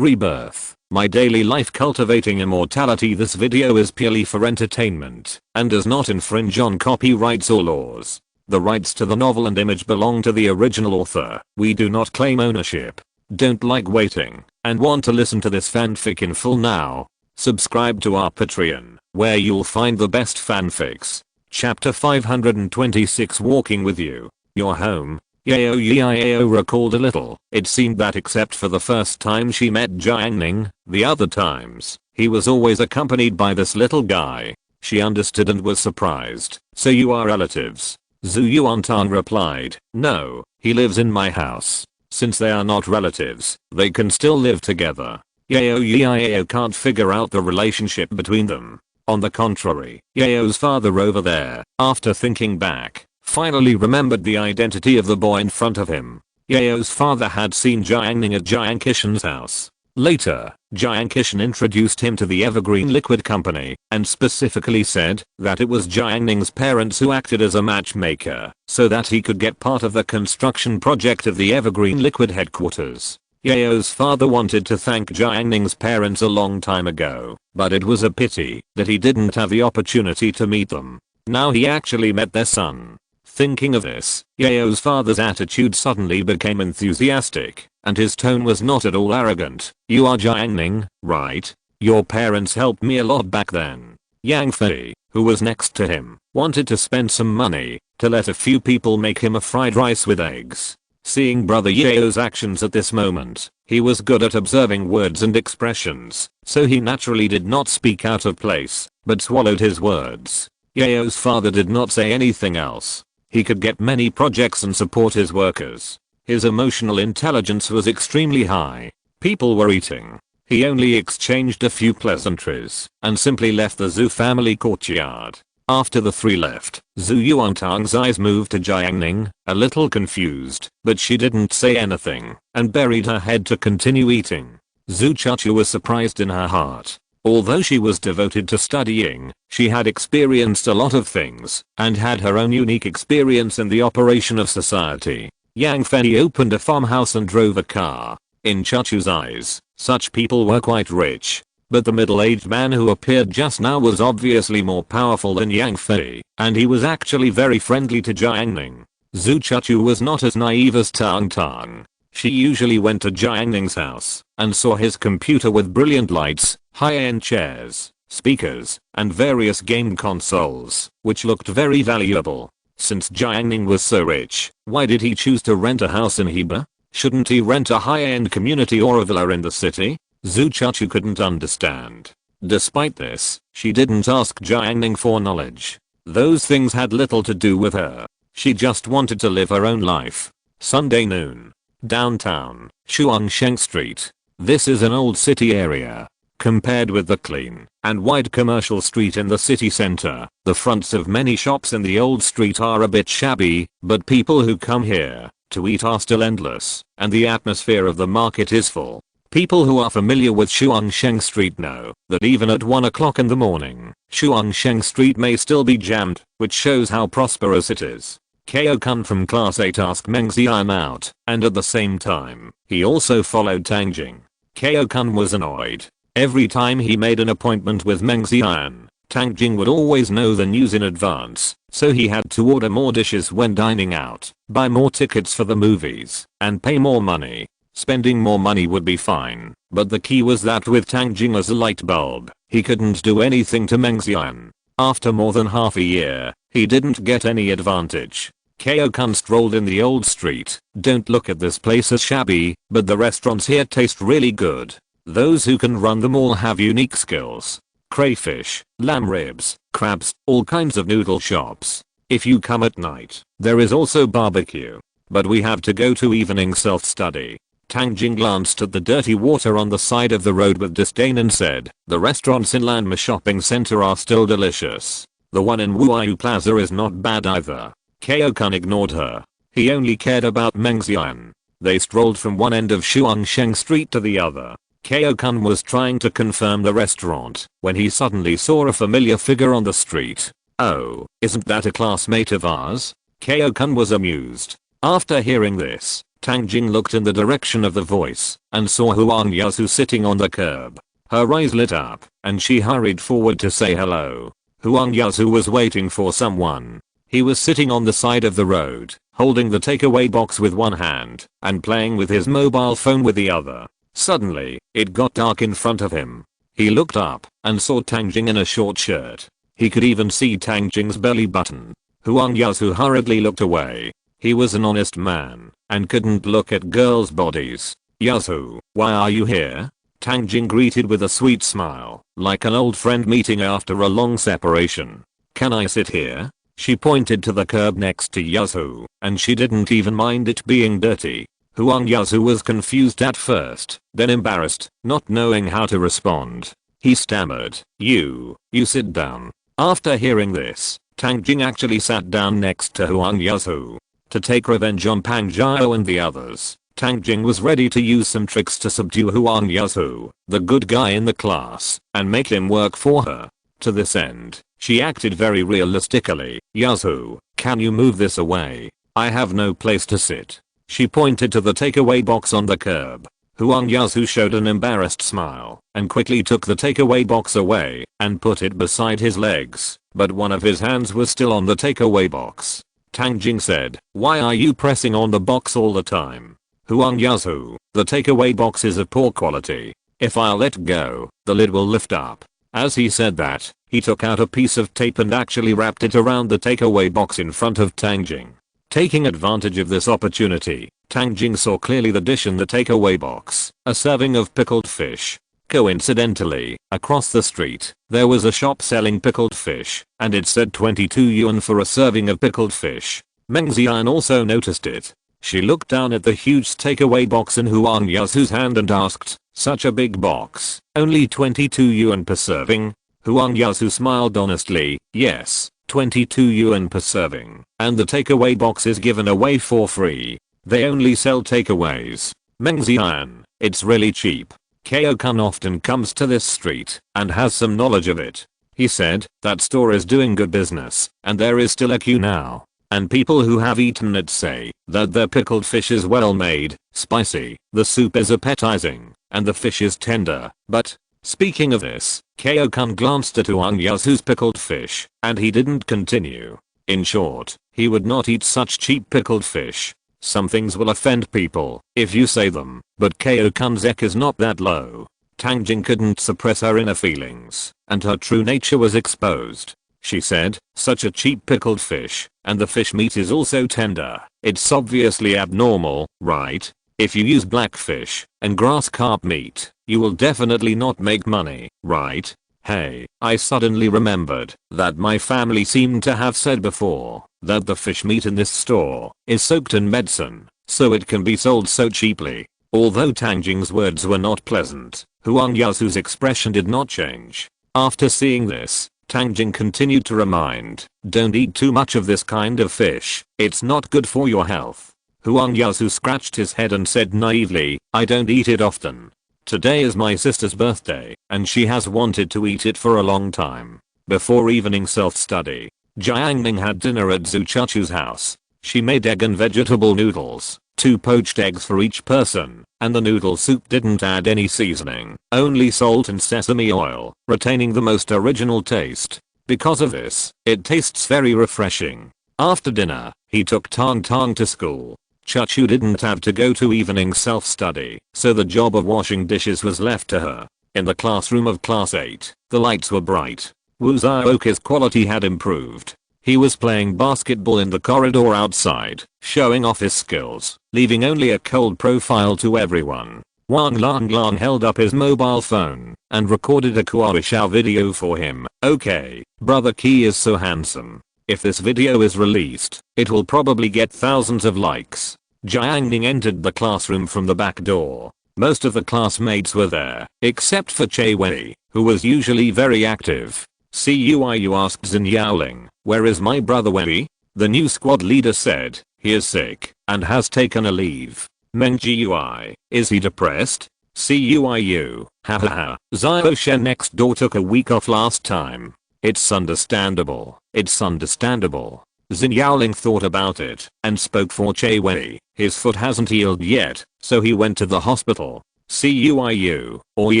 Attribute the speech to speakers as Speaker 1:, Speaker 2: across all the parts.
Speaker 1: Rebirth, my daily life cultivating immortality. This video is purely for entertainment and does not infringe on copyrights or laws. The rights to the novel and image belong to the original author. We do not claim ownership. Don't like waiting and want to listen to this fanfic in full now? Subscribe to our Patreon, where you'll find the best fanfics. Chapter 526, Walking with You. Your home. Yao recalled a little. It seemed that except for the first time she met Jiang Ning, the other times, he was always accompanied by this little guy. She understood and was surprised. So you are relatives? Zhu Yuantang replied, no, he lives in my house. Since they are not relatives, they can still live together. Yao can't figure out the relationship between them. On the contrary, Yao's father over there, after thinking back, finally remembered the identity of the boy in front of him. Yao's father had seen Jiang Ning at Jiang Qishan's house. Later, Jiang Qishan introduced him to the Evergreen Liquid Company and specifically said that it was Jiang Ning's parents who acted as a matchmaker so that he could get part of the construction project of the Evergreen Liquid headquarters. Yao's father wanted to thank Jiang Ning's parents a long time ago, but it was a pity that he didn't have the opportunity to meet them. Now he actually met their son. Thinking of this, Yao's father's attitude suddenly became enthusiastic, and his tone was not at all arrogant. You are Jiang Ning, right? Your parents helped me a lot back then. Yang Fei, who was next to him, wanted to spend some money to let a few people make him a fried rice with eggs. Seeing brother Yao's actions at this moment, he was good at observing words and expressions, so he naturally did not speak out of place, but swallowed his words. Yao's father did not say anything else. He could get many projects and support his workers. His emotional intelligence was extremely high. People were eating. He only exchanged a few pleasantries and simply left the Zhu family courtyard. After the three left, Zhu Yuantang's eyes moved to Jiang Ning, a little confused, but she didn't say anything and buried her head to continue eating. Zhu Chuchu was surprised in her heart. Although she was devoted to studying, she had experienced a lot of things and had her own unique experience in the operation of society. Yang Fei opened a farmhouse and drove a car. In Chuchu's eyes, such people were quite rich. But the middle-aged man who appeared just now was obviously more powerful than Yang Fei, and he was actually very friendly to Jiang Ning. Zhu Chuchu was not as naive as Tang. She usually went to Jiang Ning's house and saw his computer with brilliant lights, high-end chairs, speakers, and various game consoles, which looked very valuable. Since Jiang Ning was so rich, why did he choose to rent a house in Hebei? Shouldn't he rent a high-end community or a villa in the city? Zhu Chuchu couldn't understand. Despite this, she didn't ask Jiang Ning for knowledge. Those things had little to do with her. She just wanted to live her own life. Sunday noon. Downtown, Shuangsheng Street. This is an old city area. Compared with the clean and wide commercial street in the city center, the fronts of many shops in the old street are a bit shabby, but people who come here to eat are still endless, and the atmosphere of the market is full. People who are familiar with Shuangsheng Street know that even at 1 o'clock in the morning, Shuangsheng Street may still be jammed, which shows how prosperous it is. Kao-kun from class 8 asked Meng Xian out, and at the same time, he also followed Tang Jing. Kao-kun was annoyed. Every time he made an appointment with Meng Xian, Tang Jing would always know the news in advance, so he had to order more dishes when dining out, buy more tickets for the movies, and pay more money. Spending more money would be fine, but the key was that with Tang Jing as a light bulb, he couldn't do anything to Meng Xian. After more than half a year, he didn't get any advantage. Kao-kun strolled in the old street. Don't look at this place as shabby, but the restaurants here taste really good. Those who can run them all have unique skills. Crayfish, lamb ribs, crabs, all kinds of noodle shops. If you come at night, there is also barbecue. But we have to go to evening self-study. Tang Jing glanced at the dirty water on the side of the road with disdain and said, the restaurants in Lanma Shopping Center are still delicious. The one in Wuyu Plaza is not bad either. Kao-kun ignored her. He only cared about Meng Xian. They strolled from one end of Shuangsheng Street to the other. Kao-kun was trying to confirm the restaurant when he suddenly saw a familiar figure on the street. Oh, isn't that a classmate of ours? Kao-kun was amused. After hearing this, Tang Jing looked in the direction of the voice and saw Huang Yasu sitting on the curb. Her eyes lit up and she hurried forward to say hello. Huang Yasu was waiting for someone. He was sitting on the side of the road, holding the takeaway box with one hand and playing with his mobile phone with the other. Suddenly, it got dark in front of him. He looked up and saw Tang Jing in a short shirt. He could even see Tang Jing's belly button. Huang Yasu hurriedly looked away. He was an honest man and couldn't look at girls' bodies. "Yasu, why are you here?" Tang Jing greeted with a sweet smile, like an old friend meeting after a long separation. "Can I sit here?" She pointed to the curb next to Yasu, and she didn't even mind it being dirty. Huang Yasu was confused at first, then embarrassed, not knowing how to respond. He stammered, You sit down." After hearing this, Tang Jing actually sat down next to Huang Yasu. To take revenge on Pang Jiao and the others, Tang Jing was ready to use some tricks to subdue Huang Yasu, the good guy in the class, and make him work for her. To this end, she acted very realistically. "Yasu, can you move this away? I have no place to sit." She pointed to the takeaway box on the curb. Huang Yasu showed an embarrassed smile and quickly took the takeaway box away and put it beside his legs, but one of his hands was still on the takeaway box. Tang Jing said, "Why are you pressing on the box all the time?" "Huang Yasu, the takeaway box is of poor quality. If I let go, the lid will lift up." As he said that, he took out a piece of tape and actually wrapped it around the takeaway box in front of Tang Jing. Taking advantage of this opportunity, Tang Jing saw clearly the dish in the takeaway box, a serving of pickled fish. Coincidentally, across the street, there was a shop selling pickled fish, and it said 22 yuan for a serving of pickled fish. Meng Xian also noticed it. She looked down at the huge takeaway box in Huang Yasu's hand and asked, "Such a big box, only 22 yuan per serving?" Huang Yasu smiled honestly, "Yes, 22 yuan per serving, and the takeaway box is given away for free. They only sell takeaways." "Meng Xian, it's really cheap. Kao-kun often comes to this street and has some knowledge of it. He said that store is doing good business and there is still a queue now. And people who have eaten it say that their pickled fish is well made, spicy, the soup is appetizing, and the fish is tender. But, speaking of this, Kao-kun glanced at Huang Yasu's pickled fish, and he didn't continue. In short, he would not eat such cheap pickled fish. Some things will offend people if you say them, but Kao-kun's EQ is not that low. Tang Jing couldn't suppress her inner feelings, and her true nature was exposed. She said, "Such a cheap pickled fish, and the fish meat is also tender. It's obviously abnormal, right? If you use black fish and grass carp meat, you will definitely not make money, right? Hey, I suddenly remembered that my family seemed to have said before that the fish meat in this store is soaked in medicine, so it can be sold so cheaply." Although Tang Jing's words were not pleasant, Huang Yasu's expression did not change. After seeing this, Tang Jing continued to remind, "Don't eat too much of this kind of fish, it's not good for your health." Huang Yasu scratched his head and said naively, "I don't eat it often. Today is my sister's birthday, and she has wanted to eat it for a long time." Before evening self-study, Jiang Ning had dinner at Zhu Chachu's house. She made egg and vegetable noodles, 2 poached eggs for each person, and the noodle soup didn't add any seasoning, only salt and sesame oil, retaining the most original taste. Because of this, it tastes very refreshing. After dinner, he took Tang Tang to school. Chachu didn't have to go to evening self-study, so the job of washing dishes was left to her. In the classroom of class 8, the lights were bright. Wu Zhaoke's quality had improved. He was playing basketball in the corridor outside, showing off his skills, leaving only a cold profile to everyone. Wang Lang held up his mobile phone and recorded a Kuaishao video for him. "Okay, brother Qi is so handsome. If this video is released, it will probably get thousands of likes." Jiang Ning entered the classroom from the back door. Most of the classmates were there, except for Che Wei, who was usually very active. "Cuiu," asked Xin Yaoling, "Where is my brother Wei?" The new squad leader said, "He is sick and has taken a leave." Meng Gui, "Is he depressed?" Cuiu, "Hahaha, Xiao Shen next door took a week off last time. It's understandable, it's understandable." Xin Yaoling thought about it and spoke for Che Wei. His foot hasn't healed yet, so he went to the hospital. CUIU, or he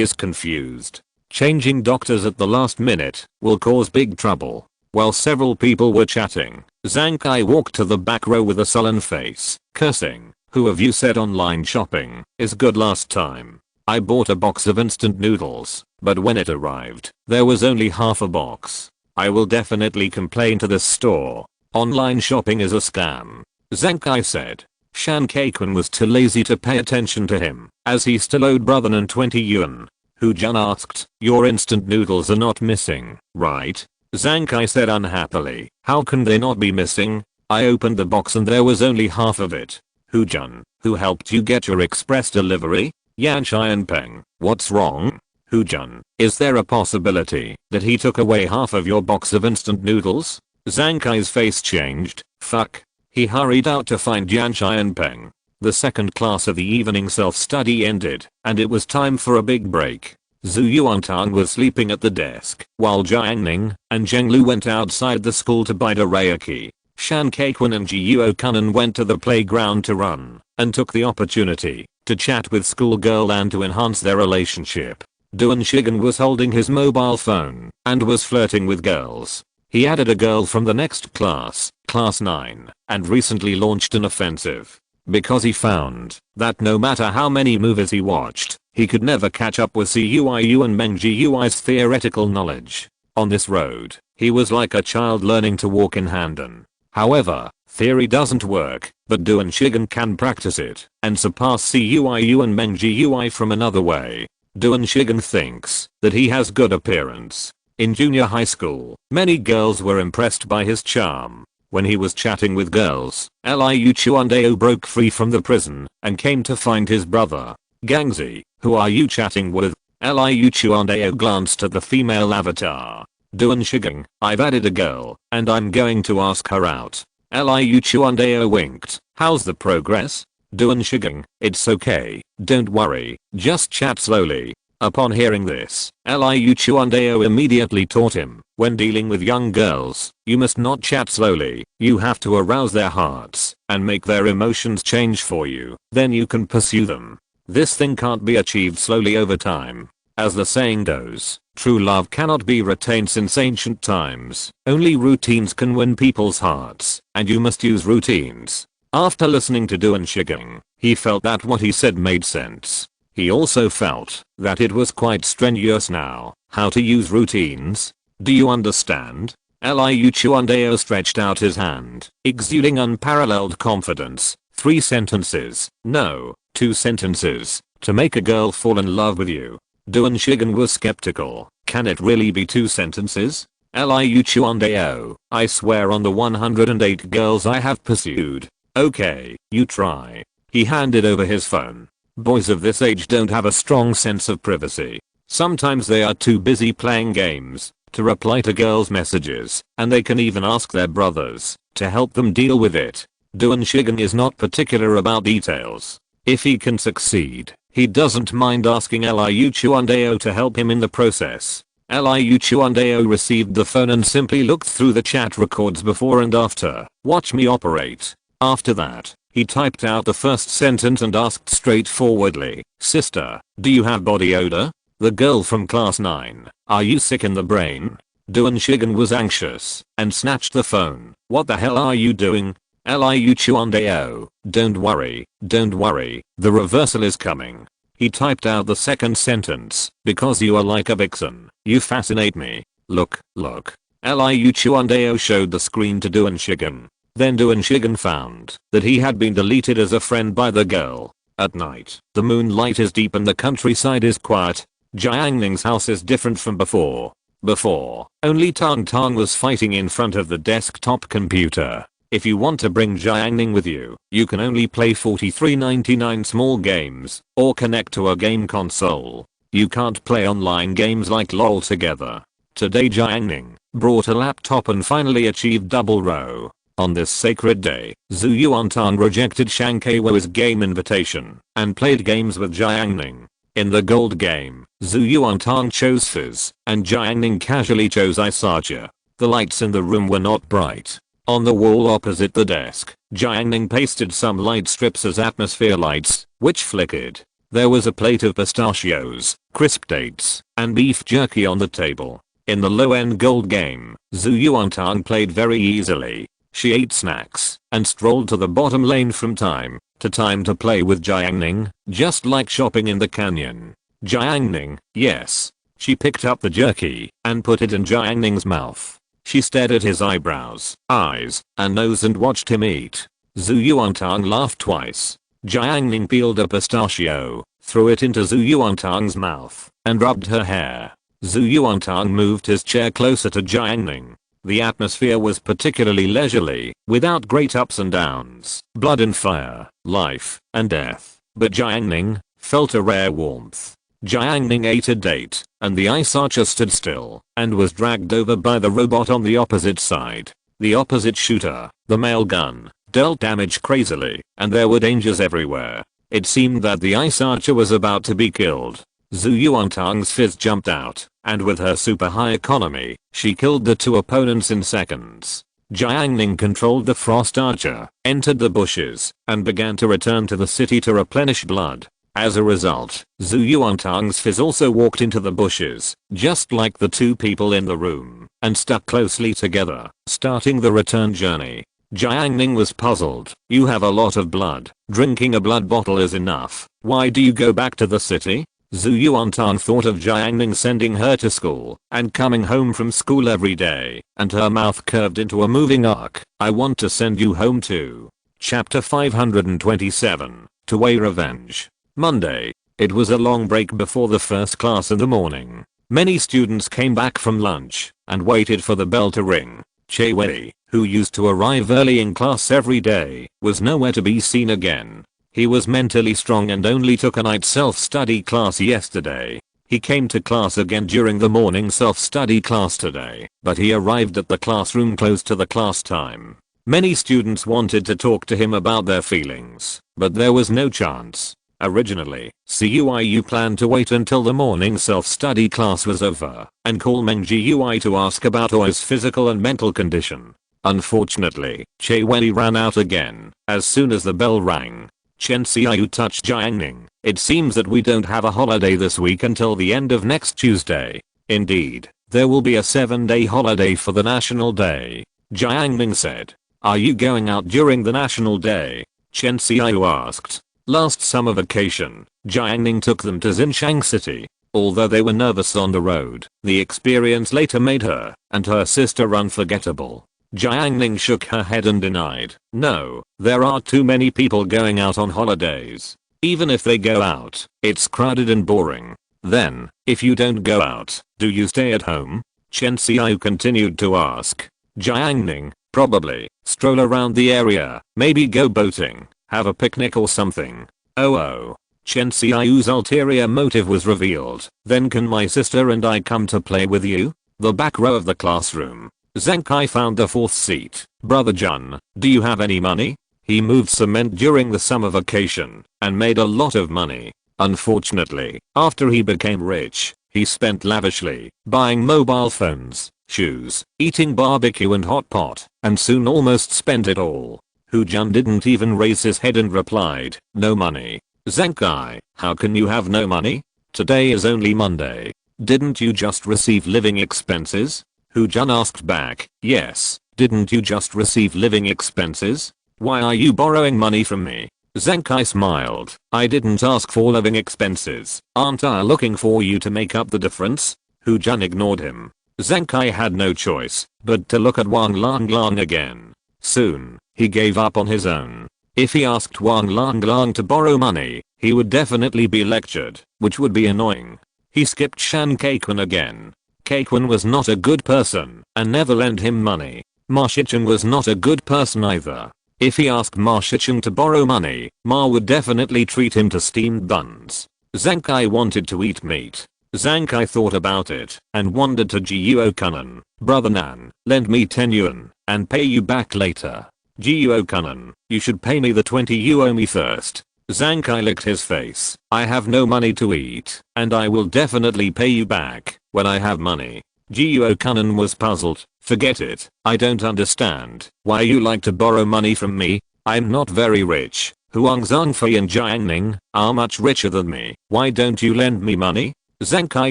Speaker 1: is confused. Changing doctors at the last minute will cause big trouble. While several people were chatting, Zhang Kai walked to the back row with a sullen face, cursing. Who of you said online shopping is good last time? I bought a box of instant noodles, but when it arrived, there was only half a box. I will definitely complain to this store. Online shopping is a scam. Zhang Kai said. Shan Kaikun was too lazy to pay attention to him, as he still owed Brothernan 20 yuan. Hu Jun asked, your instant noodles are not missing, right? Zhang Kai said unhappily, how can they not be missing? I opened the box and there was only half of it. Hu Jun, who helped you get your express delivery? Yan Xianpeng, what's wrong? Hu Jun, is there a possibility that he took away half of your box of instant noodles? Zhang Kai's face changed, fuck. He hurried out to find Yan Xianpeng. The second class of the evening self-study ended, and it was time for a big break. Zhu Yuantang was sleeping at the desk, while Jiang Ning and Zheng Lu went outside the school to buy dorayaki. Shan Kaikun and Jiuo Kunan went to the playground to run, and took the opportunity to chat with schoolgirl and to enhance their relationship. Duan Shigen was holding his mobile phone, and was flirting with girls. He added a girl from the next class, class 9, and recently launched an offensive. Because he found that no matter how many movies he watched, he could never catch up with CUIU and Meng Jiui's theoretical knowledge. On this road, he was like a child learning to walk in Handan. However, theory doesn't work, but Duan Shigen can practice it and surpass CUIU and Meng Jiui from another way. Duan Shigen thinks that he has good appearance. In junior high school, many girls were impressed by his charm. When he was chatting with girls, Liu Chuandao broke free from the prison and came to find his brother. Gangzi, who are you chatting with? Liu Chuandao glanced at the female avatar. Duan Shigen, I've added a girl, and I'm going to ask her out. Liu Chuandao winked. How's the progress? Duan Shigen, it's okay, don't worry, just chat slowly. Upon hearing this, Liu Chuandao immediately taught him, when dealing with young girls, you must not chat slowly, you have to arouse their hearts, and make their emotions change for you, then you can pursue them. This thing can't be achieved slowly over time. As the saying goes, true love cannot be retained since ancient times, only routines can win people's hearts, and you must use routines. After listening to Duan Shigen, he felt that what he said made sense. He also felt that it was quite strenuous now, how to use routines. Do you understand? Liu Chuandao stretched out his hand, exuding unparalleled confidence. 3 sentences, no, 2 sentences, to make a girl fall in love with you. Duan Shigen was skeptical. Can it really be 2 sentences? Liu Chuandao, I swear on the 108 girls I have pursued. Okay, you try. He handed over his phone. Boys of this age don't have a strong sense of privacy. Sometimes they are too busy playing games to reply to girls' messages, and they can even ask their brothers to help them deal with it. Duan Shigen is not particular about details. If he can succeed, he doesn't mind asking Liu Chuandao to help him in the process. Liu Chuandao received the phone and simply looked through the chat records before and after. Watch me operate. After that, he typed out the first sentence and asked straightforwardly, sister, do you have body odor? The girl from class 9, are you sick in the brain? Duan Shigen was anxious and snatched the phone. What the hell are you doing? Liu Chuandao, don't worry, the reversal is coming. He typed out the second sentence, because you are like a vixen, you fascinate me. Look. Liu Chuandao showed the screen to Duan Shigen. Then Duan Shigen found that he had been deleted as a friend by the girl. At night, the moonlight is deep and the countryside is quiet. Jiang Ning's house is different from before. Before, only Tang Tang was fighting in front of the desktop computer. If you want to bring Jiang Ning with you, you can only play 43.99 small games, or connect to a game console. You can't play online games like LOL together. Today Jiang Ning brought a laptop and finally achieved double row. On this sacred day, Zhu Yuantang rejected Shang Keiwei's game invitation and played games with Jiang Ning. In the gold game, Zhu Yuantang chose Fizz and Jiang Ning casually chose Isaja. The lights in the room were not bright. On the wall opposite the desk, Jiang Ning pasted some light strips as atmosphere lights, which flickered. There was a plate of pistachios, crisp dates, and beef jerky on the table. In the low-end gold game, Zhu Yuantang played very easily. She ate snacks and strolled to the bottom lane from time to time to play with Jiang Ning, just like shopping in the canyon. Jiang Ning, yes. She picked up the jerky and put it in Jiang Ning's mouth. She stared at his eyebrows, eyes, and nose and watched him eat. Zhu Yuantang laughed twice. Jiang Ning peeled a pistachio, threw it into Zhu Yuantang's mouth, and rubbed her hair. Zhu Yuantang moved his chair closer to Jiang Ning. The atmosphere was particularly leisurely, without great ups and downs, blood and fire, life and death. But Jiang Ning felt a rare warmth. Jiang Ning ate a date, and the ice archer stood still and was dragged over by the robot on the opposite side. The opposite shooter, the male gun, dealt damage crazily, and there were dangers everywhere. It seemed that the ice archer was about to be killed. Zhu Yuantang's fizz jumped out, and with her super high economy, she killed the two opponents in seconds. Jiang Ning controlled the frost archer, entered the bushes, and began to return to the city to replenish blood. As a result, Zhu Yuantang's fizz also walked into the bushes, just like the two people in the room, and stuck closely together, starting the return journey. Jiang Ning was puzzled. You have a lot of blood. Drinking a blood bottle is enough. Why do you go back to the city? Zhu Yuantang thought of Jiang Ning sending her to school and coming home from school every day, and her mouth curved into a moving arc. I want to send you home too. Chapter 527, To Weigh Revenge. Monday. It was a long break before the first class in the morning. Many students came back from lunch and waited for the bell to ring. Che Wei, who used to arrive early in class every day, was nowhere to be seen again. He was mentally strong and only took a night self-study class yesterday. He came to class again during the morning self-study class today, but he arrived at the classroom close to the class time. Many students wanted to talk to him about their feelings, but there was no chance. Originally, CUIU planned to wait until the morning self-study class was over and call Meng GUI to ask about Oi's physical and mental condition. Unfortunately, Che Wei ran out again as soon as the bell rang. Chen Xiaoyu touched Jiang Ning. It seems that we don't have a holiday this week until the end of next Tuesday. Indeed, there will be a 7-day holiday for the National Day. Jiang Ning said. Are you going out during the National Day? Chen Xiaoyu asked. Last summer vacation, Jiang Ning took them to Xinjiang City. Although they were nervous on the road, the experience later made her and her sister unforgettable. Jiang Ning shook her head and denied. No, there are too many people going out on holidays. Even if they go out, it's crowded and boring. Then, if you don't go out, do you stay at home? Chen Xiaoyu continued to ask. Jiang Ning, probably, stroll around the area, maybe go boating, have a picnic or something. Oh. Chen Xiaoyu's ulterior motive was revealed. Then can my sister and I come to play with you? The back row of the classroom. Zhang Kai found the fourth seat. Brother Jun, do you have any money? He moved cement during the summer vacation and made a lot of money. Unfortunately, after he became rich, he spent lavishly, buying mobile phones, shoes, eating barbecue and hot pot, and soon almost spent it all. Hu Jun didn't even raise his head and replied, no money. Zhang Kai, how can you have no money? Today is only Monday. Didn't you just receive living expenses? Hu Jun asked back, yes, didn't you just receive living expenses? Why are you borrowing money from me? Zhang Kai smiled, I didn't ask for living expenses. Aren't I looking for you to make up the difference? Hu Jun ignored him. Zhang Kai had no choice but to look at Wang Lang again. Soon, he gave up on his own. If he asked Wang Lang to borrow money, he would definitely be lectured, which would be annoying. He skipped Shan Kaikun again. Kaikun was not a good person and never lent him money. Ma Shichen was not a good person either. If he asked Ma Shichen to borrow money, Ma would definitely treat him to steamed buns. Zhang Kai wanted to eat meat. Zhang Kai thought about it and wandered to Jiuo Kunan. Brother Nan, lend me 10 yuan and pay you back later. Jiuo Kunan, you should pay me the 20 you owe me first. Zhang Kai licked his face. I have no money to eat, and I will definitely pay you back when I have money. Jiang Ning was puzzled. Forget it. I don't understand why you like to borrow money from me. I'm not very rich. Huang Zhangfei and Jiang Ning are much richer than me. Why don't you lend me money? Zhang Kai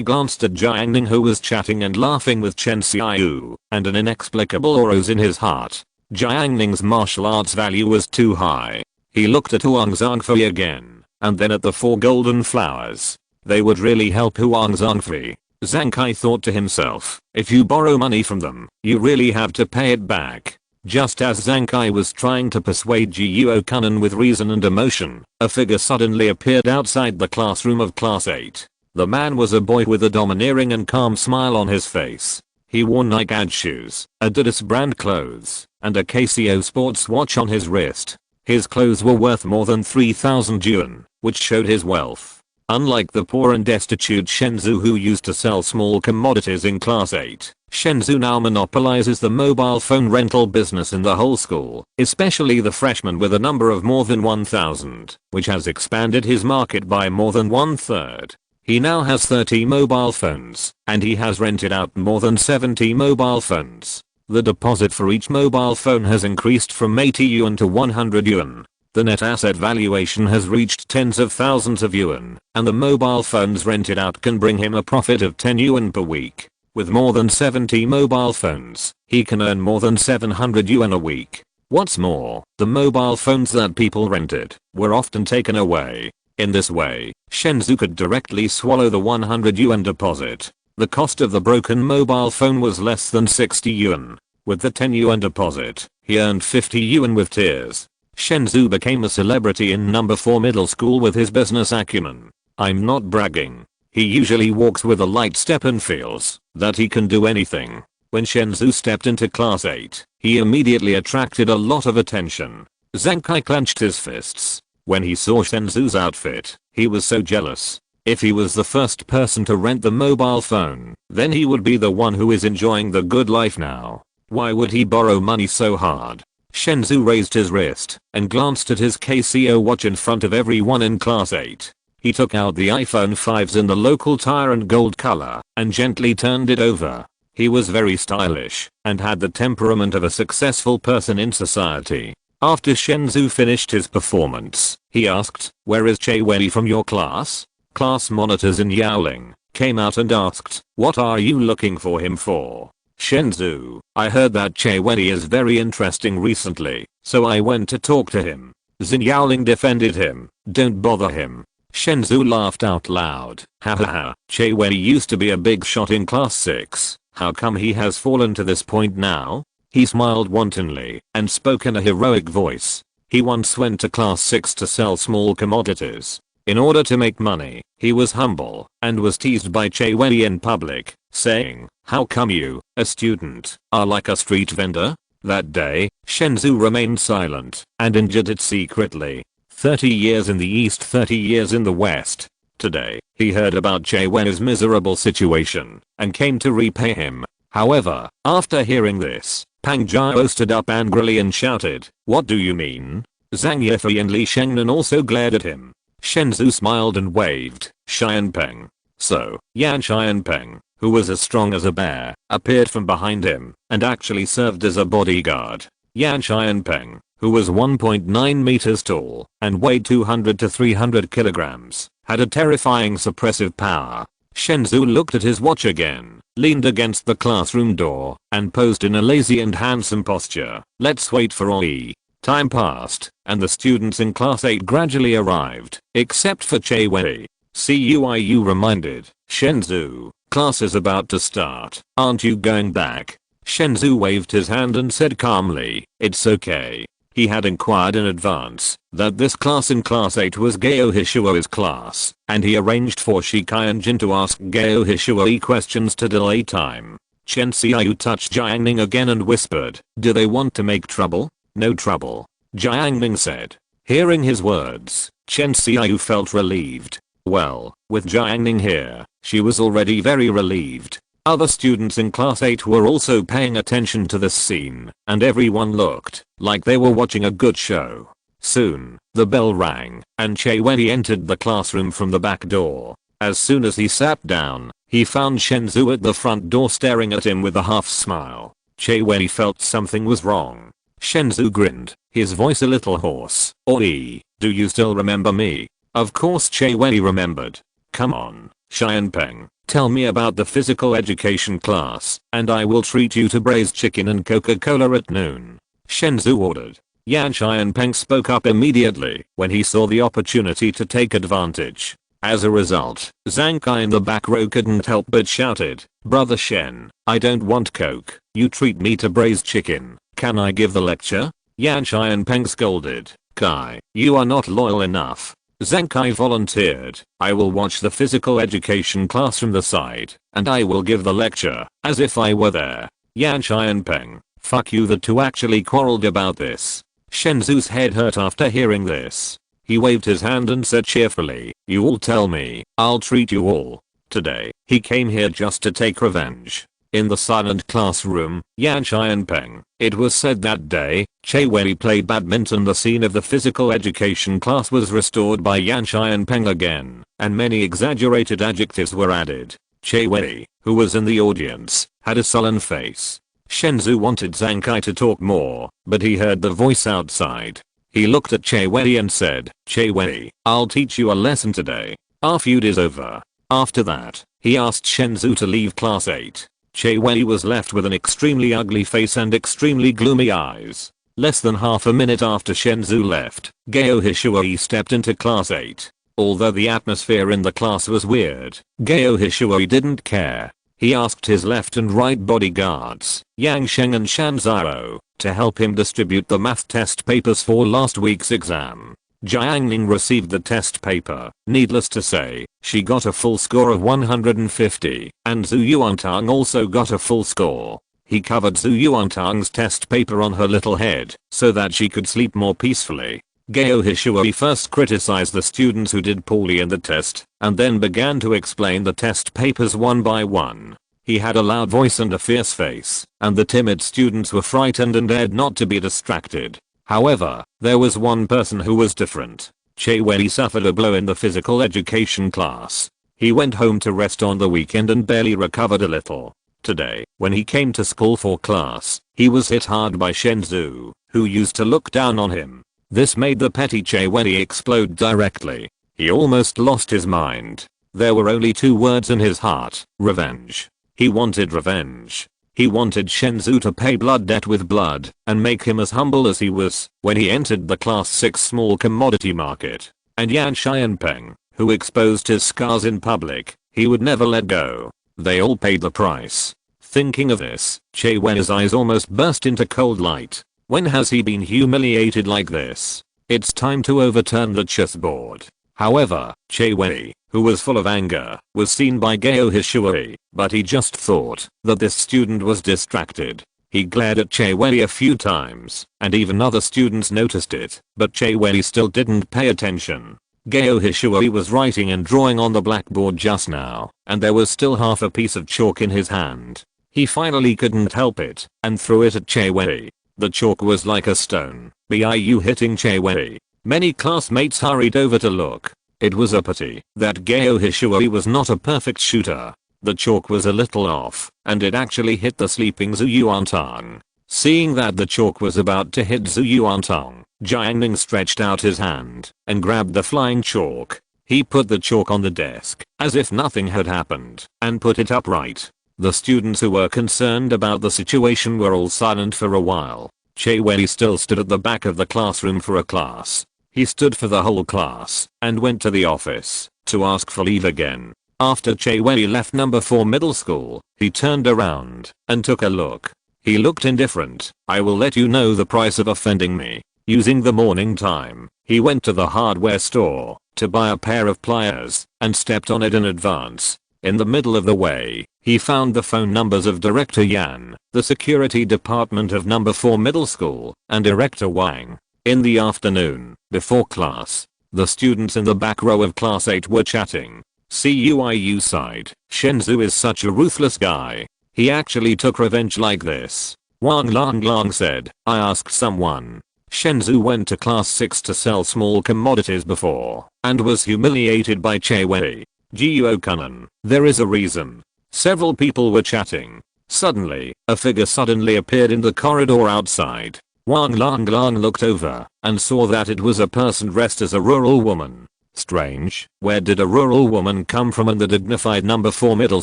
Speaker 1: glanced at Jiang Ning, who was chatting and laughing with Chen Xiaoyu, and an inexplicable awe rose in his heart. Jiang Ning's martial arts value was too high. He looked at Huang Zhangfei again, and then at the 4 golden flowers. They would really help Huang Zhangfei. Zhang Kai thought to himself, if you borrow money from them, you really have to pay it back. Just as Zhang Kai was trying to persuade Jiang Ning with reason and emotion, a figure suddenly appeared outside the classroom of Class 8. The man was a boy with a domineering and calm smile on his face. He wore Nike ad shoes, Adidas brand clothes, and a Casio sports watch on his wrist. His clothes were worth more than 3,000 yuan, which showed his wealth. Unlike the poor and destitute Shenzhou who used to sell small commodities in Class 8, Shenzhou now monopolizes the mobile phone rental business in the whole school, especially the freshmen, with a number of more than 1,000, which has expanded his market by more than 1/3. He now has 30 mobile phones, and he has rented out more than 70 mobile phones. The deposit for each mobile phone has increased from 80 yuan to 100 yuan. The net asset valuation has reached tens of thousands of yuan, and the mobile phones rented out can bring him a profit of 10 yuan per week. With more than 70 mobile phones, he can earn more than 700 yuan a week. What's more, the mobile phones that people rented were often taken away. In this way, Shenzhou could directly swallow the 100 yuan deposit. The cost of the broken mobile phone was less than 60 yuan. With the 10 yuan deposit, he earned 50 yuan with tears. Shenzhou became a celebrity in number 4 middle school with his business acumen. I'm not bragging. He usually walks with a light step and feels that he can do anything. When Shenzhou stepped into Class 8, he immediately attracted a lot of attention. Zhang Kai clenched his fists. When he saw Shenzhou's outfit, he was so jealous. If he was the first person to rent the mobile phone, then he would be the one who is enjoying the good life now. Why would he borrow money so hard? Shenzhou raised his wrist and glanced at his Casio watch in front of everyone in Class 8. He took out the iPhone 5s in the local tire and gold color and gently turned it over. He was very stylish and had the temperament of a successful person in society. After Shenzhou finished his performance, he asked, "Where is Che Wei from your class?" Class monitors in Yaoling came out and asked, "What are you looking for him for?" Shenzhou, I heard that Che Wei is very interesting recently, so I went to talk to him. Xin Yaoling defended him. Don't bother him. Shenzhou laughed out loud. Ha ha ha, Che Wei used to be a big shot in Class 6. How come he has fallen to this point now? He smiled wantonly and spoke in a heroic voice. He once went to Class 6 to sell small commodities. In order to make money, he was humble and was teased by Che Wei in public, saying, "How come you, a student, are like a street vendor?" That day, Shenzhou remained silent and enjoyed it secretly. 30 years in the East, 30 years in the West. Today, he heard about Che Wei's miserable situation and came to repay him. However, after hearing this, Pang Jiao stood up angrily and shouted, "What do you mean?" Zhang Yifei and Li Shengnan also glared at him. Shenzhou smiled and waved, "Xianpeng." So, Yan Xianpeng, who was as strong as a bear, appeared from behind him and actually served as a bodyguard. Yan Xianpeng, who was 1.9 meters tall and weighed 200 to 300 kilograms, had a terrifying suppressive power. Shenzhou looked at his watch again, leaned against the classroom door, and posed in a lazy and handsome posture. Let's wait for OE. Time passed, and the students in Class 8 gradually arrived, except for Che Wei. CUIU reminded, "Shenzhou, class is about to start, aren't you going back?" Shenzhou waved his hand and said calmly, "It's okay." He had inquired in advance that this class in Class 8 was Gao Hishuo's class, and he arranged for Shikai and Jin to ask Gao Hishuo questions to delay time. Chen Xiaoyu touched Jiang Ning again and whispered, "Do they want to make trouble?" "No trouble," Jiang Ning said. Hearing his words, Chen Xiaoyu felt relieved. Well, with Jiang Ning here, she was already very relieved. Other students in Class 8 were also paying attention to this scene, and everyone looked like they were watching a good show. Soon, the bell rang, and Che Wei entered the classroom from the back door. As soon as he sat down, He found Shenzhou at the front door staring at him with a half smile. Che Wei felt something was wrong. Shenzhou grinned, his voice a little hoarse. "Oi, do you still remember me?" Of course Che Wei remembered. "Come on, Xianpeng, tell me about the physical education class, and I will treat you to braised chicken and Coca-Cola at noon," Shenzhou ordered. Yan Xianpeng spoke up immediately when he saw the opportunity to take advantage. As a result, Zhang Kai in the back row couldn't help but shouted, "Brother Shen, I don't want Coke, you treat me to braised chicken, can I give the lecture?" Yan Xianpeng scolded, "Kai, you are not loyal enough." Zhang Kai volunteered, "I will watch the physical education class from the side, and I will give the lecture, as if I were there." Yan Xianpeng, "Fuck you." The two actually quarreled about this. Shenzhou's head hurt after hearing this. He waved his hand and said cheerfully, "You all tell me, I'll treat you all." Today, he came here just to take revenge. In the silent classroom, Yan Xianpeng, it was said that day, Che Wei played badminton. The scene of the physical education class was restored by Yan Xianpeng again, and many exaggerated adjectives were added. Che Wei, who was in the audience, had a sullen face. Shenzhou wanted Zhang Kai to talk more, but he heard the voice outside. He looked at Che Wei and said, "Che Wei, I'll teach you a lesson today. Our feud is over." After that, he asked Shenzhou to leave class 8. Che Wei was left with an extremely ugly face and extremely gloomy eyes. Less than half a minute after Shenzhou left, Gao Hishui stepped into class 8. Although the atmosphere in the class was weird, Gao Hishui didn't care. He asked his left and right bodyguards, Yang Sheng and Shan Zhao, to help him distribute the math test papers for last week's exam. Jiang Ning received the test paper. Needless to say, she got a full score of 150, and Zhu Yuantang also got a full score. He covered Zhu Yuantang's test paper on her little head so that she could sleep more peacefully. Gao Hishui first criticized the students who did poorly in the test, and then began to explain the test papers one by one. He had a loud voice and a fierce face, and the timid students were frightened and dared not to be distracted. However, there was one person who was different. Che Wei suffered a blow in the physical education class. He went home to rest on the weekend and barely recovered a little. Today, when he came to school for class, he was hit hard by Shenzhou, who used to look down on him. This made the petty Che Wei explode directly. He almost lost his mind. There were only two words in his heart: revenge. He wanted revenge. He wanted Shenzhou to pay blood debt with blood and make him as humble as he was when he entered the class 6 small commodity market. And Yan Xianpeng, who exposed his scars in public, he would never let go. They all paid the price. Thinking of this, Che Wei's eyes almost burst into cold light. When has he been humiliated like this? It's time to overturn the chessboard. However, Che Wei, who was full of anger, was seen by Gao Hishui, but he just thought that this student was distracted. He glared at Che Wei a few times, and even other students noticed it, but Che Wei still didn't pay attention. Gao Hishui was writing and drawing on the blackboard just now, and there was still half a piece of chalk in his hand. He finally couldn't help it, and threw it at Che Wei. The chalk was like a stone, BIU hitting Che Wei. Many classmates hurried over to look. It was a pity that Gao Hishui was not a perfect shooter. The chalk was a little off, and it actually hit the sleeping Zhu Yuantang. Seeing that the chalk was about to hit Zhu Yuantang, Jiang Ning stretched out his hand and grabbed the flying chalk. He put the chalk on the desk, as if nothing had happened, and put it upright. The students who were concerned about the situation were all silent for a while. Che Wei still stood at the back of the classroom for a class. He stood for the whole class and went to the office to ask for leave again. After Che Wei left number 4 middle school, he turned around and took a look. He looked indifferent. "I will let you know the price of offending me." Using the morning time, he went to the hardware store to buy a pair of pliers and stepped on it in advance. In the middle of the way, he found the phone numbers of Director Yan, the security department of number 4 middle school, and Director Wang. In the afternoon, before class, the students in the back row of class 8 were chatting. CUIU side, Shenzhou is such a ruthless guy. He actually took revenge like this. Wang Lang said, "I asked someone. Shenzhou went to class 6 to sell small commodities before, and was humiliated by Che Wei. Kanan. There is a reason. Several people were chatting. Suddenly, a figure suddenly appeared in the corridor outside. Wang Lang looked over and saw that it was a person dressed as a rural woman. Strange, where did a rural woman come from in the dignified number 4 middle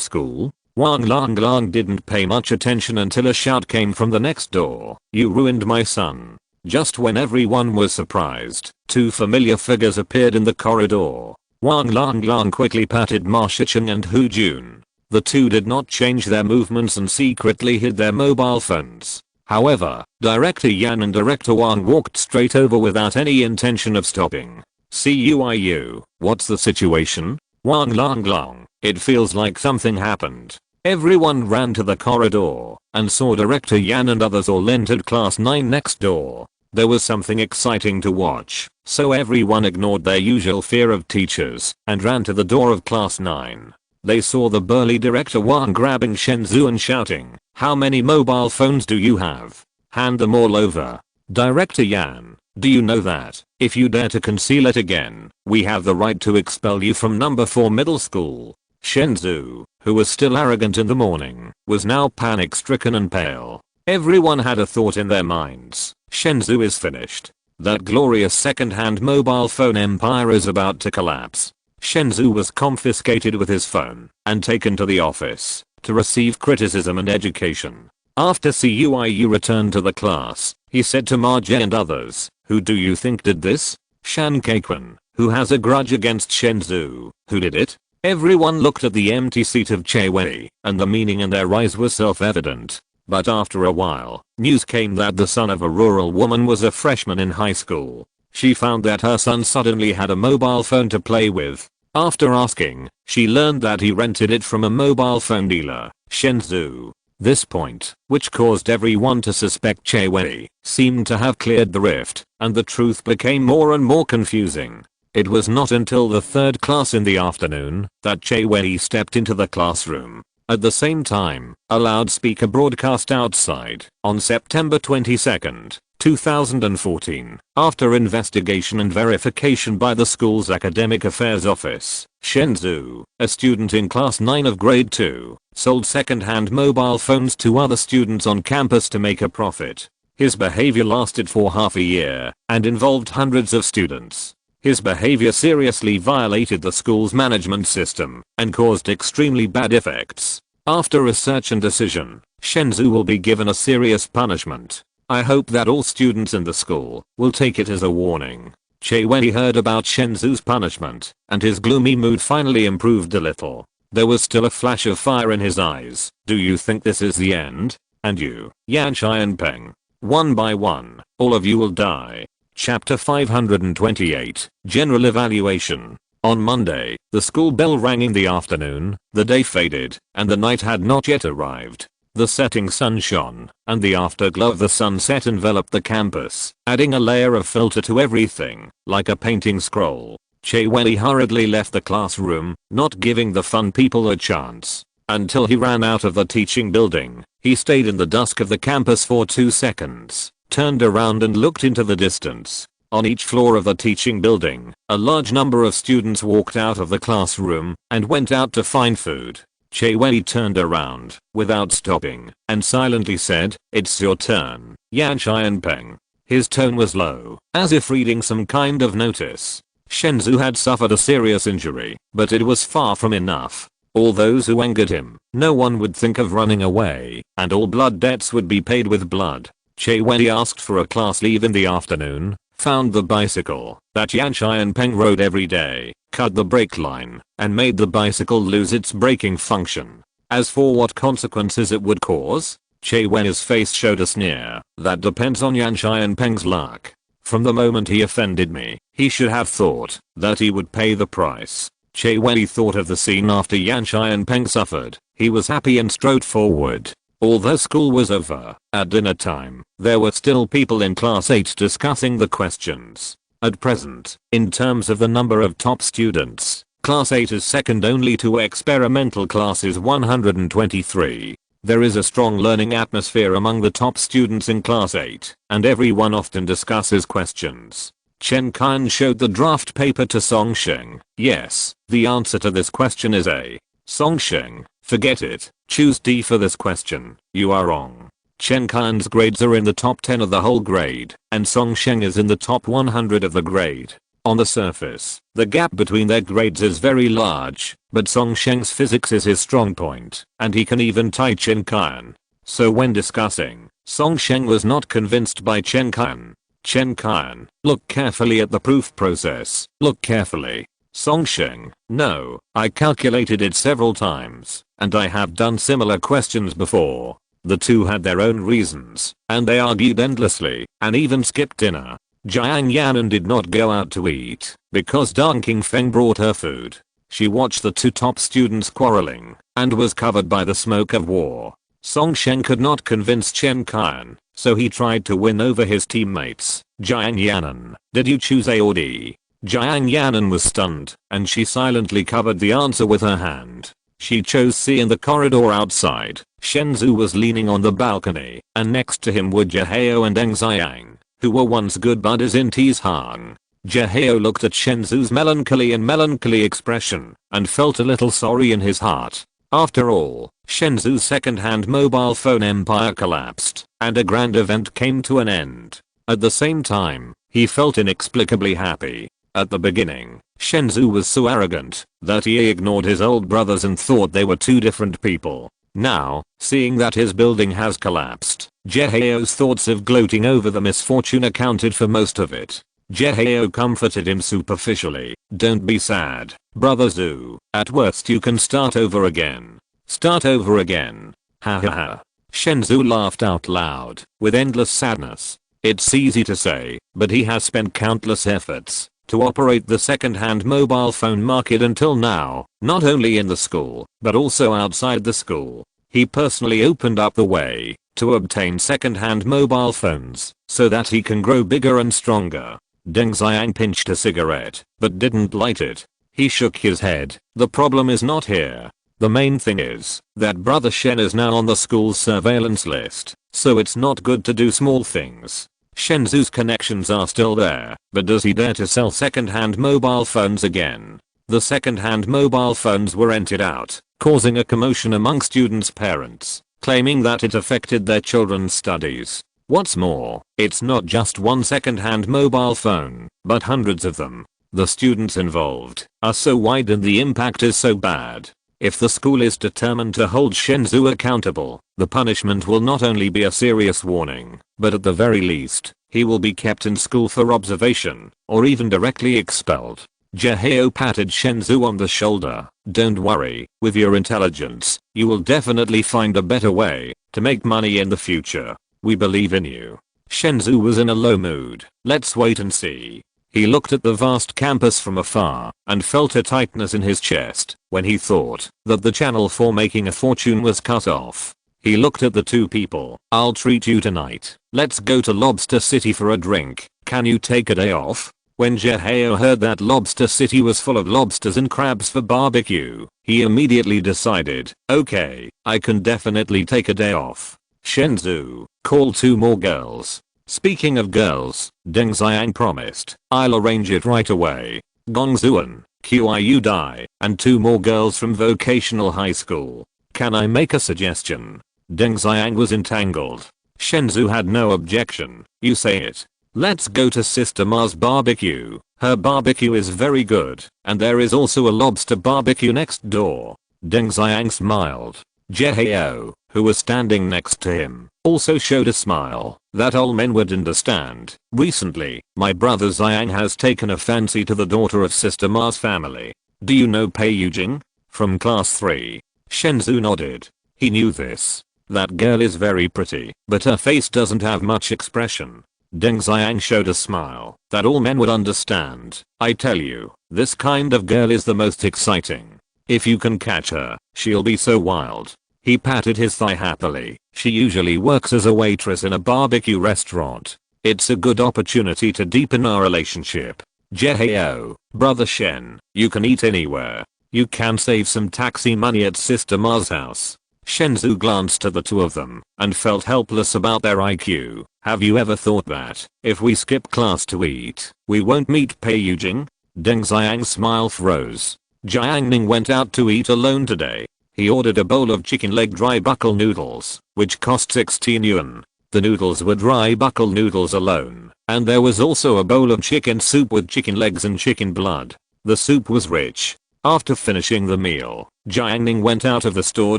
Speaker 1: school? Wang Lang didn't pay much attention until a shout came from the next door. You ruined my son. Just when everyone was surprised, two familiar figures appeared in the corridor. Wang Lang quickly patted Ma Shicheng and Hu Jun. The two did not change their movements and secretly hid their mobile phones. However, Director Yan and Director Wang walked straight over without any intention of stopping. CUIU, what's the situation? Wang Lang. It feels like something happened. Everyone ran to the corridor and saw Director Yan and others all entered class 9 next door. There was something exciting to watch, so everyone ignored their usual fear of teachers and ran to the door of class 9. They saw the burly Director Wang grabbing Shenzhou and shouting, "How many mobile phones do you have? Hand them all over." Director Yan, do you know that, if you dare to conceal it again, we have the right to expel you from number 4 middle school? Shenzhou, who was still arrogant in the morning, was now panic-stricken and pale. Everyone had a thought in their minds. Shenzhou is finished. That glorious second-hand mobile phone empire is about to collapse. Shenzhou was confiscated with his phone and taken to the office to receive criticism and education. After CUIU returned to the class, he said to Ma Jie and others, "Who do you think did this?" Shan Keiquan, who has a grudge against Shenzhou. Who did it? Everyone looked at the empty seat of Che Wei, and the meaning in their eyes was self-evident. But after a while, news came that the son of a rural woman was a freshman in high school. She found that her son suddenly had a mobile phone to play with. After asking, she learned that he rented it from a mobile phone dealer, Shenzhou. This point, which caused everyone to suspect Che Wei, seemed to have cleared the rift, and the truth became more and more confusing. It was not until the third class in the afternoon that Che Wei stepped into the classroom. At the same time, a loudspeaker broadcast outside, on September 22, 2014, after investigation and verification by the school's academic affairs office, Shenzhou, a student in class 9 of grade 2, sold second-hand mobile phones to other students on campus to make a profit. His behavior lasted for half a year and involved hundreds of students. His behavior seriously violated the school's management system and caused extremely bad effects. After research and decision, Shenzhou will be given a serious punishment. I hope that all students in the school will take it as a warning. Che Wei heard about Shenzhou's punishment, and his gloomy mood finally improved a little. There was still a flash of fire in his eyes. Do you think this is the end? And you, Yan Xianpeng? One by one, all of you will die. Chapter 528, General Evaluation. On Monday, the school bell rang in the afternoon, the day faded, and the night had not yet arrived. The setting sun shone, and the afterglow of the sunset enveloped the campus, adding a layer of filter to everything, like a painting scroll. Che Wei hurriedly left the classroom, not giving the fun people a chance. Until he ran out of the teaching building, he stayed in the dusk of the campus for 2 seconds, turned around and looked into the distance. On each floor of the teaching building, a large number of students walked out of the classroom and went out to find food. Che Wei turned around, without stopping, and silently said, "It's your turn, Yan Xianpeng." His tone was low, as if reading some kind of notice. Shenzhou had suffered a serious injury, but it was far from enough. All those who angered him, no one would think of running away, and all blood debts would be paid with blood. Che Wei asked for a class leave in the afternoon, found the bicycle that Yan Xianpeng rode every day, cut the brake line, and made the bicycle lose its braking function. As for what consequences it would cause, Che Wei's face showed a sneer. That depends on Yan Xianpeng's luck. From the moment he offended me, he should have thought that he would pay the price. Che Wei thought of the scene after Yan Xianpeng suffered. He was happy and strode forward. Although school was over, at dinner time, there were still people in class 8 discussing the questions. At present, in terms of the number of top students, class 8 is second only to experimental classes 123. There is a strong learning atmosphere among the top students in class 8, and everyone often discusses questions. Chen Qian showed the draft paper to Song Sheng. Yes, the answer to this question is A. Song Sheng, forget it. Choose D for this question. You are wrong. Chen Qian's grades are in the top 10 of the whole grade, and Song Sheng is in the top 100 of the grade. On the surface, the gap between their grades is very large, but Song Sheng's physics is his strong point, and he can even tie Chen Qian. So when discussing, Song Sheng was not convinced by Chen Qian. Chen Qian, look carefully at the proof process. Look carefully. Song Sheng, no, I calculated it several times, and I have done similar questions before. The two had their own reasons, and they argued endlessly, and even skipped dinner. Jiang Ning did not go out to eat, because Deng Qingfeng brought her food. She watched the two top students quarreling, and was covered by the smoke of war. Song Sheng could not convince Chen Qian, so he tried to win over his teammates. Jiang Ning, did you choose A or D? Jiang Ning was stunned, and she silently covered the answer with her hand. She chose C. In the corridor outside, Shenzhou was leaning on the balcony, and next to him were Jihao and Deng Xiang, who were once good buddies in Tizhang. Jihao looked at Shenzhou's melancholy expression, and felt a little sorry in his heart. After all, Shenzhou's second-hand mobile phone empire collapsed, and a grand event came to an end. At the same time, he felt inexplicably happy. At the beginning, Shenzhou was so arrogant that he ignored his old brothers and thought they were two different people. Now, seeing that his building has collapsed, Jihao's thoughts of gloating over the misfortune accounted for most of it. Jihao comforted him superficially. Don't be sad, brother Zhu. At worst you can start over again. Start over again. Ha ha ha. Shenzhou laughed out loud, with endless sadness. It's easy to say, but he has spent countless efforts to operate the second-hand mobile phone market until now, not only in the school, but also outside the school. He personally opened up the way to obtain second-hand mobile phones, so that he can grow bigger and stronger. Deng Xiang pinched a cigarette, but didn't light it. He shook his head. The problem is not here. The main thing is that brother Shen is now on the school's surveillance list, so it's not good to do small things. Shenzhou's connections are still there, but does he dare to sell second-hand mobile phones again? The second-hand mobile phones were rented out, causing a commotion among students' parents, claiming that it affected their children's studies. What's more, it's not just one second-hand mobile phone, but hundreds of them. The students involved are so wide and the impact is so bad. If the school is determined to hold Shenzhou accountable, the punishment will not only be a serious warning, but at the very least, he will be kept in school for observation, or even directly expelled. Jihao patted Shenzhou on the shoulder. Don't worry, with your intelligence, you will definitely find a better way to make money in the future. We believe in you. Shenzhou was in a low mood. Let's wait and see. He looked at the vast campus from afar and felt a tightness in his chest when he thought that the channel for making a fortune was cut off. He looked at the two people. I'll treat you tonight. Let's go to Lobster City for a drink. Can you take a day off? When Jihao heard that Lobster City was full of lobsters and crabs for barbecue, he immediately decided, okay, I can definitely take a day off. Shenzhou, call 2 more girls. Speaking of girls, Deng Xiang promised, I'll arrange it right away. Gongzuan, Qiu Dai, and 2 more girls from vocational high school. Can I make a suggestion? Deng Xiang was entangled. Shenzhou had no objection. You say it. Let's go to Sister Ma's barbecue. Her barbecue is very good, and there is also a lobster barbecue next door. Deng Xiang smiled. Jihao, who was standing next to him, also showed a smile that all men would understand. Recently, my brother Xiang has taken a fancy to the daughter of Sister Ma's family. Do you know Pei Yujing? From class 3. Shenzhou nodded. He knew this. That girl is very pretty, but her face doesn't have much expression. Deng Xiang showed a smile that all men would understand. I tell you, this kind of girl is the most exciting. If you can catch her, she'll be so wild. He patted his thigh happily. She usually works as a waitress in a barbecue restaurant. It's a good opportunity to deepen our relationship. Jihao, brother Shen, you can eat anywhere. You can save some taxi money at Sister Ma's house. Shenzhou glanced at the two of them and felt helpless about their IQ. Have you ever thought that, if we skip class to eat, we won't meet Pei Yujing? Deng Xiang's smile froze. Jiang Ning went out to eat alone today. He ordered a bowl of chicken leg dry buckle noodles, which cost 16 yuan. The noodles were dry buckle noodles alone, and there was also a bowl of chicken soup with chicken legs and chicken blood. The soup was rich. After finishing the meal, Jiang Ning went out of the store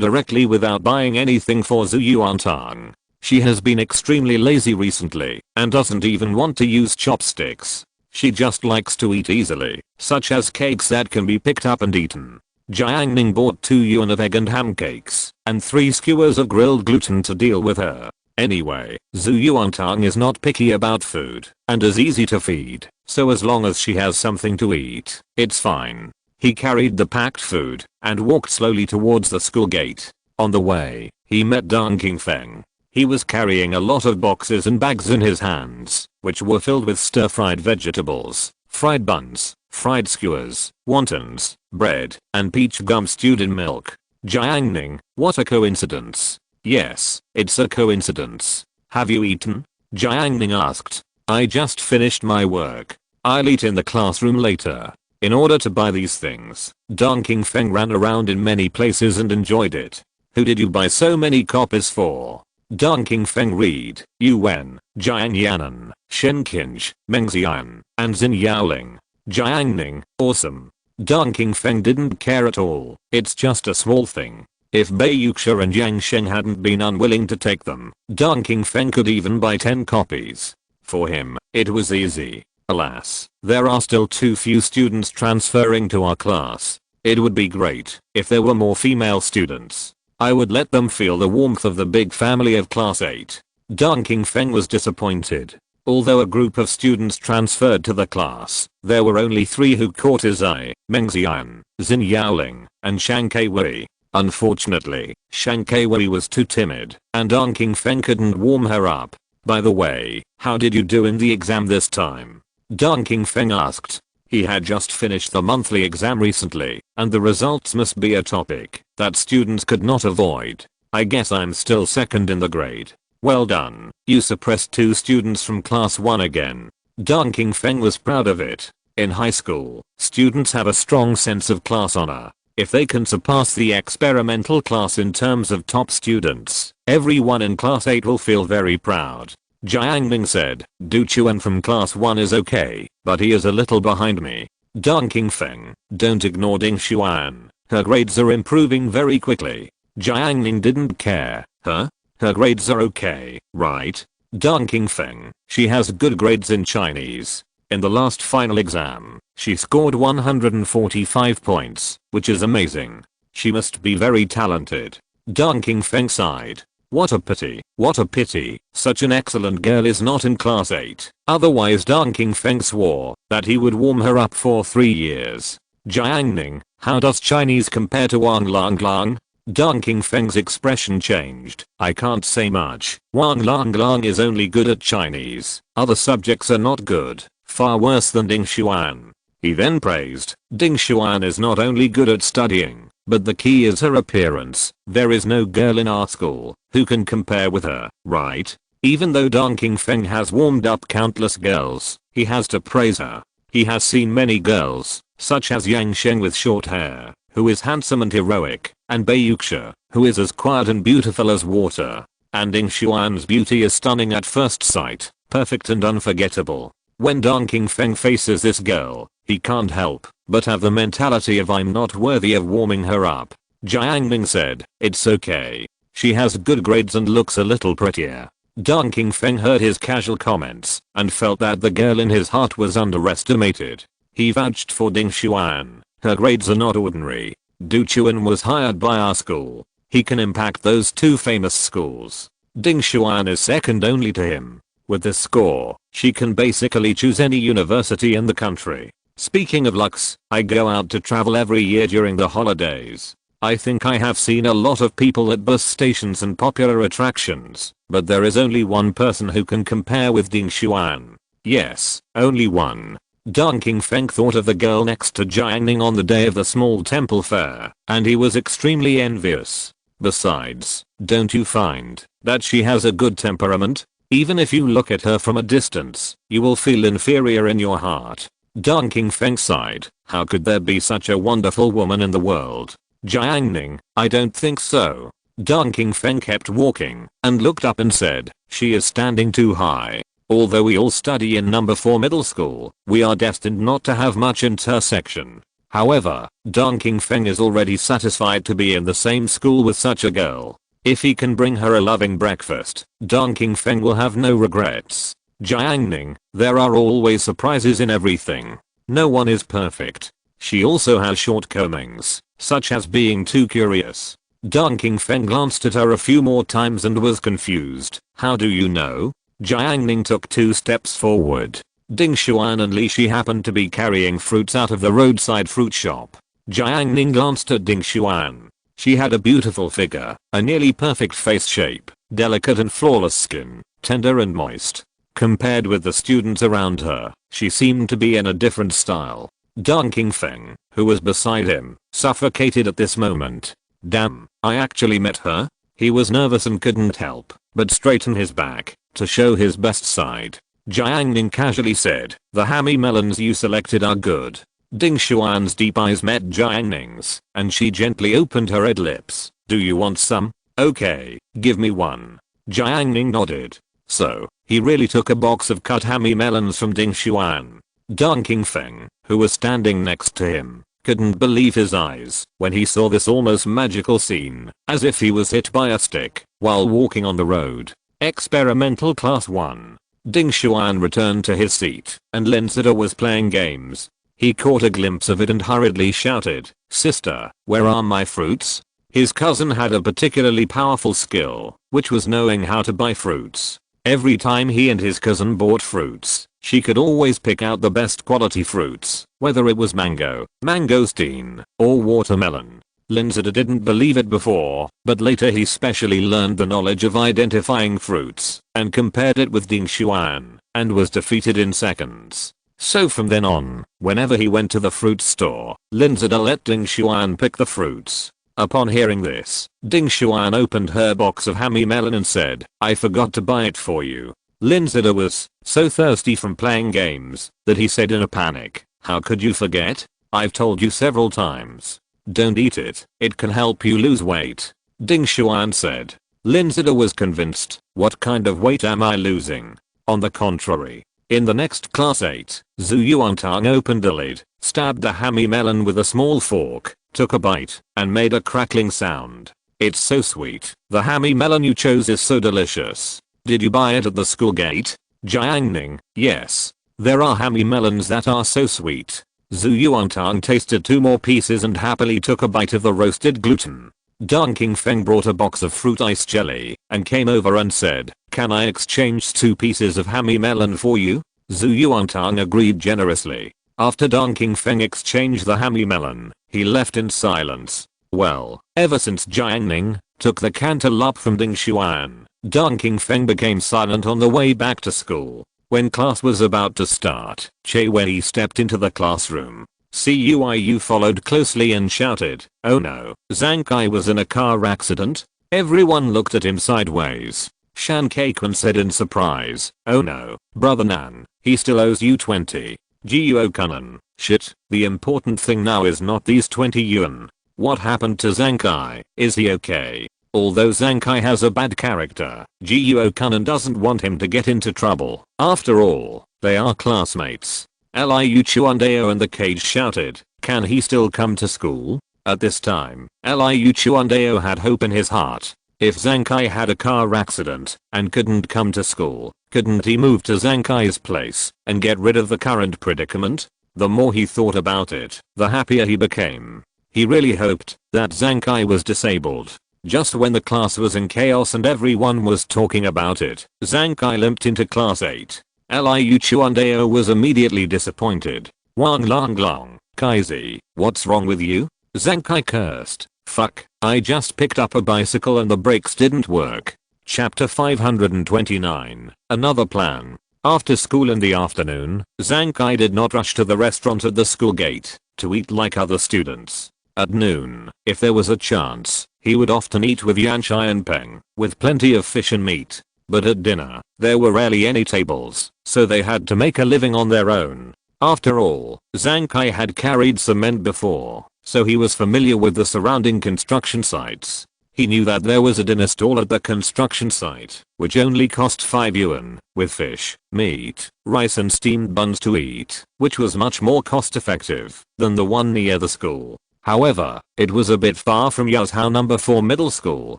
Speaker 1: directly without buying anything for Zhu Yuantang. She has been extremely lazy recently and doesn't even want to use chopsticks. She just likes to eat easily, such as cakes that can be picked up and eaten. Jiang Ning bought 2 yuan of egg and ham cakes and 3 skewers of grilled gluten to deal with her. Anyway, Zhu Yuantang is not picky about food and is easy to feed, so as long as she has something to eat, it's fine. He carried the packed food and walked slowly towards the school gate. On the way, he met Deng Qingfeng. He was carrying a lot of boxes and bags in his hands, which were filled with stir-fried vegetables, fried buns, fried skewers, wontons, bread, and peach gum stewed in milk. Jiang Ning, what a coincidence. Yes, it's a coincidence. Have you eaten? Jiang Ning asked. I just finished my work. I'll eat in the classroom later. In order to buy these things, Deng Qingfeng ran around in many places and enjoyed it. Who did you buy so many copies for? Deng Qingfeng read, Yuan, Jiang Yanan, Shen Qinj, Meng Xian, and Xin Yaoling. Jiang Ning, awesome. Deng Qingfeng didn't care at all. It's just a small thing. If Bei Yuxia and Yang Sheng hadn't been unwilling to take them, Deng Qingfeng could even buy 10 copies. For him, it was easy. Alas, there are still too few students transferring to our class. It would be great if there were more female students. I would let them feel the warmth of the big family of class 8. Deng Qingfeng was disappointed. Although a group of students transferred to the class, there were only 3 who caught his eye: Meng Xian, Xin Yaoling, and Shang Keiwei. Unfortunately, Shang Keiwei was too timid, and Deng Qingfeng couldn't warm her up. By the way, how did you do in the exam this time? Deng Qingfeng asked. He had just finished the monthly exam recently, and the results must be a topic that students could not avoid. I guess I'm still second in the grade. Well done, you suppressed 2 students from class 1 again. Deng Qingfeng was proud of it. In high school, students have a strong sense of class honor. If they can surpass the experimental class in terms of top students, everyone in class 8 will feel very proud. Jiang Ning said, Du Chuan from class 1 is okay, but he is a little behind me. Deng Qingfeng, don't ignore Ding Xuan. Her grades are improving very quickly. Jiang Ning didn't care. Huh? Her grades are okay, right? Deng Qingfeng, she has good grades in Chinese. In the last final exam, she scored 145 points, which is amazing. She must be very talented. Deng Qingfeng sighed. What a pity, what a pity, such an excellent girl is not in class 8. Otherwise Deng Qingfeng swore that he would warm her up for 3 years. Jiang Ning, how does Chinese compare to Wang Lang Lang? Deng Qingfeng's expression changed. I can't say much. Wang Lang Lang is only good at Chinese. Other subjects are not good, far worse than Ding Xuan. He then praised, Ding Xuan is not only good at studying, but the key is her appearance. There is no girl in our school who can compare with her, right? Even though Deng Qingfeng has warmed up countless girls, he has to praise her. He has seen many girls, such as Yang Sheng with short hair, who is handsome and heroic, and Bei Yuxia, who is as quiet and beautiful as water. And Ding Xuan's beauty is stunning at first sight, perfect and unforgettable. When Deng Qingfeng faces this girl, he can't help but have the mentality of I'm not worthy of warming her up. Jiang Ning said, it's okay. She has good grades and looks a little prettier. Deng Qingfeng heard his casual comments and felt that the girl in his heart was underestimated. He vouched for Ding Xuan. Her grades are not ordinary. Du Chuan was hired by our school. He can impact those 2 famous schools. Ding Xuan is second only to him. With this score, she can basically choose any university in the country. Speaking of lucks, I go out to travel every year during the holidays. I think I have seen a lot of people at bus stations and popular attractions, but there is only one person who can compare with Ding Xuan. Yes, only one. Deng Qingfeng thought of the girl next to Jiang Ning on the day of the small temple fair, and he was extremely envious. Besides, don't you find that she has a good temperament? Even if you look at her from a distance, you will feel inferior in your heart. Jiang Ning sighed. How could there be such a wonderful woman in the world? Jiang Ning, I don't think so. Jiang Ning kept walking and looked up and said, she is standing too high. Although we all study in number 4 middle school, we are destined not to have much intersection. However, Jiang Ning is already satisfied to be in the same school with such a girl. If he can bring her a loving breakfast, Jiang Ning will have no regrets. Jiang Ning, there are always surprises in everything. No one is perfect. She also has shortcomings, such as being too curious. Jiang Ning glanced at her a few more times and was confused. How do you know? Jiang Ning took 2 steps forward. Ding Xuan and Li Shi happened to be carrying fruits out of the roadside fruit shop. Jiang Ning glanced at Ding Xuan. She had a beautiful figure, a nearly perfect face shape, delicate and flawless skin, tender and moist. Compared with the students around her, she seemed to be in a different style. Jiang Ning, who was beside him, suffocated at this moment. Damn, I actually met her? He was nervous and couldn't help but straighten his back to show his best side. Jiang Ning casually said, the hammy melons you selected are good. Ding Xuan's deep eyes met Jiang Ning's, and she gently opened her red lips. Do you want some? Okay, give me one. Jiang Ning nodded. So, he really took a box of cut hammy melons from Ding Xuan. Jiang Ning, who was standing next to him, couldn't believe his eyes when he saw this almost magical scene, as if he was hit by a stick while walking on the road. Experimental Class 1. Ding Xuan returned to his seat, and Linzida was playing games. He caught a glimpse of it and hurriedly shouted, Sister, where are my fruits? His cousin had a particularly powerful skill, which was knowing how to buy fruits. Every time he and his cousin bought fruits, she could always pick out the best quality fruits, whether it was mango, mangosteen, or watermelon. Linzida didn't believe it before, but later he specially learned the knowledge of identifying fruits, and compared it with Ding Xuan, and was defeated in seconds. So from then on, whenever he went to the fruit store, Linzida let Ding Xuan pick the fruits. Upon hearing this, Ding Xuan opened her box of hammy melon and said, I forgot to buy it for you. Linzida was so thirsty from playing games that he said in a panic, how could you forget? I've told you several times. Don't eat it, it can help you lose weight. Ding Xuan said. Linzida was convinced, what kind of weight am I losing? On the contrary. In the next class 8, Zhu Yuantang opened the lid, stabbed the hammy melon with a small fork, took a bite, and made a crackling sound. It's so sweet. The hammy melon you chose is so delicious. Did you buy it at the school gate? Jiang Ning, yes. There are hammy melons that are so sweet. Zhu Yuantang tasted 2 more pieces and happily took a bite of the roasted gluten. Jiang Ning brought a box of fruit ice jelly and came over and said, can I exchange 2 pieces of hammy melon for you? Zhu Yuantang agreed generously. After Jiang Ning exchanged the hammy melon, he left in silence. Well, ever since Jiang Ning took the cantaloupe from Ding Xuan, Jiang Ning became silent on the way back to school. When class was about to start, Che Wei stepped into the classroom. Cuiu followed closely and shouted, oh no, Zhang Kai was in a car accident? Everyone looked at him sideways. Shan Kaikun said in surprise, oh no, brother Nan, he still owes you 20. Jiuo Kunan, shit, the important thing now is not these 20 yuan. What happened to Zhang Kai? Is he okay? Although Zhang Kai has a bad character, Jiuo Kunan doesn't want him to get into trouble. After all, they are classmates. Liu Chuandao in the cage shouted, can he still come to school? At this time, Liu Chuandao had hope in his heart. If Zhang Kai had a car accident and couldn't come to school, couldn't he move to Zhang Kai's place and get rid of the current predicament? The more he thought about it, the happier he became. He really hoped that Zhang Kai was disabled. Just when the class was in chaos and everyone was talking about it, Zhang Kai limped into class 8. Liu Chuandao was immediately disappointed. Wang Long Long, Kaizi, what's wrong with you? Zhang Kai cursed. Fuck, I just picked up a bicycle and the brakes didn't work. Chapter 529, Another Plan. After school in the afternoon, Zhang Kai did not rush to the restaurant at the school gate to eat like other students. At noon, if there was a chance, he would often eat with Yan Xianpeng, with plenty of fish and meat. But at dinner, there were rarely any tables, so they had to make a living on their own. After all, Zhang Kai had carried cement before, so he was familiar with the surrounding construction sites. He knew that there was a dinner stall at the construction site, which only cost 5 yuan, with fish, meat, rice and steamed buns to eat, which was much more cost effective than the one near the school. However, it was a bit far from Yazhou number 4 middle school,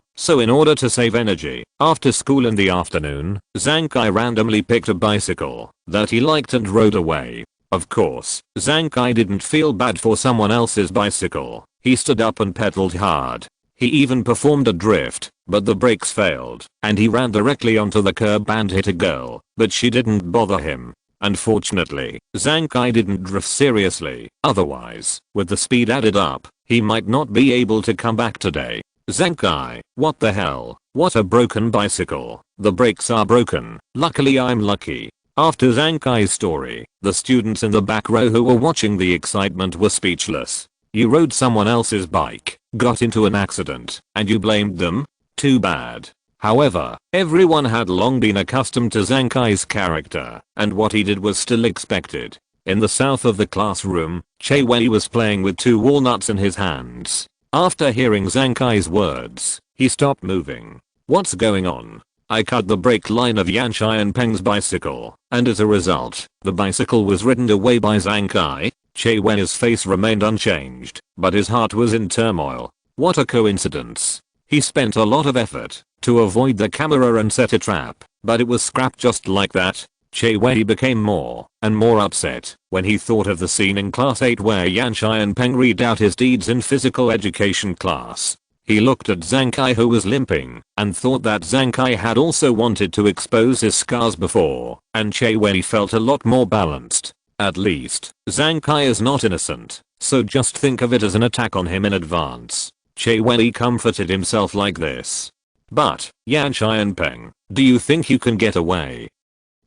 Speaker 1: so in order to save energy, after school in the afternoon, Zhang Kai randomly picked a bicycle that he liked and rode away. Of course, Zhang Kai didn't feel bad for someone else's bicycle. He stood up and pedaled hard. He even performed a drift, but the brakes failed, and he ran directly onto the curb and hit a girl, but she didn't bother him. Unfortunately, Zhang Kai didn't drift seriously, otherwise, with the speed added up, he might not be able to come back today. Zhang Kai, what the hell? What a broken bicycle. The brakes are broken. Luckily I'm lucky. After Zhang Kai's story, the students in the back row who were watching the excitement were speechless. You rode someone else's bike, got into an accident, and you blamed them? Too bad. However, everyone had long been accustomed to Zhang Kai's character, and what he did was still expected. In the south of the classroom, Che Wei was playing with 2 walnuts in his hands. After hearing Zhang Kai's words, he stopped moving. What's going on? I cut the brake line of Yan Xianpeng's bicycle, and as a result, the bicycle was ridden away by Zhang Kai. Che Wei's face remained unchanged, but his heart was in turmoil. What a coincidence. He spent a lot of effort to avoid the camera and set a trap, but it was scrapped just like that. Che Wei became more and more upset when he thought of the scene in class 8 where Yan Xianpeng read out his deeds in physical education class. He looked at Zhang Kai who was limping and thought that Zhang Kai had also wanted to expose his scars before, and Che Wei felt a lot more balanced. At least, Zhang Kai is not innocent, so just think of it as an attack on him in advance. Che Wei comforted himself like this. But, Yan Xianpeng, do you think you can get away?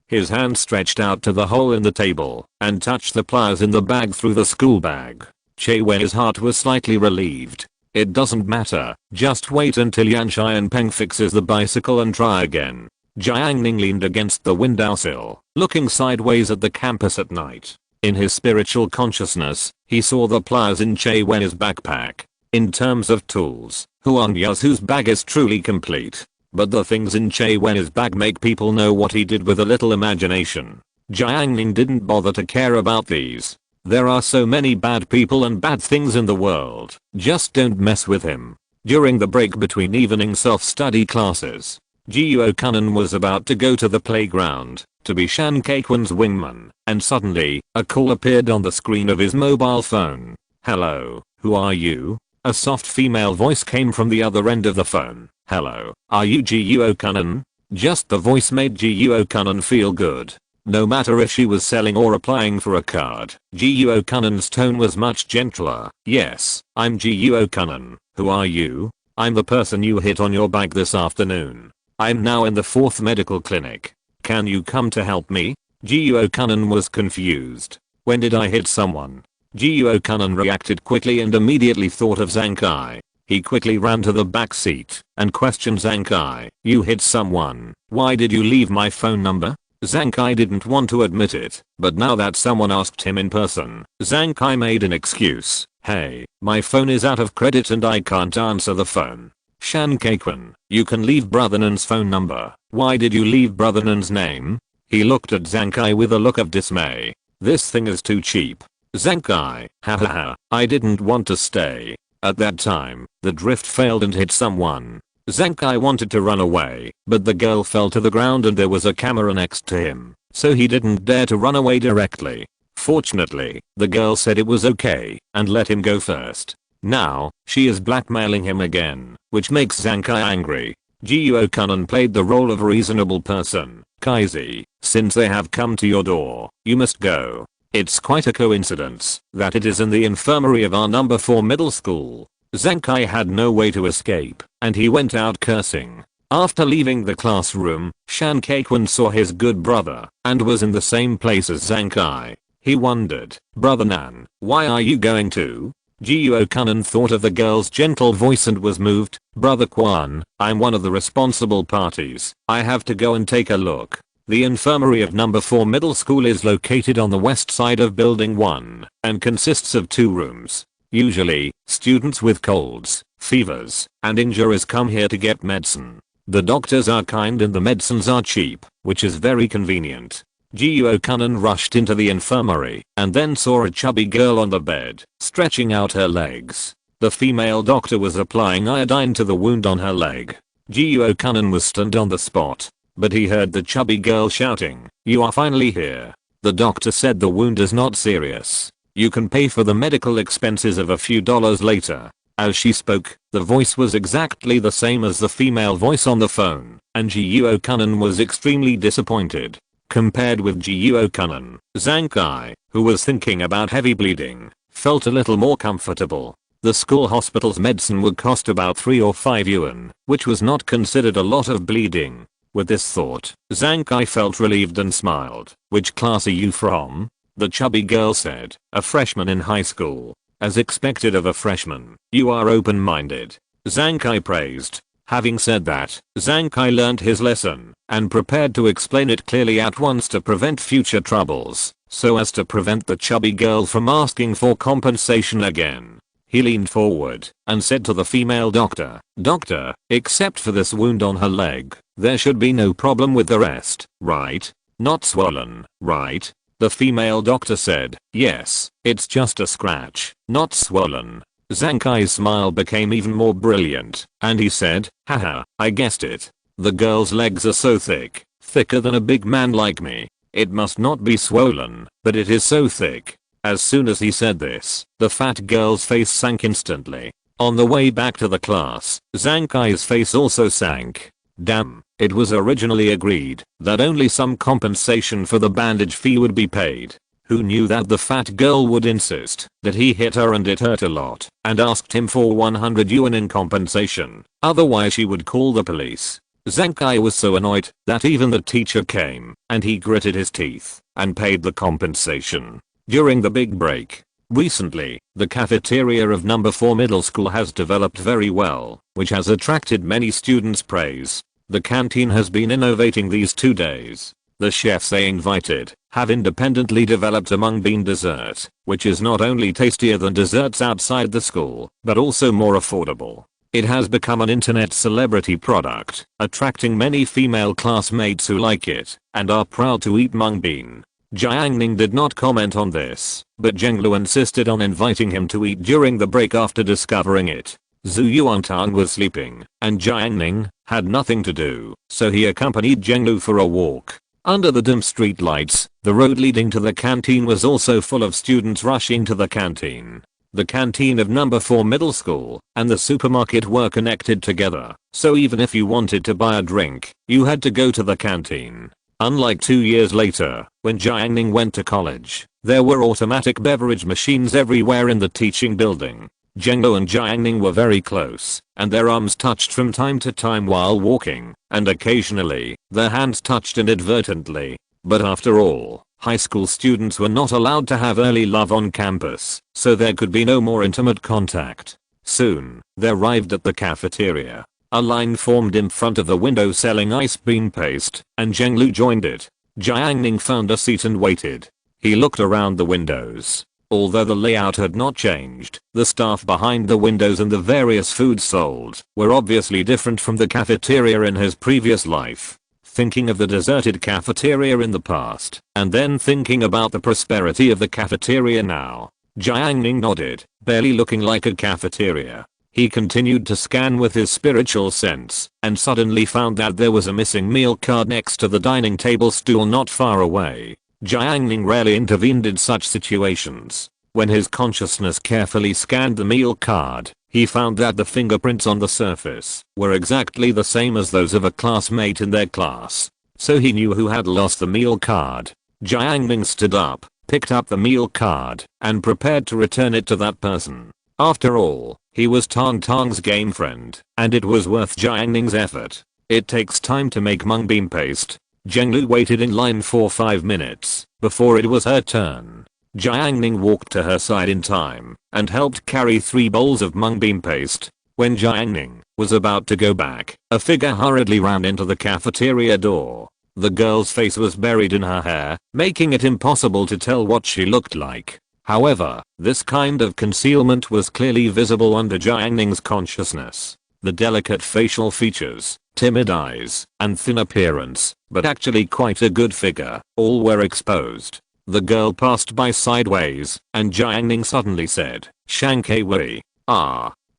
Speaker 1: His hand stretched out to the hole in the table and touched the pliers in the bag through the school bag. Che Wei's heart was slightly relieved. It doesn't matter, just wait until Yan Xianpeng fixes the bicycle and try again. Jiang Ning leaned against the windowsill, looking sideways at the campus at night. In his spiritual consciousness, he saw the pliers in Che Wei's backpack. In terms of tools, Huang Yazhu's bag is truly complete. But the things in Che Wei's bag make people know what he did with a little imagination. Jiang Ning didn't bother to care about these. There are so many bad people and bad things in the world, just don't mess with him. During the break between evening self-study classes, Jiuo Kunan was about to go to the playground to be Shan Keiquan's wingman, and suddenly, a call appeared on the screen of his mobile phone. Hello, who are you? A soft female voice came from the other end of the phone. Hello, are you Jiuo Kunan? Just the voice made Jiuo Kunan feel good. No matter if she was selling or applying for a card, Jiuo Kunan's tone was much gentler. Yes, I'm Jiuo Kunan. Who are you? I'm the person you hit on your bike this afternoon. I'm now in the 4th medical clinic. Can you come to help me? Jiuo Kunan was confused. When did I hit someone? Jiuo Kunan reacted quickly and immediately thought of Zhang Kai. He quickly ran to the back seat and questioned Zhang Kai. You hit someone. Why did you leave my phone number? Zhang Kai didn't want to admit it, but now that someone asked him in person, Zhang Kai made an excuse. Hey, my phone is out of credit and I can't answer the phone. Shan Keiquan, you can leave Brother Nan's phone number. Why did you leave Brother Nan's name? He looked at Zhang Kai with a look of dismay. This thing is too cheap. Zhang Kai, hahaha, I didn't want to stay. At that time, the drift failed and hit someone. Zhang Kai wanted to run away, but the girl fell to the ground and there was a camera next to him, so he didn't dare to run away directly. Fortunately, the girl said it was okay and let him go first. Now, she is blackmailing him again, which makes Zhang Kai angry. Jiuo Kunan played the role of a reasonable person. Kaizi, since they have come to your door, you must go. It's quite a coincidence that it is in the infirmary of our number 4 middle school. Zhang Kai had no way to escape, and he went out cursing. After leaving the classroom, Shan Keiquan saw his good brother, and was in the same place as Zhang Kai. He wondered, Brother Nan, why are you going too? Jiuo Kunan thought of the girl's gentle voice and was moved. Brother Quan, I'm one of the responsible parties. I have to go and take a look. The infirmary of number 4 middle school is located on the west side of building 1 and consists of 2 rooms. Usually, students with colds, fevers, and injuries come here to get medicine. The doctors are kind and the medicines are cheap, which is very convenient. Jiuo Kunan rushed into the infirmary and then saw a chubby girl on the bed, stretching out her legs. The female doctor was applying iodine to the wound on her leg. Jiuo Kunan was stunned on the spot, but he heard the chubby girl shouting, "You are finally here." The doctor said the wound is not serious. You can pay for the medical expenses of a few dollars later. As she spoke, the voice was exactly the same as the female voice on the phone, and Jiuo Kunan was extremely disappointed. Compared with Jiuo Kunan, Zhang Kai, who was thinking about heavy bleeding, felt a little more comfortable. The school hospital's medicine would cost about 3 or 5 yuan, which was not considered a lot of bleeding. With this thought, Zhang Kai felt relieved and smiled. "Which class are you from?" the chubby girl said. "A freshman in high school." As expected of a freshman, "You are open-minded," Zhang Kai praised. Having said that, Zhang Kai learned his lesson and prepared to explain it clearly at once to prevent future troubles, so as to prevent the chubby girl from asking for compensation again. He leaned forward and said to the female doctor, "Doctor, except for this wound on her leg, there should be no problem with the rest, right? Not swollen, right?" The female doctor said, "Yes, it's just a scratch, not swollen." Zhang Kai's smile became even more brilliant, and he said, "Haha, I guessed it. The girl's legs are so thick, thicker than a big man like me. It must not be swollen, but it is so thick." As soon as he said this, the fat girl's face sank instantly. On the way back to the class, Zhang Kai's face also sank. Damn, it was originally agreed that only some compensation for the bandage fee would be paid. Who knew that the fat girl would insist that he hit her and it hurt a lot, and asked him for 100 yuan in compensation, otherwise she would call the police. Zhang Kai was so annoyed that even the teacher came, and he gritted his teeth and paid the compensation. During the big break, recently, the cafeteria of number 4 middle school has developed very well, which has attracted many students' praise. The canteen has been innovating these 2 days. The chefs they invited have independently developed a mung bean dessert, which is not only tastier than desserts outside the school, but also more affordable. It has become an internet celebrity product, attracting many female classmates who like it and are proud to eat mung bean. Jiang Ning did not comment on this, but Zhenglu insisted on inviting him to eat during the break after discovering it. Zhu Yuantang was sleeping, and Jiang Ning had nothing to do, so he accompanied Zhenglu for a walk. Under the dim street lights, the road leading to the canteen was also full of students rushing to the canteen. The canteen of number 4 middle school and the supermarket were connected together, so even if you wanted to buy a drink, you had to go to the canteen. Unlike 2 years later, when Jiang Ning went to college, there were automatic beverage machines everywhere in the teaching building. Zhenglu and Jiang Ning were very close, and their arms touched from time to time while walking, and occasionally, their hands touched inadvertently. But after all, high school students were not allowed to have early love on campus, so there could be no more intimate contact. Soon, they arrived at the cafeteria. A line formed in front of the window selling ice bean paste, and Zhenglu joined it. Jiang Ning found a seat and waited. He looked around the windows. Although the layout had not changed, the staff behind the windows and the various foods sold were obviously different from the cafeteria in his previous life. Thinking of the deserted cafeteria in the past, and then thinking about the prosperity of the cafeteria now, Jiang Ning nodded, barely looking like a cafeteria. He continued to scan with his spiritual sense, and suddenly found that there was a missing meal card next to the dining table stool not far away. Jiang Ning rarely intervened in such situations. When his consciousness carefully scanned the meal card, he found that the fingerprints on the surface were exactly the same as those of a classmate in their class. So he knew who had lost the meal card. Jiang Ning stood up, picked up the meal card, and prepared to return it to that person. After all, he was Tang Tang's game friend, and it was worth Jiang Ning's effort. It takes time to make mung bean paste. Zhenglu waited in line for 5 minutes before it was her turn. Jiang Ning walked to her side in time and helped carry 3 bowls of mung bean paste. When Jiang Ning was about to go back, a figure hurriedly ran into the cafeteria door. The girl's face was buried in her hair, making it impossible to tell what she looked like. However, this kind of concealment was clearly visible under Jiang Ning's consciousness. The delicate facial features, timid eyes, and thin appearance, but actually quite a good figure, all were exposed. The girl passed by sideways, and Jiang Ning suddenly said, "Shankei Wei."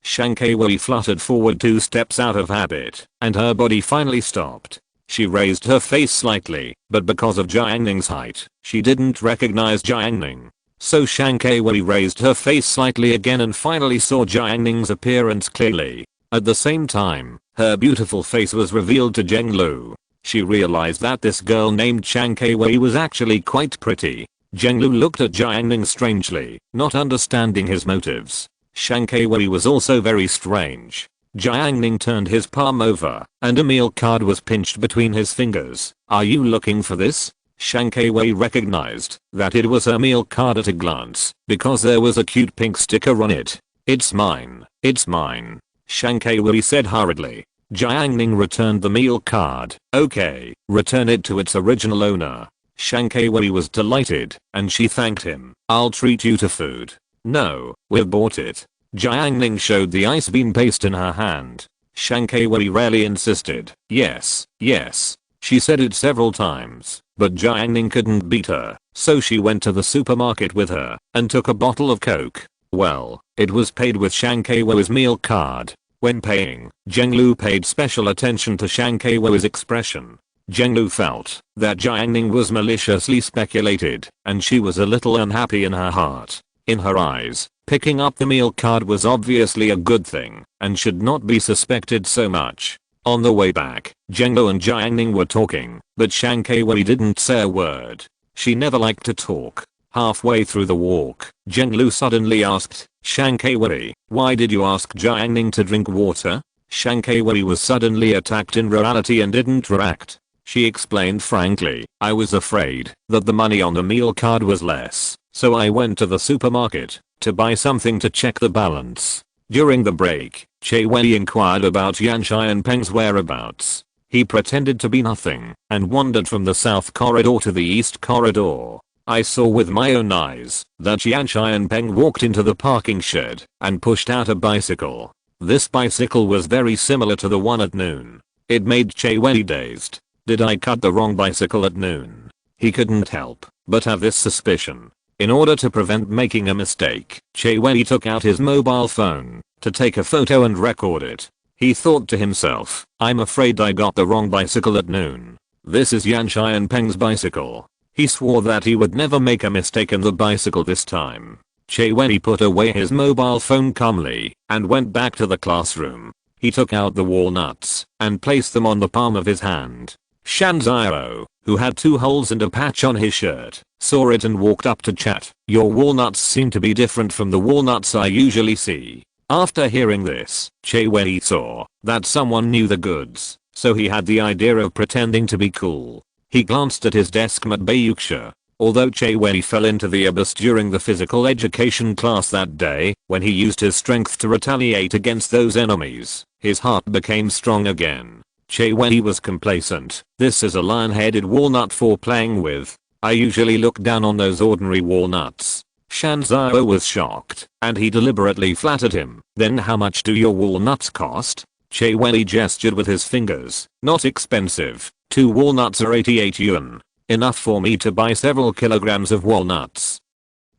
Speaker 1: Shankei Wei fluttered forward 2 steps out of habit, and her body finally stopped. She raised her face slightly, but because of Jiang Ning's height, she didn't recognize Jiang Ning. So Shankei Wei raised her face slightly again and finally saw Jiang Ning's appearance clearly. At the same time, her beautiful face was revealed to Zheng Lu. She realized that this girl named Shankei Wei was actually quite pretty. Zheng Lu looked at Jiang Ning strangely, not understanding his motives. Shankei Wei was also very strange. Jiang Ning turned his palm over, and a meal card was pinched between his fingers. "Are you looking for this?" Shankei Wei recognized that it was her meal card at a glance, because there was a cute pink sticker on it. "It's mine, it's mine," Shankei Wei said hurriedly. Jiang Ning returned the meal card. "Okay, return it to its original owner." Shankei Wei was delighted, and she thanked him. "I'll treat you to food." "No, we've bought it." Jiang Ning showed the ice bean paste in her hand. Shankei Wei rarely insisted. "Yes, yes." She said it several times, but Jiang Ning couldn't beat her, so she went to the supermarket with her and took a bottle of Coke. Well, it was paid with Shankei Wei's meal card. When paying, Zheng Lu paid special attention to Shankei Wei's expression. Zheng Lu felt that Jiang Ning was maliciously speculated, and she was a little unhappy in her heart. In her eyes, picking up the meal card was obviously a good thing, and should not be suspected so much. On the way back, Zheng Lu and Jiang Ning were talking, but Shankei Wei didn't say a word. She never liked to talk. Halfway through the walk, Zheng Lu suddenly asked, "Shankei Wei, why did you ask Jiang Ning to drink water?" Shankei Wei was suddenly attacked in reality and didn't react. She explained frankly, "I was afraid that the money on the meal card was less, so I went to the supermarket to buy something to check the balance." During the break, Che Wei inquired about Yan Xianpeng's whereabouts. He pretended to be nothing and wandered from the south corridor to the east corridor. "I saw with my own eyes that Yan Xianpeng walked into the parking shed and pushed out a bicycle. This bicycle was very similar to the one at noon." It made Che Wei dazed. Did I cut the wrong bicycle at noon? He couldn't help but have this suspicion. In order to prevent making a mistake, Che Wei took out his mobile phone to take a photo and record it. He thought to himself, "I'm afraid I got the wrong bicycle at noon. This is Yan Xianpeng's bicycle." He swore that he would never make a mistake in the bicycle this time. Che Wei put away his mobile phone calmly and went back to the classroom. He took out the walnuts and placed them on the palm of his hand. Shan Zhao, who had 2 holes and a patch on his shirt, saw it and walked up to chat. "Your walnuts seem to be different from the walnuts I usually see." After hearing this, Che Wei saw that someone knew the goods, so he had the idea of pretending to be cool. He glanced at his deskmate Bayuxia. Although Che Wei fell into the abyss during the physical education class that day, when he used his strength to retaliate against those enemies, his heart became strong again. Che Wei was complacent. "This is a lion-headed walnut for playing with. I usually look down on those ordinary walnuts." Shan Zhao was shocked, and he deliberately flattered him. "Then how much do your walnuts cost?" Che Wei gestured with his fingers. "Not expensive. 2 walnuts are 88 yuan. Enough for me to buy several kilograms of walnuts."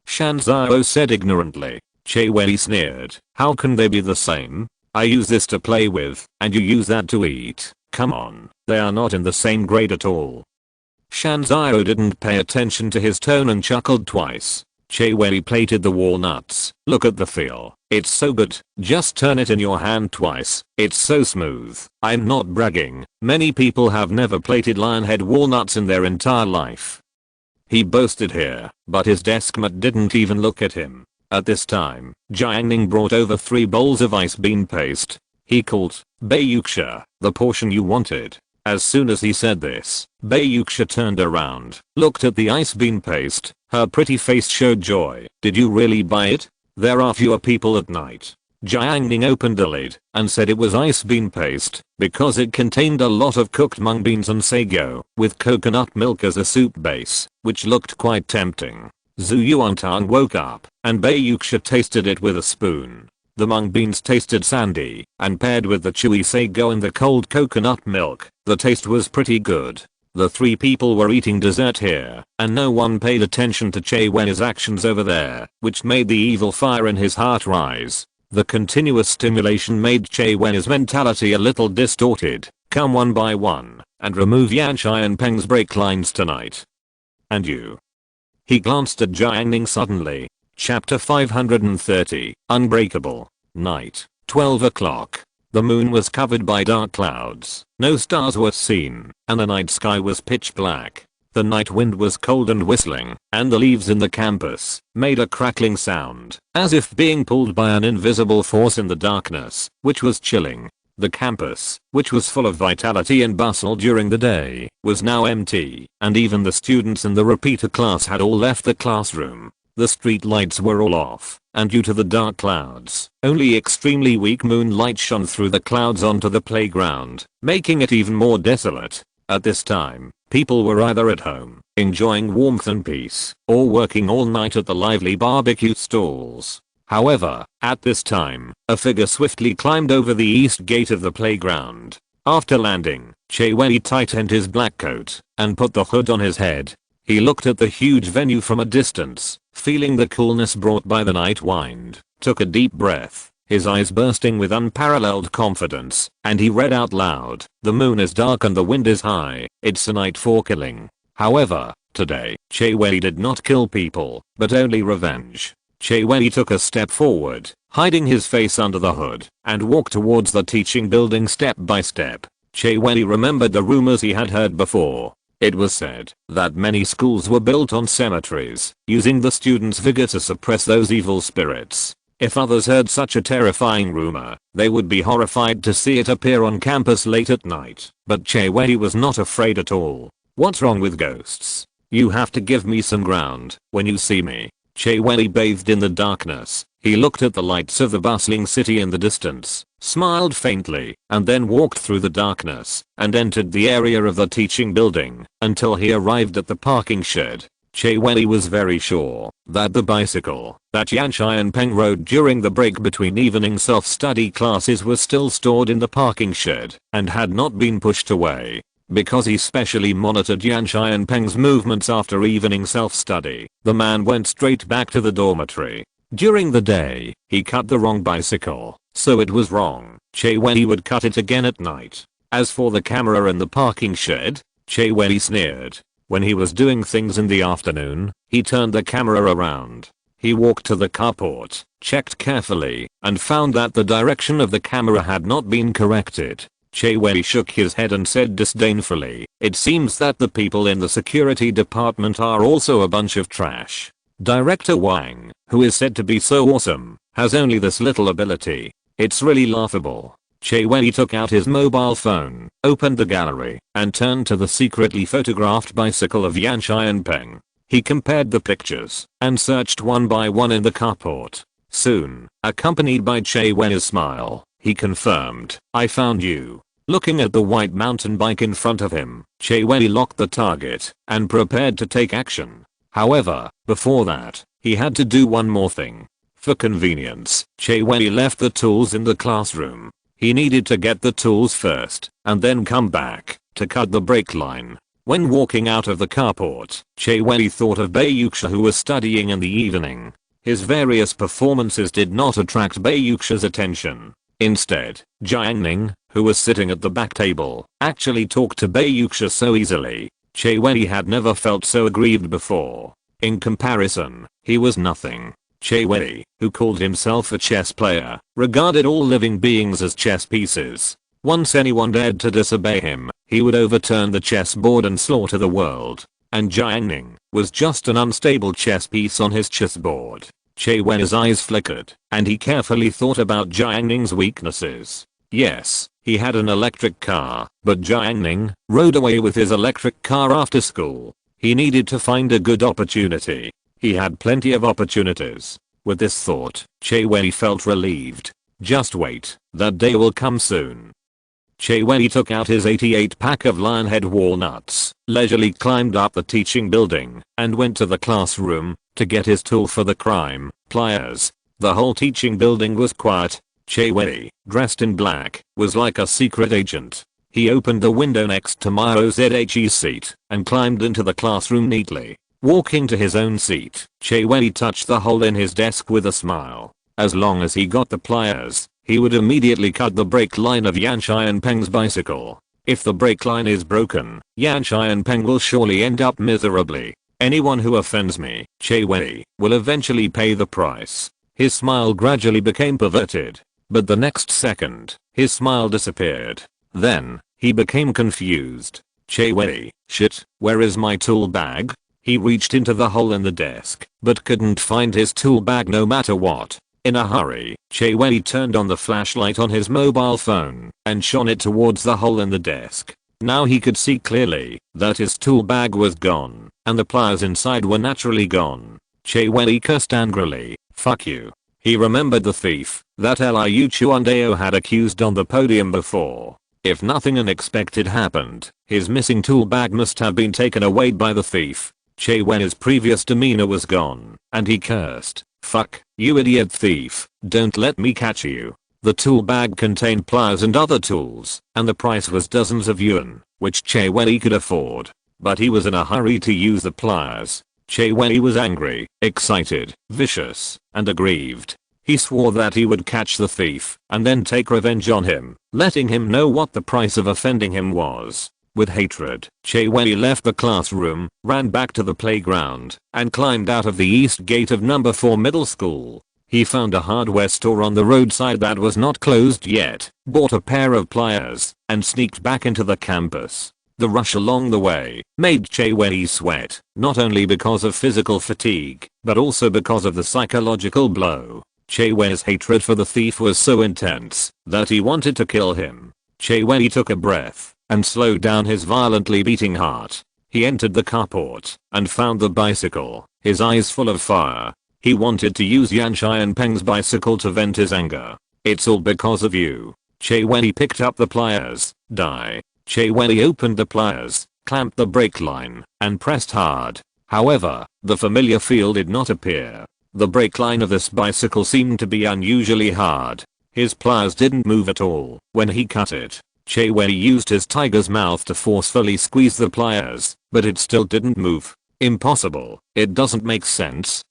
Speaker 1: Shan Zhao said ignorantly. Che Wei sneered. "How can they be the same? I use this to play with, and you use that to eat. Come on, they are not in the same grade at all." Shan Zhao didn't pay attention to his tone and chuckled twice. Che Wei plated the walnuts. "Look at the feel. It's so good. Just turn it in your hand twice. It's so smooth." I'm not bragging. Many people have never plated lionhead walnuts in their entire life. He boasted here, but his deskmate didn't even look at him. At this time, Jiang Ning brought over 3 bowls of ice bean paste. He called, "Bayuxia, the portion you wanted." As soon as he said this, Bayuxia turned around, looked at the ice bean paste, Her pretty face showed joy. "Did you really buy it? There are fewer people at night." Jiang Ning opened the lid and said it was ice bean paste because it contained a lot of cooked mung beans and sago with coconut milk as a soup base, which looked quite tempting. Zhu Yuantang woke up and Bei Yuxia tasted it with a spoon. The mung beans tasted sandy, and paired with the chewy sago and the cold coconut milk, the taste was pretty good. The three people were eating dessert here, and no one paid attention to Che Wen's actions over there, which made the evil fire in his heart rise. The continuous stimulation made Che Wen's mentality a little distorted. "Come one by one, and remove Yan Shai and Peng's break lines tonight. And you." He glanced at Jiang Ning suddenly. Chapter 530, Unbreakable. Night, 12 o'clock. The moon was covered by dark clouds, no stars were seen, and the night sky was pitch black. The night wind was cold and whistling, and the leaves in the campus made a crackling sound, as if being pulled by an invisible force in the darkness, which was chilling. The campus, which was full of vitality and bustle during the day, was now empty, and even the students in the repeater class had all left the classroom. The street lights were all off, and due to the dark clouds, only extremely weak moonlight shone through the clouds onto the playground, making it even more desolate. At this time, people were either at home, enjoying warmth and peace, or working all night at the lively barbecue stalls. However, at this time, a figure swiftly climbed over the east gate of the playground. After landing, Che Wei tightened his black coat and put the hood on his head. He looked at the huge venue from a distance, feeling the coolness brought by the night wind, took a deep breath, his eyes bursting with unparalleled confidence, and he read out loud, "The moon is dark and the wind is high, it's a night for killing." However, today, Che Wei did not kill people, but only revenge. Che Wei took a step forward, hiding his face under the hood, and walked towards the teaching building step by step. Che Wei remembered the rumors he had heard before. It was said that many schools were built on cemeteries, using the students' vigor to suppress those evil spirits. If others heard such a terrifying rumor, they would be horrified to see it appear on campus late at night. But Che Wei was not afraid at all. "What's wrong with ghosts? You have to give me some ground when you see me." Che Wei bathed in the darkness. He looked at the lights of the bustling city in the distance, smiled faintly, and then walked through the darkness and entered the area of the teaching building until he arrived at the parking shed. Che Wei was very sure that the bicycle that Yan Shai and Peng rode during the break between evening self-study classes was still stored in the parking shed and had not been pushed away. Because he specially monitored Yan Shai and Peng's movements after evening self-study, the man went straight back to the dormitory. During the day, he cut the wrong bicycle, so it was wrong. Che Wei would cut it again at night. As for the camera in the parking shed, Che Wei sneered. When he was doing things in the afternoon, he turned the camera around. He walked to the carport, checked carefully, and found that the direction of the camera had not been corrected. Che Wei shook his head and said disdainfully, "It seems that the people in the security department are also a bunch of trash. Director Wang, who is said to be so awesome, has only this little ability. It's really laughable." Che Wei took out his mobile phone, opened the gallery, and turned to the secretly photographed bicycle of Yan Shai and Peng. He compared the pictures and searched one by one in the carport. Soon, accompanied by Che Wei's smile, he confirmed, "I found you." Looking at the white mountain bike in front of him, Che Wei locked the target and prepared to take action. However, before that, he had to do one more thing. For convenience, Che Wei left the tools in the classroom. He needed to get the tools first, and then come back to cut the brake line. When walking out of the carport, Che Wei thought of Bei Yuxia, who was studying in the evening. His various performances did not attract Bei Yuxia's attention. Instead, Jiang Ning, who was sitting at the back table, actually talked to Bei Yuxia so easily. Che Wei had never felt so aggrieved before. In comparison, he was nothing. Che Wei, who called himself a chess player, regarded all living beings as chess pieces. Once anyone dared to disobey him, he would overturn the chessboard and slaughter the world. And Jiang Ning was just an unstable chess piece on his chessboard. Che Wei's eyes flickered, and he carefully thought about Jiang Ning's weaknesses. Yes, he had an electric car, but Jiang Ning rode away with his electric car after school. He needed to find a good opportunity. He had plenty of opportunities. With this thought, Che Wei felt relieved. Just wait, that day will come soon. Che Wei took out his 88 pack of lionhead walnuts, leisurely climbed up the teaching building, and went to the classroom to get his tool for the crime, pliers. The whole teaching building was quiet. Che Wei, dressed in black, was like a secret agent. He opened the window next to Myo Zhe's seat and climbed into the classroom neatly. Walking to his own seat, Che Wei touched the hole in his desk with a smile. As long as he got the pliers, he would immediately cut the brake line of Yan Xianpeng's bicycle. If the brake line is broken, Yan Xianpeng will surely end up miserably. Anyone who offends me, Che Wei, will eventually pay the price. His smile gradually became perverted. But the next second, his smile disappeared. Then, he became confused. Che Wei, shit, where is my tool bag? He reached into the hole in the desk, but couldn't find his tool bag no matter what. In a hurry, Che Wei turned on the flashlight on his mobile phone and shone it towards the hole in the desk. Now he could see clearly that his tool bag was gone, and the pliers inside were naturally gone. Che Wei cursed angrily. Fuck you. He remembered the thief that Liu Chuandao had accused on the podium before. If nothing unexpected happened, his missing tool bag must have been taken away by the thief. Che Wei's previous demeanor was gone, and he cursed. Fuck, you idiot thief, don't let me catch you. The tool bag contained pliers and other tools, and the price was dozens of yuan, which Che Wei could afford. But he was in a hurry to use the pliers. Che Wei was angry, excited, vicious, and aggrieved. He swore that he would catch the thief and then take revenge on him, letting him know what the price of offending him was. With hatred, Che Wei left the classroom, ran back to the playground, and climbed out of the east gate of number 4 middle school. He found a hardware store on the roadside that was not closed yet, bought a pair of pliers, and sneaked back into the campus. The rush along the way made Che Wei sweat, not only because of physical fatigue, but also because of the psychological blow. Che Wei's hatred for the thief was so intense that he wanted to kill him. Che Wei took a breath and slowed down his violently beating heart. He entered the carport and found the bicycle, his eyes full of fire. He wanted to use Yan Xianpeng's bicycle to vent his anger. It's all because of you. Che Wei picked up the pliers. Die. Che Wei opened the pliers, clamped the brake line, and pressed hard. However, the familiar feel did not appear. The brake line of this bicycle seemed to be unusually hard. His pliers didn't move at all when he cut it. Che Wei used his tiger's mouth to forcefully squeeze the pliers, but it still didn't move. Impossible. It doesn't make sense.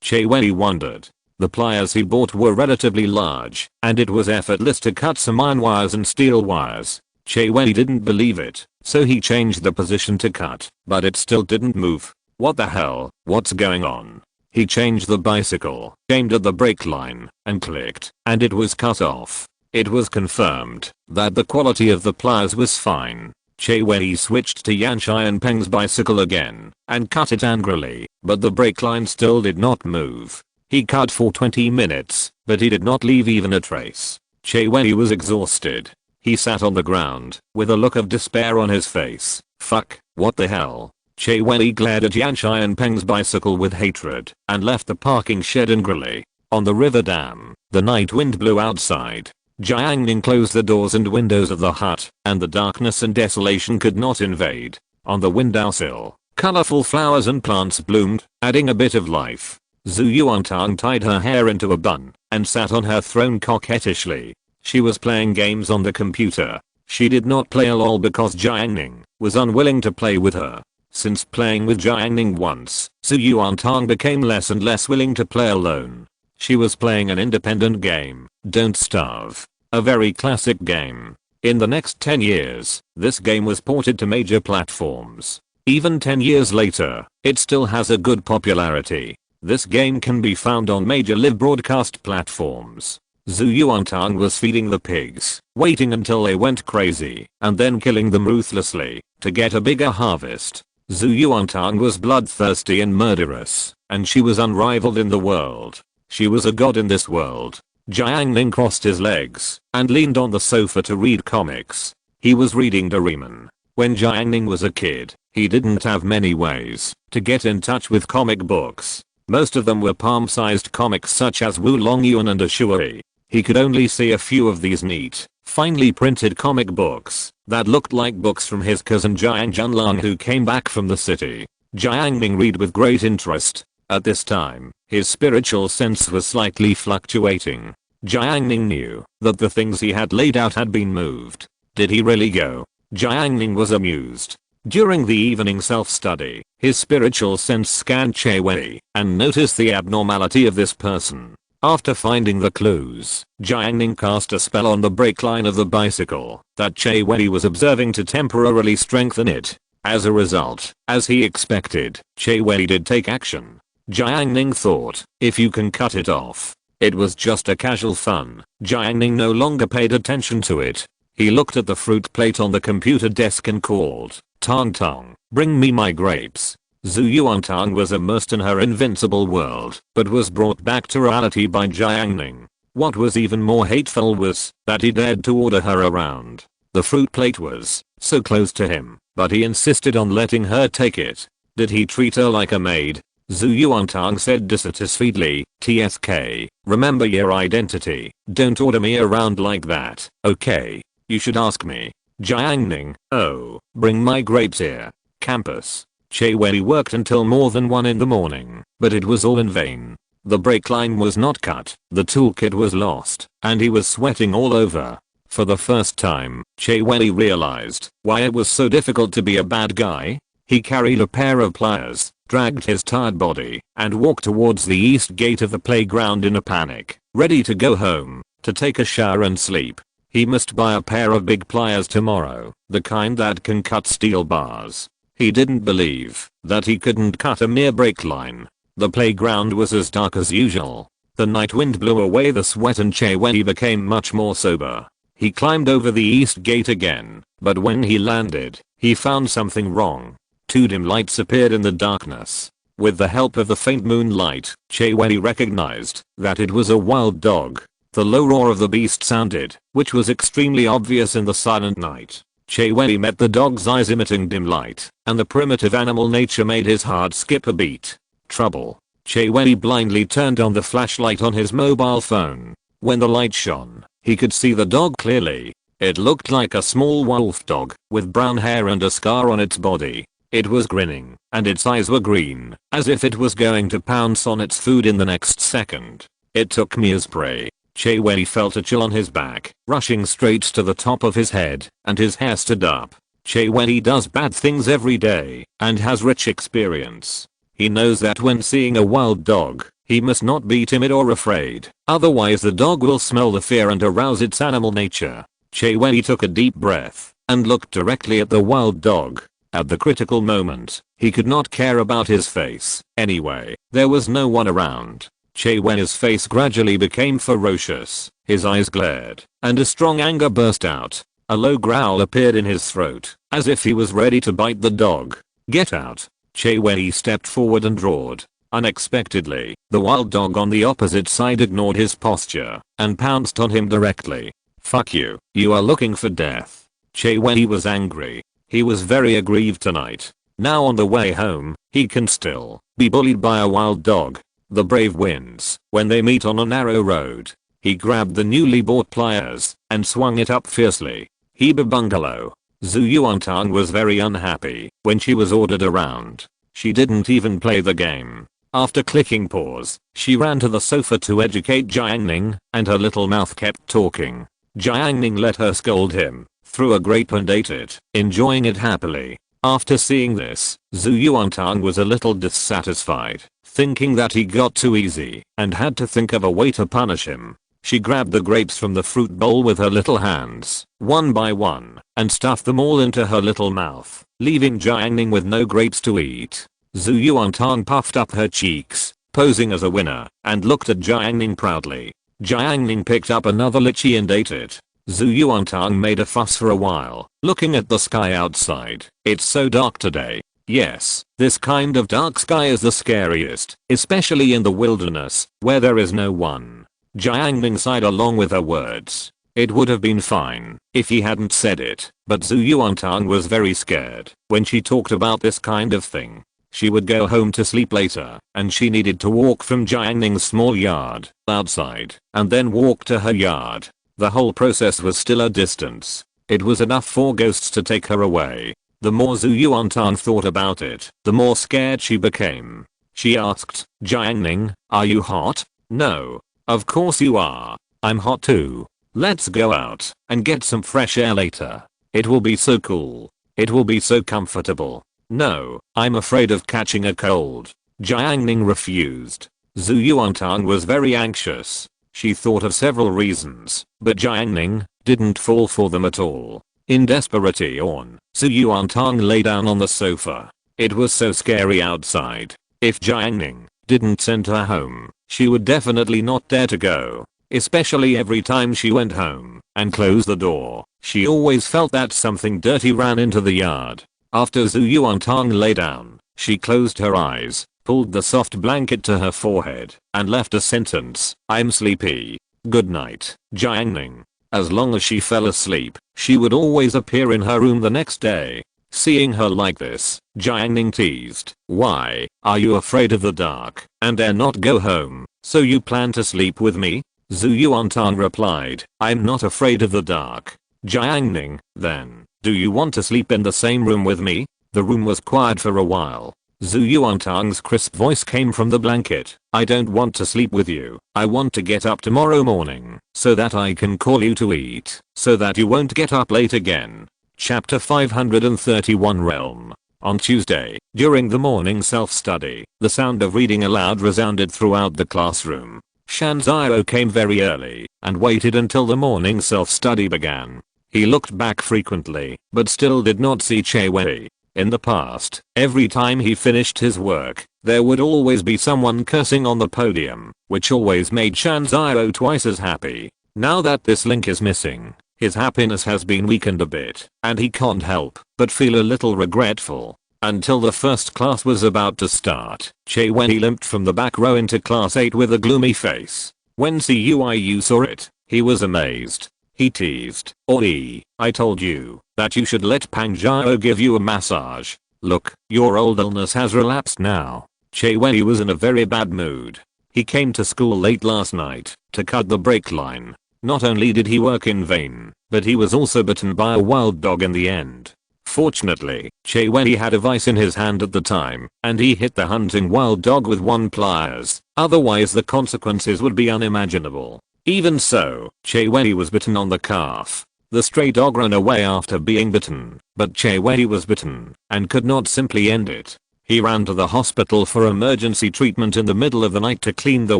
Speaker 1: Che Wei wondered. The pliers he bought were relatively large, and it was effortless to cut some iron wires and steel wires. Che Wei didn't believe it, so he changed the position to cut, but it still didn't move. What the hell, what's going on? He changed the bicycle, aimed at the brake line, and clicked, and it was cut off. It was confirmed that the quality of the pliers was fine. Che Wei switched to Yan Xianpeng's bicycle again, and cut it angrily, but the brake line still did not move. He cut for 20 minutes, but he did not leave even a trace. Che Wei was exhausted. He sat on the ground, with a look of despair on his face. Fuck, what the hell? Che Wei glared at Yan Xianpeng's bicycle with hatred, and left the parking shed angrily. On the river dam, the night wind blew outside. Jiang Ning closed the doors and windows of the hut, and the darkness and desolation could not invade. On the windowsill, colorful flowers and plants bloomed, adding a bit of life. Zhu Yuantang tied her hair into a bun, and sat on her throne coquettishly. She was playing games on the computer. She did not play LOL because Jiang Ning was unwilling to play with her. Since playing with Jiang Ning once, Zhu Yuantang became less and less willing to play alone. She was playing an independent game, Don't Starve. A very classic game. In the next 10 years, this game was ported to major platforms. Even 10 years later, it still has a good popularity. This game can be found on major live broadcast platforms. Zhu Yuantang was feeding the pigs, waiting until they went crazy, and then killing them ruthlessly, to get a bigger harvest. Zhu Yuantang was bloodthirsty and murderous, and she was unrivaled in the world. She was a god in this world. Jiang Ning crossed his legs, and leaned on the sofa to read comics. He was reading Doraemon. When Jiang Ning was a kid, He didn't have many ways to get in touch with comic books. Most of them were palm-sized comics such as Wulong Yuan and Ashui. He could only see a few of these neat, finely printed comic books that looked like books from his cousin Jiang Junlang, who came back from the city. Jiang Ning read with great interest. At this time, his spiritual sense was slightly fluctuating. Jiang Ning knew that the things he had laid out had been moved. Did he really go? Jiang Ning was amused. During the evening self-study, his spiritual sense scanned Che Wei and noticed the abnormality of this person. After finding the clues, Jiang Ning cast a spell on the brake line of the bicycle that Che Wei was observing to temporarily strengthen it. As a result, as he expected, Che Wei did take action. Jiang Ning thought, if you can cut it off. It was just a casual fun. Jiang Ning no longer paid attention to it. He looked at the fruit plate on the computer desk and called, Tong Tong, bring me my grapes. Zhu Yuantang was immersed in her invincible world, but was brought back to reality by Jiang Ning. What was even more hateful was that he dared to order her around. The fruit plate was so close to him, but he insisted on letting her take it. Did he treat her like a maid? Zhu Yuantang said dissatisfiedly, TSK, remember your identity, don't order me around like that, okay? You should ask me. Jiang Ning, oh, bring my grapes here. Campus. Che Wei worked until more than 1 in the morning, but it was all in vain. The brake line was not cut, the toolkit was lost, and he was sweating all over. For the first time, Che Wei realized why it was so difficult to be a bad guy. He carried a pair of pliers, dragged his tired body, and walked towards the east gate of the playground in a panic, ready to go home, to take a shower and sleep. He must buy a pair of big pliers tomorrow, the kind that can cut steel bars. He didn't believe that he couldn't cut a mere brake line. The playground was as dark as usual. The night wind blew away the sweat and Che Wei became much more sober. He climbed over the east gate again, but when he landed, he found something wrong. 2 dim lights appeared in the darkness. With the help of the faint moonlight, Che Wei recognized that it was a wild dog. The low roar of the beast sounded, which was extremely obvious in the silent night. Che Wei met the dog's eyes emitting dim light, and the primitive animal nature made his heart skip a beat. Trouble. Che Wei blindly turned on the flashlight on his mobile phone. When the light shone, he could see the dog clearly. It looked like a small wolf dog, with brown hair and a scar on its body. It was grinning, and its eyes were green, as if it was going to pounce on its food in the next second. It took me as prey. Che Wei felt a chill on his back, rushing straight to the top of his head, and his hair stood up. Che Wei does bad things every day, and has rich experience. He knows that when seeing a wild dog, he must not be timid or afraid, otherwise the dog will smell the fear and arouse its animal nature. Che Wei took a deep breath, and looked directly at the wild dog. At the critical moment, he could not care about his face. Anyway, there was no one around. Che Wei's face gradually became ferocious, his eyes glared, and a strong anger burst out. A low growl appeared in his throat, as if he was ready to bite the dog. Get out. Che Wei stepped forward and roared. Unexpectedly, the wild dog on the opposite side ignored his posture, and pounced on him directly. Fuck you, you are looking for death. Che Wei was angry. He was very aggrieved tonight. Now on the way home, he can still be bullied by a wild dog. The brave wins when they meet on a narrow road. He grabbed the newly bought pliers and swung it up fiercely. Heba bungalow. Zhu Yuantang was very unhappy when she was ordered around. She didn't even play the game. After clicking pause, she ran to the sofa to educate Jiang Ning, and her little mouth kept talking. Jiang Ning let her scold him, threw a grape and ate it, enjoying it happily. After seeing this, Zhu Yuantang was a little dissatisfied, thinking that he got too easy and had to think of a way to punish him. She grabbed the grapes from the fruit bowl with her little hands, one by one, and stuffed them all into her little mouth, leaving Jiang Ning with no grapes to eat. Zhu Yuantang puffed up her cheeks, posing as a winner, and looked at Jiang Ning proudly. Jiang Ning picked up another lychee and ate it. Zhu Yuantang made a fuss for a while, looking at the sky outside. It's so dark today. Yes, this kind of dark sky is the scariest, especially in the wilderness, where there is no one. Jiang Ning sighed along with her words. It would have been fine if he hadn't said it, but Zhu Yuantang was very scared when she talked about this kind of thing. She would go home to sleep later, and she needed to walk from Jiang Ning's small yard outside and then walk to her yard. The whole process was still a distance. It was enough for ghosts to take her away. The more Zhu Yuantang thought about it, the more scared she became. She asked, "Jiang Ning, are you hot?" "No. Of course you are. I'm hot too. Let's go out and get some fresh air later. It will be so cool. It will be so comfortable." "No, I'm afraid of catching a cold." Jiang Ning refused. Zhu Yuantang was very anxious. She thought of several reasons, but Jiang Ning didn't fall for them at all. In desperation, Zhu Yuantang lay down on the sofa. It was so scary outside. If Jiang Ning didn't send her home, she would definitely not dare to go. Especially every time she went home and closed the door, she always felt that something dirty ran into the yard. After Zhu Yuantang lay down, she closed her eyes, pulled the soft blanket to her forehead, and left a sentence, "I'm sleepy. Good night, Jiang Ning." As long as she fell asleep, she would always appear in her room the next day. Seeing her like this, Jiang Ning teased, "Why, are you afraid of the dark and dare not go home? So you plan to sleep with me?" Zhu Yuantang replied, "I'm not afraid of the dark." Jiang Ning, "Then, do you want to sleep in the same room with me?" The room was quiet for a while. Zhu Yuantang's crisp voice came from the blanket. "I don't want to sleep with you. I want to get up tomorrow morning so that I can call you to eat, so that you won't get up late again." Chapter 531 Realm. On Tuesday, during the morning self-study, the sound of reading aloud resounded throughout the classroom. Shanzio came very early and waited until the morning self-study began. He looked back frequently, but still did not see Che Wei. In the past, every time he finished his work, there would always be someone cursing on the podium, which always made Shanzio twice as happy. Now that this link is missing, his happiness has been weakened a bit, and he can't help but feel a little regretful. Until the first class was about to start, Che Wei limped from the back row into class 8 with a gloomy face. When Cuiu saw it, he was amazed. He teased, "Oi, I told you that you should let Pang Zhao give you a massage. Look, your old illness has relapsed now." Che Wei was in a very bad mood. He came to school late last night to cut the break line. Not only did he work in vain, but he was also bitten by a wild dog in the end. Fortunately, Che Wei had a vice in his hand at the time, and he hit the hunting wild dog with one pliers, otherwise the consequences would be unimaginable. Even so, Che Wei was bitten on the calf. The stray dog ran away after being bitten, but Che Wei was bitten and could not simply end it. He ran to the hospital for emergency treatment in the middle of the night to clean the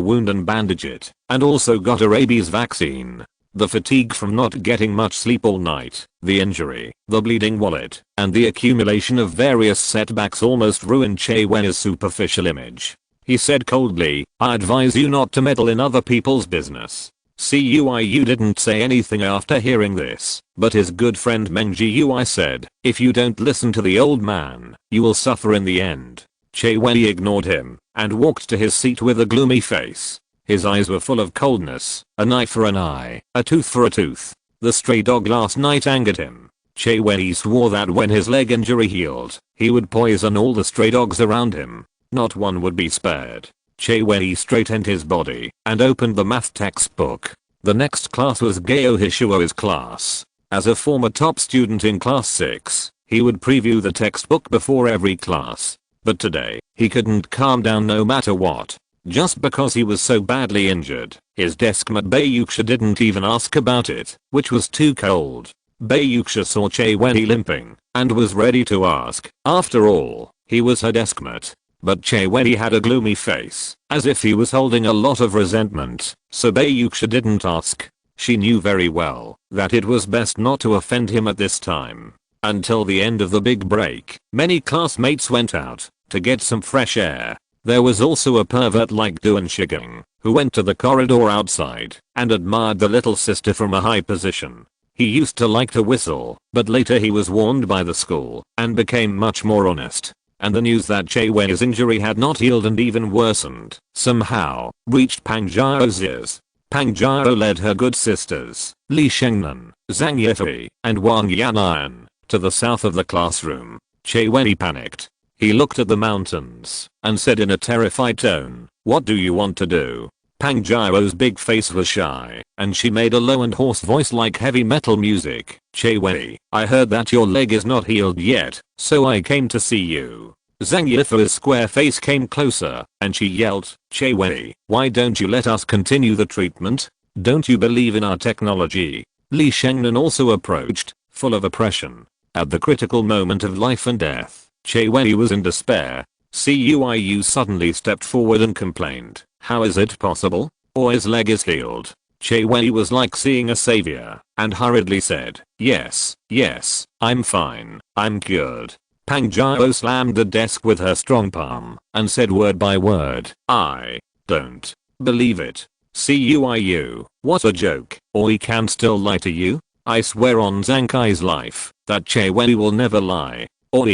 Speaker 1: wound and bandage it, and also got a rabies vaccine. The fatigue from not getting much sleep all night, the injury, the bleeding wallet, and the accumulation of various setbacks almost ruined Che Wei's superficial image. He said coldly, "I advise you not to meddle in other people's business." Cuiu didn't say anything after hearing this, but his good friend Meng Jiui said, "If you don't listen to the old man, you will suffer in the end." Che Wei ignored him and walked to his seat with a gloomy face. His eyes were full of coldness, an eye for an eye, a tooth for a tooth. The stray dog last night angered him. Che Wei swore that when his leg injury healed, he would poison all the stray dogs around him. Not one would be spared. Che Wei straightened his body and opened the math textbook. The next class was Gao Hishuo's class. As a former top student in class 6, he would preview the textbook before every class. But today, he couldn't calm down no matter what. Just because he was so badly injured, his deskmate Bayuxia didn't even ask about it, which was too cold. Bayuxia saw Che Wei limping and was ready to ask. After all, he was her deskmate. But Che Wei had a gloomy face, as if he was holding a lot of resentment, so Bayuxia didn't ask. She knew very well that it was best not to offend him at this time. Until the end of the big break, many classmates went out to get some fresh air. There was also a pervert like Duan Shigang, who went to the corridor outside and admired the little sister from a high position. He used to like to whistle, but later he was warned by the school and became much more honest. And the news that Che Wei's injury had not healed and even worsened, somehow, reached Pang Zhao's ears. Pang Jiao led her good sisters, Li Shengnan, Zhang Yifei, and Wang Yan'an, to the south of the classroom. Che Wenyi panicked. He looked at the mountains and said in a terrified tone, "What do you want to do?" Pang Jiao's big face was shy, and she made a low and hoarse voice like heavy metal music. "Che Wenyi, I heard that your leg is not healed yet, so I came to see you." Zhang Yifei's square face came closer, and she yelled, "Che Wenyi, why don't you let us continue the treatment? Don't you believe in our technology?" Li Shengnan also approached, full of oppression. At the critical moment of life and death, Che Wenyi was in despair. Cuiyu suddenly stepped forward and complained, "How is it possible? Or his leg is healed." Che Wenyi was like seeing a savior, and hurriedly said, "Yes, yes, I'm fine, I'm cured." Pang Jiao slammed the desk with her strong palm and said word by word, "I don't believe it. Cuiyu, what a joke, or he can still lie to you? I swear on Zankai's life that Che Wenyi will never lie. Or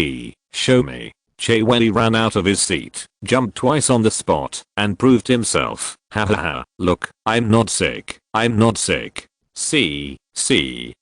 Speaker 1: show me." Che Wenyi ran out of his seat, jumped twice on the spot, and proved himself. "Ha ha ha, look, I'm not sick, I'm not sick. See,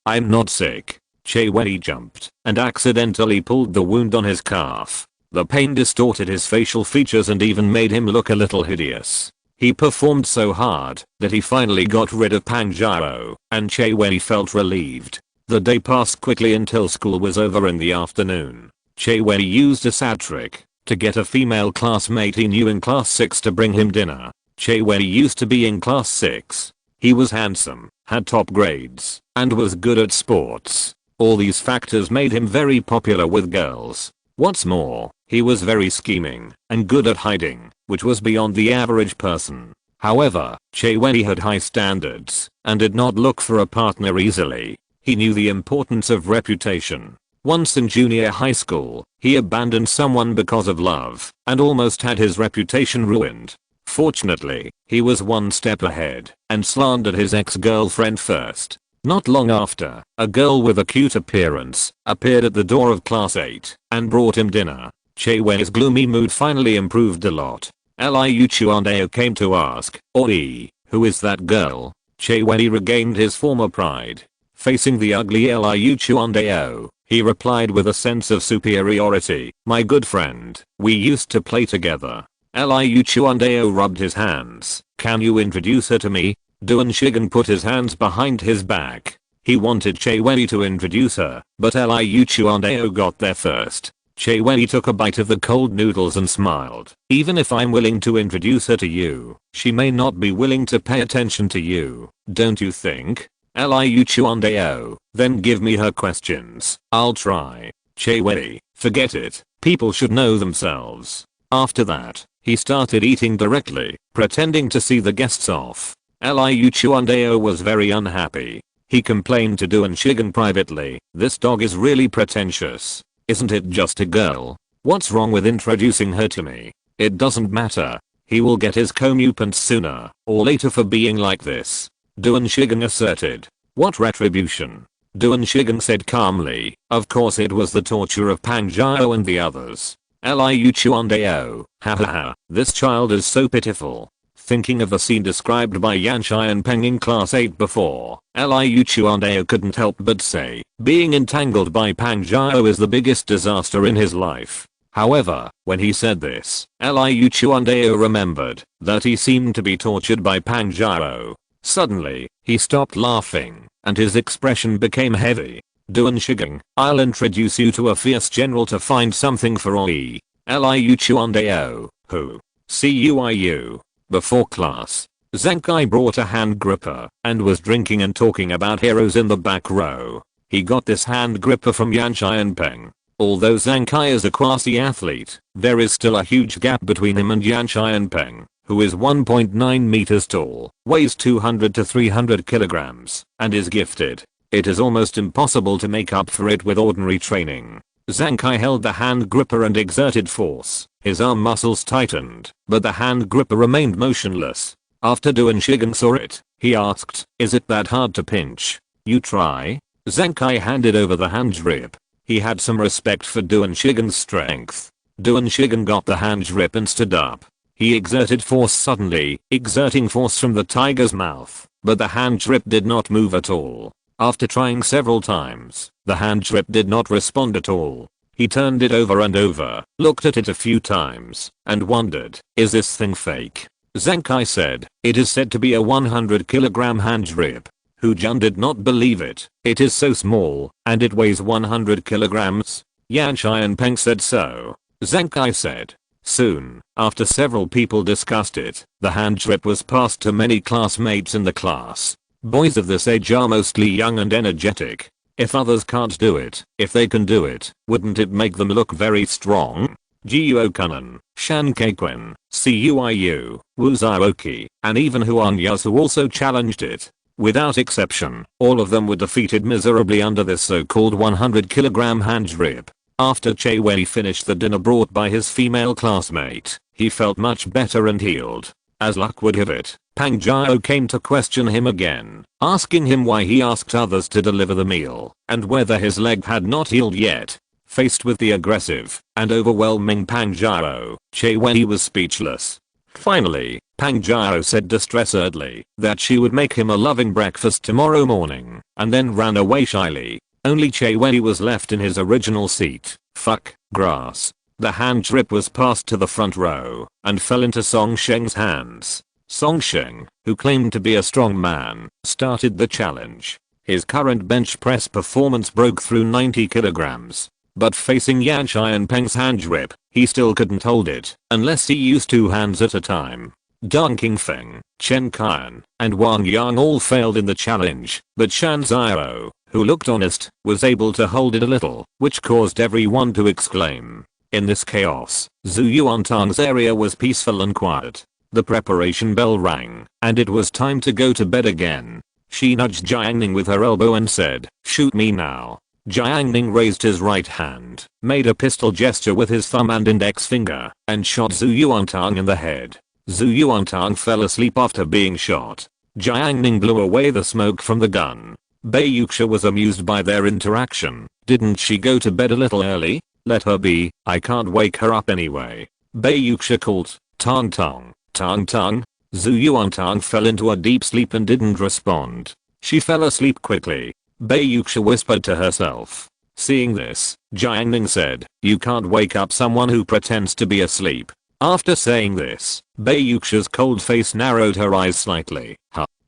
Speaker 1: I'm not sick." Che Wenyi jumped and accidentally pulled the wound on his calf. The pain distorted his facial features and even made him look a little hideous. He performed so hard that he finally got rid of Pang Jiao, and Che Wenyi felt relieved. The day passed quickly until school was over in the afternoon. Che Wenyi used a sad trick to get a female classmate he knew in class 6 to bring him dinner. Che Wenyi used to be in class 6. He was handsome, had top grades, and was good at sports. All these factors made him very popular with girls. What's more, he was very scheming and good at hiding, which was beyond the average person. However, Che Wenyi had high standards and did not look for a partner easily. He knew the importance of reputation. Once in junior high school, he abandoned someone because of love and almost had his reputation ruined. Fortunately, he was one step ahead and slandered his ex-girlfriend first. Not long after, a girl with a cute appearance appeared at the door of class 8 and brought him dinner. Che Wenyi's gloomy mood finally improved a lot. Liu Chuandao came to ask, "Oi, who is that girl?" Che Wenyi regained his former pride. Facing the ugly Liu Chuandao, he replied with a sense of superiority, "My good friend, we used to play together." Liu Chuandao rubbed his hands. "Can you introduce her to me?" Duan Shigen put his hands behind his back. He wanted Che Wenyi to introduce her, but Liu Chuandao got there first. Che Wenyi took a bite of the cold noodles and smiled. "Even if I'm willing to introduce her to you, she may not be willing to pay attention to you, don't you think?" Liu Chuandao, "Then give me her questions, I'll try." Che Wenyi, "Forget it, people should know themselves." After that, he started eating directly, pretending to see the guests off. Liu Chuandao was very unhappy. He complained to Duan Shigen privately, "This dog is really pretentious. Isn't it just a girl? What's wrong with introducing her to me? It doesn't matter. He will get his comeuppance sooner or later for being like this." Duan Shigen asserted. "What retribution?" Duan Shigen said calmly, "Of course it was the torture of Pang Jiao and the others." Liu Chuandao, "Ha ha ha, this child is so pitiful." Thinking of the scene described by Yanshai and Peng in class 8 before, Liu Chuandao couldn't help but say, being entangled by Pang Jiao is the biggest disaster in his life. However, when he said this, Liu Chuandao remembered that he seemed to be tortured by Pang Jiao. Suddenly, he stopped laughing, and his expression became heavy. "Duan Shigen, I'll introduce you to a fierce general to find something for Oi." Liu Chuandao, "Who?" "Cuiyu." Before class, Zankai brought a hand gripper and was drinking and talking about heroes in the back row. He got this hand gripper from Yanshai and Peng. Although Zankai is a quasi-athlete, there is still a huge gap between him and Yanshai and Peng, who is 1.9 meters tall, weighs 200 to 300 kilograms, and is gifted. It is almost impossible to make up for it with ordinary training. Zankai held the hand gripper and exerted force. His arm muscles tightened, but the hand gripper remained motionless. After Duan Shigen saw it, he asked, "Is it that hard to pinch? You try?" Zankai handed over the hand grip. He had some respect for Duan Shigen's strength. Duan Shigen got the hand grip and stood up. He exerted force suddenly, exerting force from the tiger's mouth, but the hand grip did not move at all. After trying several times, the hand grip did not respond at all. He turned it over and over, looked at it a few times, and wondered, is this thing fake? Zenkai said, it is said to be a 100 kilogram hand grip. Jun did not believe it. It is so small, and it weighs 100 kilograms. Yanshai and Peng said so. Zenkai said. Soon, after several people discussed it, the hand grip was passed to many classmates in the class. Boys of this age are mostly young and energetic. If others can't do it, if they can do it, wouldn't it make them look very strong? Jiu Kanan, Shan Keiquin, Cuiu, Wu Zhaoqi, and even Huan Yasu also challenged it. Without exception, all of them were defeated miserably under this so-called 100 kilogram hand grip. After Che Wei finished the dinner brought by his female classmate, he felt much better and healed. As luck would have it, Pang Jiao came to question him again, asking him why he asked others to deliver the meal, and whether his leg had not healed yet. Faced with the aggressive and overwhelming Pang Jiao, Che Wei was speechless. Finally, Pang Jiao said distressedly that she would make him a loving breakfast tomorrow morning, and then ran away shyly. Only Che Wei was left in his original seat. Fuck, grass. The hand grip was passed to the front row, and fell into Song Sheng's hands. Song Sheng, who claimed to be a strong man, started the challenge. His current bench press performance broke through 90 kilograms. But facing Yanshai and Peng's hand grip, he still couldn't hold it, unless he used 2 hands at a time. Deng Qingfeng, Chen Qian, and Wang Yang all failed in the challenge, but Shan Zhao, who looked honest, was able to hold it a little, which caused everyone to exclaim. In this chaos, Zhu Yuantang's area was peaceful and quiet. The preparation bell rang, and it was time to go to bed again. She nudged Jiang Ning with her elbow and said, shoot me now. Jiang Ning raised his right hand, made a pistol gesture with his thumb and index finger, and shot Zhu Yuantang in the head. Zhu Yuantang fell asleep after being shot. Jiang Ning blew away the smoke from the gun. Bei Yuxia was amused by their interaction. Didn't she go to bed a little early? Let her be, I can't wake her up anyway. Bei Yuxia called, Tong Tong, Tong Tong. Zhu Yuantang fell into a deep sleep and didn't respond. She fell asleep quickly. Bei Yuxia whispered to herself. Seeing this, Jiang Ning said, you can't wake up someone who pretends to be asleep. After saying this, Bei Yuxia's cold face narrowed, her eyes slightly.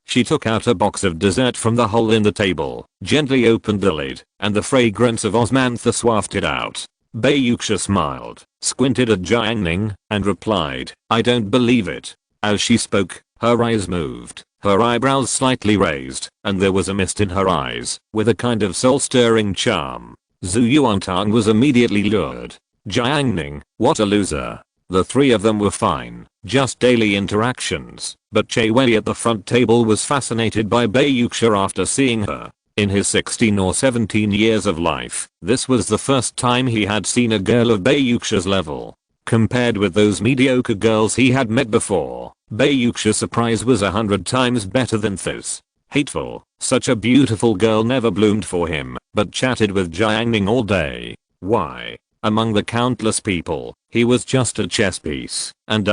Speaker 1: She took out a box of dessert from the hole in the table, gently opened the lid, and the fragrance of osmanthus wafted out. Bei Yuxia smiled, squinted at Jiang Ning, and replied, I don't believe it. As she spoke, her eyes moved, her eyebrows slightly raised, and there was a mist in her eyes, with a kind of soul-stirring charm. Zhu Yuantang was immediately lured. Jiang Ning, what a loser. The 3 of them were fine, just daily interactions, but Che Wei at the front table was fascinated by Bei Yuxia after seeing her. In his 16 or 17 years of life, this was the first time he had seen a girl of Bei Yuxia's level. Compared with those mediocre girls he had met before, Bei Yuxia's surprise was 100 times better than those. Hateful, such a beautiful girl never bloomed for him, but chatted with Jiang Ning all day. Why? Among the countless people, he was just a chess piece, and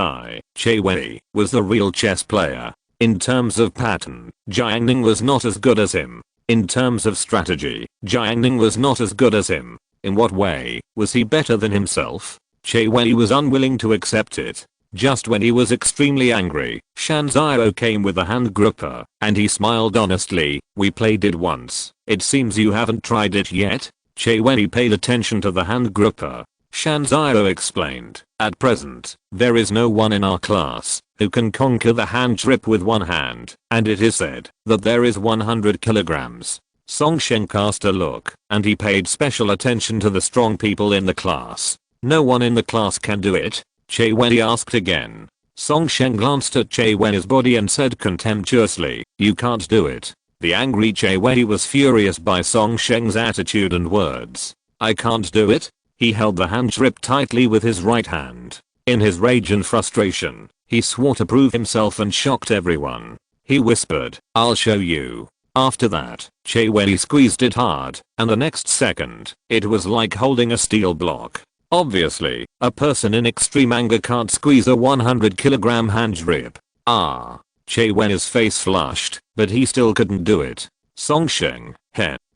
Speaker 1: Che Wei, was the real chess player. In terms of pattern, Jiang Ning was not as good as him. In terms of strategy, Jiang Ning was not as good as him. In what way was he better than himself? Che Wei was unwilling to accept it. Just when he was extremely angry, Shan Zhao came with a hand gripper, and he smiled honestly. We played it once. It seems you haven't tried it yet? Che Wei paid attention to the hand gripper. Shan Zhao explained, at present, there is no one in our class who can conquer the hand grip with one hand, and it is said that there is 100 kilograms. Song Sheng cast a look, and he paid special attention to the strong people in the class. No one in the class can do it? Che Wei asked again. Song Sheng glanced at Che Wei's body and said contemptuously, you can't do it. The angry Che Wei was furious by Song Sheng's attitude and words. I can't do it? He held the hand grip tightly with his right hand. In his rage and frustration, he swore to prove himself and shocked everyone. He whispered, I'll show you. After that, Che Wei squeezed it hard, and the next second, it was like holding a steel block. Obviously, a person in extreme anger can't squeeze a 100 kilogram hand grip. Che Wei's face flushed, but he still couldn't do it. Songsheng,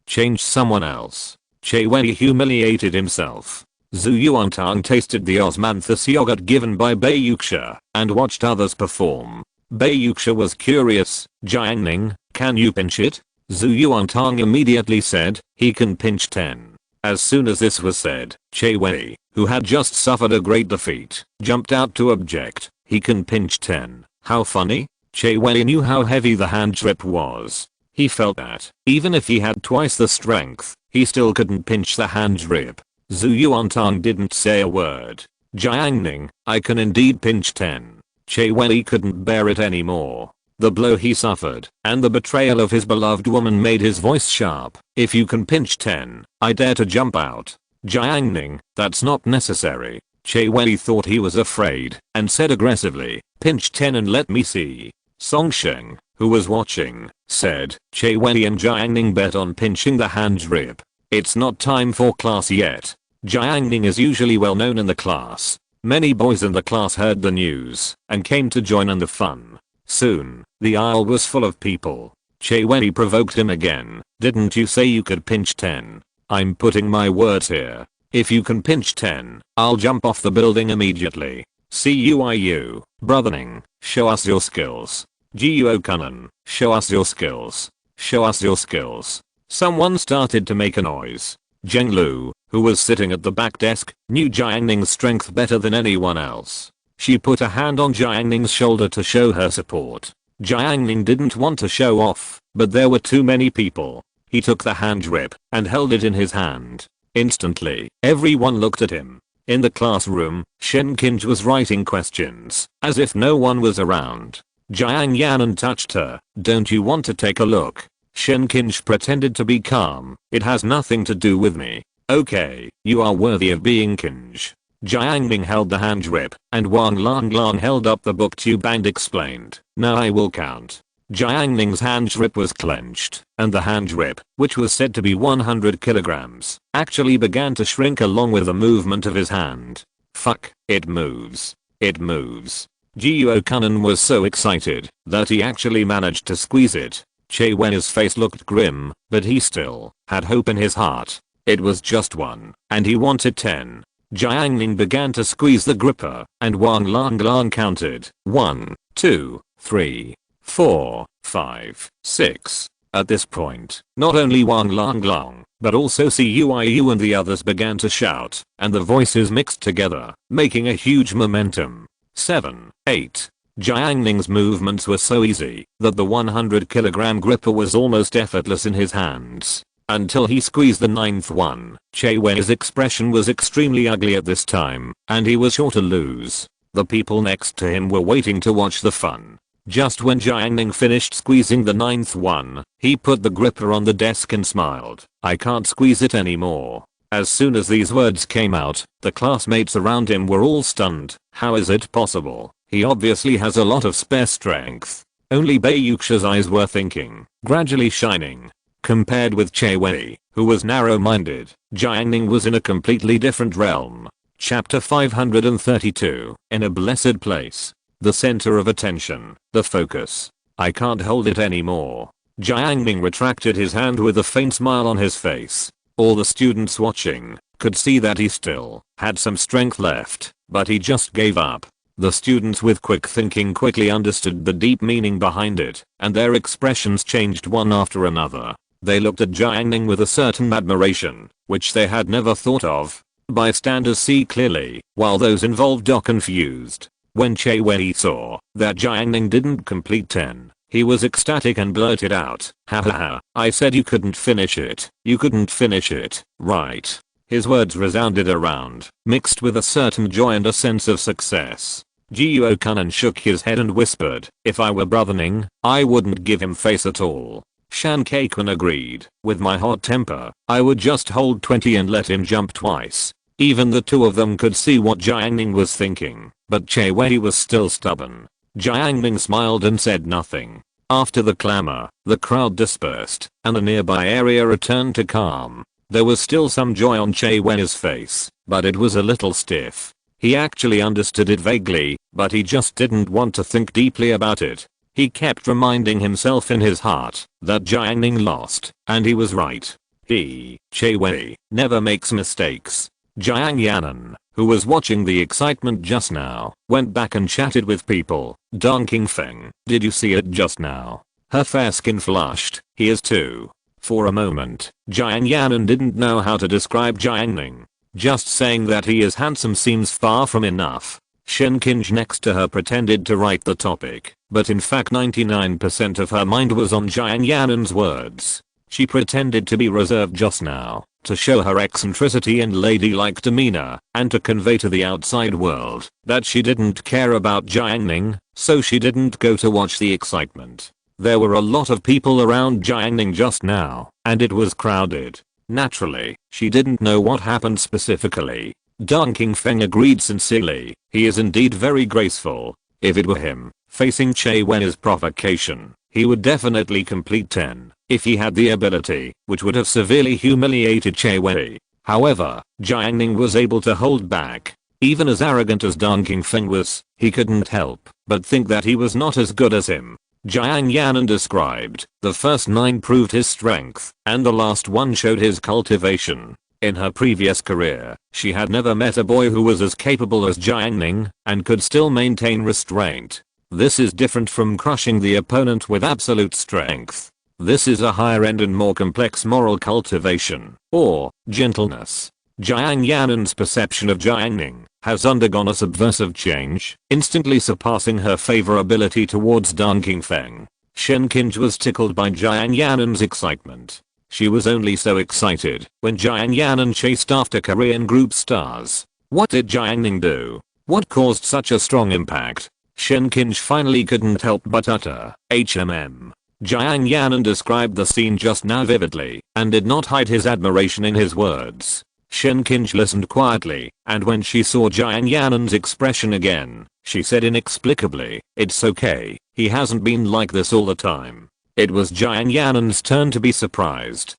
Speaker 1: change someone else. Che Wei humiliated himself. Zhu Yuantang tasted the osmanthus yogurt given by Bai Yuxia and watched others perform. Bai Yuxia was curious. Jiang Ning, can you pinch it? Zhu Yuantang immediately said, he can pinch 10. As soon as this was said, Che Wei, who had just suffered a great defeat, jumped out to object. He can pinch 10. How funny? Che Wei knew how heavy the hand grip was. He felt that, even if he had twice the strength, he still couldn't pinch the hand grip. Zhu Yuantang didn't say a word. Jiang Ning, I can indeed pinch 10. Che Wei couldn't bear it anymore. The blow he suffered and the betrayal of his beloved woman made his voice sharp. If you can pinch 10, I dare to jump out. Jiang Ning, that's not necessary. Che Wei thought he was afraid and said aggressively, pinch 10 and let me see. Songsheng, who was watching, said, Che Wei and Jiang Ning bet on pinching the hand grip. It's not time for class yet. Jiang Ning is usually well known in the class. Many boys in the class heard the news and came to join in the fun. Soon, the aisle was full of people. Che Wei provoked him again. Didn't you say you could pinch 10? I'm putting my words here. If you can pinch 10, I'll jump off the building immediately. CUIU, Brother Ning, show us your skills. Jiuo Kunan, show us your skills. Show us your skills. Someone started to make a noise. Zheng Lu, who was sitting at the back desk, knew Jiang Ning's strength better than anyone else. She put a hand on Jiang Ning's shoulder to show her support. Jiang Ning didn't want to show off, but there were too many people. He took the hand grip and held it in his hand. Instantly, everyone looked at him. In the classroom, Shen Qinj was writing questions, as if no one was around. Jiang Yanan touched her. Don't you want to take a look? Shen Qinj pretended to be calm. It has nothing to do with me. Okay, you are worthy of being Qinj. Jiang Ning held the hand grip, and Wang Langlang held up the book tube and explained, now I will count. Jiang Ning's hand grip was clenched, and the hand grip, which was said to be 100 kilograms, actually began to shrink along with the movement of his hand. Fuck, it moves. It moves. Jiuo Kunan was so excited that he actually managed to squeeze it. Che Wei's face looked grim, but he still had hope in his heart. It was just 1, and he wanted 10. Jiang Ning began to squeeze the gripper, and Wang Langlang counted 1, 2, 3, 4, 5, 6. At this point, not only Wang Langlang, but also CUIU and the others began to shout, and the voices mixed together, making a huge momentum. 7, 8. Jiang Ning's movements were so easy that the 100 kilogram gripper was almost effortless in his hands. Until he squeezed the 9th one. Che Wei's expression was extremely ugly at this time, and he was sure to lose. The people next to him were waiting to watch the fun. Just when Jiang Ning finished squeezing the 9th one, he put the gripper on the desk and smiled. I can't squeeze it anymore. As soon as these words came out, the classmates around him were all stunned. How is it possible? He obviously has a lot of spare strength. Only Bai Yuxia's eyes were thinking, gradually shining. Compared with Che Wei, who was narrow-minded, Jiang Ning was in a completely different realm. Chapter 532, in a blessed place. The center of attention, the focus. I can't hold it anymore. Jiang Ning retracted his hand with a faint smile on his face. All the students watching could see that he still had some strength left, but he just gave up. The students with quick thinking quickly understood the deep meaning behind it, and their expressions changed one after another. They looked at Jiang Ning with a certain admiration, which they had never thought of. Bystanders see clearly, while those involved are confused. When Che Wei saw that Jiang Ning didn't complete 10, he was ecstatic and blurted out, ha ha ha, I said you couldn't finish it. You couldn't finish it, right? His words resounded around, mixed with a certain joy and a sense of success. Jiuo Kunan shook his head and whispered, if I were Brother Ning, I wouldn't give him face at all. Shan Kaikun agreed, with my hot temper, I would just hold 20 and let him jump twice. Even the two of them could see what Jiang Ning was thinking, but Che Wei was still stubborn. Jiang Ning smiled and said nothing. After the clamor, the crowd dispersed, and the nearby area returned to calm. There was still some joy on Che Wen's face, but it was a little stiff. He actually understood it vaguely, but he just didn't want to think deeply about it. He kept reminding himself in his heart that Jiang Ning lost, and he was right. Che Wen, never makes mistakes. Jiang Yanan, who was watching the excitement just now, went back and chatted with people. Dong Qingfeng, did you see it just now? Her fair skin flushed. He is too. For a moment, Jiang Yanan didn't know how to describe Jiang Ning. Just saying that he is handsome seems far from enough. Shen Qinj next to her pretended to write the topic, but in fact 99% of her mind was on Jiang Yanan's words. She pretended to be reserved just now, to show her eccentricity and ladylike demeanor, and to convey to the outside world that she didn't care about Jiang Ning, so she didn't go to watch the excitement. There were a lot of people around Jiang Ning just now, and it was crowded. Naturally, she didn't know what happened specifically. Dong Qingfeng agreed sincerely. He is indeed very graceful. If it were him, facing Che Wen's provocation, he would definitely complete 10, if he had the ability, which would have severely humiliated Che Wen. However, Jiang Ning was able to hold back. Even as arrogant as Dong Qingfeng was, he couldn't help but think that he was not as good as him. Jiang Yanan described, the first 9 proved his strength, and the last one showed his cultivation. In her previous career, she had never met a boy who was as capable as Jiang Ning, and could still maintain restraint. This is different from crushing the opponent with absolute strength. This is a higher end and more complex moral cultivation, or gentleness. Jiang Yanan's perception of Jiang Ning has undergone a subversive change, instantly surpassing her favorability towards Dong Qingfeng. Shen Qinj was tickled by Jiang Yanan's excitement. She was only so excited when Jiang Yanan chased after Korean group stars. What did Jiang Ning do? What caused such a strong impact? Shen Qinj finally couldn't help but utter, HMM. Jiang Yanan described the scene just now vividly, and did not hide his admiration in his words. Shen Qinj listened quietly, and when she saw Jiang Yanan's expression again, she said inexplicably, it's okay, he hasn't been like this all the time. It was Jiang Yanan's turn to be surprised.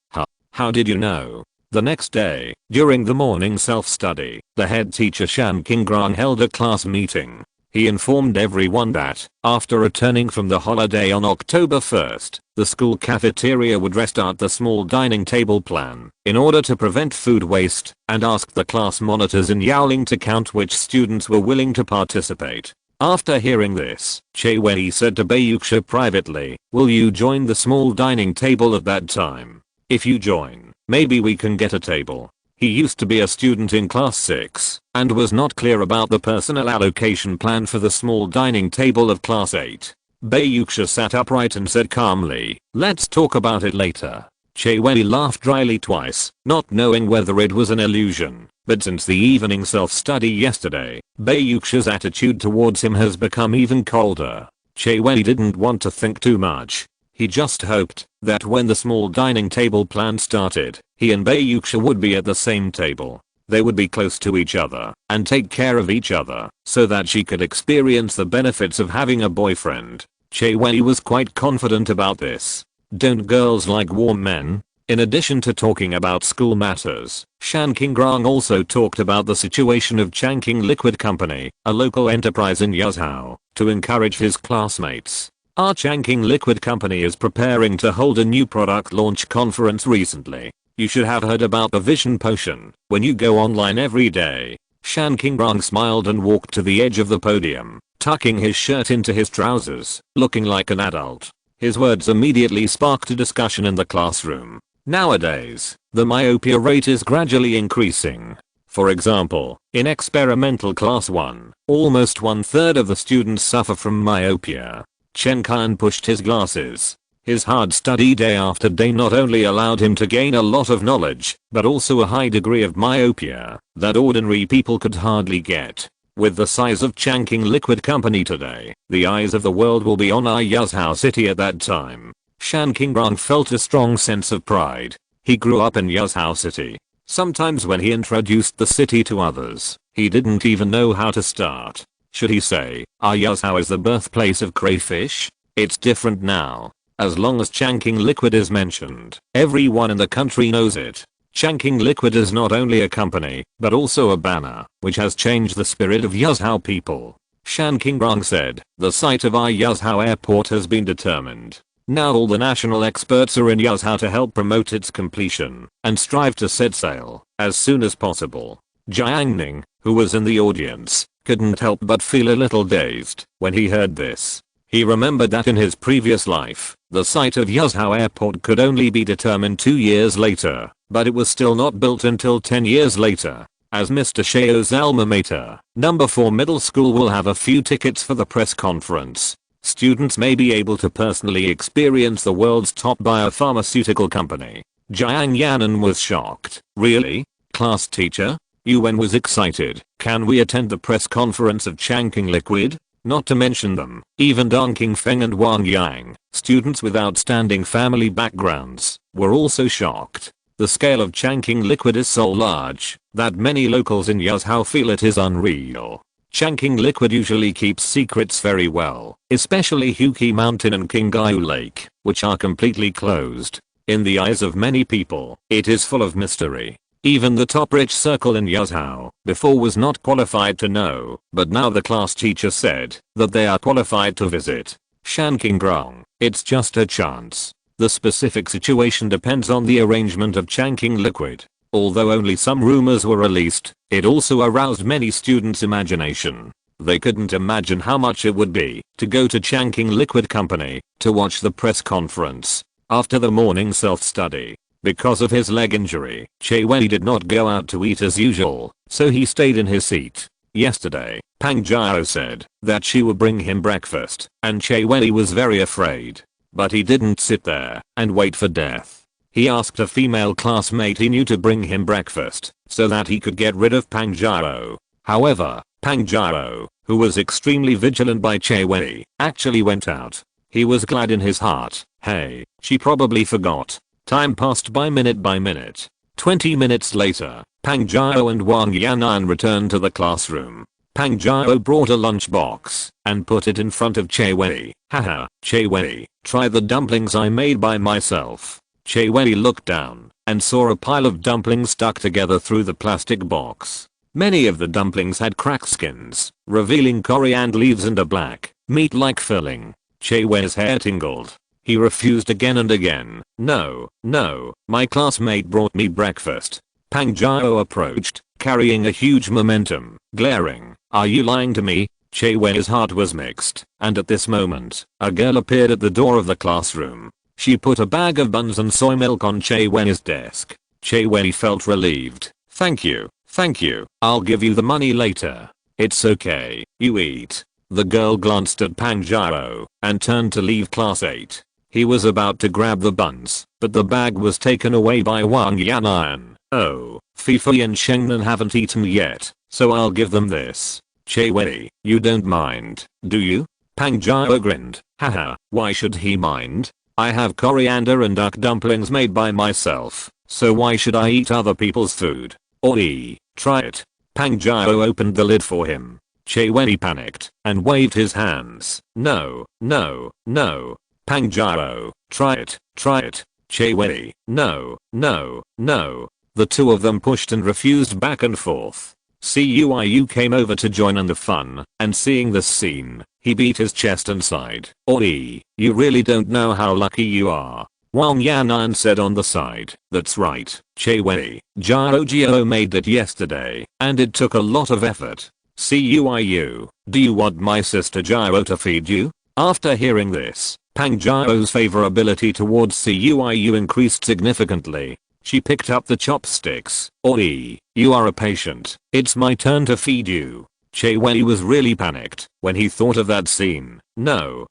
Speaker 1: How did you know? The next day, during the morning self-study, the head teacher Shan Qingrang held a class meeting. He informed everyone that, after returning from the holiday on October 1st, the school cafeteria would restart the small dining table plan in order to prevent food waste, and asked the class monitors in Yaoling to count which students were willing to participate. After hearing this, Che Wei said to Bayuxia privately, will you join the small dining table at that time? If you join, maybe we can get a table. He used to be a student in class 6, and was not clear about the personnel allocation plan for the small dining table of class 8. Bayuxia sat upright and said calmly, let's talk about it later. Che Wei laughed dryly twice, not knowing whether it was an illusion, but since the evening self-study yesterday, Bayuxia's attitude towards him has become even colder. Che Wei didn't want to think too much. He just hoped that when the small dining table plan started, he and Bayuxia would be at the same table. They would be close to each other and take care of each other so that she could experience the benefits of having a boyfriend. Che Wei was quite confident about this. Don't girls like warm men? In addition to talking about school matters, Shan Qingrang also talked about the situation of Changqing Liquid Company, a local enterprise in Yuzhou, to encourage his classmates. Our Changqing Liquid Company is preparing to hold a new product launch conference recently. You should have heard about the Vision Potion when you go online every day. Shan Qingrang smiled and walked to the edge of the podium, tucking his shirt into his trousers, looking like an adult. His words immediately sparked a discussion in the classroom. Nowadays, the myopia rate is gradually increasing. For example, in experimental class 1, almost 1/3 of the students suffer from myopia. Chen Kan pushed his glasses. His hard study day after day not only allowed him to gain a lot of knowledge, but also a high degree of myopia that ordinary people could hardly get. With the size of Changqing Liquid Company today, the eyes of the world will be on our Yuzhou city at that time. Shan Qingrang felt a strong sense of pride. He grew up in Yuzhou city. Sometimes when he introduced the city to others, he didn't even know how to start. Should he say, our Yuzhou is the birthplace of crayfish? It's different now. As long as Changqing Liquid is mentioned, everyone in the country knows it. Changqing Liquid is not only a company, but also a banner, which has changed the spirit of Yuzhou people. Shan Qingrong said, the site of our Yuzhou airport has been determined. Now all the national experts are in Yuzhou to help promote its completion, and strive to set sail, as soon as possible. Jiang Ning, who was in the audience, couldn't help but feel a little dazed when he heard this. He remembered that in his previous life, the site of Yuzhou airport could only be determined 2 years later, but it was still not built until 10 years later. As Mr. Shao's alma mater, number 4 middle school will have a few tickets for the press conference. Students may be able to personally experience the world's top biopharmaceutical company. Jiang Yanan was shocked. Really? Class teacher? Yuan was excited. Can we attend the press conference of Changqing Liquid? Not to mention them, even Dong Qingfeng and Wang Yang, students with outstanding family backgrounds, were also shocked. The scale of Changqing Liquid is so large that many locals in Yuzhou feel it is unreal. Changqing Liquid usually keeps secrets very well, especially Huqi Mountain and Qinggaiu Lake, which are completely closed. In the eyes of many people, it is full of mystery. Even the top rich circle in Yuzhou before was not qualified to know, but now the class teacher said that they are qualified to visit. Shan Qingrong, it's just a chance. The specific situation depends on the arrangement of Changqing Liquid. Although only some rumors were released, it also aroused many students' imagination. They couldn't imagine how much it would be to go to Changqing Liquid Company to watch the press conference. After the morning self-study, because of his leg injury, Che Wei did not go out to eat as usual, so he stayed in his seat. Yesterday, Pang Jiao said that she would bring him breakfast, and Che Wei was very afraid. But he didn't sit there and wait for death. He asked a female classmate he knew to bring him breakfast, so that he could get rid of Pang Jiao. However, Pang Jiao, who was extremely vigilant by Che Wei, actually went out. He was glad in his heart. Hey, she probably forgot. Time passed by minute by minute. 20 minutes later, Pang Jiao and Wang Yanan returned to the classroom. Pang Jiao brought a lunchbox and put it in front of Che Wei. Haha, Che Wei, try the dumplings I made by myself. Che Wei looked down and saw a pile of dumplings stuck together through the plastic box. Many of the dumplings had cracked skins, revealing coriander leaves and a black, meat-like filling. Che Wei's hair tingled. He refused again and again. No, my classmate brought me breakfast. Pang Jiao approached, carrying a huge momentum, glaring. Are you lying to me? Che Wei's heart was mixed, and at this moment, a girl appeared at the door of the classroom. She put a bag of buns and soy milk on Che Wei's desk. Che Wei felt relieved. Thank you, I'll give you the money later. It's okay, you eat. The girl glanced at Pang Jiao and turned to leave class 8. He was about to grab the buns, but the bag was taken away by Wang Yanan. Oh, Fifi and Shengnan haven't eaten yet, so I'll give them this. Che Wei, you don't mind, do you? Pang Jiao grinned. Haha, why should he mind? I have coriander and duck dumplings made by myself, so why should I eat other people's food? Oi, try it. Pang Jiao opened the lid for him. Che Wei panicked and waved his hands. No. Pang Jiao, try it. Che Wei, no. The two of them pushed and refused back and forth. Cuiu came over to join in the fun, and seeing this scene, he beat his chest and sighed. Oi, you really don't know how lucky you are. Wang Yanan said on the side. That's right, Che Wei. Jiao made it yesterday, and it took a lot of effort. Cuiu, do you want my sister Jiao to feed you? After hearing this, Pang Jiao's favorability towards Cuiu increased significantly. She picked up the chopsticks. Oi, you are a patient. It's my turn to feed you. Che Wei was really panicked when he thought of that scene. No,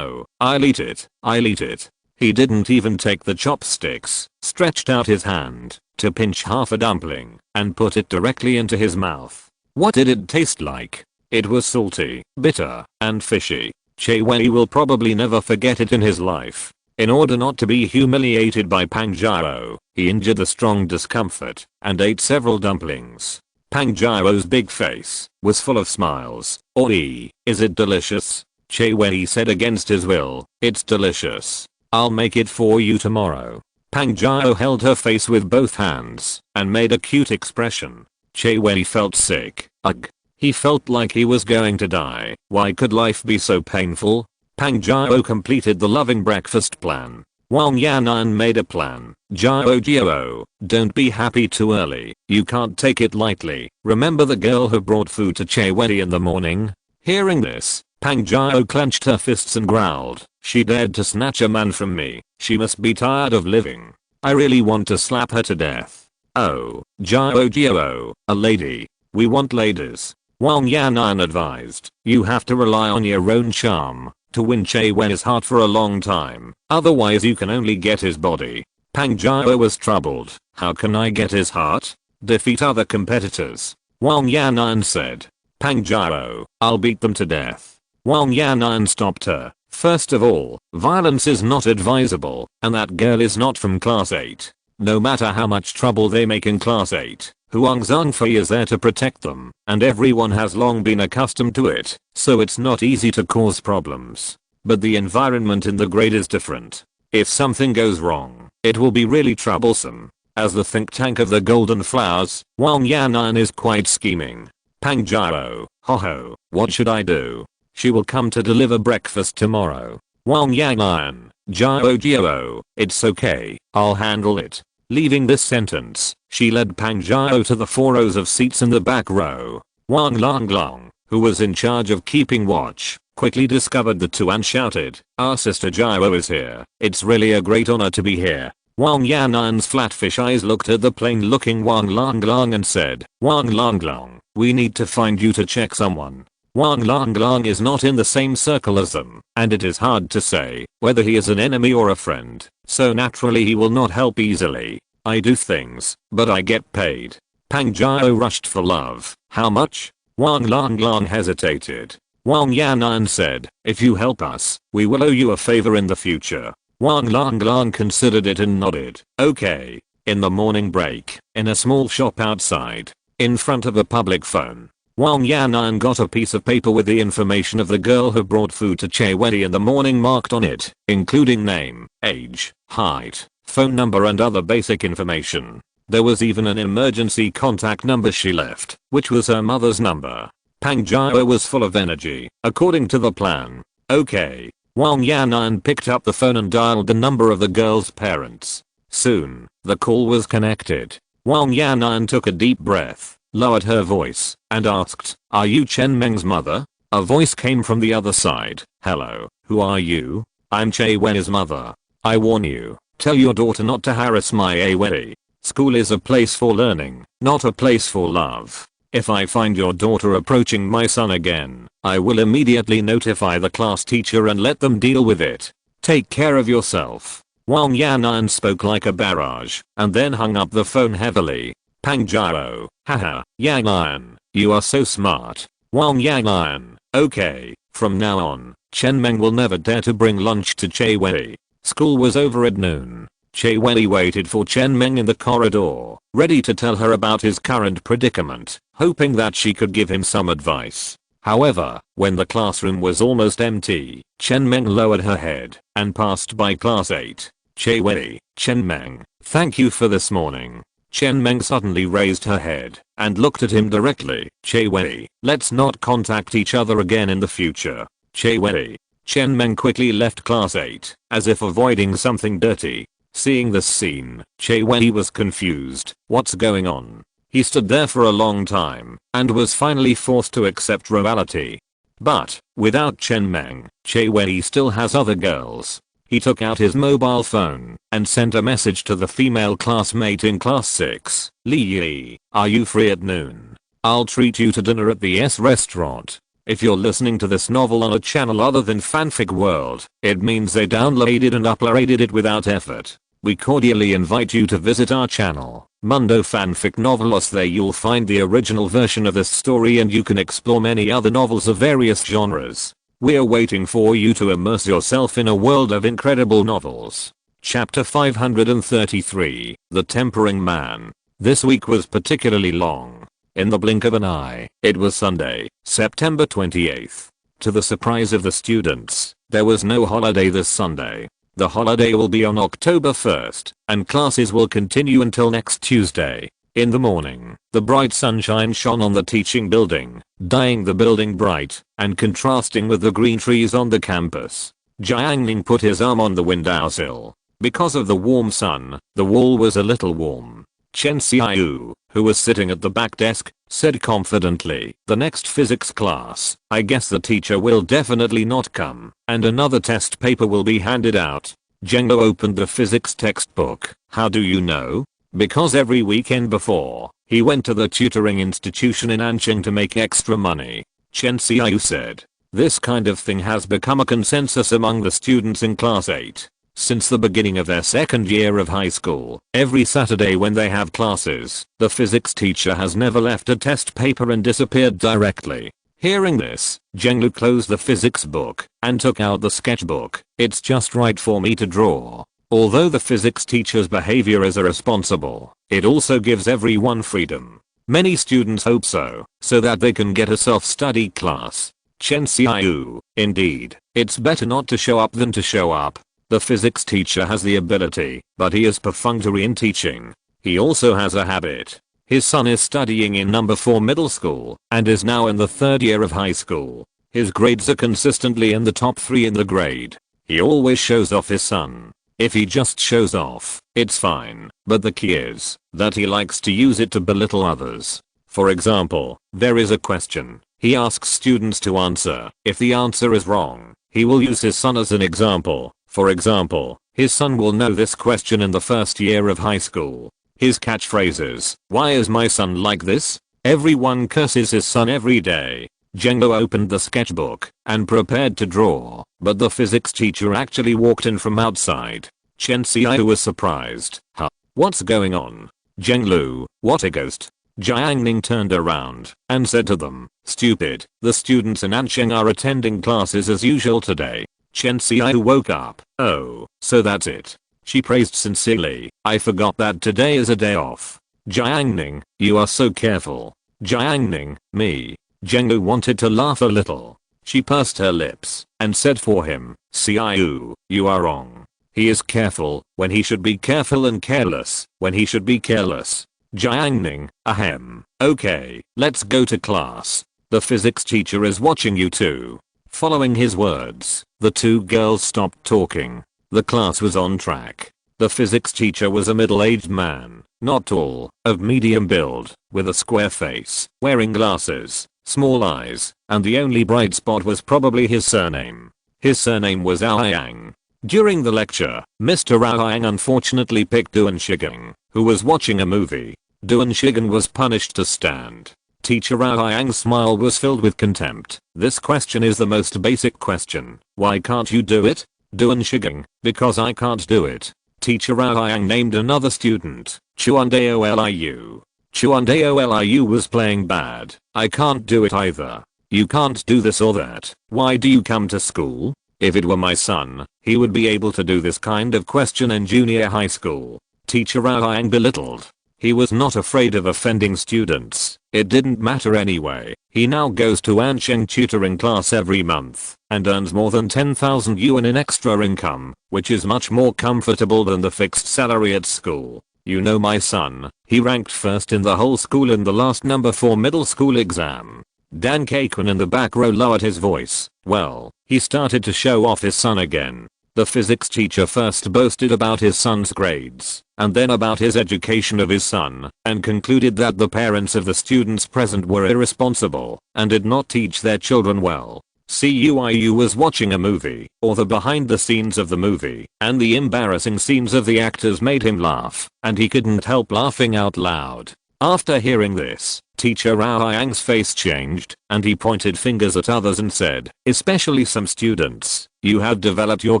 Speaker 1: I'll eat it. He didn't even take the chopsticks, stretched out his hand to pinch half a dumpling and put it directly into his mouth. What did it taste like? It was salty, bitter, and fishy. Che Wei will probably never forget it in his life. In order not to be humiliated by Pang Jiao, he endured the strong discomfort and ate several dumplings. Pang Jiao's big face was full of smiles. Oi, is it delicious? Che Wei said against his will. It's delicious. I'll make it for you tomorrow. Pang Jiao held her face with both hands and made a cute expression. Che Wei felt sick. Ugh. He felt like he was going to die. Why could life be so painful? Pang Jiao completed the loving breakfast plan. Wang Yanan made a plan. Jiao, don't be happy too early. You can't take it lightly. Remember the girl who brought food to Che Wei in the morning? Hearing this, Pang Jiao clenched her fists and growled. She dared to snatch a man from me. She must be tired of living. I really want to slap her to death. Oh, Jiao, a lady. We want ladies. Wang Yanan advised. You have to rely on your own charm to win Che Wei's heart for a long time. Otherwise you can only get his body. Pang Jiao was troubled. How can I get his heart? Defeat other competitors. Wang Yanan said. Pang Jiao, I'll beat them to death. Wang Yanan stopped her. First of all, violence is not advisable, and that girl is not from class 8. No matter how much trouble they make in class 8, Huang Zhongfei is there to protect them, and everyone has long been accustomed to it, so it's not easy to cause problems. But the environment in the grade is different. If something goes wrong, it will be really troublesome. As the think tank of the Golden Flowers, Wang Yanan is quite scheming. Pang Jiao, ho, what should I do? She will come to deliver breakfast tomorrow. Wang Yanan, Jiao, it's okay, I'll handle it. Leaving this sentence, she led Pang Jiao to the 4 rows of seats in the back row. Wang Longlong, who was in charge of keeping watch, quickly discovered the two and shouted, our sister Jiao is here. It's really a great honor to be here. Wang Yanan's flatfish eyes looked at the plain looking Wang Longlong and said, Wang Longlong, we need to find you to check someone. Wang Longlong is not in the same circle as them, and it is hard to say whether he is an enemy or a friend, so naturally he will not help easily. I do things, but I get paid. Pang Jiao rushed for love. How much? Wang Longlong hesitated. Wang Yanan said, if you help us, we will owe you a favor in the future. Wang Longlong considered it and nodded. Okay. In the morning break, in a small shop outside, in front of a public phone, Wang Yanan got a piece of paper with the information of the girl who brought food to Che Wei in the morning marked on it, including name, age, height, phone number and other basic information. There was even an emergency contact number she left, which was her mother's number. Pang Jiao was full of energy, according to the plan. Okay. Wang Yanan picked up the phone and dialed the number of the girl's parents. Soon, the call was connected. Wang Yanan took a deep breath, lowered her voice, and asked, are you Chen Meng's mother? A voice came from the other side. Hello, who are you? I'm Che Wei's mother. I warn you, tell your daughter not to harass my Wei. School is a place for learning, not a place for love. If I find your daughter approaching my son again, I will immediately notify the class teacher and let them deal with it. Take care of yourself. Wang Yanan spoke like a barrage, and then hung up the phone heavily. Pang Jiao, haha, Yanan, you are so smart. Wang Yanan, okay, from now on, Chen Meng will never dare to bring lunch to Che Wei. School was over at noon. Che Wei waited for Chen Meng in the corridor, ready to tell her about his current predicament, hoping that she could give him some advice. However, when the classroom was almost empty, Chen Meng lowered her head and passed by class 8. Che Wei, Chen Meng, thank you for this morning. Chen Meng suddenly raised her head and looked at him directly. Che Wei, let's not contact each other again in the future. Che Wei. Chen Meng quickly left class 8, as if avoiding something dirty. Seeing this scene, Che Wei was confused. What's going on? He stood there for a long time, and was finally forced to accept reality. But, without Chen Meng, Che Wei still has other girls. He took out his mobile phone, and sent a message to the female classmate in class 6. Li Yi, are you free at noon? I'll treat you to dinner at the S restaurant. If you're listening to this novel on a channel other than Fanfic World, it means they downloaded and uploaded it without effort. We cordially invite you to visit our channel, Mundo Fanfic Novelos. There you'll find the original version of this story and you can explore many other novels of various genres. We're waiting for you to immerse yourself in a world of incredible novels. Chapter 533, The Tempering Man. This week was particularly long. In the blink of an eye, it was Sunday, September 28th. To the surprise of the students, there was no holiday this Sunday. The holiday will be on October 1st, and classes will continue until next Tuesday. In the morning, the bright sunshine shone on the teaching building, dyeing the building bright and contrasting with the green trees on the campus. Jiang Ning put his arm on the windowsill. Because of the warm sun, the wall was a little warm. Chen Xiaoyu, who was sitting at the back desk, said confidently, "The next physics class, I guess the teacher will definitely not come, and another test paper will be handed out." Zheng Lu opened the physics textbook. "How do you know?" "Because every weekend before, he went to the tutoring institution in Anqing to make extra money," Chen Xiaoyu said. This kind of thing has become a consensus among the students in class 8. Since the beginning of their second year of high school, every Saturday when they have classes, the physics teacher has never left a test paper and disappeared directly. Hearing this, Zheng Lu closed the physics book and took out the sketchbook. "It's just right for me to draw." Although the physics teacher's behavior is irresponsible, it also gives everyone freedom. Many students hope so that they can get a self-study class. Chen Xiaoyu, indeed, it's better not to show up than to show up. The physics teacher has the ability, but he is perfunctory in teaching. He also has a habit. His son is studying in number 4 middle school and is now in the 3rd year of high school. His grades are consistently in the top 3 in the grade. He always shows off his son. If he just shows off, it's fine, but the key is that he likes to use it to belittle others. For example, there is a question. He asks students to answer. If the answer is wrong, he will use his son as an example. For example, his son will know this question in the 1st year of high school. His catchphrases: "Why is my son like this?" "Everyone curses his son every day." Zheng Lu opened the sketchbook and prepared to draw, but the physics teacher actually walked in from outside. Chen Xiaoyu was surprised. "Huh? What's going on?" "Zheng Lu, what a ghost." Jiang Ning turned around and said to them, "Stupid, the students in Anqing are attending classes as usual today." Chen Xiaoyu woke up. "Oh, so that's it." She praised sincerely. "I forgot that today is a day off." "Jiang Ning, you are so careful." "Jiang Ning, me." Zheng Lu wanted to laugh a little. She pursed her lips and said for him, "Xiaoyu, you are wrong. He is careful when he should be careful and careless when he should be careless." Jiang Ning, ahem. "Okay, let's go to class. The physics teacher is watching you too." Following his words, the two girls stopped talking. The class was on track. The physics teacher was a middle-aged man, not tall, of medium build, with a square face, wearing glasses, small eyes, and the only bright spot was probably his surname. His surname was Aoyang. During the lecture, Mr. Aoyang unfortunately picked Duan Shigang, who was watching a movie. Duan Shigang was punished to stand. Teacher Aoyang's smile was filled with contempt. "This question is the most basic question. Why can't you do it?" Duan Shigang, "Because I can't do it." Teacher Aoyang named another student, Chuandao. Chuandao was playing bad. "I can't do it either. You can't do this or that. Why do you come to school?" If it were my son, he would be able to do this kind of question in junior high school. Teacher Aoyang belittled. He was not afraid of offending students. It didn't matter anyway. He now goes to Anqing tutoring class every month and earns more than 10,000 yuan in extra income, which is much more comfortable than the fixed salary at school. "You know my son, he ranked first in the whole school in the last number 4 middle school exam." Dan Kaikun in the back row lowered his voice. Well, he started to show off his son again. The physics teacher first boasted about his son's grades, and then about his education of his son, and concluded that the parents of the students present were irresponsible and did not teach their children well. Cuiu was watching a movie, or the behind the scenes of the movie, and the embarrassing scenes of the actors made him laugh, and he couldn't help laughing out loud. After hearing this, Teacher Aoyang's face changed, and he pointed fingers at others and said, "Especially some students, you have developed your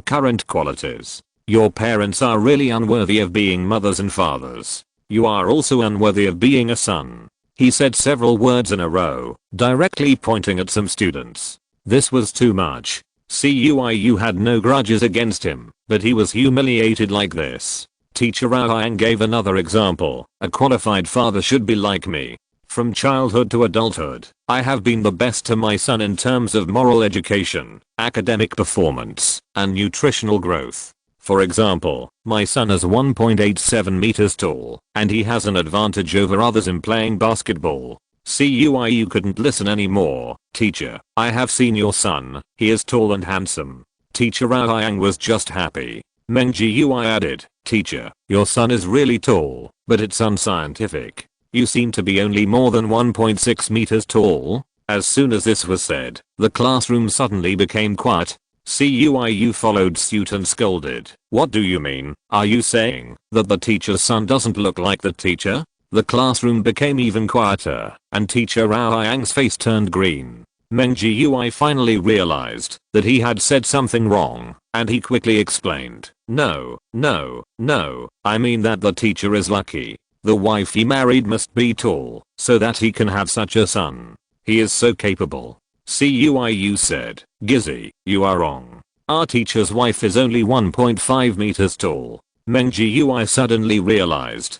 Speaker 1: current qualities. Your parents are really unworthy of being mothers and fathers. You are also unworthy of being a son." He said several words in a row, directly pointing at some students. This was too much. Cuiu had no grudges against him, but he was humiliated like this. Teacher Aoyang gave another example. "A qualified father should be like me. From childhood to adulthood, I have been the best to my son in terms of moral education, academic performance, and nutritional growth. For example, my son is 1.87 meters tall, and he has an advantage over others in playing basketball. You couldn't listen anymore. Teacher, I have seen your son, he is tall and handsome. Teacher Rao Yang was just happy. Meng Gui added, teacher, your son is really tall, but it's unscientific. You seem to be only more than 1.6 meters tall. As soon as this was said, the classroom suddenly became quiet. Cuiu followed suit and scolded. What do you mean? Are you saying that the teacher's son doesn't look like the teacher? The classroom became even quieter, and teacher Rao Yang's face turned green. Meng Gui finally realized that he had said something wrong, and he quickly explained, no, I mean that the teacher is lucky. The wife he married must be tall, so that he can have such a son. He is so capable. Cuiu said, Gizzy, you are wrong. Our teacher's wife is only 1.5 meters tall. Meng Gui suddenly realized,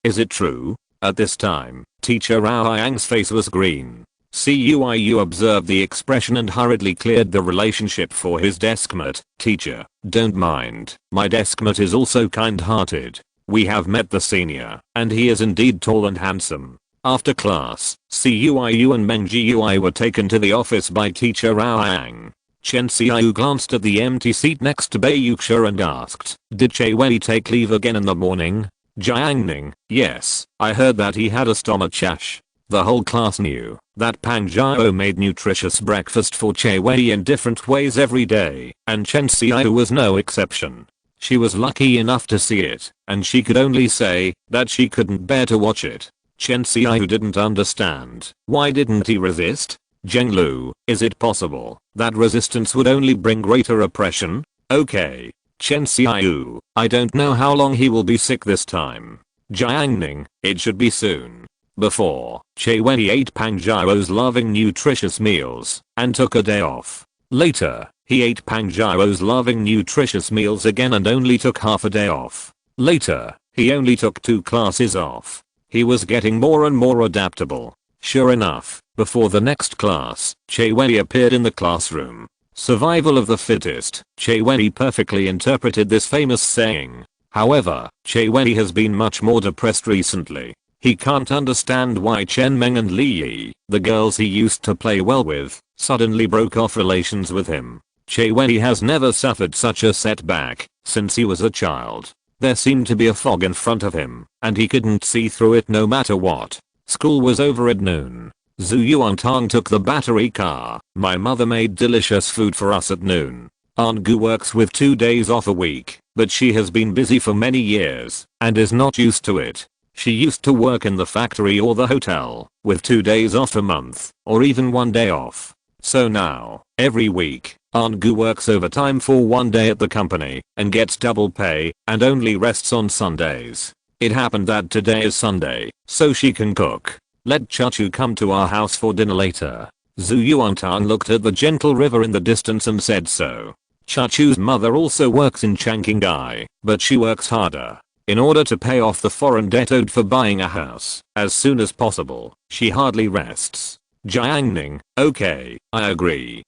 Speaker 1: is it true? At this time, teacher Rao Yang's face was green. Cuiu observed the expression and hurriedly cleared the relationship for his deskmate. Teacher, don't mind, my deskmate is also kind-hearted. We have met the senior, and he is indeed tall and handsome. After class, Cuiu and Meng Gui were taken to the office by teacher Rao Yang. Chen Xiaoyu glanced at the empty seat next to Bayuxia and asked, did Che Wei take leave again in the morning? Jiang Ning, yes, I heard that he had a stomachache. The whole class knew that Pang Jiao made nutritious breakfast for Che Wei in different ways every day, and Chen Xiaoyu was no exception. She was lucky enough to see it, and she could only say that she couldn't bear to watch it. Chen Xiaoyu didn't understand. Why didn't he resist? Zheng Lu, is it possible that resistance would only bring greater oppression? Okay. Chen Xiaoyu, I don't know how long he will be sick this time. Jiang Ning, it should be soon. Before, Che Wei ate Pang Jiao's loving nutritious meals and took a day off. Later, he ate Pang Jiao's loving nutritious meals again and only took half a day off. Later, he only took 2 classes off. He was getting more and more adaptable. Sure enough, before the next class, Che Wei appeared in the classroom. Survival of the fittest. Che Wei perfectly interpreted this famous saying. However, Che Wei has been much more depressed recently. He can't understand why Chen Meng and Li Yi, the girls he used to play well with, suddenly broke off relations with him. Che Wei has never suffered such a setback since he was a child. There seemed to be a fog in front of him, and he couldn't see through it no matter what. School was over at noon. Zhu Yuantang took the battery car. My mother made delicious food for us at noon. Aunt Gu works with 2 days off a week, but she has been busy for many years and is not used to it. She used to work in the factory or the hotel, with 2 days off a month, or even 1 day off. So now, every week, Aunt Gu works overtime for 1 day at the company, and gets double pay, and only rests on Sundays. It happened that today is Sunday, so she can cook. Let Chachu come to our house for dinner later. Zhu Yuantang looked at the gentle river in the distance and said so. Chachu's mother also works in Changqinghai, but she works harder. In order to pay off the foreign debt owed for buying a house as soon as possible, she hardly rests. Jiang Ning, okay, I agree.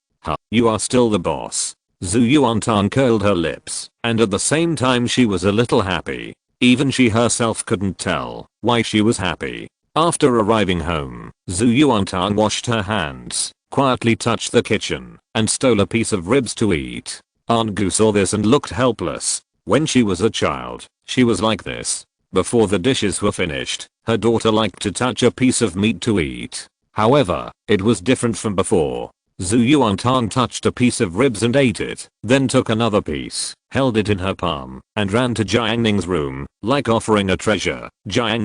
Speaker 1: You are still the boss. Zhu Yuantang curled her lips, and at the same time she was a little happy. Even she herself couldn't tell why she was happy. After arriving home, Zhu Yuantang washed her hands, quietly touched the kitchen, and stole a piece of ribs to eat. Aunt Gu saw this and looked helpless. When she was a child, she was like this. Before the dishes were finished, her daughter liked to touch a piece of meat to eat. However, it was different from before. Zhu Yuantang touched a piece of ribs and ate it, then took another piece, held it in her palm, and ran to Jiang Ning's room, like offering a treasure. Jiang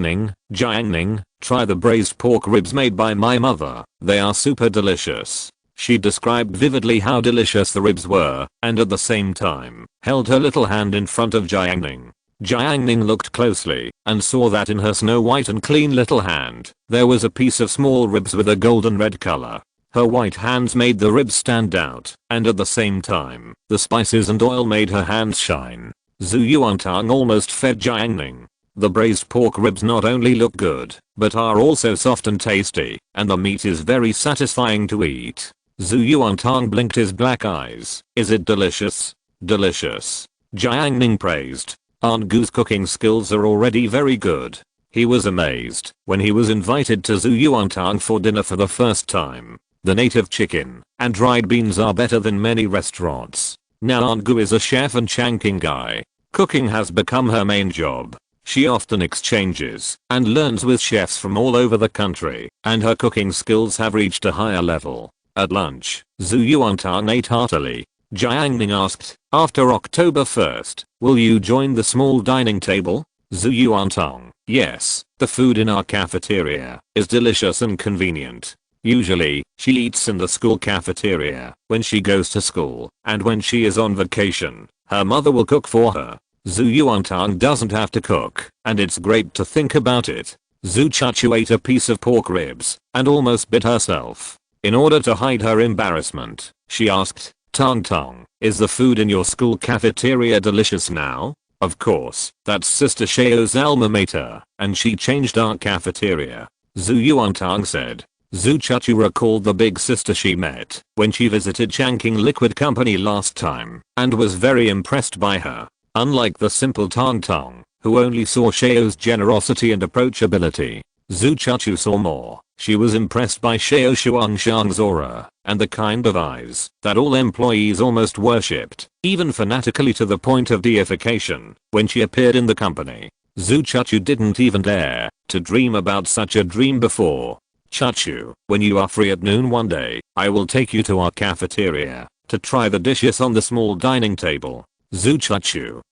Speaker 1: Ning, try the braised pork ribs made by my mother. They are super delicious. She described vividly how delicious the ribs were, and at the same time, held her little hand in front of Jiang Ning. Jiang Ning looked closely, and saw that in her snow white and clean little hand, there was a piece of small ribs with a golden red color. Her white hands made the ribs stand out, and at the same time, the spices and oil made her hands shine. Zhu Yuantang almost fed Jiang Ning. The braised pork ribs not only look good, but are also soft and tasty, and the meat is very satisfying to eat. Zhu Yuantang blinked his black eyes. Is it delicious? Delicious. Jiang Ning praised. Aunt Gu's cooking skills are already very good. He was amazed when he was invited to Zhu Yuantang for dinner for the first time. The native chicken and dried beans are better than many restaurants. Now Aunt Gu is a chef and Changqing guy. Cooking has become her main job. She often exchanges and learns with chefs from all over the country, and her cooking skills have reached a higher level. At lunch, Zhu Yuantang ate heartily. Jiang Ning asked, after October 1st, will you join the small dining table? Zhu Yuantang, yes, the food in our cafeteria is delicious and convenient. Usually, she eats in the school cafeteria when she goes to school, and when she is on vacation, her mother will cook for her. Zhu Yuantang doesn't have to cook, and it's great to think about it. Zhu Chuchu ate a piece of pork ribs and almost bit herself. In order to hide her embarrassment, she asked, Tong Tong, is the food in your school cafeteria delicious now? Of course, that's Sister Xiao's alma mater, and she changed our cafeteria. Zhu Yuantang said. Zhu Chuchu recalled the big sister she met when she visited Changqing Liquid Company last time, and was very impressed by her. Unlike the simple Tong Tong, who only saw Xiao's generosity and approachability, Zhu Chuchu saw more. She was impressed by Xiao Xuanshang's aura and the kind of eyes that all employees almost worshipped, even fanatically to the point of deification, when she appeared in the company. Zhu Chuchu didn't even dare to dream about such a dream before. Chuchu, when you are free at noon one day, I will take you to our cafeteria to try the dishes on the small dining table. Zhu Chuchu,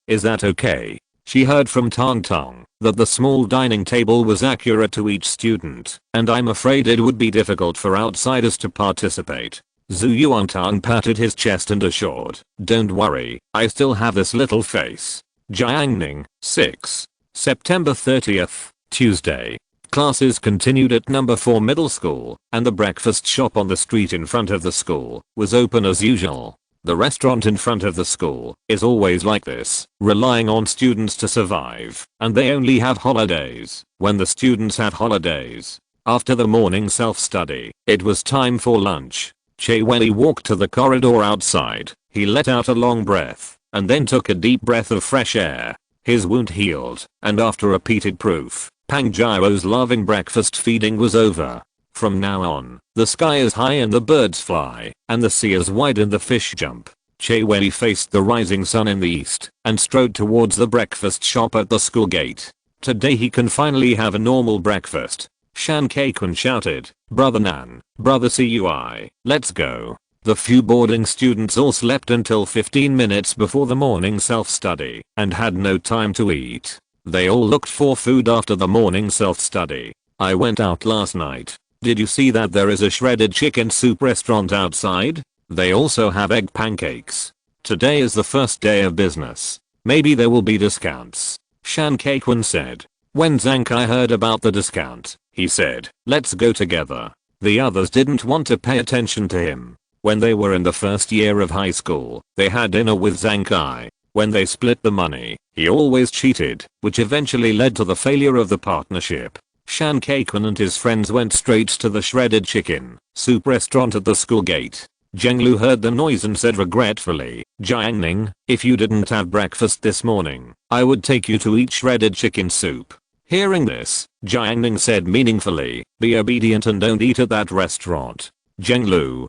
Speaker 1: is that okay? She heard from Tong Tong that the small dining table was accurate to each student, and I'm afraid it would be difficult for outsiders to participate. Zhu Yuantang patted his chest and assured, don't worry, I still have this little face. Jiang Ning, 6. September 30th, Tuesday. Classes continued at number 4 middle school, and the breakfast shop on the street in front of the school was open as usual. The restaurant in front of the school is always like this, relying on students to survive, and they only have holidays when the students have holidays. After the morning self-study, it was time for lunch. Che Wei walked to the corridor outside. He let out a long breath, and then took a deep breath of fresh air. His wound healed, and after repeated proof, Pang Jiao's loving breakfast feeding was over. From now on, the sky is high and the birds fly, and the sea is wide and the fish jump. Che Wei faced the rising sun in the east, and strode towards the breakfast shop at the school gate. Today he can finally have a normal breakfast. Shan Keikun shouted, Brother Nan, Brother Cui, let's go. The few boarding students all slept until 15 minutes before the morning self-study, and had no time to eat. They all looked for food after the morning self-study. I went out last night. Did you see that there is a shredded chicken soup restaurant outside? They also have egg pancakes. Today is the first day of business. Maybe there will be discounts. Shan Keikun said. When Zhang Kai heard about the discount, he said, let's go together. The others didn't want to pay attention to him. When they were in the first year of high school, they had dinner with Zhang Kai. When they split the money, he always cheated, which eventually led to the failure of the partnership. Shan Keikun and his friends went straight to the shredded chicken soup restaurant at the school gate. Zheng Lu heard the noise and said regretfully, Jiang Ning, if you didn't have breakfast this morning, I would take you to eat shredded chicken soup. Hearing this, Jiang Ning said meaningfully, be obedient and don't eat at that restaurant. Zheng Lu,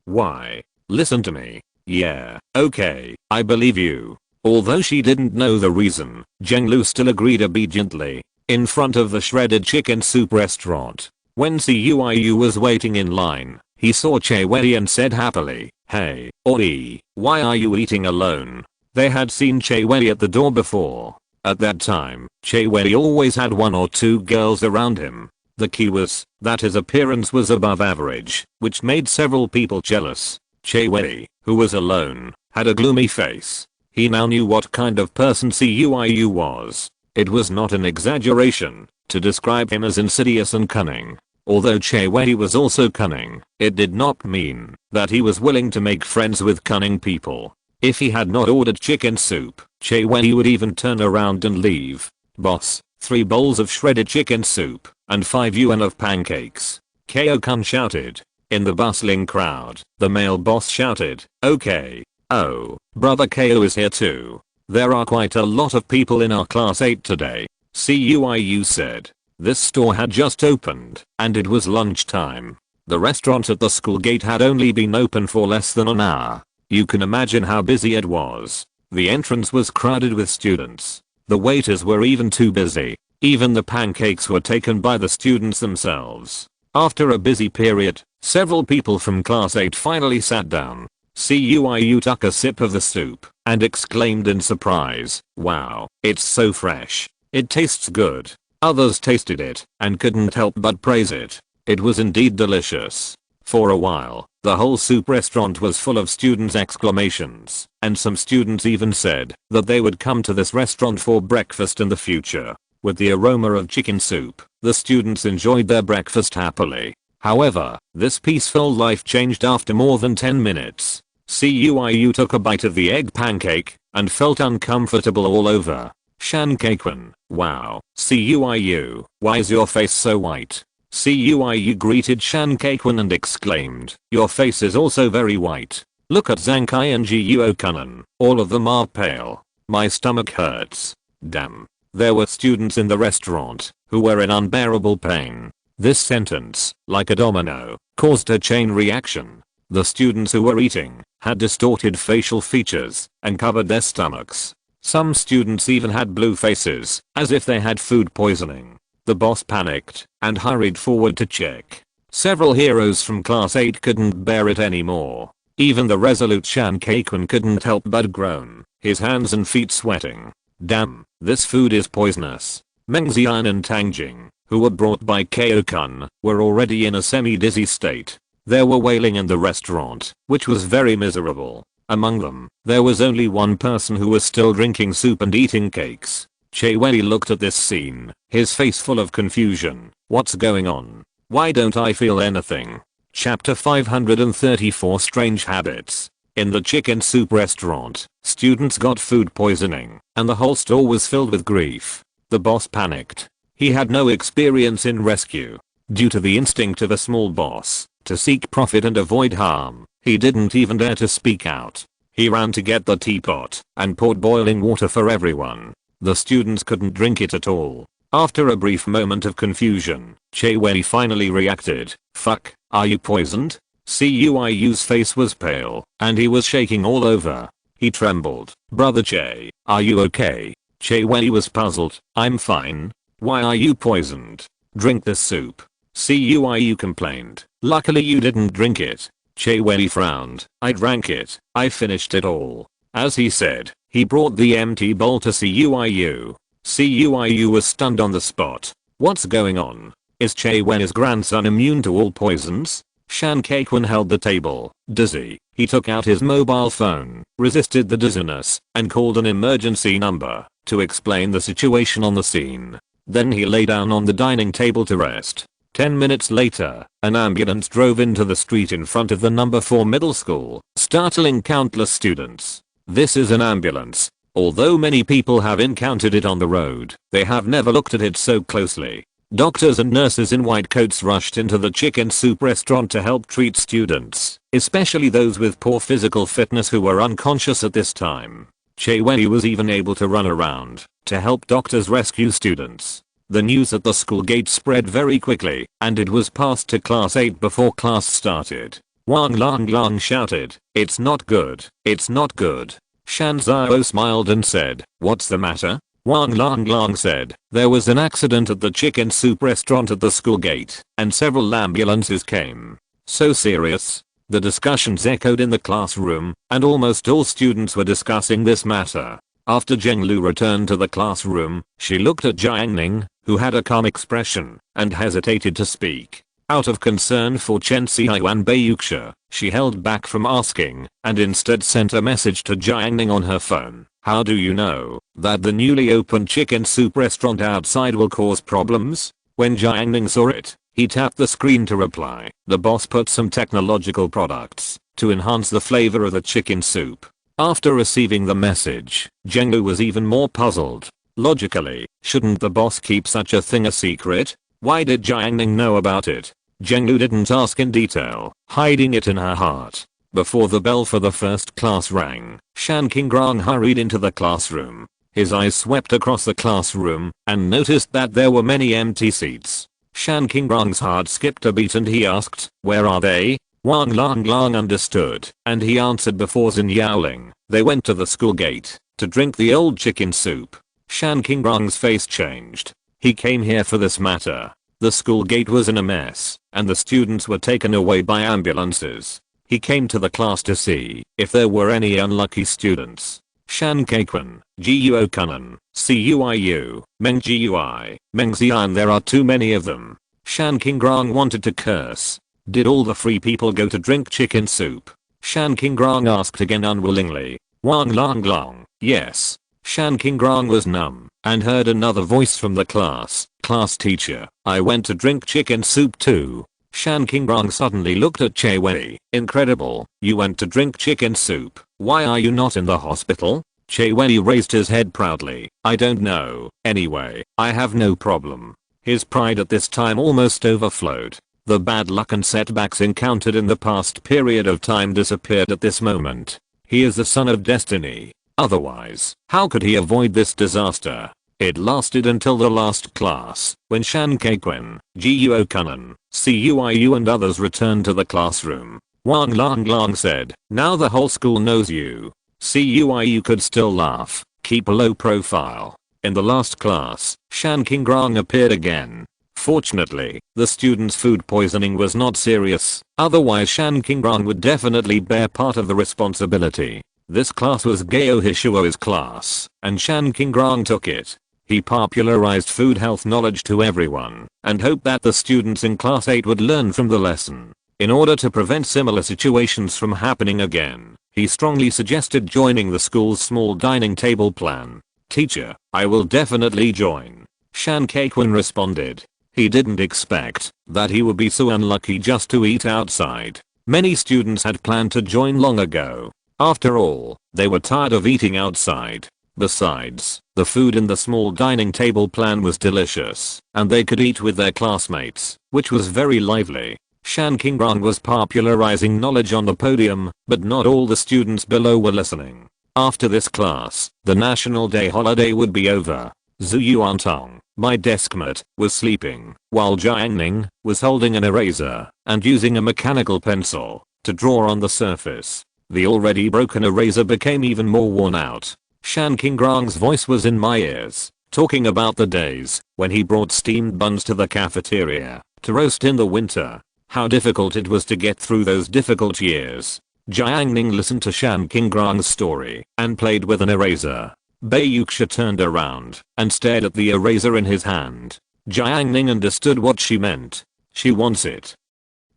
Speaker 1: why? Listen to me. Yeah, okay, I believe you. Although she didn't know the reason, Zheng Lu still agreed obediently. In front of the shredded chicken soup restaurant, when Cuiu was waiting in line, he saw Che Wei and said happily, hey, Oi, why are you eating alone? They had seen Che Wei at the door before. At that time, Che Wei always had 1 or 2 girls around him. The key was that his appearance was above average, which made several people jealous. Che Wei, who was alone, had a gloomy face. He now knew what kind of person Cuiu was. It was not an exaggeration to describe him as insidious and cunning. Although Che Wei was also cunning, it did not mean that he was willing to make friends with cunning people. If he had not ordered chicken soup, Che Wei would even turn around and leave. Boss, 3 bowls of shredded chicken soup, and 5 yuan of pancakes. Ko-kun shouted. In the bustling crowd, the male boss shouted, okay. Oh, brother KO is here too. There are quite a lot of people in our class 8 today. CUIU said. This store had just opened, and it was lunchtime. The restaurant at the school gate had only been open for less than an hour. You can imagine how busy it was. The entrance was crowded with students. The waiters were even too busy. Even the pancakes were taken by the students themselves. After a busy period, several people from class 8 finally sat down. CUIU took a sip of the soup and exclaimed in surprise, "Wow, it's so fresh. It tastes good." Others tasted it and couldn't help but praise it. It was indeed delicious. For a while, the whole soup restaurant was full of students' exclamations, and some students even said that they would come to this restaurant for breakfast in the future. With the aroma of chicken soup, the students enjoyed their breakfast happily. However, this peaceful life changed after more than 10 minutes. CUIU took a bite of the egg pancake and felt uncomfortable all over. Shan Kaikwan, wow, CUIU, why is your face so white? CUIU greeted Shan Kaikwan and exclaimed, your face is also very white. Look at Zankai and Guo Kunan, all of them are pale. My stomach hurts. Damn. There were students in the restaurant who were in unbearable pain. This sentence, like a domino, caused a chain reaction. The students who were eating had distorted facial features and covered their stomachs. Some students even had blue faces, as if they had food poisoning. The boss panicked and hurried forward to check. Several heroes from class 8 couldn't bear it anymore. Even the resolute Shan Kaikwan couldn't help but groan, his hands and feet sweating. Damn, this food is poisonous. Meng Xian and Tang Jing, who were brought by Ko-kun, were already in a semi-dizzy state. There were wailing in the restaurant, which was very miserable. Among them, there was only one person who was still drinking soup and eating cakes. Che Wei looked at this scene, his face full of confusion. What's going on? Why don't I feel anything? Chapter 534 Strange Habits. In the chicken soup restaurant, students got food poisoning, and the whole store was filled with grief. The boss panicked. He had no experience in rescue. Due to the instinct of a small boss to seek profit and avoid harm, he didn't even dare to speak out. He ran to get the teapot and poured boiling water for everyone. The students couldn't drink it at all. After a brief moment of confusion, Che Wei finally reacted. Fuck, are you poisoned? CUIU's face was pale, and he was shaking all over. He trembled. Brother Che, are you okay? Che Wei was puzzled. I'm fine. Why are you poisoned? Drink this soup. CUIU complained. Luckily you didn't drink it. Che Wei frowned. I drank it. I finished it all. As he said, he brought the empty bowl to CUIU. CUIU was stunned on the spot. What's going on? Is Che Wei's grandson immune to all poisons? Shan Kaikwan held the table, dizzy. He took out his mobile phone, resisted the dizziness, and called an emergency number to explain the situation on the scene. Then he lay down on the dining table to rest. 10 minutes later, an ambulance drove into the street in front of the number 4 middle school, startling countless students. This is an ambulance. Although many people have encountered it on the road, they have never looked at it so closely. Doctors and nurses in white coats rushed into the chicken soup restaurant to help treat students, especially those with poor physical fitness who were unconscious at this time. Che Wei was even able to run around to help doctors rescue students. The news at the school gate spread very quickly, and it was passed to class 8 before class started. Wang Lang shouted, "It's not good, it's not good." Shan Zhao smiled and said, "What's the matter?" Wang Lang said, "There was an accident at the chicken soup restaurant at the school gate, and several ambulances came." So serious? The discussions echoed in the classroom, and almost all students were discussing this matter. After Zheng Lu returned to the classroom, she looked at Jiang Ning, who had a calm expression, and hesitated to speak. Out of concern for Chen Xiaoan Beiyuxia, she held back from asking, and instead sent a message to Jiang Ning on her phone. How do you know that the newly opened chicken soup restaurant outside will cause problems? When Jiang Ning saw it, he tapped the screen to reply. The boss put some technological products to enhance the flavor of the chicken soup. After receiving the message, Zheng Lu was even more puzzled. Logically, shouldn't the boss keep such a thing a secret? Why did Jiang Ning know about it? Zheng Lu didn't ask in detail, hiding it in her heart. Before the bell for the first class rang, Shan Qingrong hurried into the classroom. His eyes swept across the classroom and noticed that there were many empty seats. Shan Qingrong's heart skipped a beat and he asked, "Where are they?" Wang Lang understood, and he answered before Xin Yaoling. They went to the school gate to drink the old chicken soup. Shan Qingrong's face changed. He came here for this matter. The school gate was in a mess, and the students were taken away by ambulances. He came to the class to see if there were any unlucky students. Shan Kaikun, Guo Kunan, Cuiu, Meng Gui, Meng Xian, there are too many of them. Shan Qingrong wanted to curse. Did all the free people go to drink chicken soup? Shan Qingrong asked again unwillingly. Wang Lang, yes. Shan Qingrong was numb and heard another voice from the class. Class teacher, I went to drink chicken soup too. Shan Qingrong suddenly looked at Che Wei. Incredible, you went to drink chicken soup. Why are you not in the hospital? Che Wei raised his head proudly. I don't know. Anyway, I have no problem. His pride at this time almost overflowed. The bad luck and setbacks encountered in the past period of time disappeared at this moment. He is the son of destiny. Otherwise, how could he avoid this disaster? It lasted until the last class, when Shan Kaikun, Guo Kunan, Cuiu and others returned to the classroom. Wang Lang said, now the whole school knows you. Cuiu could still laugh, keep a low profile. In the last class, Shan Qingrong appeared again. Fortunately, the students' food poisoning was not serious, otherwise Shan Qingrong would definitely bear part of the responsibility. This class was Gao Hishuo's class, and Shan Qingrong took it. He popularized food health knowledge to everyone, and hoped that the students in class 8 would learn from the lesson. In order to prevent similar situations from happening again, he strongly suggested joining the school's small dining table plan. Teacher, I will definitely join. Shan Kaikun responded. He didn't expect that he would be so unlucky just to eat outside. Many students had planned to join long ago. After all, they were tired of eating outside. Besides, the food in the small dining table plan was delicious, and they could eat with their classmates, which was very lively. Shan Qingrong was popularizing knowledge on the podium, but not all the students below were listening. After this class, the National Day holiday would be over. Zhu Yuantong, my deskmate, was sleeping, while Jiang Ning was holding an eraser and using a mechanical pencil to draw on the surface. The already broken eraser became even more worn out. Shan Qingrong's voice was in my ears, talking about the days when he brought steamed buns to the cafeteria to roast in the winter. How difficult it was to get through those difficult years. Jiang Ning listened to Shan Qingrong's story and played with an eraser. Bei Yuxia turned around and stared at the eraser in his hand. Jiang Ning understood what she meant. She wants it.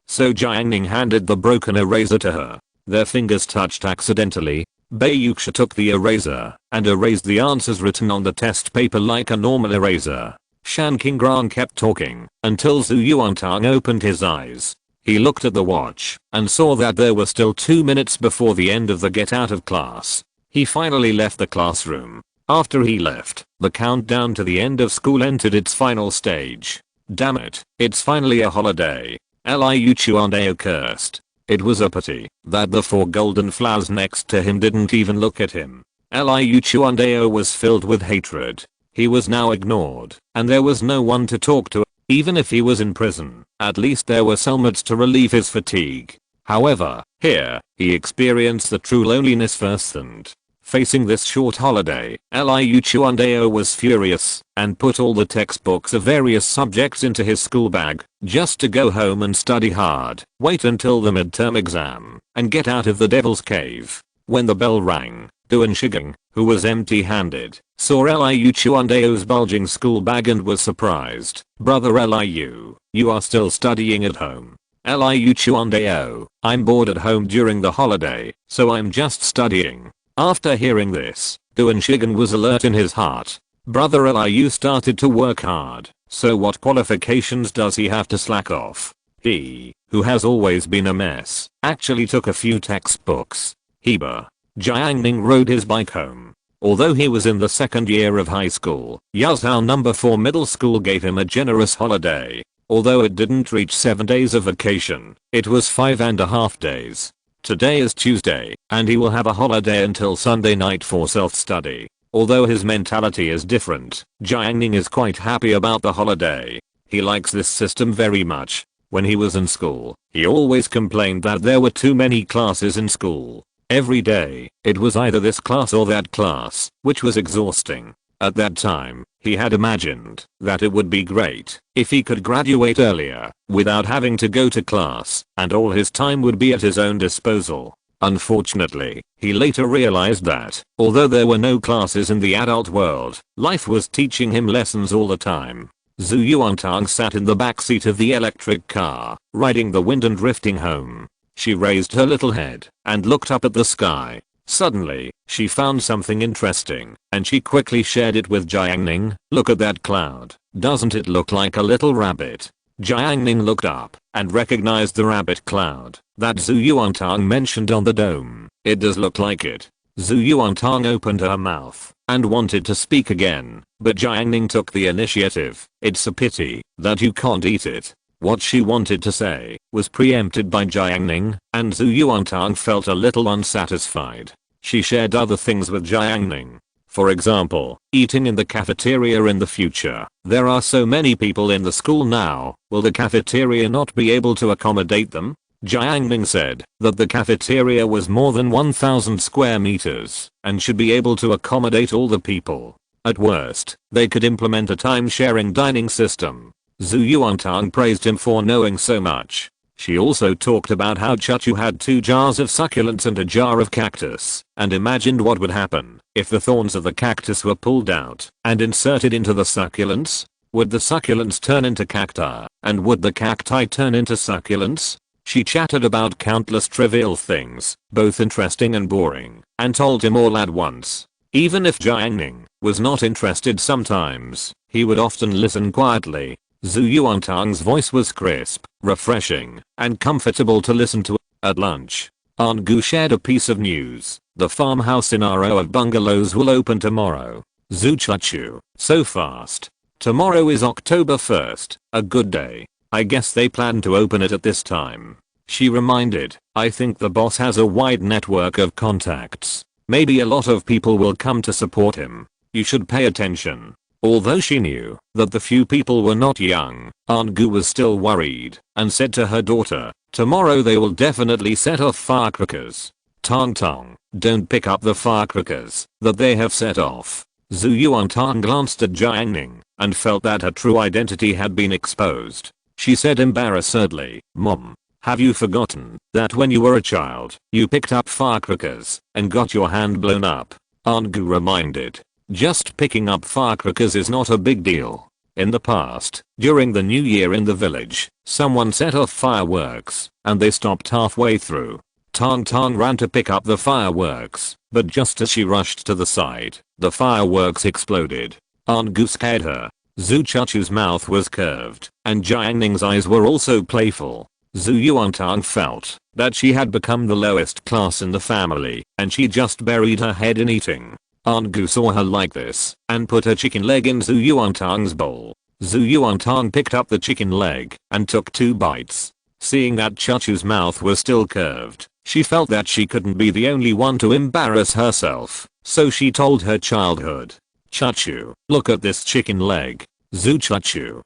Speaker 1: So Jiang Ning handed the broken eraser to her. Their fingers touched accidentally. Bei Yuxia took the eraser and erased the answers written on the test paper like a normal eraser. Shan Qingrong kept talking until Zhu Yuantong opened his eyes. He looked at the watch and saw that there were still 2 minutes before the end of the get out of class. He finally left the classroom. After he left, the countdown to the end of school entered its final stage. Damn it, it's finally a holiday. Liu Chuandao cursed. It was a pity that the 4 golden flowers next to him didn't even look at him. Liu Chuandao was filled with hatred. He was now ignored, and there was no one to talk to. Even if he was in prison, at least there were cellmates to relieve his fatigue. However, here, he experienced the true loneliness firsthand. Facing this short holiday, Liu Chuandao was furious and put all the textbooks of various subjects into his school bag just to go home and study hard, wait until the midterm exam, and get out of the devil's cave. When the bell rang, Duan Shigang, who was empty-handed, saw Liu Chuandao's bulging school bag and was surprised. Brother Liu, you are still studying at home. Liu Chuandao, I'm bored at home during the holiday, so I'm just studying. After hearing this, Duan Shigang was alert in his heart. Brother Liu started to work hard, so what qualifications does he have to slack off? He, who has always been a mess, actually took a few textbooks. Heba. Jiang Ning rode his bike home. Although he was in the 2nd year of high school, Yazhou No. 4 middle school gave him a generous holiday. Although it didn't reach 7 days of vacation, it was 5.5 days. Today is Tuesday, and he will have a holiday until Sunday night for self-study. Although his mentality is different, Jiang Ning is quite happy about the holiday. He likes this system very much. When he was in school, he always complained that there were too many classes in school. Every day, it was either this class or that class, which was exhausting. At that time, he had imagined that it would be great if he could graduate earlier without having to go to class, and all his time would be at his own disposal. Unfortunately, he later realized that, although there were no classes in the adult world, life was teaching him lessons all the time. Zhu Yuantang sat in the backseat of the electric car, riding the wind and drifting home. She raised her little head and looked up at the sky. Suddenly, she found something interesting, and she quickly shared it with Jiang Ning. Look at that cloud. Doesn't it look like a little rabbit? Jiang Ning looked up and recognized the rabbit cloud that Zhu Yuantang mentioned on the dome. It does look like it. Zhu Yuantang opened her mouth and wanted to speak again, but Jiang Ning took the initiative. It's a pity that you can't eat it. What she wanted to say was preempted by Jiang Ning, and Zhu Yuantang felt a little unsatisfied. She shared other things with Jiang Ning. For example, eating in the cafeteria in the future. There are so many people in the school now, will the cafeteria not be able to accommodate them? Jiang Ning said that the cafeteria was more than 1,000 square meters and should be able to accommodate all the people. At worst, they could implement a time-sharing dining system. Zhu Yuantang praised him for knowing so much. She also talked about how Chachu had 2 jars of succulents and a jar of cactus, and imagined what would happen if the thorns of the cactus were pulled out and inserted into the succulents. Would the succulents turn into cacti, and would the cacti turn into succulents? She chatted about countless trivial things, both interesting and boring, and told him all at once. Even if Jiang Ning was not interested sometimes, he would often listen quietly. Zhu Yuantang's voice was crisp, refreshing, and comfortable to listen to. At lunch, Aunt Gu shared a piece of news. The farmhouse in our row of bungalows will open tomorrow. Zhu Chachu, so fast. Tomorrow is October 1st, a good day. I guess they plan to open it at this time. She reminded, I think the boss has a wide network of contacts. Maybe a lot of people will come to support him. You should pay attention. Although she knew that the few people were not young, Aunt Gu was still worried and said to her daughter, tomorrow they will definitely set off firecrackers. Tong Tong, don't pick up the firecrackers that they have set off. Zhu Yuantang glanced at Jiang Ning and felt that her true identity had been exposed. She said embarrassedly, Mom, have you forgotten that when you were a child, you picked up firecrackers and got your hand blown up? Aunt Gu reminded. Just picking up firecrackers is not a big deal. In the past, during the new year in the village, someone set off fireworks, and they stopped halfway through. Tong Tong ran to pick up the fireworks, but just as she rushed to the side, the fireworks exploded. Aunt Gu scared her. Zhu Chachu's mouth was curved, and Jiang Ning's eyes were also playful. Zhu Yuantang felt that she had become the lowest class in the family, and she just buried her head in eating. Aunt Gu saw her like this and put her chicken leg in Zhu Yuantang's bowl. Zhu Yuantang picked up the chicken leg and took 2 bites. Seeing that Chachu's mouth was still curved, she felt that she couldn't be the only one to embarrass herself, so she told her childhood. Chachu, look at this chicken leg. Zhu Chachu,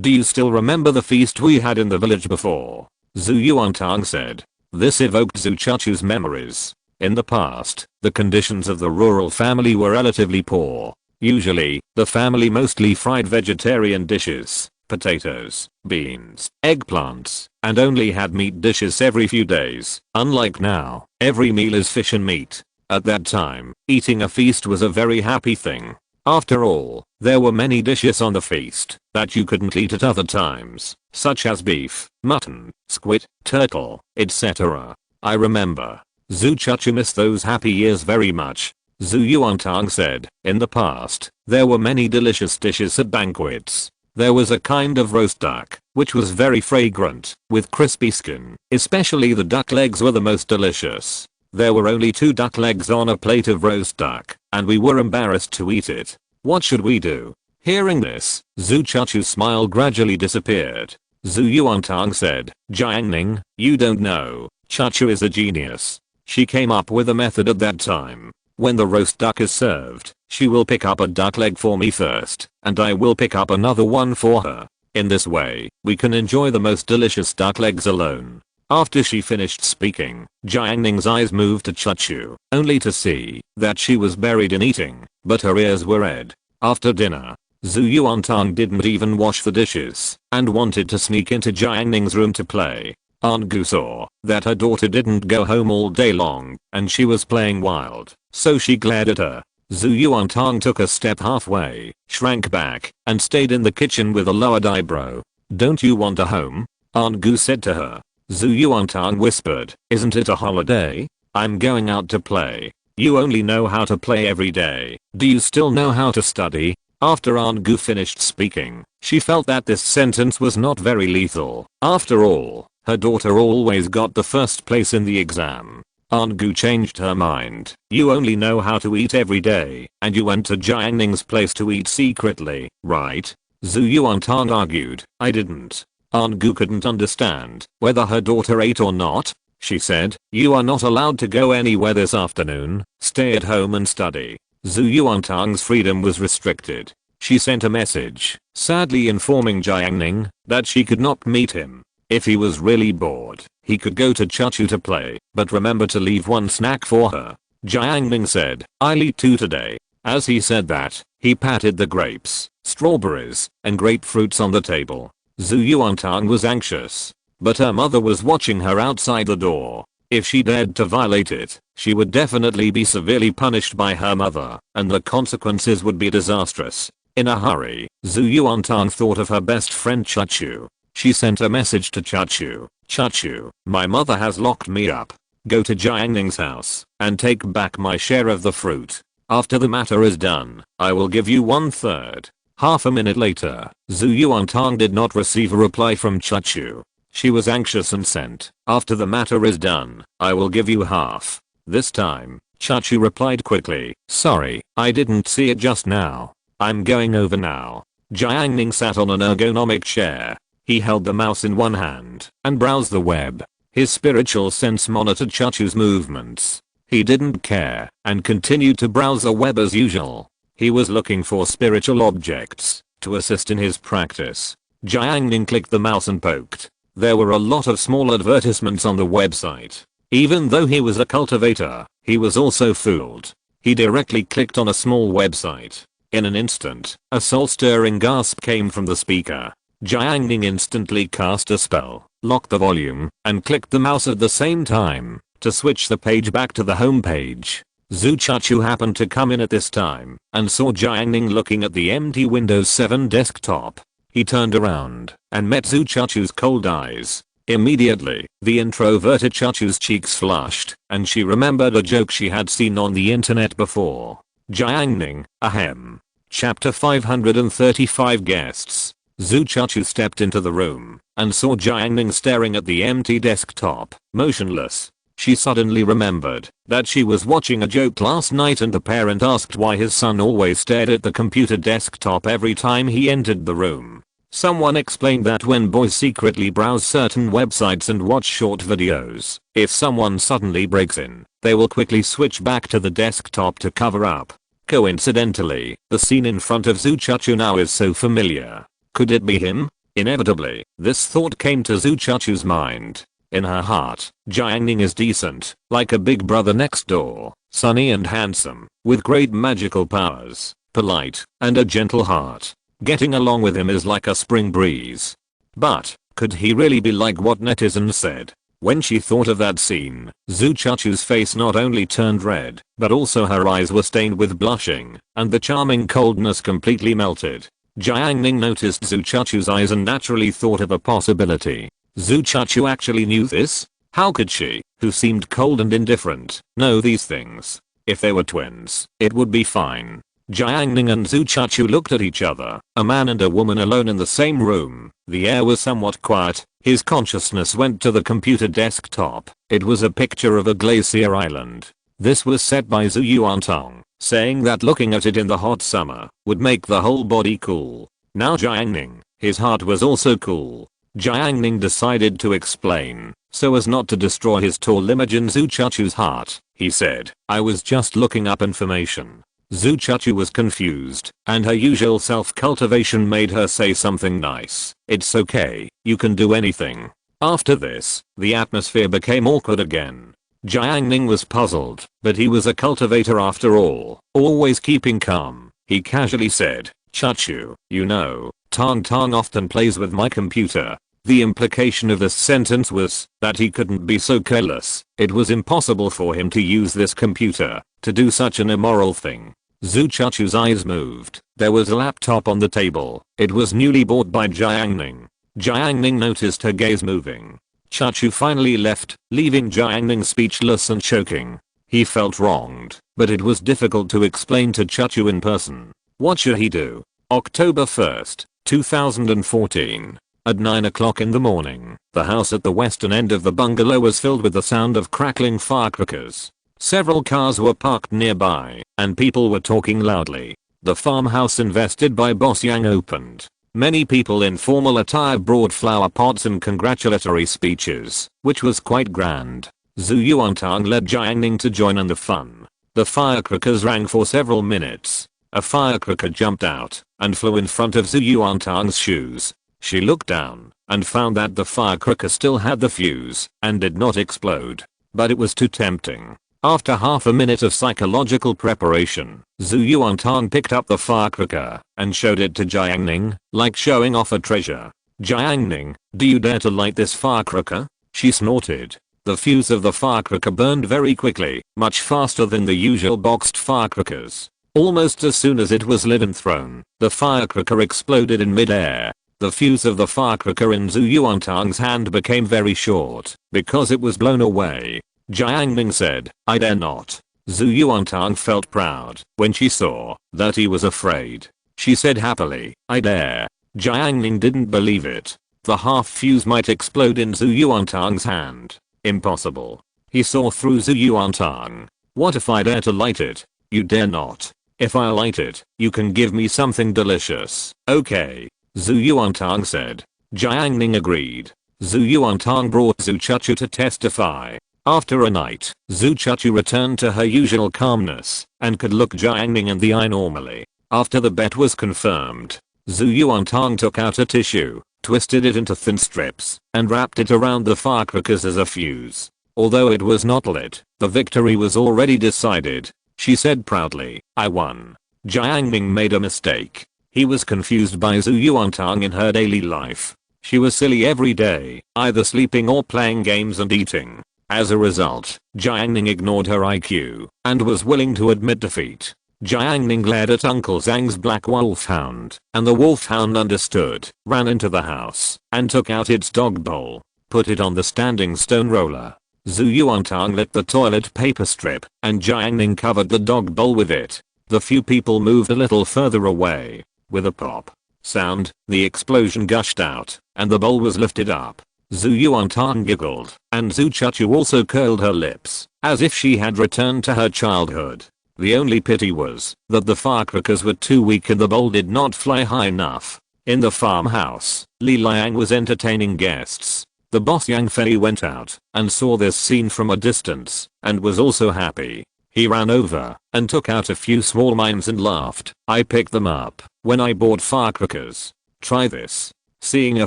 Speaker 1: Do you still remember the feast we had in the village before? Zhu Yuantang said. This evoked Zhu Chachu's memories. In the past, the conditions of the rural family were relatively poor. Usually, the family mostly fried vegetarian dishes, potatoes, beans, eggplants, and only had meat dishes every few days. Unlike now, every meal is fish and meat. At that time, eating a feast was a very happy thing. After all, there were many dishes on the feast that you couldn't eat at other times, such as beef, mutton, squid, turtle, etc. I remember. Zhu Chachu missed those happy years very much. Zhu Yuantang said, in the past, there were many delicious dishes at banquets. There was a kind of roast duck, which was very fragrant, with crispy skin. Especially the duck legs were the most delicious. There were only 2 duck legs on a plate of roast duck, and we were embarrassed to eat it. What should we do? Hearing this, Zhu Chachu's smile gradually disappeared. Zhu Yuantang said, Jiang Ning, you don't know. Chachu is a genius. She came up with a method at that time. When the roast duck is served, she will pick up a duck leg for me first, and I will pick up another one for her. In this way, we can enjoy the most delicious duck legs alone. After she finished speaking, Jiang Ning's eyes moved to Chachu, only to see that she was buried in eating, but her ears were red. After dinner, Zhu Yuantang didn't even wash the dishes, and wanted to sneak into Jiang Ning's room to play. Aunt Gu saw that her daughter didn't go home all day long, and she was playing wild, so she glared at her. Zhu Yuantang took a step halfway, shrank back, and stayed in the kitchen with a lowered eyebrow. "Don't you want a home?" Aunt Gu said to her. Zhu Yuantang whispered, "Isn't it a holiday? I'm going out to play. You only know how to play every day. Do you still know how to study?" After Aunt Gu finished speaking, she felt that this sentence was not very lethal. After all, her daughter always got the first place in the exam. Aunt Gu changed her mind. "You only know how to eat every day, and you went to Jiang Ning's place to eat secretly, right?" Zhu Yuantang argued. "I didn't." Aunt Gu couldn't understand whether her daughter ate or not. She said, "You are not allowed to go anywhere this afternoon. Stay at home and study." Zhu Yuantang's freedom was restricted. She sent a message, sadly informing Jiang Ning that she could not meet him. If he was really bored, he could go to Chachu to play, but remember to leave one snack for her. Jiang Ning said, "I'll eat 2 today." As he said that, he patted the grapes, strawberries, and grapefruits on the table. Zhu Yuantang was anxious, but her mother was watching her outside the door. If she dared to violate it, she would definitely be severely punished by her mother, and the consequences would be disastrous. In a hurry, Zhu Yuantang thought of her best friend Chachu. She sent a message to Chachu. "Chachu, my mother has locked me up. Go to Jiang Ning's house and take back my share of the fruit. After the matter is done, I will give you 1/3. Half a minute later, Zhu Yuantang did not receive a reply from Chachu. She was anxious and sent, "After the matter is done, I will give you half." This time, Chachu replied quickly, "Sorry, I didn't see it just now. I'm going over now." Jiang Ning sat on an ergonomic chair. He held the mouse in one hand and browsed the web. His spiritual sense monitored Chachu's movements. He didn't care and continued to browse the web as usual. He was looking for spiritual objects to assist in his practice. Jiang Ning clicked the mouse and poked. There were a lot of small advertisements on the website. Even though he was a cultivator, he was also fooled. He directly clicked on a small website. In an instant, a soul-stirring gasp came from the speaker. Jiang Ning instantly cast a spell, locked the volume, and clicked the mouse at the same time to switch the page back to the home page. Zhu Chachu happened to come in at this time and saw Jiang Ning looking at the empty Windows 7 desktop. He turned around and met Zhu Chachu's cold eyes. Immediately, the introverted Chachu's cheeks flushed, and she remembered a joke she had seen on the internet before. Jiang Ning, ahem. Chapter 535 Guests. Zhu Chachu stepped into the room and saw Jiang Ning staring at the empty desktop, motionless. She suddenly remembered that she was watching a joke last night and the parent asked why his son always stared at the computer desktop every time he entered the room. Someone explained that when boys secretly browse certain websites and watch short videos, if someone suddenly breaks in, they will quickly switch back to the desktop to cover up. Coincidentally, the scene in front of Zhu Chachu now is so familiar. Could it be him? Inevitably, this thought came to Zhu Chachu's mind. In her heart, Jiang Ning is decent, like a big brother next door, sunny and handsome, with great magical powers, polite, and a gentle heart. Getting along with him is like a spring breeze. But, could he really be like what netizens said? When she thought of that scene, Zhu Chachu's face not only turned red, but also her eyes were stained with blushing, and the charming coldness completely melted. Jiang Ning noticed Zhu Chachu's eyes and naturally thought of a possibility. Zhu Chachu actually knew this? How could she, who seemed cold and indifferent, know these things? If they were twins, it would be fine. Jiang Ning and Zhu Chachu looked at each other, a man and a woman alone in the same room. The air was somewhat quiet. His consciousness went to the computer desktop. It was a picture of a glacier island. This was set by Zhu Yuantang, saying that looking at it in the hot summer would make the whole body cool. Now Jiang Ning, his heart was also cool. Jiang Ning decided to explain, so as not to destroy his tall image in Zhu Chachu's heart. He said, "I was just looking up information." Zhu Chachu was confused, and her usual self-cultivation made her say something nice. "It's okay, you can do anything." After this, the atmosphere became awkward again. Jiang Ning was puzzled, but he was a cultivator after all, always keeping calm. He casually said, "Chachu, you know, Tang Tang often plays with my computer." The implication of this sentence was that he couldn't be so careless. It was impossible for him to use this computer to do such an immoral thing. Zhu Chachu's eyes moved. There was a laptop on the table. It was newly bought by Jiang Ning. Jiang Ning noticed her gaze moving. Chachu finally left, leaving Jiang Ning speechless and choking. He felt wronged, but it was difficult to explain to Chachu in person. What should he do? October 1st, 2014. At 9 o'clock in the morning, the house at the western end of the bungalow was filled with the sound of crackling firecrackers. Several cars were parked nearby, and people were talking loudly. The farmhouse invested by Boss Yang opened. Many people in formal attire brought flower pots and congratulatory speeches, which was quite grand. Zhu Yuantang led Jiang Ning to join in the fun. The firecrackers rang for several minutes. A firecracker jumped out and flew in front of Zhu Yuantang's shoes. She looked down and found that the firecracker still had the fuse and did not explode. But it was too tempting. After half a minute of psychological preparation, Zhu Yuantang picked up the firecracker and showed it to Jiang Ning, like showing off a treasure. "Jiang Ning, do you dare to light this firecracker?" She snorted. The fuse of the firecracker burned very quickly, much faster than the usual boxed firecrackers. Almost as soon as it was lit and thrown, the firecracker exploded in mid-air. The fuse of the firecracker in Zhu Yuantang's hand became very short because it was blown away. Jiang Ning said, "I dare not." Zhu Yuantang felt proud when she saw that he was afraid. She said happily, "I dare." Jiang Ning didn't believe it. The half fuse might explode in Zhu Yuantang's hand. Impossible. He saw through Zhu Yuantang. "What if I dare to light it?" "You dare not. If I light it, you can give me something delicious." "Okay," Zhu Yuantang said. Jiang Ning agreed. Zhu Yuantang brought Zhu Chachu to testify. After a night, Zhu Chachu returned to her usual calmness and could look Jiang Ning in the eye normally. After the bet was confirmed, Zhu Yuantang took out a tissue, twisted it into thin strips, and wrapped it around the firecrackers as a fuse. Although it was not lit, the victory was already decided. She said proudly, "I won." Jiang Ning made a mistake. He was confused by Zhu Yuantang in her daily life. She was silly every day, either sleeping or playing games and eating. As a result, Jiang Ning ignored her IQ and was willing to admit defeat. Jiang Ning glared at Uncle Zhang's black wolfhound, and the wolfhound understood, ran into the house, and took out its dog bowl, put it on the standing stone roller. Zhu Yuantang lit the toilet paper strip, and Jiang Ning covered the dog bowl with it. The few people moved a little further away. With a pop sound, the explosion gushed out, and the bowl was lifted up. Zhu Yuantang giggled, and Zhu Chachu also curled her lips, as if she had returned to her childhood. The only pity was that the firecrackers were too weak and the bowl did not fly high enough. In the farmhouse, Li Liang was entertaining guests. The boss Yang Fei went out and saw this scene from a distance, and was also happy. He ran over and took out a few small mines and laughed. "I picked them up when I bought firecrackers. Try this." Seeing a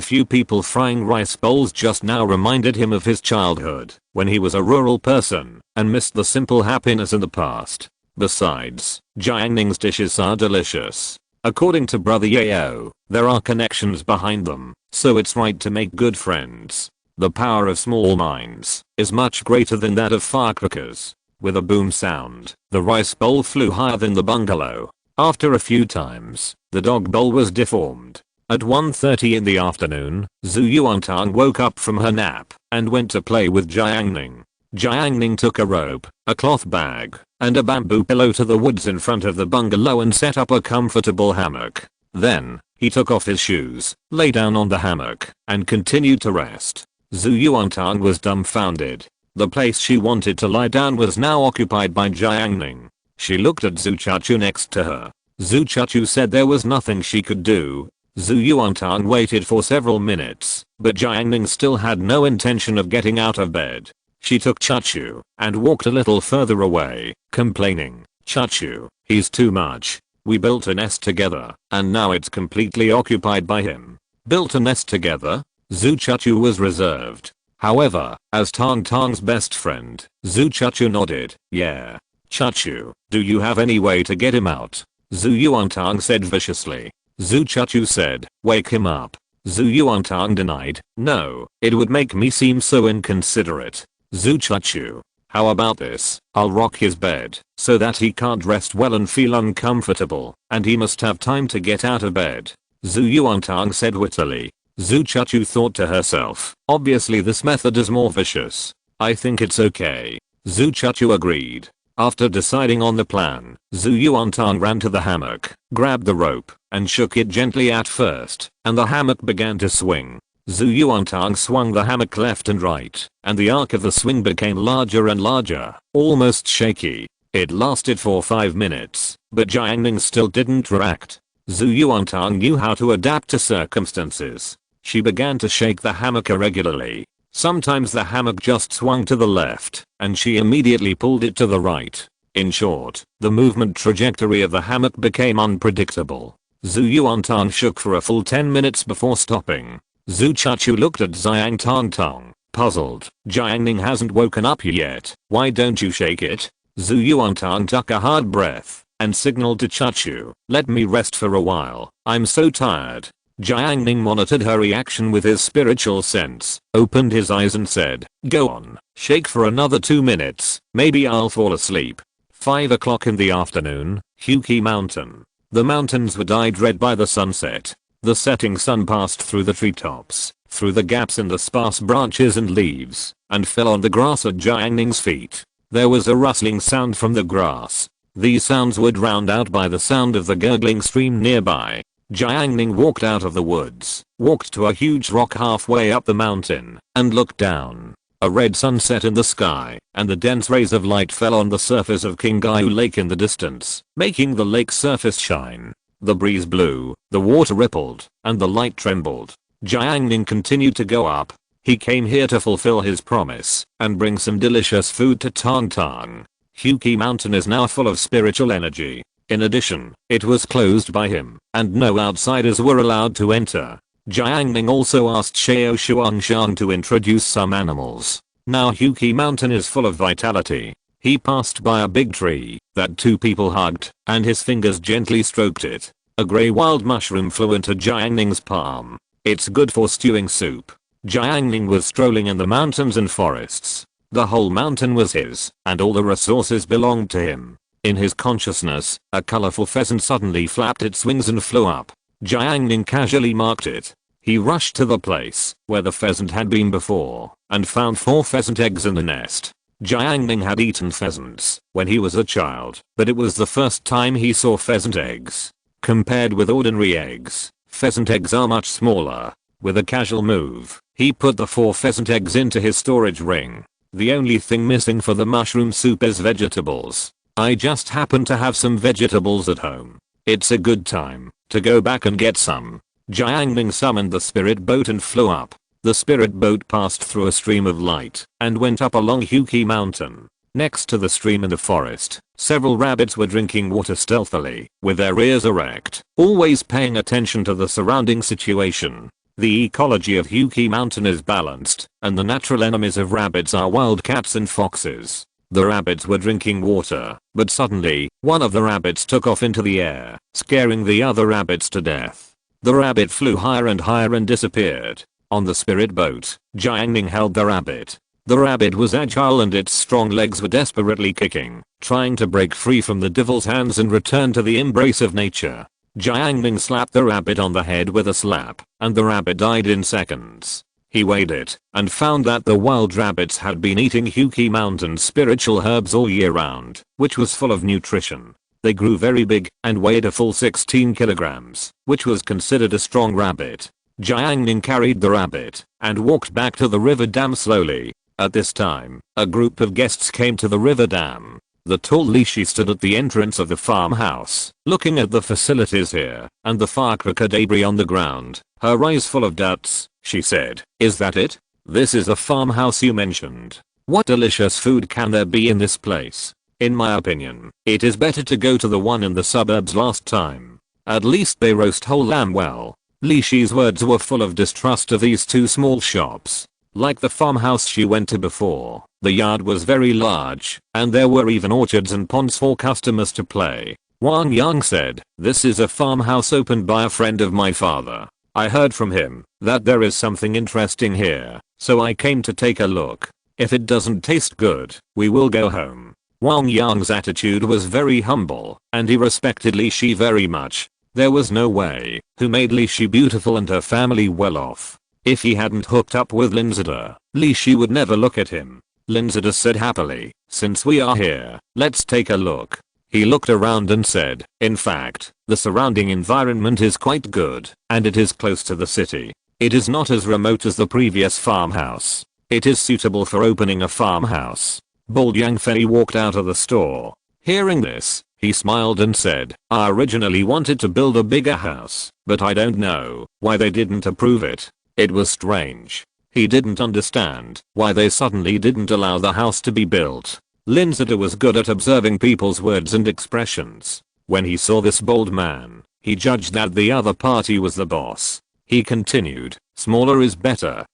Speaker 1: few people frying rice bowls just now reminded him of his childhood, when he was a rural person, and missed the simple happiness in the past. Besides, Jiang Ning's dishes are delicious. According to Brother Yao, there are connections behind them, so it's right to make good friends. The power of small minds is much greater than that of firecrackers. With a boom sound, the rice bowl flew higher than the bungalow. After a few times, the dog bowl was deformed. At 1:30 in the afternoon, Zhu Yuantang woke up from her nap and went to play with Jiang Ning. Jiang Ning took a rope, a cloth bag, and a bamboo pillow to the woods in front of the bungalow and set up a comfortable hammock. Then, he took off his shoes, lay down on the hammock, and continued to rest. Zhu Yuantang was dumbfounded. The place she wanted to lie down was now occupied by Jiang Ning. She looked at Zhu Chachu next to her. Zhu Chachu said there was nothing she could do. Zhu Yuantang waited for several minutes, but Jiang Ning still had no intention of getting out of bed. She took Chachu and walked a little further away, complaining, "Chachu, he's too much. We built a nest together, and now it's completely occupied by him." Built a nest together? Zhu Chachu was reserved. However, as Tang Tang's best friend, Zhu Chachu nodded, "Yeah. Chachu, do you have any way to get him out?" Zhu Yuantang said viciously. Zhu Chachu said, "Wake him up." Zhu Yuantang denied, "No, it would make me seem so inconsiderate." Zhu Chachu, "How about this? I'll rock his bed so that he can't rest well and feel uncomfortable, and he must have time to get out of bed." Zhu Yuantang said wittily. Zhu Chachu thought to herself, "Obviously this method is more vicious. I think it's okay." Zhu Chachu agreed. After deciding on the plan, Zhu Yuantang ran to the hammock, grabbed the rope, and shook it gently at first, and the hammock began to swing. Zhu Yuantang swung the hammock left and right, and the arc of the swing became larger and larger, almost shaky. It lasted for 5 minutes, but Jiang Ning still didn't react. Zhu Yuantang knew how to adapt to circumstances. She began to shake the hammock irregularly. Sometimes the hammock just swung to the left, and she immediately pulled it to the right. In short, the movement trajectory of the hammock became unpredictable. Zhu Yuantang shook for a full 10 minutes before stopping. Zhu Chachu looked at Jiang Tang, puzzled. "Jiang Ning hasn't woken up yet, why don't you shake it?" Zhu Yuantang took a hard breath and signaled to Chachu, "Let me rest for a while, I'm so tired." Jiang Ning monitored her reaction with his spiritual sense, opened his eyes and said, "Go on, shake for another 2 minutes, maybe I'll fall asleep." 5 o'clock in the afternoon, Huqi Mountain. The mountains were dyed red by the sunset. The setting sun passed through the treetops, through the gaps in the sparse branches and leaves, and fell on the grass at Jiang Ning's feet. There was a rustling sound from the grass. These sounds were drowned out by the sound of the gurgling stream nearby. Jiang Ning walked out of the woods, walked to a huge rock halfway up the mountain, and looked down. A red sun set in the sky, and the dense rays of light fell on the surface of Qinghai Lake in the distance, making the lake's surface shine. The breeze blew, the water rippled, and the light trembled. Jiang Ning continued to go up. He came here to fulfill his promise, and bring some delicious food to Tang Tang. Huqi Mountain is now full of spiritual energy. In addition, it was closed by him, and no outsiders were allowed to enter. Jiang Ning also asked Xiao Xuangshan to introduce some animals. Now Huqi Mountain is full of vitality. He passed by a big tree that 2 people hugged, and his fingers gently stroked it. A grey wild mushroom flew into Jiang Ning's palm. "It's good for stewing soup." Jiang Ning was strolling in the mountains and forests. The whole mountain was his, and all the resources belonged to him. In his consciousness, a colorful pheasant suddenly flapped its wings and flew up. Jiang Ning casually marked it. He rushed to the place where the pheasant had been before, and found 4 pheasant eggs in the nest. Jiang Ning had eaten pheasants when he was a child, but it was the first time he saw pheasant eggs. Compared with ordinary eggs, pheasant eggs are much smaller. With a casual move, he put the 4 pheasant eggs into his storage ring. The only thing missing for the mushroom soup is vegetables. "I just happen to have some vegetables at home. It's a good time to go back and get some." Jiang Ning summoned the spirit boat and flew up. The spirit boat passed through a stream of light and went up along Huqi Mountain. Next to the stream in the forest, several rabbits were drinking water stealthily, with their ears erect, always paying attention to the surrounding situation. The ecology of Huqi Mountain is balanced, and the natural enemies of rabbits are wildcats and foxes. The rabbits were drinking water, but suddenly, one of the rabbits took off into the air, scaring the other rabbits to death. The rabbit flew higher and disappeared. On the spirit boat, Jiang Ning held the rabbit. The rabbit was agile and its strong legs were desperately kicking, trying to break free from the devil's hands and return to the embrace of nature. Jiang Ning slapped the rabbit on the head with a slap, and the rabbit died in seconds. He weighed it, and found that the wild rabbits had been eating Huqi Mountain spiritual herbs all year round, which was full of nutrition. They grew very big, and weighed a full 16 kilograms, which was considered a strong rabbit. Jiang Ning carried the rabbit, and walked back to the river dam slowly. At this time, a group of guests came to the river dam. The tall Li Shi stood at the entrance of the farmhouse, looking at the facilities here, and the firecracker debris on the ground, her eyes full of doubts. She said, "Is that it? This is the farmhouse you mentioned. What delicious food can there be in this place? In my opinion, it is better to go to the one in the suburbs last time. At least they roast whole lamb well." Li Shi's words were full of distrust of these two small shops. Like the farmhouse she went to before, the yard was very large, and there were even orchards and ponds for customers to play. Wang Yang said, "This is a farmhouse opened by a friend of my father. I heard from him that there is something interesting here, so I came to take a look. If it doesn't taste good, we will go home." Wang Yang's attitude was very humble, and he respected Li Shi very much. There was no way who made Li Shi beautiful and her family well off. If he hadn't hooked up with Linzida, Li Shi would never look at him. Linzida said happily, "Since we are here, let's take a look." He looked around and said, "In fact, the surrounding environment is quite good, and it is close to the city. It is not as remote as the previous farmhouse. It is suitable for opening a farmhouse." Bald Yang Fei walked out of the store. Hearing this, he smiled and said, "I originally wanted to build a bigger house, but I don't know why they didn't approve it. It was strange." He didn't understand why they suddenly didn't allow the house to be built. Linzida was good at observing people's words and expressions. When he saw this bold man, he judged that the other party was the boss. He continued, smaller is better,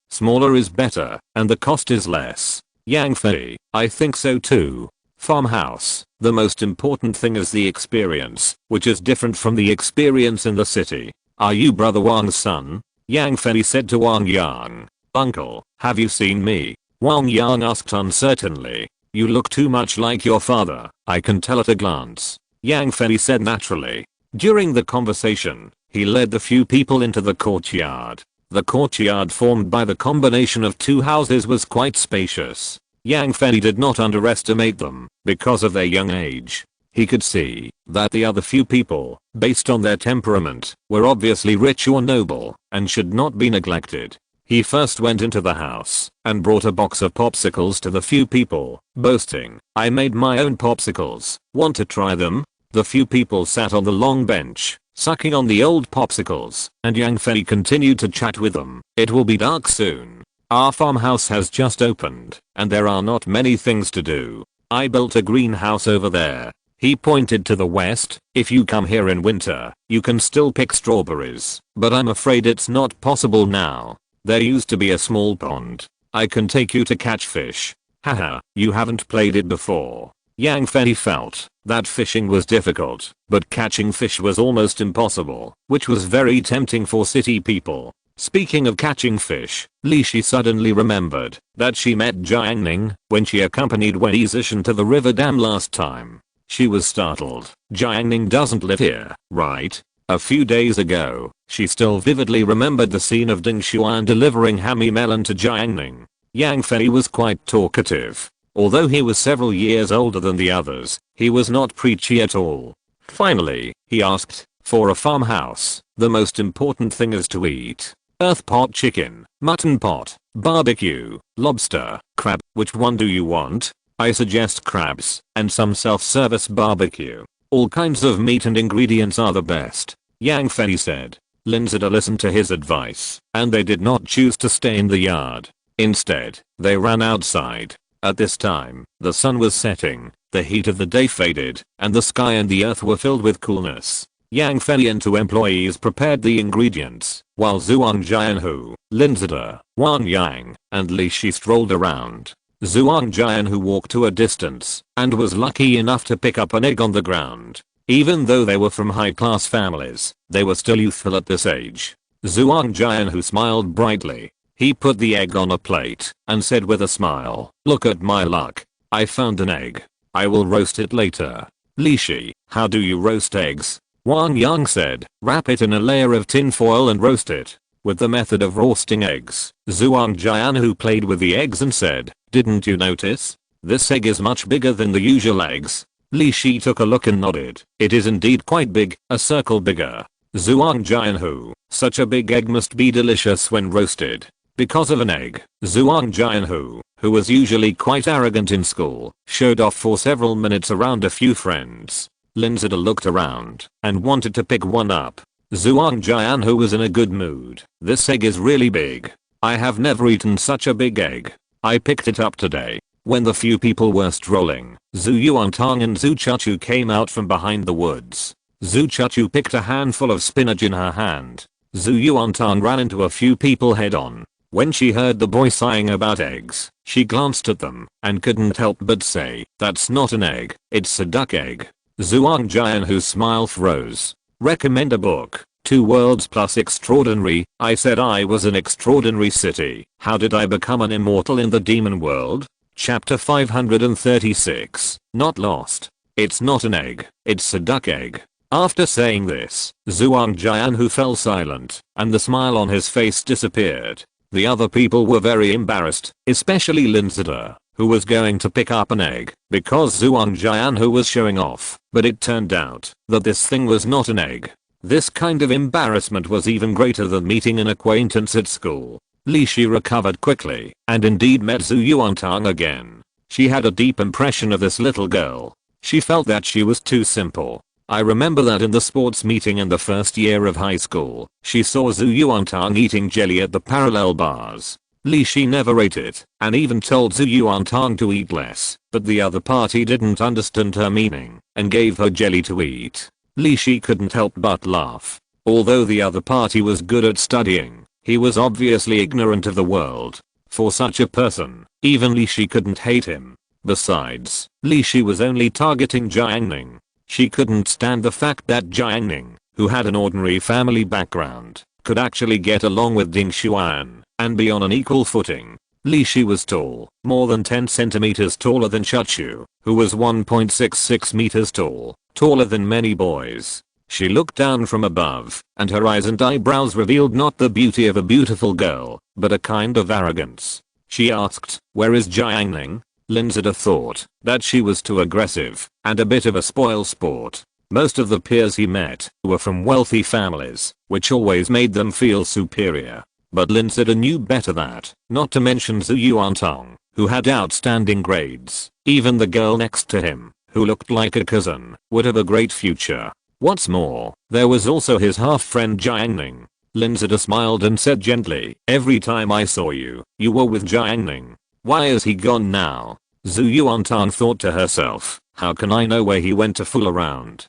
Speaker 1: and the cost is less." Yang Fei, "I think so too. Farmhouse, the most important thing is the experience, which is different from the experience in the city. Are you brother Wang's son?" Yang Fei said to Wang Yang. "Uncle, have you seen me?" Wang Yang asked uncertainly. "You look too much like your father, I can tell at a glance," Yang Fei said naturally. During the conversation, he led the few people into the courtyard. The courtyard formed by the combination of two houses was quite spacious. Yang Fei did not underestimate them because of their young age. He could see that the other few people, based on their temperament, were obviously rich or noble and should not be neglected. He first went into the house and brought a box of popsicles to the few people, boasting, "I made my own popsicles, want to try them?" The few people sat on the long bench, sucking on the old popsicles, and Yang Fei continued to chat with them. "It will be dark soon. Our farmhouse has just opened, and there are not many things to do. I built a greenhouse over there." He pointed to the west. "If you come here in winter, you can still pick strawberries, but I'm afraid it's not possible now. There used to be a small pond. I can take you to catch fish." "Haha, you haven't played it before." Yang Fei felt that fishing was difficult, but catching fish was almost impossible, which was very tempting for city people. Speaking of catching fish, Li Shi suddenly remembered that she met Jiang Ning when she accompanied Wei Zishan to the river dam last time. She was startled. "Jiang Ning doesn't live here, right?" A few days ago, she still vividly remembered the scene of Ding Xuan delivering hammy melon to Jiang Ning. Yang Fei was quite talkative. Although he was several years older than the others, he was not preachy at all. Finally, he asked, "For a farmhouse, the most important thing is to eat. Earth pot chicken, mutton pot, barbecue, lobster, crab, which one do you want?" "I suggest crabs, and some self-service barbecue. All kinds of meat and ingredients are the best," Yang Fei said. Linzida listened to his advice, and they did not choose to stay in the yard. Instead, they ran outside. At this time, the sun was setting, the heat of the day faded, and the sky and the earth were filled with coolness. Yang Fei and two employees prepared the ingredients, while Zhuang Jianhu, Linzida, Wang Yang, and Li Shi strolled around. Zhuang Jianhu walked to a distance, and was lucky enough to pick up an egg on the ground. Even though they were from high-class families, they were still youthful at this age. Zhuang Jianhu smiled brightly. He put the egg on a plate, and said with a smile, "Look at my luck. I found an egg. I will roast it later." "Li Shi, how do you roast eggs?" Wang Yang said, "Wrap it in a layer of tin foil and roast it." With the method of roasting eggs, Zhuang Jianhu played with the eggs and said, "Didn't you notice? This egg is much bigger than the usual eggs." Li Shi took a look and nodded. "It is indeed quite big, a circle bigger." Zhuang Jianhu, such a big egg must be delicious when roasted. Because of an egg, Zhuang Jianhu who was usually quite arrogant in school, showed off for several minutes around a few friends. Linzida looked around and wanted to pick one up. Zhuang Jian, who was in a good mood. This egg is really big. I have never eaten such a big egg. I picked it up today. When the few people were strolling, Zhu Yuantang and Zhu Chachu came out from behind the woods. Zhu Chachu picked a handful of spinach in her hand. Zhu Yuantang ran into a few people head on. When she heard the boy sighing about eggs, she glanced at them and couldn't help but say, "That's not an egg, it's a duck egg." Zhuang Jian, whose smile froze. Recommend a book. 2 worlds plus extraordinary. I said I was an extraordinary city. How did I become an immortal in the demon world? Chapter 536. Not lost. It's not an egg, it's a duck egg. After saying this, Zhuang Jian, who fell silent, and the smile on his face disappeared. The other people were very embarrassed, especially Linzida, who was going to pick up an egg, because Zhuang Jian, who was showing off, but it turned out that this thing was not an egg. This kind of embarrassment was even greater than meeting an acquaintance at school. Li Shi recovered quickly, and indeed met Zhu Yuantang again. She had a deep impression of this little girl. She felt that she was too simple. I remember that in the sports meeting in the first year of high school, she saw Zhu Yuantang eating jelly at the parallel bars. Li Shi never ate it, and even told Zhu Yuantang to eat less, but the other party didn't understand her meaning, and gave her jelly to eat. Li Shi couldn't help but laugh. Although the other party was good at studying, he was obviously ignorant of the world. For such a person, even Li Shi couldn't hate him. Besides, Li Shi was only targeting Jiang Ning. She couldn't stand the fact that Jiang Ning, who had an ordinary family background, could actually get along with Ding Xuan and be on an equal footing. Li Shi was tall, more than 10 centimeters taller than Chachu, who was 1.66 meters tall, taller than many boys. She looked down from above, and her eyes and eyebrows revealed not the beauty of a beautiful girl, but a kind of arrogance. She asked, "Where is Jiang Ning?" Linzida thought that she was too aggressive and a bit of a spoil sport. Most of the peers he met were from wealthy families, which always made them feel superior. But Linzida knew better that, not to mention Zhu Yuantang, who had outstanding grades. Even the girl next to him, who looked like a cousin, would have a great future. What's more, there was also his half-friend Jiang Ning. Linzida smiled and said gently, "Every time I saw you, you were with Jiang Ning. Why is he gone now?" Zhu Yuantang thought to herself, how can I know where he went to fool around?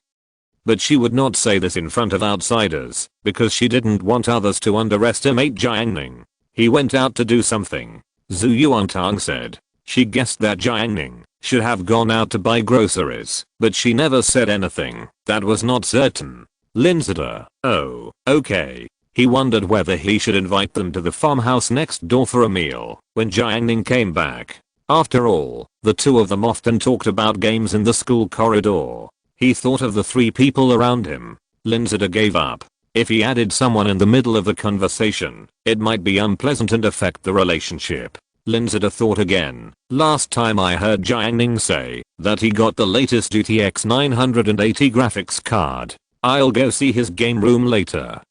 Speaker 1: But she would not say this in front of outsiders, because she didn't want others to underestimate Jiang Ning. He went out to do something. Zhu Yuantang said. She guessed that Jiang Ning should have gone out to buy groceries, but she never said anything. That was not certain. Linzida, oh, okay. He wondered whether he should invite them to the farmhouse next door for a meal when Jiang Ning came back. After all, the two of them often talked about games in the school corridor. He thought of the 3 people around him. Linzida gave up. If he added someone in the middle of the conversation, it might be unpleasant and affect the relationship. Linzida thought again. Last time I heard Jiang Ning say that he got the latest GTX 980 graphics card. I'll go see his game room later.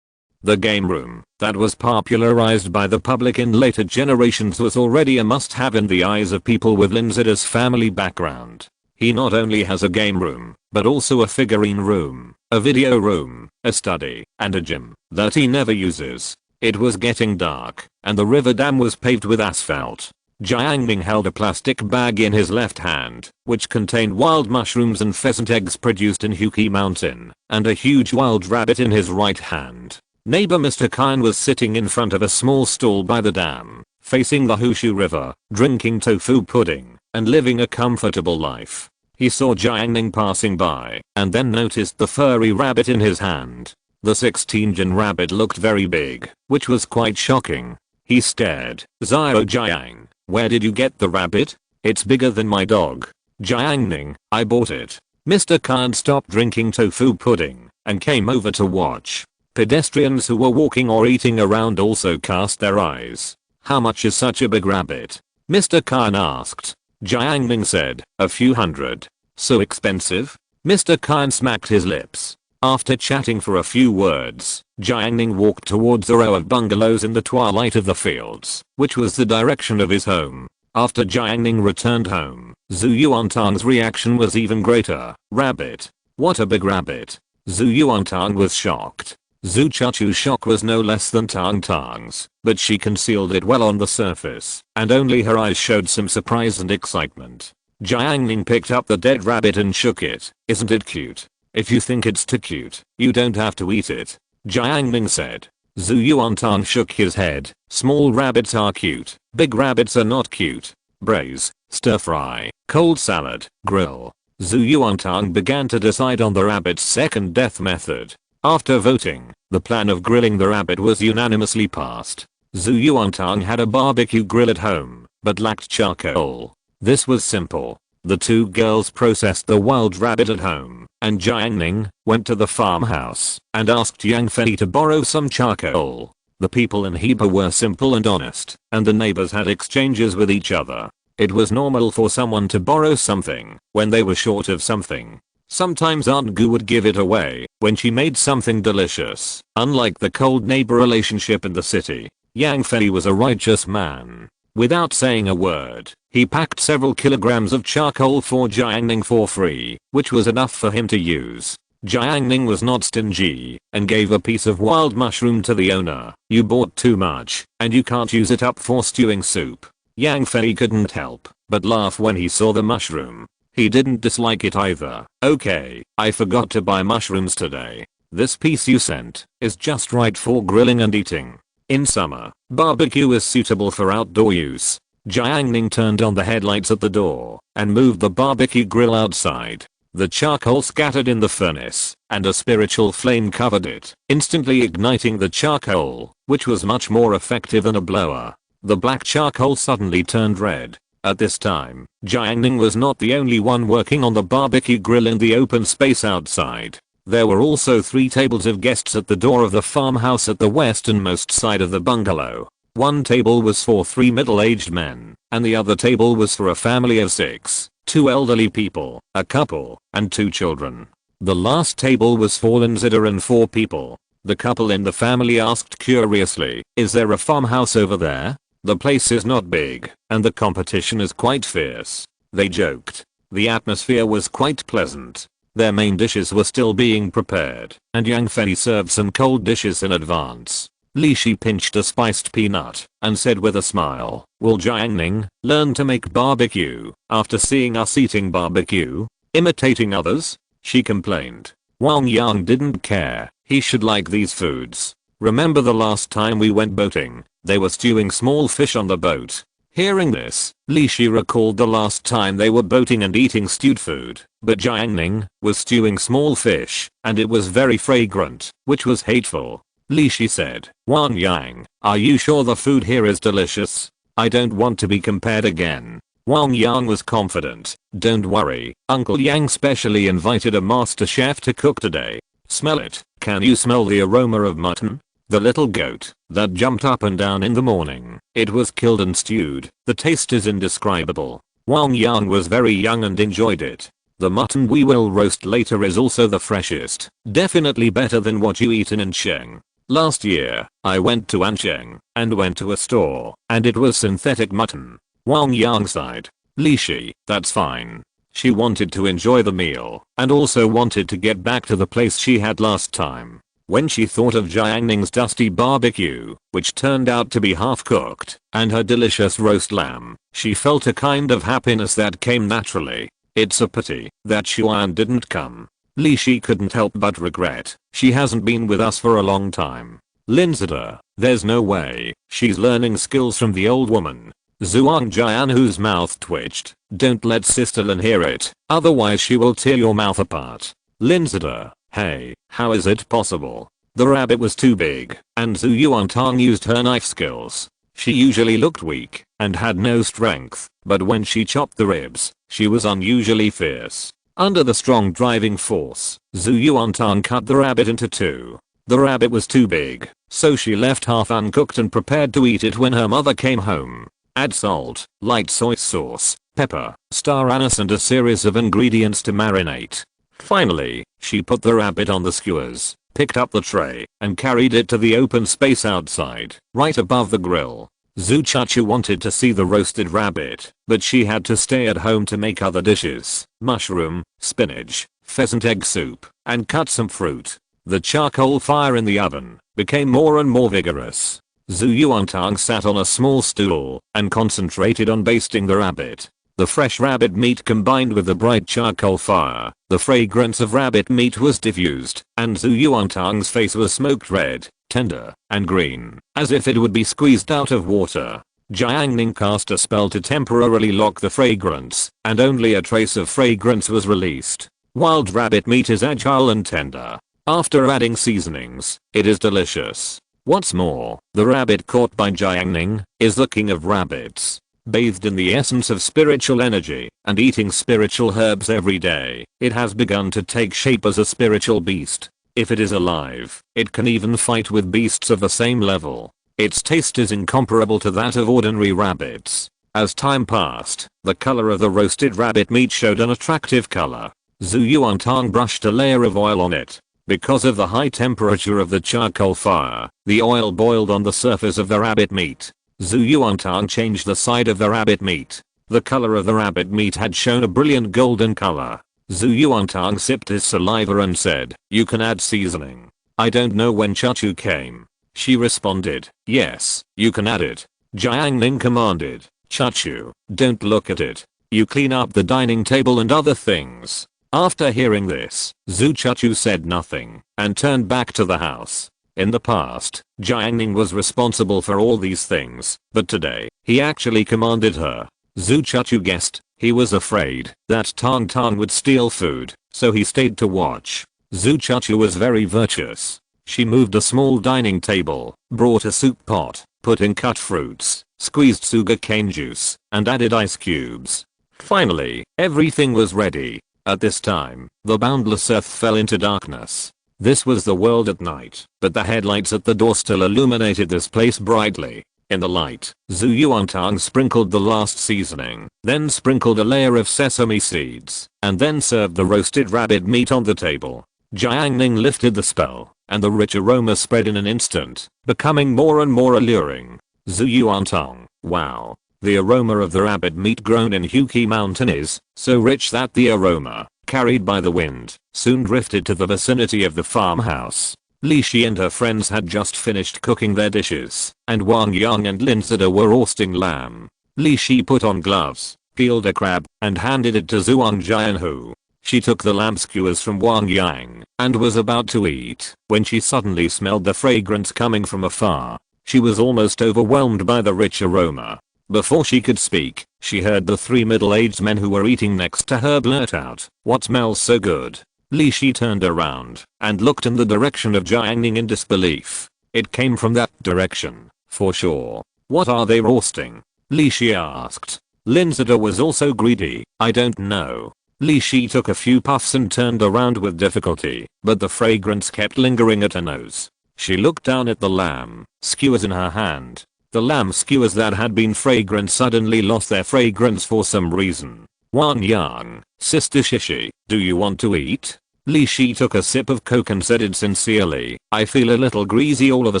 Speaker 1: The game room that was popularized by the public in later generations was already a must-have in the eyes of people with Linzida's family background. He not only has a game room, but also a figurine room, a video room, a study, and a gym that he never uses. It was getting dark, and the river dam was paved with asphalt. Jiang Ning held a plastic bag in his left hand, which contained wild mushrooms and pheasant eggs produced in Huqi Mountain, and a huge wild rabbit in his right hand. Neighbor Mr. Kine was sitting in front of a small stall by the dam, facing the Hushu River, drinking tofu pudding, and living a comfortable life. He saw Jiang Ning passing by, and then noticed the furry rabbit in his hand. The 16-gen rabbit looked very big, which was quite shocking. He stared. "Zio Jiang, where did you get the rabbit? It's bigger than my dog." "Jiang Ning, I bought it." Mr. Kine stopped drinking tofu pudding, and came over to watch. Pedestrians who were walking or eating around also cast their eyes. "How much is such a big rabbit?" Mr. Kine asked. Jiang Ning said, "A few hundred." "So expensive?" Mr. Kine smacked his lips. After chatting for a few words, Jiang Ning walked towards a row of bungalows in the twilight of the fields, which was the direction of his home. After Jiang Ning returned home, Zhu Yuantang's reaction was even greater. Rabbit. What a big rabbit. Zhu Yuantang was shocked. Zhu Chuchu's shock was no less than Tang Tang's, but she concealed it well on the surface, and only her eyes showed some surprise and excitement. Jiang Ning picked up the dead rabbit and shook it. Isn't it cute? If you think it's too cute, you don't have to eat it, Jiang Ning said. Zhu Yuantang shook his head. Small rabbits are cute, big rabbits are not cute. Braise, stir fry, cold salad, grill. Zhu Yuantang began to decide on the rabbit's second death method. After voting, the plan of grilling the rabbit was unanimously passed. Zhu Yuantang had a barbecue grill at home, but lacked charcoal. This was simple. The two girls processed the wild rabbit at home, and Jiang Ning went to the farmhouse and asked Yang Fei to borrow some charcoal. The people in Hebei were simple and honest, and the neighbors had exchanges with each other. It was normal for someone to borrow something when they were short of something. Sometimes Aunt Gu would give it away when she made something delicious. Unlike the cold neighbor relationship in the city, Yang Fei was a righteous man. Without saying a word, he packed several kilograms of charcoal for Jiang Ning for free, which was enough for him to use. Jiang Ning was not stingy and gave a piece of wild mushroom to the owner. You bought too much, and you can't use it up for stewing soup. Yang Fei couldn't help but laugh when he saw the mushroom. He didn't dislike it either. Okay, I forgot to buy mushrooms today. This piece you sent is just right for grilling and eating. In summer, barbecue is suitable for outdoor use. Jiang Ning turned on the headlights at the door and moved the barbecue grill outside. The charcoal scattered in the furnace, and a spiritual flame covered it, instantly igniting the charcoal, which was much more effective than a blower. The black charcoal suddenly turned red. At this time, Jiang Ning was not the only one working on the barbecue grill in the open space outside. There were also 3 tables of guests at the door of the farmhouse at the westernmost side of the bungalow. One table was for 3 middle-aged men, and the other table was for a family of 6, 2 elderly people, a couple, and 2 children. The last table was for Linzida and 4 people. The couple in the family asked curiously, "Is there a farmhouse over there? The place is not big, and the competition is quite fierce." They joked. The atmosphere was quite pleasant. Their main dishes were still being prepared, and Yang Fei served some cold dishes in advance. Li Shi pinched a spiced peanut and said with a smile, "Will Jiang Ning learn to make barbecue after seeing us eating barbecue? Imitating others?" she complained. Wang Yang didn't care. He should like these foods. Remember the last time we went boating? They were stewing small fish on the boat. Hearing this, Li Shi recalled the last time they were boating and eating stewed food, but Jiang Ning was stewing small fish, and it was very fragrant, which was hateful. Li Shi said, "Wang Yang, are you sure the food here is delicious? I don't want to be compared again." Wang Yang was confident. "Don't worry, Uncle Yang specially invited a master chef to cook today. Smell it. Can you smell the aroma of mutton? The little goat that jumped up and down in the morning. It was killed and stewed. The taste is indescribable." Wang Yang was very young and enjoyed it. "The mutton we will roast later is also the freshest. Definitely better than what you eat in Ansheng. Last year, I went to Ansheng and went to a store, and it was synthetic mutton." Wang Yang sighed. Li Shi, that's fine. She wanted to enjoy the meal and also wanted to get back to the place she had last time. When she thought of Jiang Ning's dusty barbecue, which turned out to be half cooked, and her delicious roast lamb, she felt a kind of happiness that came naturally. It's a pity that Xuan didn't come. Li Shi couldn't help but regret. She hasn't been with us for a long time. Linzida, there's no way. She's learning skills from the old woman. Zhuang Jian, whose mouth twitched. Don't let Sister Lin hear it, otherwise she will tear your mouth apart. Linzida, hey, how is it possible? The rabbit was too big, and Zhu Yuantang used her knife skills. She usually looked weak and had no strength, but when she chopped the ribs, she was unusually fierce. Under the strong driving force, Zhu Yuantang cut the rabbit into 2. The rabbit was too big, so she left half uncooked and prepared to eat it when her mother came home. Add salt, light soy sauce, pepper, star anise and a series of ingredients to marinate. Finally, she put the rabbit on the skewers, picked up the tray, and carried it to the open space outside, right above the grill. Zhu Chuchu wanted to see the roasted rabbit, but she had to stay at home to make other dishes, mushroom, spinach, pheasant egg soup, and cut some fruit. The charcoal fire in the oven became more and more vigorous. Zhu Yuantang sat on a small stool and concentrated on basting the rabbit. The fresh rabbit meat combined with the bright charcoal fire, the fragrance of rabbit meat was diffused, and Zhu Yuantang's face was smoked red, tender, and green, as if it would be squeezed out of water. Jiang Ning cast a spell to temporarily lock the fragrance, and only a trace of fragrance was released. Wild rabbit meat is agile and tender. After adding seasonings, it is delicious. What's more, the rabbit caught by Jiang Ning is the king of rabbits. Bathed in the essence of spiritual energy and eating spiritual herbs every day, it has begun to take shape as a spiritual beast. If it is alive, it can even fight with beasts of the same level. Its taste is incomparable to that of ordinary rabbits. As time passed, the color of the roasted rabbit meat showed an attractive color. Zhu Yuantang brushed a layer of oil on it. Because of the high temperature of the charcoal fire, the oil boiled on the surface of the rabbit meat. Zhu Yuantang changed the side of the rabbit meat. The color of the rabbit meat had shown a brilliant golden color. Zhu Yuantang sipped his saliva and said, "You can add seasoning." "I don't know when Chuchu came." She responded, "Yes, you can add it." Jiang Ning commanded, "Chuchu, don't look at it. You clean up the dining table and other things." After hearing this, Zhu Chuchu said nothing and turned back to the house. In the past, Jiang Ning was responsible for all these things, but today, he actually commanded her. Zhu Chuchu guessed. He was afraid that Tang Tang would steal food, so he stayed to watch. Zhu Chuchu was very virtuous. She moved a small dining table, brought a soup pot, put in cut fruits, squeezed sugarcane juice, and added ice cubes. Finally, everything was ready. At this time, the boundless earth fell into darkness. This was the world at night, but the headlights at the door still illuminated this place brightly. In the light, Zhu Yuantang sprinkled the last seasoning, then sprinkled a layer of sesame seeds, and then served the roasted rabbit meat on the table. Jiang Ning lifted the spell, and the rich aroma spread in an instant, becoming more and more alluring. Zhu Yuantang, wow. The aroma of the rabbit meat grown in Huqi Mountain is so rich that the aroma, carried by the wind, soon drifted to the vicinity of the farmhouse. Li Shi and her friends had just finished cooking their dishes, and Wang Yang and Lin Zida were roasting lamb. Li Shi put on gloves, peeled a crab, and handed it to Zhuang Jianhu. She took the lamb skewers from Wang Yang and was about to eat when she suddenly smelled the fragrance coming from afar. She was almost overwhelmed by the rich aroma. Before she could speak, she heard the three middle-aged men who were eating next to her blurt out, "What smells so good?" Li Shi turned around and looked in the direction of Jiang Ning in disbelief. It came from that direction, for sure. "What are they roasting?" Li Shi asked. Lin Zida was also greedy. "I don't know." Li Shi took a few puffs and turned around with difficulty, but the fragrance kept lingering at her nose. She looked down at the lamb skewers in her hand. The lamb skewers that had been fragrant suddenly lost their fragrance for some reason. "Wang Yang, Sister Shishi, do you want to eat?" Li Shi took a sip of coke and said it sincerely, "I feel a little greasy all of a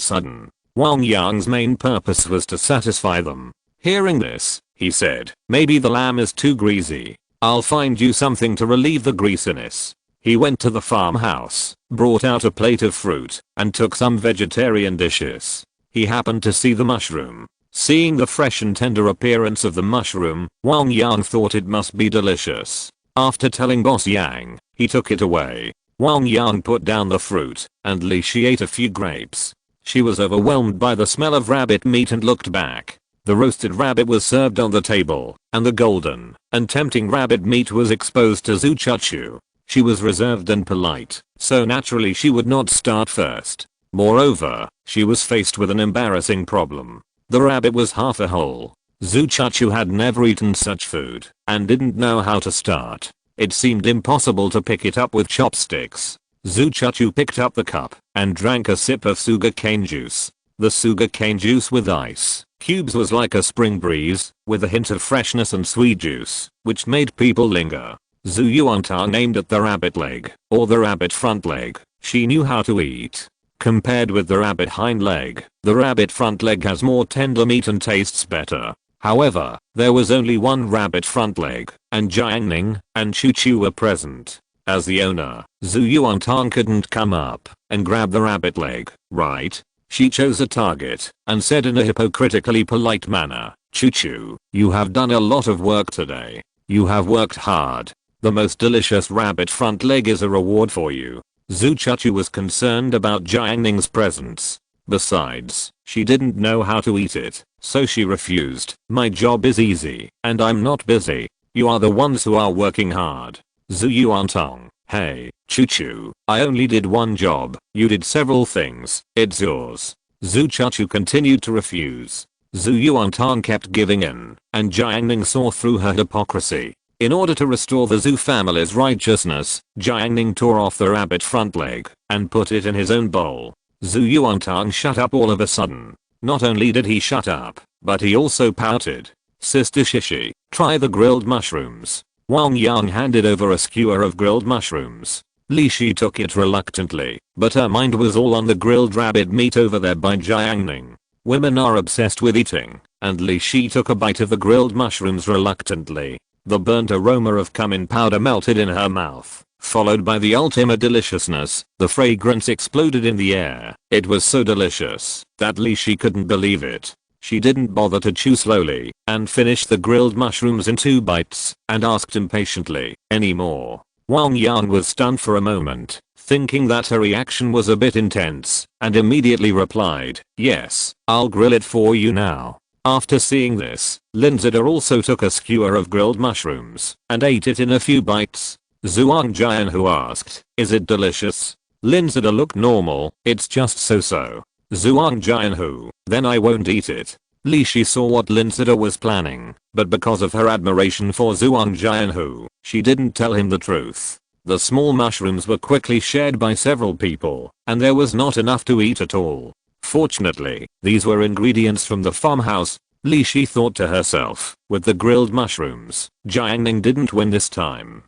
Speaker 1: sudden." Wang Yang's main purpose was to satisfy them. Hearing this, he said, "Maybe the lamb is too greasy. I'll find you something to relieve the greasiness." He went to the farmhouse, brought out a plate of fruit, and took some vegetarian dishes. He happened to see the mushroom. Seeing the fresh and tender appearance of the mushroom, Wang Yang thought it must be delicious. After telling Boss Yang, he took it away. Wang Yang put down the fruit, and Li Shi ate a few grapes. She was overwhelmed by the smell of rabbit meat and looked back. The roasted rabbit was served on the table, and the golden and tempting rabbit meat was exposed to Zhu Chuchu. She was reserved and polite, so naturally she would not start first. Moreover, she was faced with an embarrassing problem. The rabbit was half a whole. Zhu Chuchu had never eaten such food, and didn't know how to start. It seemed impossible to pick it up with chopsticks. Zhu Chuchu picked up the cup, and drank a sip of sugarcane juice. The sugarcane juice with ice cubes was like a spring breeze, with a hint of freshness and sweet juice, which made people linger. Zhu Yuantang aimed at the rabbit leg, or the rabbit front leg. She knew how to eat. Compared with the rabbit hind leg, the rabbit front leg has more tender meat and tastes better. However, there was only one rabbit front leg, and Jiang Ning and Chu Chu were present. As the owner, Zhu Yuantang couldn't come up and grab the rabbit leg, right? She chose a target and said in a hypocritically polite manner, Chu Chu, you have done a lot of work today. You have worked hard. The most delicious rabbit front leg is a reward for you. Zhu Chuchu was concerned about Jiang Ning's presence. Besides, she didn't know how to eat it, so she refused. My job is easy, and I'm not busy. You are the ones who are working hard. Zhu Yuantang, hey, Chu Chu, I only did one job. You did several things. It's yours. Zhu Chuchu continued to refuse. Zhu Yuantang kept giving in, and Jiang Ning saw through her hypocrisy. In order to restore the Zhu family's righteousness, Jiang Ning tore off the rabbit front leg and put it in his own bowl. Zhu Yuantang shut up all of a sudden. Not only did he shut up, but he also pouted. Sister Shishi, try the grilled mushrooms. Wang Yang handed over a skewer of grilled mushrooms. Li Shi took it reluctantly, but her mind was all on the grilled rabbit meat over there by Jiang Ning. Women are obsessed with eating, and Li Shi took a bite of the grilled mushrooms reluctantly. The burnt aroma of cumin powder melted in her mouth, followed by the ultimate deliciousness. The fragrance exploded in the air. It was so delicious that Li Shi couldn't believe it. She didn't bother to chew slowly and finished the grilled mushrooms in 2 bites and asked impatiently, any more? Wang Yang was stunned for a moment, thinking that her reaction was a bit intense, and immediately replied, yes, I'll grill it for you now. After seeing this, Linzida also took a skewer of grilled mushrooms and ate it in a few bites. Zhuang Jian who asked, is it delicious? Linzida looked normal, it's just so-so. Zhuang Jian who, then I won't eat it. Li Shi saw what Linzida was planning, but because of her admiration for Zhuang Jian who, she didn't tell him the truth. The small mushrooms were quickly shared by several people, and there was not enough to eat at all. Fortunately, these were ingredients from the farmhouse. Li Shi thought to herself, with the grilled mushrooms, Jiang Ning didn't win this time.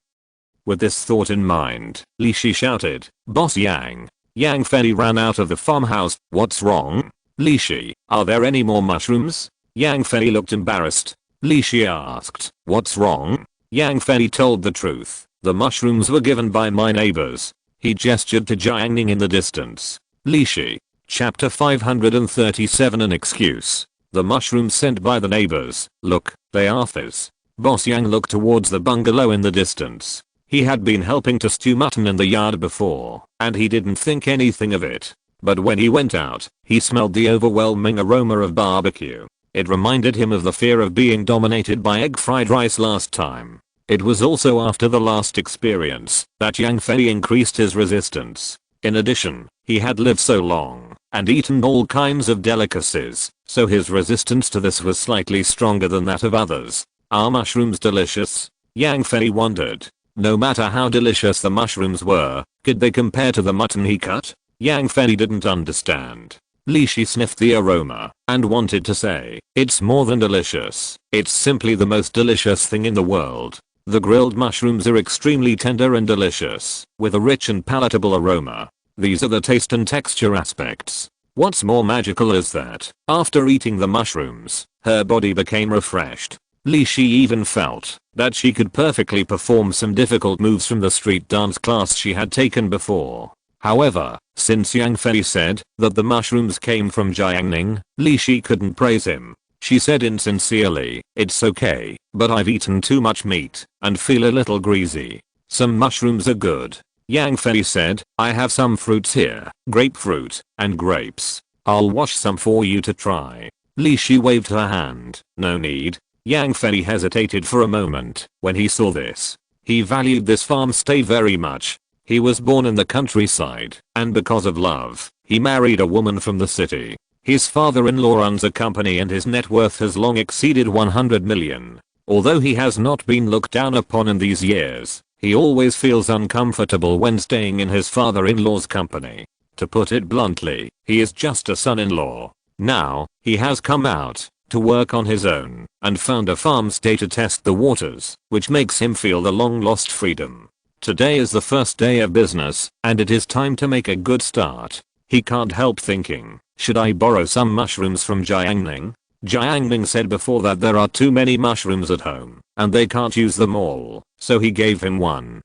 Speaker 1: With this thought in mind, Li Shi shouted, Boss Yang. Yang Fei ran out of the farmhouse. What's wrong? Li Shi, are there any more mushrooms? Yang Fei looked embarrassed. Li Shi asked, what's wrong? Yang Fei told the truth. The mushrooms were given by my neighbors. He gestured to Jiang Ning in the distance. Li Shi. Chapter 537 An excuse. The mushrooms sent by the neighbors. Look, they are fizz. Boss Yang looked towards the bungalow in the distance. He had been helping to stew mutton in the yard before, and he didn't think anything of it. But when he went out, he smelled the overwhelming aroma of barbecue. It reminded him of the fear of being dominated by egg fried rice last time. It was also after the last experience that Yang Fei increased his resistance. In addition, he had lived so long and eaten all kinds of delicacies, so his resistance to this was slightly stronger than that of others. Are mushrooms delicious? Yang Fei wondered. No matter how delicious the mushrooms were, could they compare to the mutton he cut? Yang Fei didn't understand. Li Shi sniffed the aroma and wanted to say, it's more than delicious, it's simply the most delicious thing in the world. The grilled mushrooms are extremely tender and delicious, with a rich and palatable aroma. These are the taste and texture aspects. What's more magical is that, after eating the mushrooms, her body became refreshed. Li Shi even felt that she could perfectly perform some difficult moves from the street dance class she had taken before. However, since Yang Fei said that the mushrooms came from Jiang Ning, Li Shi couldn't praise him. She said insincerely, it's okay, but I've eaten too much meat and feel a little greasy. Some mushrooms are good. Yang Fei said, I have some fruits here, grapefruit and grapes. I'll wash some for you to try. Li Shi waved her hand, no need. Yang Fei hesitated for a moment when he saw this. He valued this farm stay very much. He was born in the countryside, and because of love, he married a woman from the city. His father-in-law runs a company and his net worth has long exceeded 100 million. Although he has not been looked down upon in these years, he always feels uncomfortable when staying in his father-in-law's company. To put it bluntly, he is just a son-in-law. Now, he has come out to work on his own and found a farm stay to test the waters, which makes him feel the long-lost freedom. Today is the first day of business, and it is time to make a good start. He can't help thinking, should I borrow some mushrooms from Jiang Ning? Jiang Ning said before that there are too many mushrooms at home, and they can't use them all, so he gave him one.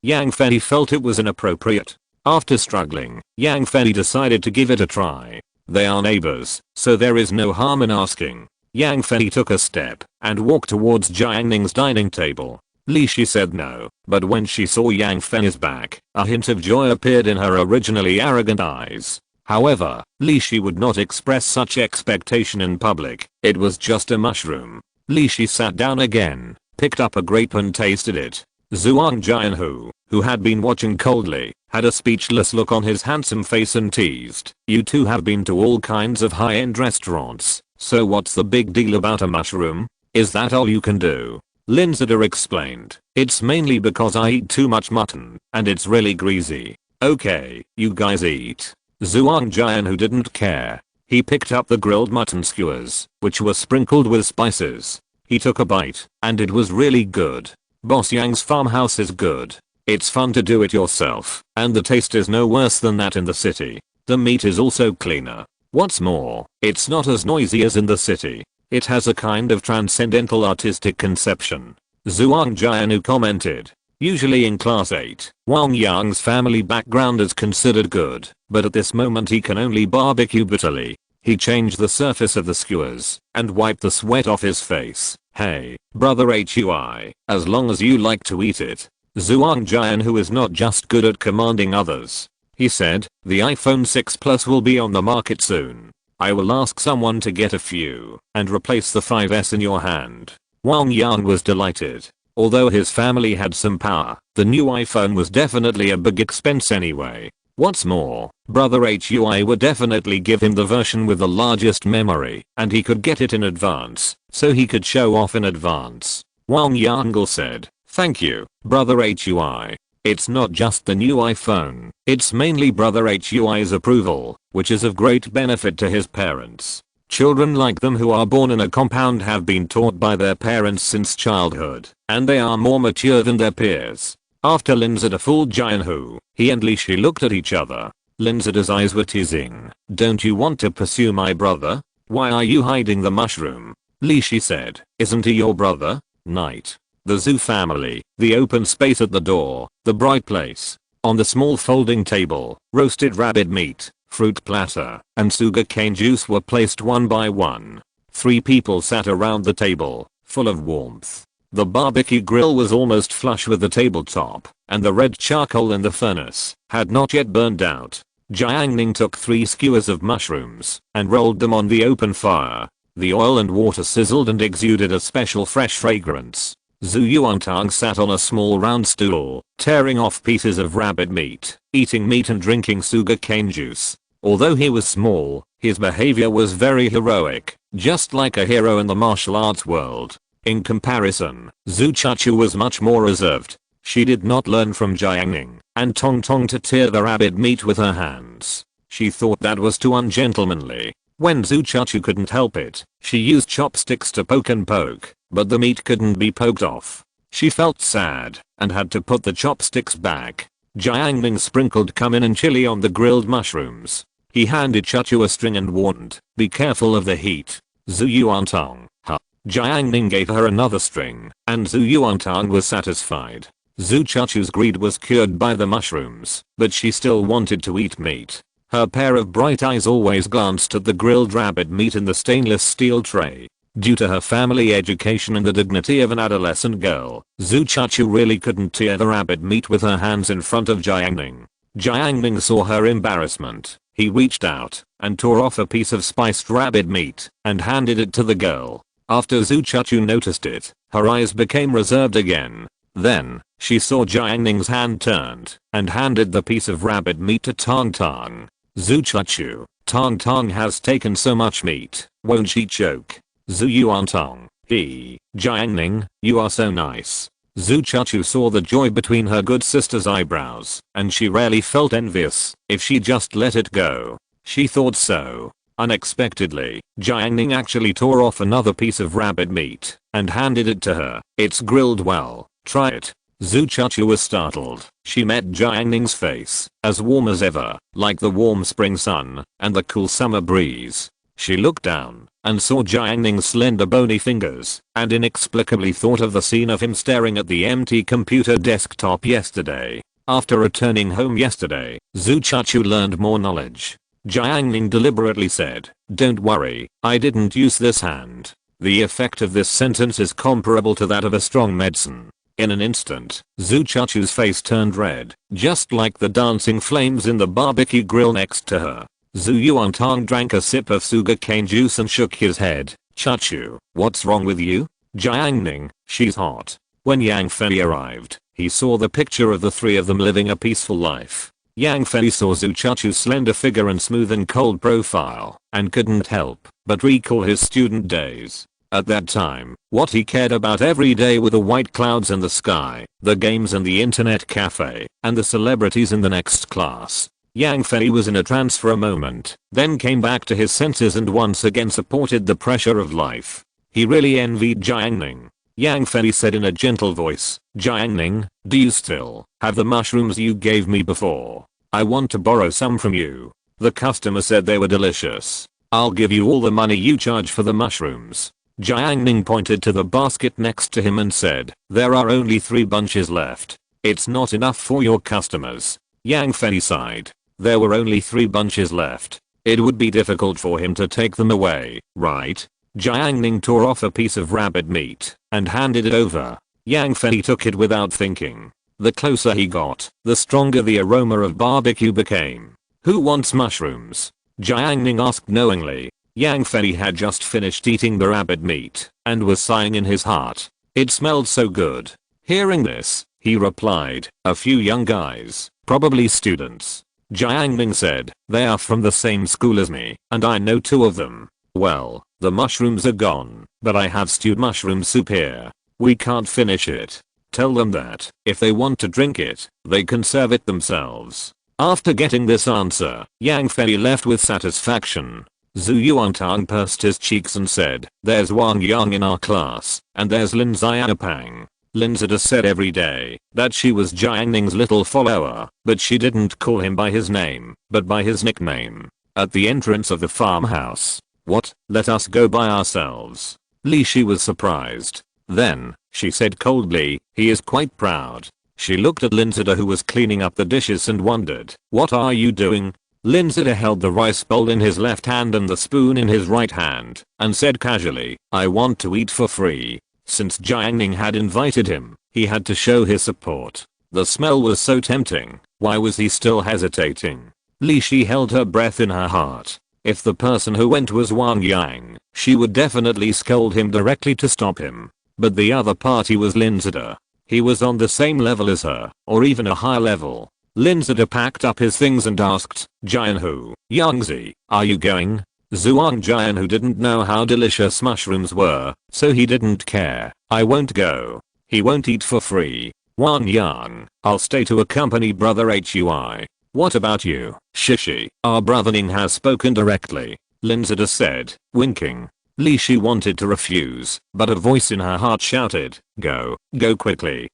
Speaker 1: Yang Fei felt it was inappropriate. After struggling, Yang Fei decided to give it a try. They are neighbors, so there is no harm in asking. Yang Fei took a step and walked towards Jiang Ning's dining table. Li Shi said no, but when she saw Yang Fei's back, a hint of joy appeared in her originally arrogant eyes. However, Li Shi would not express such expectation in public. It was just a mushroom. Li Shi sat down again, picked up a grape and tasted it. Zhuang Jianhu, who had been watching coldly, had a speechless look on his handsome face and teased, "You two have been to all kinds of high-end restaurants, so what's the big deal about a mushroom? Is that all you can do?" Lin Zeta explained, "It's mainly because I eat too much mutton, and it's really greasy." "Okay, you guys eat." Zhuang Jianhu didn't care. He picked up the grilled mutton skewers, which were sprinkled with spices. He took a bite, and it was really good. Boss Yang's farmhouse is good. It's fun to do it yourself, and the taste is no worse than that in the city. The meat is also cleaner. What's more, it's not as noisy as in the city. It has a kind of transcendental artistic conception. Zhuang Jianhu commented. Usually in class 8, Wang Yang's family background is considered good, but at this moment he can only barbecue bitterly. He changed the surface of the skewers and wiped the sweat off his face. "Hey, brother Hui, as long as you like to eat it." Zhuang Jianhu is not just good at commanding others. He said, "The iPhone 6 Plus will be on the market soon. I will ask someone to get a few and replace the 5S in your hand." Wang Yang was delighted. Although his family had some power, the new iPhone was definitely a big expense anyway. What's more, brother Hui would definitely give him the version with the largest memory, and he could get it in advance, so he could show off in advance. Wang Yang said, "Thank you, brother Hui. It's not just the new iPhone, it's mainly brother Hui's approval, which is of great benefit to his parents. Children like them who are born in a compound have been taught by their parents since childhood, and they are more mature than their peers." After Lin Zeta fooled Jianhu, he and Li Shi looked at each other. Lin Zeta's eyes were teasing. "Don't you want to pursue my brother? Why are you hiding the mushroom?" Li Shi said, "Isn't he your brother?" Night. The Zhu family, the open space at the door, the bright place. On the small folding table, roasted rabbit meat, fruit platter, and sugarcane juice were placed one by one. 3 people sat around the table, full of warmth. The barbecue grill was almost flush with the tabletop, and the red charcoal in the furnace had not yet burned out. Jiang Ning took 3 skewers of mushrooms and rolled them on the open fire. The oil and water sizzled and exuded a special fresh fragrance. Zhu Yuantang sat on a small round stool, tearing off pieces of rabbit meat, eating meat and drinking sugarcane juice. Although he was small, his behavior was very heroic, just like a hero in the martial arts world. In comparison, Zhu Chuchu was much more reserved. She did not learn from Jiang Ning and Tong Tong to tear the rabbit meat with her hands. She thought that was too ungentlemanly. When Zhu Chuchu couldn't help it, she used chopsticks to poke and poke, but the meat couldn't be poked off. She felt sad and had to put the chopsticks back. Jiang Ning sprinkled cumin and chili on the grilled mushrooms. He handed Chuchu a string and warned, "Be careful of the heat." Zhu Yuantang, huh? Jiang Ning gave her another string, and Zhu Yuantang was satisfied. Zhu Chuchu's greed was cured by the mushrooms, but she still wanted to eat meat. Her pair of bright eyes always glanced at the grilled rabbit meat in the stainless steel tray. Due to her family education and the dignity of an adolescent girl, Zhu Chuchu really couldn't tear the rabbit meat with her hands in front of Jiang Ning. Jiang Ning saw her embarrassment. He reached out and tore off a piece of spiced rabbit meat and handed it to the girl. After Zhu Chuchu noticed it, her eyes became reserved again. Then, she saw Jiang Ning's hand turned and handed the piece of rabbit meat to Tong Tong. Zhu Chuchu, Tong Tong has taken so much meat, won't she choke? Zhu Yuantong, Jiang Ning, you are so nice. Zhu Chuchu saw the joy between her good sister's eyebrows, and she rarely felt envious if she just let it go. She thought so. Unexpectedly, Jiang Ning actually tore off another piece of rabbit meat and handed it to her. "It's grilled well, try it." Zhu Chuchu was startled. She met Jiang Ning's face, as warm as ever, like the warm spring sun and the cool summer breeze. She looked down and saw Jiang Ning's slender bony fingers and inexplicably thought of the scene of him staring at the empty computer desktop yesterday. After returning home yesterday, Zhu Chuchu learned more knowledge. Jiang Ning deliberately said, "Don't worry, I didn't use this hand." The effect of this sentence is comparable to that of a strong medicine. In an instant, Zhu Chuchu's face turned red, just like the dancing flames in the barbecue grill next to her. Zhu Yuantang drank a sip of sugarcane juice and shook his head. "Chuchu, what's wrong with you?" "Jiang Ning, she's hot." When Yang Fei arrived, he saw the picture of the three of them living a peaceful life. Yang Fei saw Zhu Chuchu's slender figure and smooth and cold profile, and couldn't help but recall his student days. At that time, what he cared about every day were the white clouds in the sky, the games and the internet cafe, and the celebrities in the next class. Yang Fei was in a trance for a moment, then came back to his senses and once again supported the pressure of life. He really envied Jiang Ning. Yang Fei said in a gentle voice, "Jiang Ning, do you still have the mushrooms you gave me before? I want to borrow some from you." The customer said they were delicious. "I'll give you all the money you charge for the mushrooms." Jiang Ning pointed to the basket next to him and said, "There are only 3 bunches left. It's not enough for your customers." Yang Fei sighed. There were only 3 bunches left. It would be difficult for him to take them away, right? Jiang Ning tore off a piece of rabbit meat and handed it over. Yang Fei took it without thinking. The closer he got, the stronger the aroma of barbecue became. "Who wants mushrooms?" Jiang Ning asked knowingly. Yang Fei had just finished eating the rabbit meat and was sighing in his heart. It smelled so good. Hearing this, he replied, "A few young guys, probably students." Jiang Ning said, "They are from the same school as me, and I know 2 of them." "Well, the mushrooms are gone, but I have stewed mushroom soup here. We can't finish it. Tell them that, if they want to drink it, they can serve it themselves." After getting this answer, Yang Fei left with satisfaction. Zhu Yuantang pursed his cheeks and said, "There's Wang Yang in our class, and there's Lin Xiaopang." Lin Zida said every day that she was Jiang Ning's little follower, but she didn't call him by his name, but by his nickname. At the entrance of the farmhouse, "What, let us go by ourselves?" Li Shi was surprised. Then, she said coldly, "He is quite proud." She looked at Lin Zida who was cleaning up the dishes and wondered, "What are you doing?" Lin Zida held the rice bowl in his left hand and the spoon in his right hand, and said casually, "I want to eat for free." Since Jiang Ning had invited him, he had to show his support. The smell was so tempting, why was he still hesitating? Li Shi held her breath in her heart. If the person who went was Wang Yang, she would definitely scold him directly to stop him. But the other party was Lin Zida. He was on the same level as her, or even a higher level. Lin Zida packed up his things and asked, "Jian Hu, Yangzi, are you going?" Zhuang Jian who didn't know how delicious mushrooms were, so he didn't care. "I won't go." "He won't eat for free." "Wang Yang, I'll stay to accompany brother Hui." "What about you, Shishi?" "Our brother Ning has spoken directly," Lin Zida said, winking. Li Shi wanted to refuse, but a voice in her heart shouted, "Go quickly."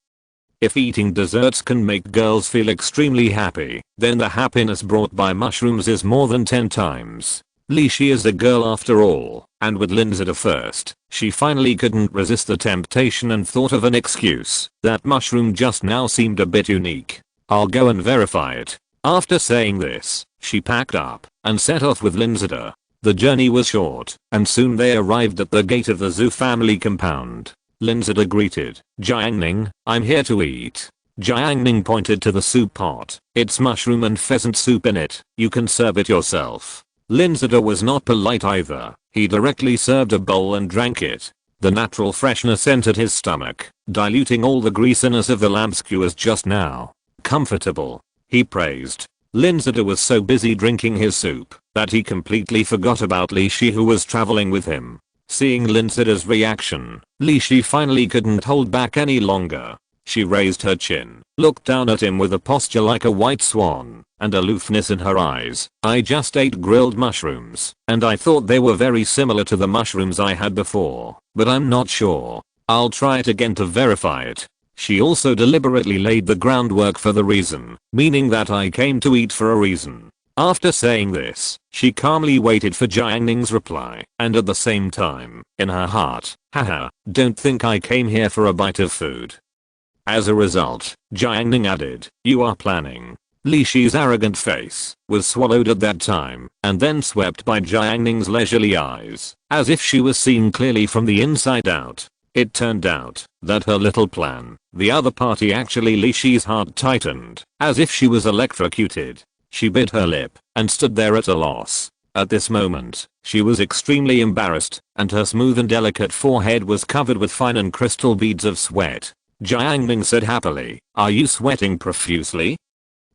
Speaker 1: If eating desserts can make girls feel extremely happy, then the happiness brought by mushrooms is more than 10 times. Li Shi is a girl after all, and with Lin Zida first, she finally couldn't resist the temptation and thought of an excuse. That mushroom just now seemed a bit unique. "I'll go and verify it." After saying this, she packed up and set off with Lin Zida. The journey was short, and soon they arrived at the gate of the Zhu family compound. Lin Zida greeted, "Jiang Ning, I'm here to eat." Jiang Ning pointed to the soup pot. "It's mushroom and pheasant soup in it, you can serve it yourself." Lin Zida was not polite either. He directly served a bowl and drank it. The natural freshness entered his stomach, diluting all the greasiness of the lamb skewers just now. "Comfortable," he praised. Lin Zida was so busy drinking his soup that he completely forgot about Li Shi who was traveling with him. Seeing Lin Zida's reaction, Li Shi finally couldn't hold back any longer. She raised her chin, looked down at him with a posture like a white swan, and aloofness in her eyes. "I just ate grilled mushrooms, and I thought they were very similar to the mushrooms I had before, but I'm not sure. I'll try it again to verify it." She also deliberately laid the groundwork for the reason, meaning that I came to eat for a reason. After saying this, she calmly waited for Jiang Ning's reply, and at the same time, in her heart, haha, don't think I came here for a bite of food. As a result, Jiang Ning added, you are planning. Li Shi's arrogant face was swallowed at that time, and then swept by Jiang Ning's leisurely eyes, as if she was seen clearly from the inside out. It turned out that her little plan, the other party actually Li Shi's heart tightened, as if she was electrocuted. She bit her lip and stood there at a loss. At this moment, she was extremely embarrassed, and her smooth and delicate forehead was covered with fine and crystal beads of sweat. Jiang Ning said happily, are you sweating profusely?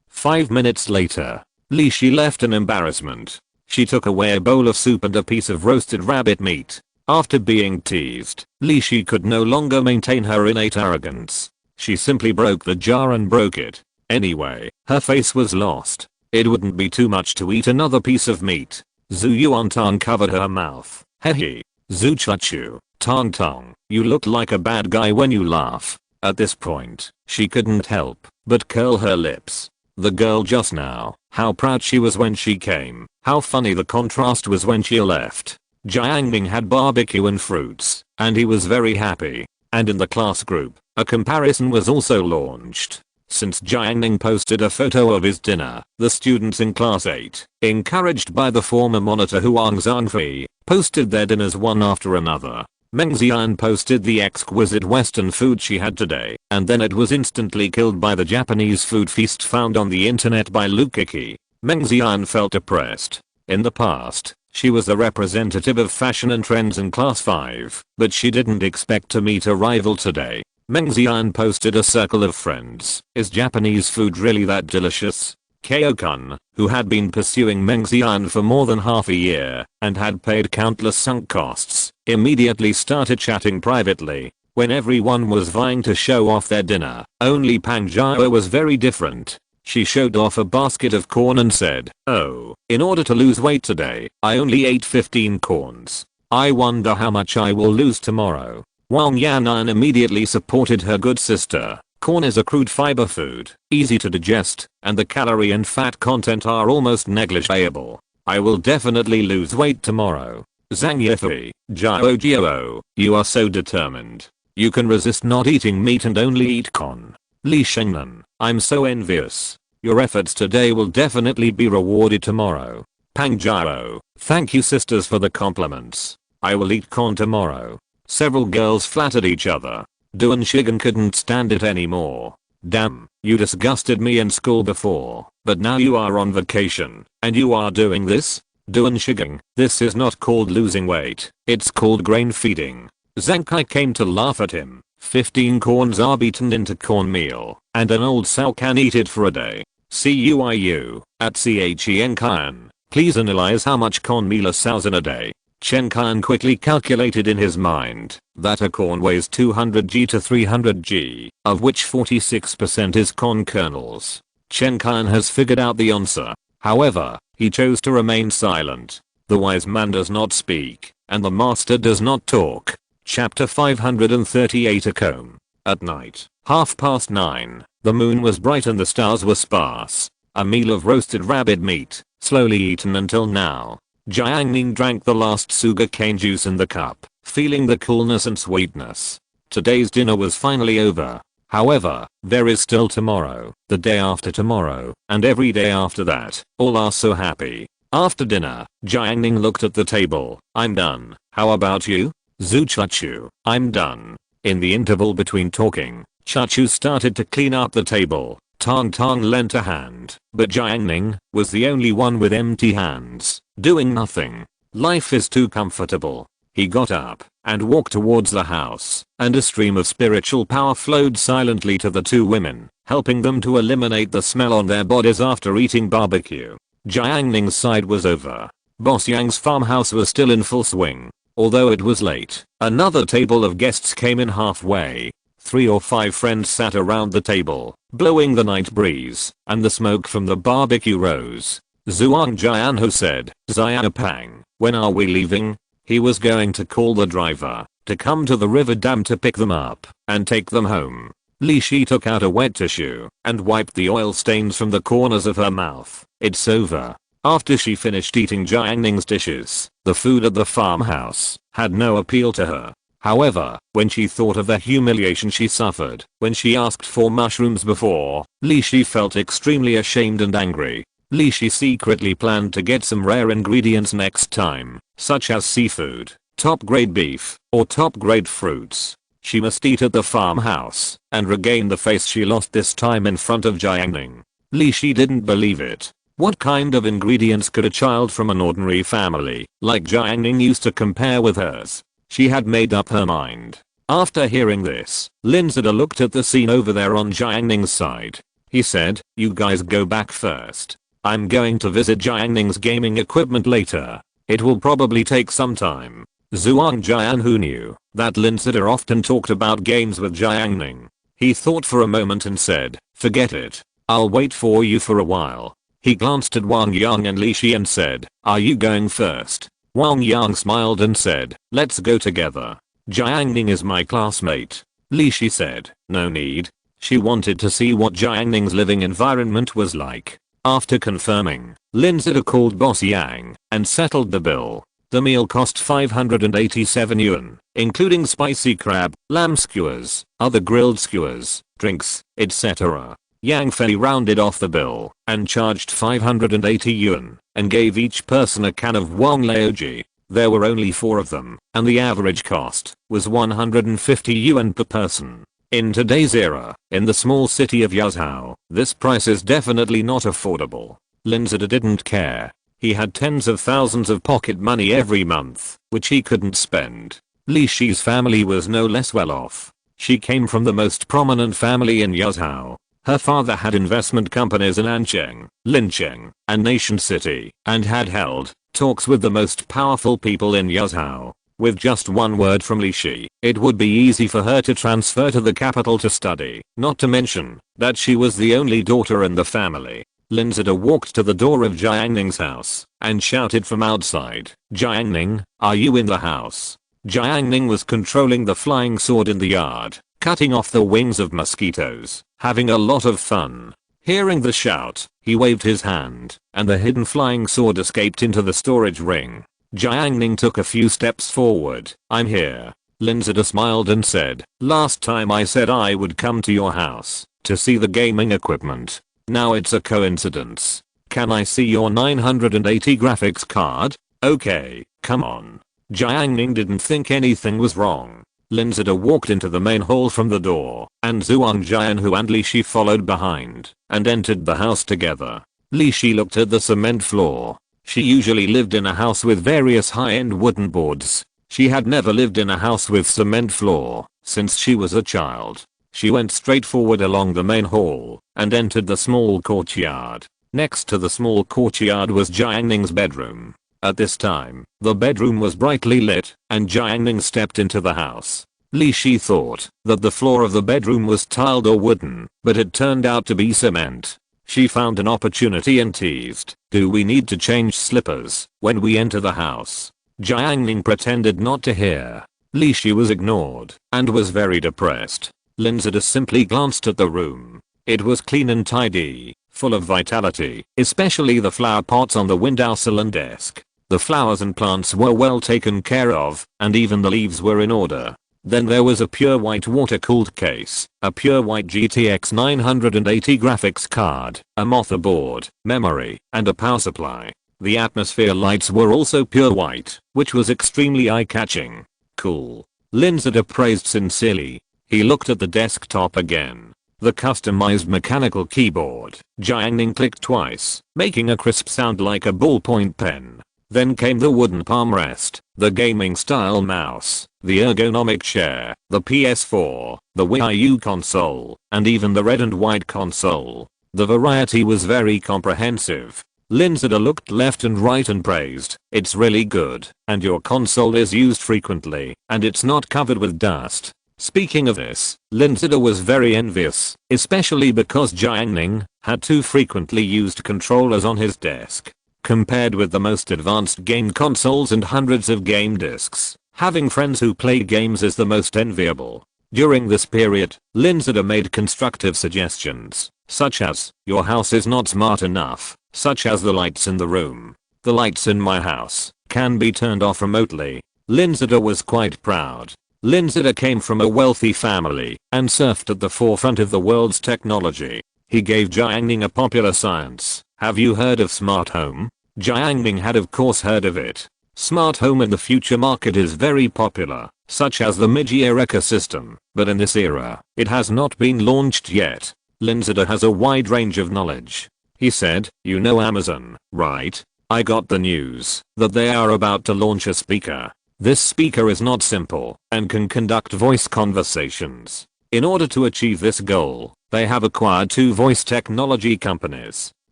Speaker 1: 5 minutes later, Li Shi left in embarrassment. She took away a bowl of soup and a piece of roasted rabbit meat. After being teased, Li Shi could no longer maintain her innate arrogance. She simply broke the jar and broke it. Anyway, her face was lost. It wouldn't be too much to eat another piece of meat. Zhu Yuantan covered her mouth. Hehe. Zhu Chachu, Tong Tong, you look like a bad guy when you laugh. At this point, she couldn't help but curl her lips. The girl just now, how proud she was when she came, how funny the contrast was when she left. Jiang Ning had barbecue and fruits, and he was very happy. And in the class group, a comparison was also launched. Since Jiang Ning posted a photo of his dinner, the students in class 8, encouraged by the former monitor Huang Zhangfei, posted their dinners one after another. Meng Xian posted the exquisite western food she had today, and then it was instantly killed by the Japanese food feast found on the internet by Lu Kiki. Meng Xian felt depressed. In the past, she was the representative of fashion and trends in class 5, but she didn't expect to meet a rival today. Meng Xian posted a circle of friends. Is Japanese food really that delicious? Kyo-kun, who had been pursuing Meng Xian for more than half a year and had paid countless sunk costs, immediately started chatting privately. When everyone was vying to show off their dinner, only Pang Jiao was very different. She showed off a basket of corn and said, oh, in order to lose weight today, I only ate 15 corns. I wonder how much I will lose tomorrow. Wang Yanan immediately supported her good sister. Corn is a crude fiber food, easy to digest, and the calorie and fat content are almost negligible. I will definitely lose weight tomorrow. Zhang Yifei, Jiao Jiao, you are so determined. You can resist not eating meat and only eat corn. Li Shengnan, I'm so envious. Your efforts today will definitely be rewarded tomorrow. Pang Jiao, thank you sisters for the compliments. I will eat corn tomorrow. Several girls flattered each other. Duan Shigen couldn't stand it anymore. Damn, you disgusted me in school before, but now you are on vacation, and you are doing this? Duan Shigen, this is not called losing weight, it's called grain feeding. Zhang Kai came to laugh at him. 15 corns are beaten into cornmeal, and an old sow can eat it for a day. CUIU, at Chen Kan, please analyze how much cornmeal a sow's in a day. Chen Kan quickly calculated in his mind that a corn weighs 200 g to 300 g, of which 46% is corn kernels. Chen Kan has figured out the answer. However, he chose to remain silent. The wise man does not speak, and the master does not talk. Chapter 538 A comb. At night, 9:30, the moon was bright and the stars were sparse. A meal of roasted rabbit meat, slowly eaten until now. Jiang Ning drank the last sugar cane juice in the cup, feeling the coolness and sweetness. Today's dinner was finally over. However, there is still tomorrow, the day after tomorrow, and every day after that. All are so happy. After dinner, Jiang Ning looked at the table. I'm done. How about you? Zhu Chachu, I'm done. In the interval between talking, Chachu started to clean up the table. Tong Tong lent a hand, but Jiang Ning was the only one with empty hands, doing nothing. Life is too comfortable. He got up and walked towards the house, and a stream of spiritual power flowed silently to the two women, helping them to eliminate the smell on their bodies after eating barbecue. Jiang Ning's side was over. Boss Yang's farmhouse was still in full swing. Although it was late, another table of guests came in halfway. 3 or 5 friends sat around the table, blowing the night breeze, and the smoke from the barbecue rose. Zhuang Jianho said, Xiaopang, when are we leaving? He was going to call the driver to come to the river dam to pick them up and take them home. Li Shi took out a wet tissue and wiped the oil stains from the corners of her mouth. It's over. After she finished eating Jiang Ning's dishes, the food at the farmhouse had no appeal to her. However, when she thought of the humiliation she suffered when she asked for mushrooms before, Li Shi felt extremely ashamed and angry. Li Shi secretly planned to get some rare ingredients next time, such as seafood, top-grade beef, or top-grade fruits. She must eat at the farmhouse and regain the face she lost this time in front of Jiang Ning. Li Shi didn't believe it. What kind of ingredients could a child from an ordinary family like Jiang Ning use to compare with hers? She had made up her mind. After hearing this, Linzida looked at the scene over there on Jiang Ning's side. He said, "You guys go back first. I'm going to visit Jiang Ning's gaming equipment later. It will probably take some time." Zhuang Jian, who knew that Linzida often talked about games with Jiang Ning. He thought for a moment and said, "Forget it. I'll wait for you for a while." He glanced at Wang Yang and Li Shi and said, "Are you going first?" Wang Yang smiled and said, "Let's go together. Jiang Ning is my classmate." Li Shi said, "No need." She wanted to see what Jiang Ning's living environment was like. After confirming, Linzida called Boss Yang and settled the bill. The meal cost 587 yuan, including spicy crab, lamb skewers, other grilled skewers, drinks, etc. Yang Fei rounded off the bill and charged 580 yuan and gave each person a can of Wang Laoji. There were only 4 of them, and the average cost was 150 yuan per person. In today's era, in the small city of Yazhou, this price is definitely not affordable. Linzida didn't care. He had tens of thousands of pocket money every month, which he couldn't spend. Li Shi's family was no less well off. She came from the most prominent family in Yazhou. Her father had investment companies in Ancheng, Lincheng, and Nation City, and had held talks with the most powerful people in Yazhou. With just one word from Li Shi, it would be easy for her to transfer to the capital to study, not to mention that she was the only daughter in the family. Linzida walked to the door of Jiang Ning's house and shouted from outside, "Jiang Ning, are you in the house?" Jiang Ning was controlling the flying sword in the yard, cutting off the wings of mosquitoes, having a lot of fun. Hearing the shout, he waved his hand, and the hidden flying sword escaped into the storage ring. Jiang Ning took a few steps forward. "I'm here." Linzida smiled and said, "Last time I said I would come to your house to see the gaming equipment. Now it's a coincidence. Can I see your 980 graphics card?" "Okay, come on." Jiang Ning didn't think anything was wrong. Linzida walked into the main hall from the door, and Zhuang Jianhu and Li Shi followed behind, and entered the house together. Li Shi looked at the cement floor. She usually lived in a house with various high-end wooden boards. She had never lived in a house with cement floor since she was a child. She went straight forward along the main hall and entered the small courtyard. Next to the small courtyard was Jiang Ning's bedroom. At this time, the bedroom was brightly lit, and Jiang Ning stepped into the house. Li Shi thought that the floor of the bedroom was tiled or wooden, but it turned out to be cement. She found an opportunity and teased, "Do we need to change slippers when we enter the house?" Jiang Ning pretended not to hear. Li Shi was ignored and was very depressed. Linzida simply glanced at the room. It was clean and tidy, full of vitality, especially the flower pots on the windowsill and desk. The flowers and plants were well taken care of, and even the leaves were in order. Then there was a pure white water-cooled case, a pure white GTX 980 graphics card, a motherboard, memory, and a power supply. The atmosphere lights were also pure white, which was extremely eye-catching. "Cool." Linzida praised sincerely. He looked at the desktop again. The customized mechanical keyboard. Jiang Ning clicked twice, making a crisp sound like a ballpoint pen. Then came the wooden palm rest, the gaming style mouse, the ergonomic chair, the PS4, the Wii U console, and even the red and white console. The variety was very comprehensive. Linzida looked left and right and praised, "It's really good, and your console is used frequently, and it's not covered with dust." Speaking of this, Linzida was very envious, especially because Jiang Ning had 2 frequently used controllers on his desk. Compared with the most advanced game consoles and hundreds of game discs, having friends who play games is the most enviable. During this period, Lin Zeta made constructive suggestions, such as, your house is not smart enough, such as the lights in the room. The lights in my house can be turned off remotely. Lin Zeta was quite proud. Lin Zeta came from a wealthy family and surfed at the forefront of the world's technology. He gave Jiang Ning a popular science. Have you heard of smart home? Jiang Ning had of course heard of it. Smart home in the future market is very popular, such as the mid-year ecosystem, but in this era, it has not been launched yet. Lin Zeta has a wide range of knowledge. He said, you know Amazon, right? I got the news that they are about to launch a speaker. This speaker is not simple and can conduct voice conversations. In order to achieve this goal, they have acquired 2 voice technology companies.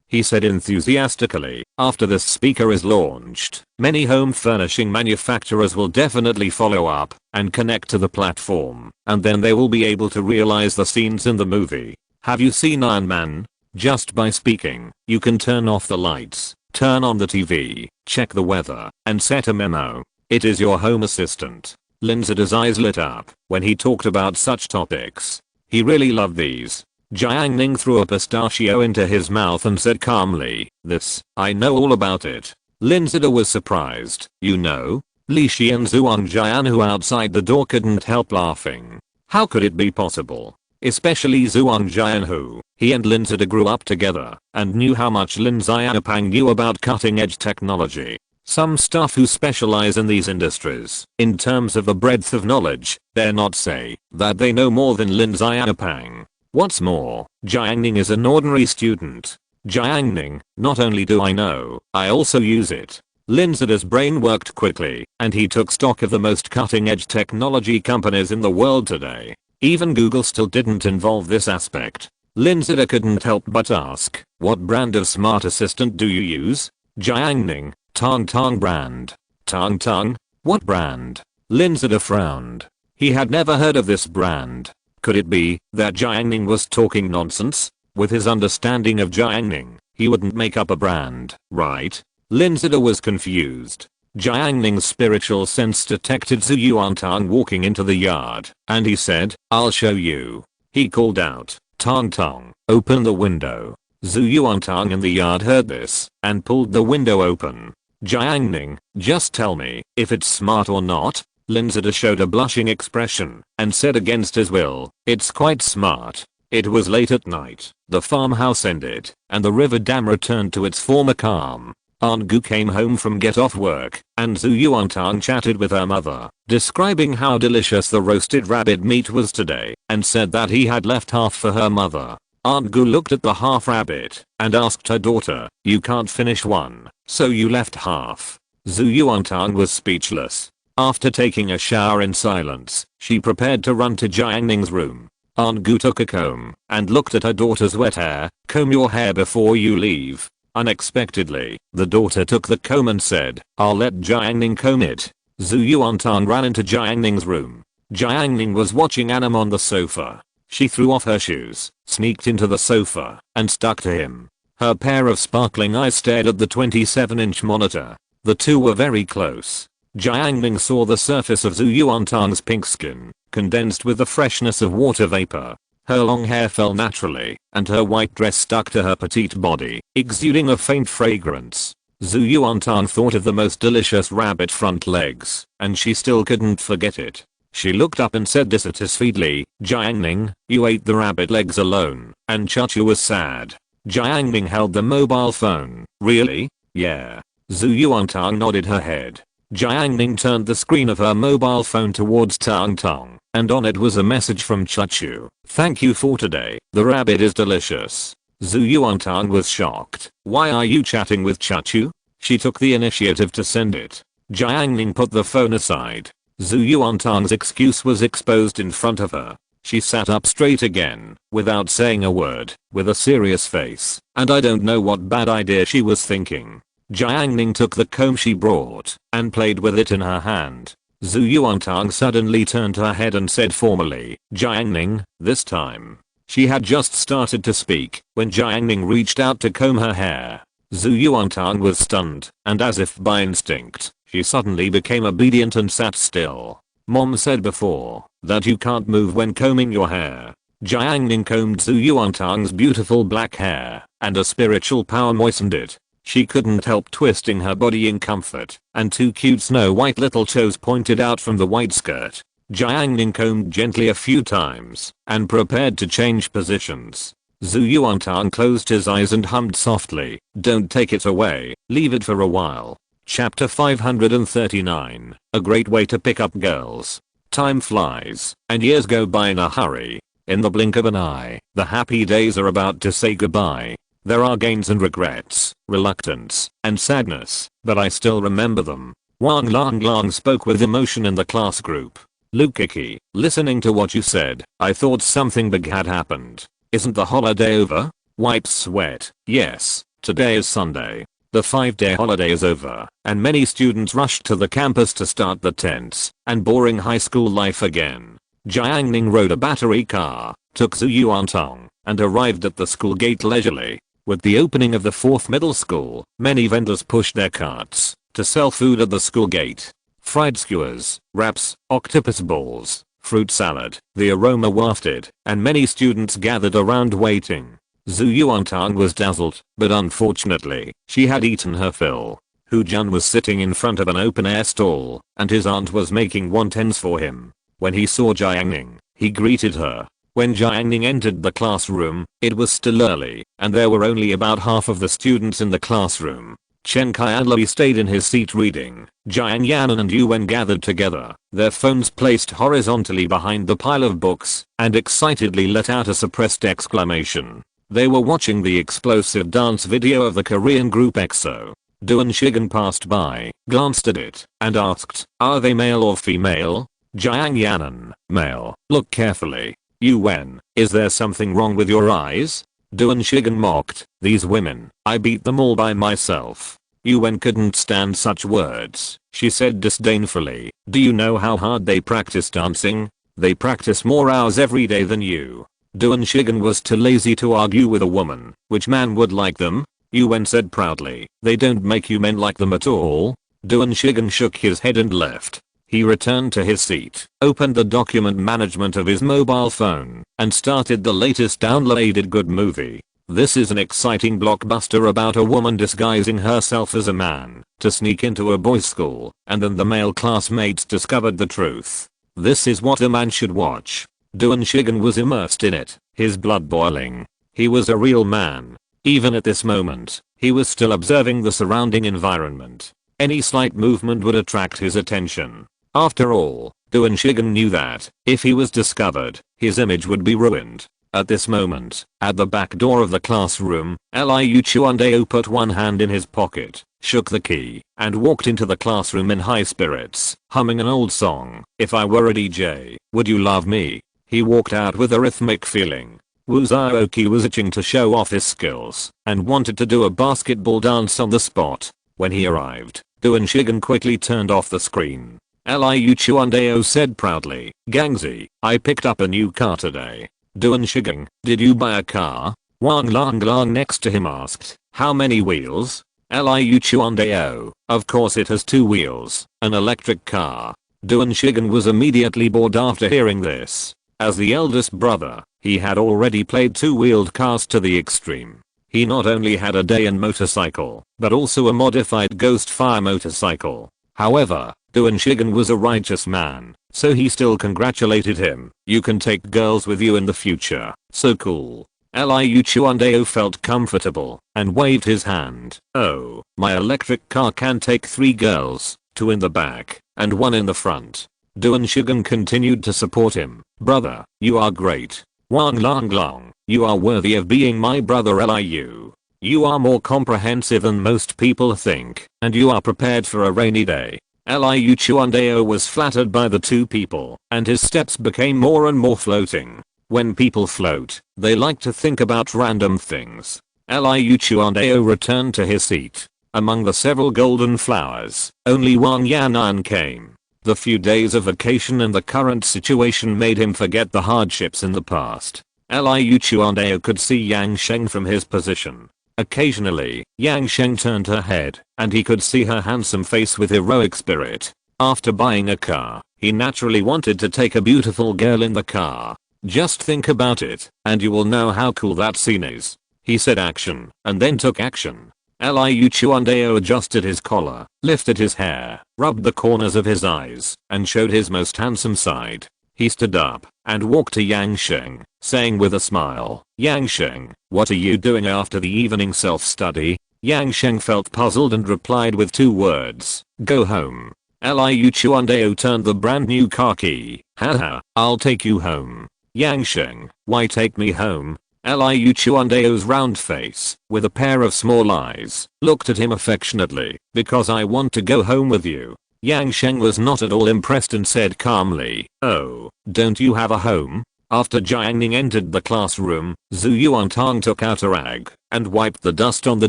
Speaker 1: He said enthusiastically, after this speaker is launched, many home furnishing manufacturers will definitely follow up and connect to the platform, and then they will be able to realize the scenes in the movie. Have you seen Iron Man? Just by speaking, you can turn off the lights, turn on the TV, check the weather, and set a memo. It is your home assistant. Lin Zeta's eyes lit up when he talked about such topics. He really loved these. Jiang Ning threw a pistachio into his mouth and said calmly, this, I know all about it. Lin Zeta was surprised. You know? Li Shi and Zhuang Jian, who outside the door, couldn't help laughing. How could it be possible? Especially Zhuang Jian, who, he and Lin Zeta grew up together and knew how much Lin Xiaopang knew about cutting edge technology. Some stuff who specialize in these industries, in terms of the breadth of knowledge, dare not say that they know more than Lin Xiaopang. What's more, Jiang Ning is an ordinary student. Jiang Ning, not only do I know, I also use it. Lin Zeta's brain worked quickly, and he took stock of the most cutting-edge technology companies in the world today. Even Google still didn't involve this aspect. Lin Zeta couldn't help but ask, what brand of smart assistant do you use? Jiang Ning, Tong Tong brand. Tong Tong? What brand? Lin Zeta frowned. He had never heard of this brand. Could it be that Jiang Ning was talking nonsense? With his understanding of Jiang Ning, he wouldn't make up a brand, right? Lin Zeta was confused. Jiang Ning's spiritual sense detected Zhu Yuantang walking into the yard, and he said, I'll show you. He called out, Tong Tong, open the window. Zhu Yuantang in the yard heard this, and pulled the window open. Jiang Ning, just tell me if it's smart or not. Lin Zeta showed a blushing expression and said against his will, it's quite smart. It was late at night, the farmhouse ended, and the river dam returned to its former calm. Aunt Gu came home from get off work, and Zhu Yuantang chatted with her mother, describing how delicious the roasted rabbit meat was today, and said that he had left half for her mother. Aunt Gu looked at the half rabbit and asked her daughter, you can't finish one, so you left half. Zhu Yuantang was speechless. After taking a shower in silence, she prepared to run to Jiang Ning's room. Aunt Gu took a comb and looked at her daughter's wet hair. Comb your hair before you leave. Unexpectedly, the daughter took the comb and said, I'll let Jiang Ning comb it. Zhu Yuantang ran into Jiang Ning's room. Jiang Ning was watching anime on the sofa. She threw off her shoes, sneaked into the sofa, and stuck to him. Her pair of sparkling eyes stared at the 27-inch monitor. The two were very close. Jiang Ning saw the surface of Zhu Yuantang's pink skin, condensed with the freshness of water vapor. Her long hair fell naturally, and her white dress stuck to her petite body, exuding a faint fragrance. Zhu Yuantang thought of the most delicious rabbit front legs, and she still couldn't forget it. She looked up and said dissatisfiedly, Jiang Ning, you ate the rabbit legs alone, and Chachu was sad. Jiang Ning held the mobile phone. Really? Yeah. Zhu Yuantang nodded her head. Jiang Ning turned the screen of her mobile phone towards Tong Tong, and on it was a message from Chachu. Thank you for today, the rabbit is delicious. Zhu Yuantang was shocked. Why are you chatting with Chachu? She took the initiative to send it. Jiang Ning put the phone aside. Zhu Yuantang's excuse was exposed in front of her. She sat up straight again, without saying a word, with a serious face, and I don't know what bad idea she was thinking. Jiang Ning took the comb she brought, and played with it in her hand. Zhu Yuantang suddenly turned her head and said formally, Jiang Ning, this time. She had just started to speak, when Jiang Ning reached out to comb her hair. Zhu Yuantang was stunned, and as if by instinct, she suddenly became obedient and sat still. Mom said before, that you can't move when combing your hair. Jiang Ning combed Zhu Yuantang's beautiful black hair, and a spiritual power moistened it. She couldn't help twisting her body in comfort, and two cute snow white little toes pointed out from the white skirt. Jiang Ning combed gently a few times, and prepared to change positions. Zhu Yuantang closed his eyes and hummed softly, "Don't take it away, leave it for a while." Chapter 539, a great way to pick up girls. Time flies, and years go by in a hurry. In the blink of an eye, the happy days are about to say goodbye. There are gains and regrets, reluctance, and sadness, but I still remember them. Wang Lang spoke with emotion in the class group. "Lukiki, listening to what you said, I thought something big had happened. Isn't the holiday over?" Wipes sweat. "Yes, today is Sunday. The 5-day holiday is over, and many students rushed to the campus to start the tense and boring high school life again." Jiang Ning rode a battery car, took Zhu Yuantang, and arrived at the school gate leisurely. With the opening of the 4th middle school, many vendors pushed their carts to sell food at the school gate. Fried skewers, wraps, octopus balls, fruit salad, the aroma wafted, and many students gathered around waiting. Zhu Yuantang was dazzled, but unfortunately, she had eaten her fill. Hu Jun was sitting in front of an open-air stall, and his aunt was making wontons for him. When he saw Jiang Ning, he greeted her. When Jiang Ning entered the classroom, it was still early, and there were only about half of the students in the classroom. Chen Qianlui stayed in his seat reading. Jiang Yanan and Yuan gathered together, their phones placed horizontally behind the pile of books, and excitedly let out a suppressed exclamation. They were watching the explosive dance video of the Korean group EXO. Duan Shigen passed by, glanced at it, and asked, "Are they male or female?" Jiang Yanan, "Male. Look carefully." "Yuan, is there something wrong with your eyes?" Duan Shigen mocked, "These women, I beat them all by myself." Yuan couldn't stand such words. She said disdainfully, "Do you know how hard they practice dancing? They practice more hours every day than you." Duan Shigen was too lazy to argue with a woman. "Which man would like them?" Yuan said proudly. "They don't make you men like them at all." Duan Shigen shook his head and left. He returned to his seat, opened the document management of his mobile phone, and started the latest downloaded good movie. This is an exciting blockbuster about a woman disguising herself as a man to sneak into a boys' school, and then the male classmates discovered the truth. This is what a man should watch. Duan Shigen was immersed in it, his blood boiling. He was a real man. Even at this moment, he was still observing the surrounding environment. Any slight movement would attract his attention. After all, Duan Shigen knew that, if he was discovered, his image would be ruined. At this moment, at the back door of the classroom, Liu Chuandao put one hand in his pocket, shook the key, and walked into the classroom in high spirits, humming an old song. "If I were a DJ, would you love me?" He walked out with a rhythmic feeling. Wu Zhaoqi was itching to show off his skills, and wanted to do a basketball dance on the spot. When he arrived, Duan Shigen quickly turned off the screen. Liu Chuandao said proudly, "Gangzi, I picked up a new car today." Duan Shigen, "Did you buy a car?" Wang Lang next to him asked, "How many wheels?" Liu Chuandao, "Of course it has 2 wheels, an electric car." Duan Shigen was immediately bored after hearing this. As the eldest brother, he had already played 2-wheeled cars to the extreme. He not only had a day-end motorcycle, but also a modified Ghost Fire motorcycle. However, Duan Shigen was a righteous man, so he still congratulated him. "You can take girls with you in the future. So cool." Liu Chuandao felt comfortable and waved his hand. "Oh, my electric car can take 3 girls, 2 in the back and 1 in the front." Duan Shigen continued to support him. "Brother, you are great. Wang Lang, you are worthy of being my brother Liu. You are more comprehensive than most people think, and you are prepared for a rainy day." Liu Chuandao was flattered by the 2 people, and his steps became more and more floating. When people float, they like to think about random things. Liu Chuandao returned to his seat. Among the several golden flowers, only Wang Yanan came. The few days of vacation and the current situation made him forget the hardships in the past. Liu Chuandao could see Yang Sheng from his position. Occasionally, Yang Sheng turned her head, and he could see her handsome face with heroic spirit. After buying a car, He naturally wanted to take a beautiful girl in the car. Just think about it, and you will know how cool that scene is. He said action, and then took action. Liu Chuandao adjusted his collar, lifted his hair, rubbed the corners of his eyes, and showed his most handsome side. He stood up and walked to Yang Sheng, saying with a smile, "Yang Sheng, what are you doing after the evening self-study?" Yang Sheng felt puzzled and replied with 2 words, "Go home." Liu Chuandao turned the brand new car key. "Haha, I'll take you home." "Yang Sheng, why take me home?" Liu Chuandao's round face, with a pair of small eyes, looked at him affectionately. "Because I want to go home with you." Yang Sheng was not at all impressed and said calmly, "Oh, don't you have a home?" After Jiang Ning entered the classroom, Zhu Yuantang took out a rag and wiped the dust on the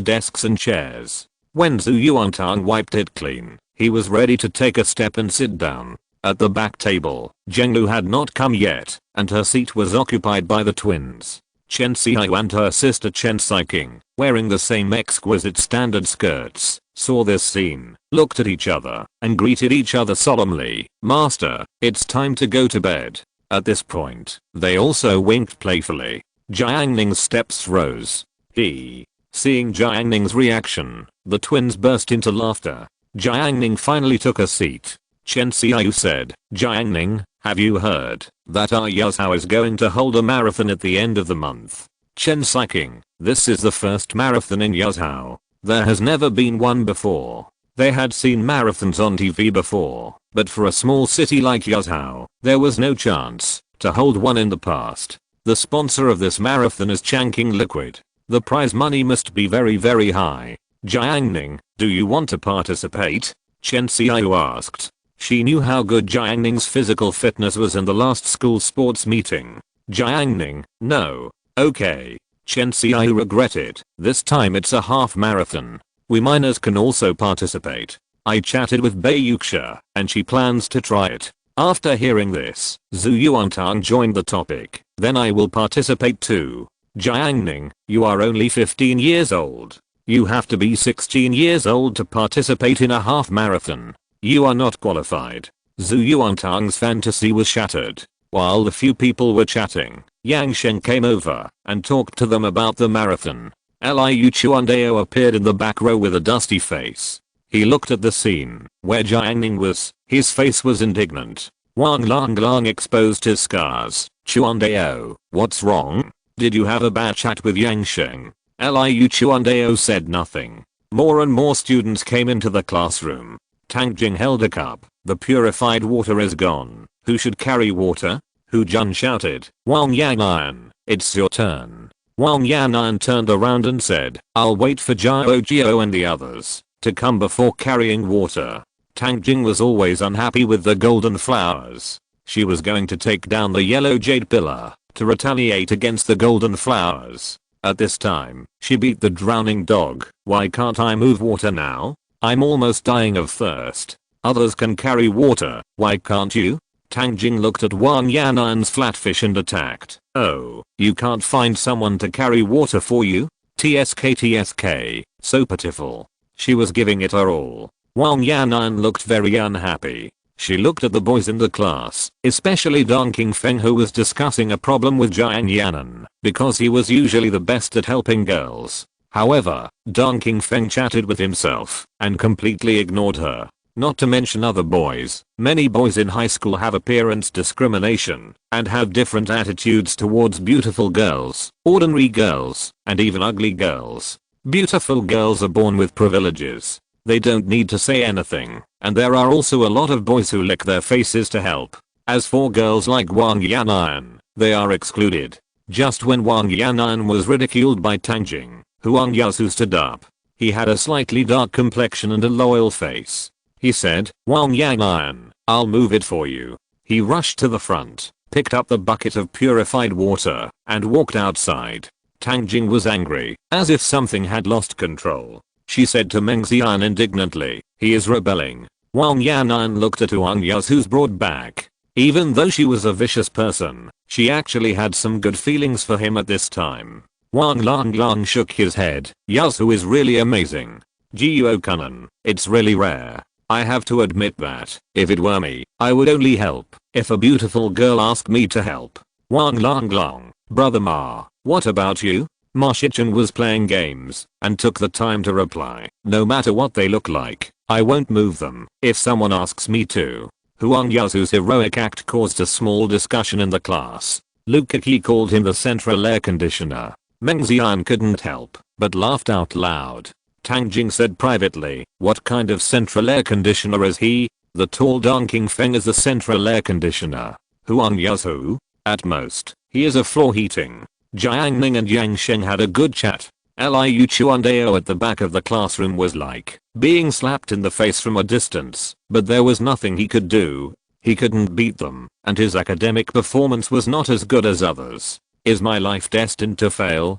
Speaker 1: desks and chairs. When Zhu Yuantang wiped it clean, he was ready to take a step and sit down. At the back table, Zhenglu had not come yet, and her seat was occupied by the twins. Chen Xiao and her sister Chen Xiqing, wearing the same exquisite standard skirts, saw this scene, looked at each other, and greeted each other solemnly. "Master, it's time to go to bed." At this point, they also winked playfully. Jiang Ning's steps rose. Seeing Jiang Ning's reaction, the twins burst into laughter. Jiang Ning finally took a seat. Chen Xiao said, "Jiang Ning, have you heard that our Yazhou is going to hold a marathon at the end of the month?" Chen Xiqing, "This is the first marathon in Yazhou. There has never been one before." They had seen marathons on TV before, but for a small city like Yazhou, there was no chance to hold one in the past. The sponsor of this marathon is Changqing Liquid. The prize money must be very high. "Jiang Ning, do you want to participate?" Chen Xiao asked. She knew how good Jiang Ning's physical fitness was in the last school sports meeting. Jiang Ning, "No." "Okay." Chen Xiao regretted. "This time it's a half marathon. We minors can also participate. I chatted with Bei Yuxia, and she plans to try it." After hearing this, Zhu Yuantang joined the topic. "Then I will participate too." "Jiang Ning, you are only 15 years old. You have to be 16 years old to participate in a half marathon. You are not qualified." Zhu Yuantang's fantasy was shattered. While the few people were chatting, Yang Sheng came over and talked to them about the marathon. Liu Chuandao appeared in the back row with a dusty face. He looked at the scene where Jiang Ning was. His face was indignant. Wang Lang exposed his scars. "Chuandao, what's wrong? Did you have a bad chat with Yang Sheng?" Liu Chuandao said nothing. More and more students came into the classroom. Tang Jing held a cup. "The purified water is gone. Who should carry water?" Hu Jun shouted. "Wang Yan'an, it's your turn." Wang Yan'an turned around and said, "I'll wait for Jiao Jiao and the others to come before carrying water." Tang Jing was always unhappy with the golden flowers. She was going to take down the yellow jade pillar to retaliate against the golden flowers. At this time, she beat the drowning dog. "Why can't I move water now? I'm almost dying of thirst. Others can carry water, why can't you?" Tang Jing looked at Wang Yan'an's flatfish and attacked. "Oh, you can't find someone to carry water for you? TSK, so pitiful." She was giving it her all. Wang Yan'an looked very unhappy. She looked at the boys in the class, especially Dong Qingfeng, who was discussing a problem with Jiang Yanan, because he was usually the best at helping girls. However, Dong Qingfeng chatted with himself and completely ignored her. Not to mention other boys. Many boys in high school have appearance discrimination and have different attitudes towards beautiful girls, ordinary girls, and even ugly girls. Beautiful girls are born with privileges. They don't need to say anything, and there are also a lot of boys who lick their faces to help. As for girls like Wang Yan'an, they are excluded. Just when Wang Yan'an was ridiculed by Tang Jing, Huang Yasu stood up. He had a slightly dark complexion and a loyal face. He said, "Wang Yan'an, I'll move it for you." He rushed to the front, picked up the bucket of purified water, and walked outside. Tang Jing was angry, as if something had lost control. She said to Meng Xian indignantly, "He is rebelling." Wang Yan'an looked at Huang Yasu's broad back. Even though she was a vicious person, she actually had some good feelings for him at this time. Wang Lang shook his head. "Yasu is really amazing. Jiuo Kunan, it's really rare." I have to admit that, if it were me, I would only help if a beautiful girl asked me to help. Wang long long, brother Ma, what about you? Ma Shichen was playing games and took the time to reply. No matter what they look like, I won't move them if someone asks me to. Huang Yazu's heroic act caused a small discussion in the class. Lu Keki called him the central air conditioner. Meng Xian couldn't help but laughed out loud. Tang Jing said privately, what kind of central air conditioner is he? The tall Donking Feng is the central air conditioner. Huang Yazu? At most, he is a floor heating. Jiang Ning and Yang Sheng had a good chat. Liu Chuandao at the back of the classroom was like being slapped in the face from a distance, but there was nothing he could do. He couldn't beat them, and his academic performance was not as good as others. Is my life destined to fail?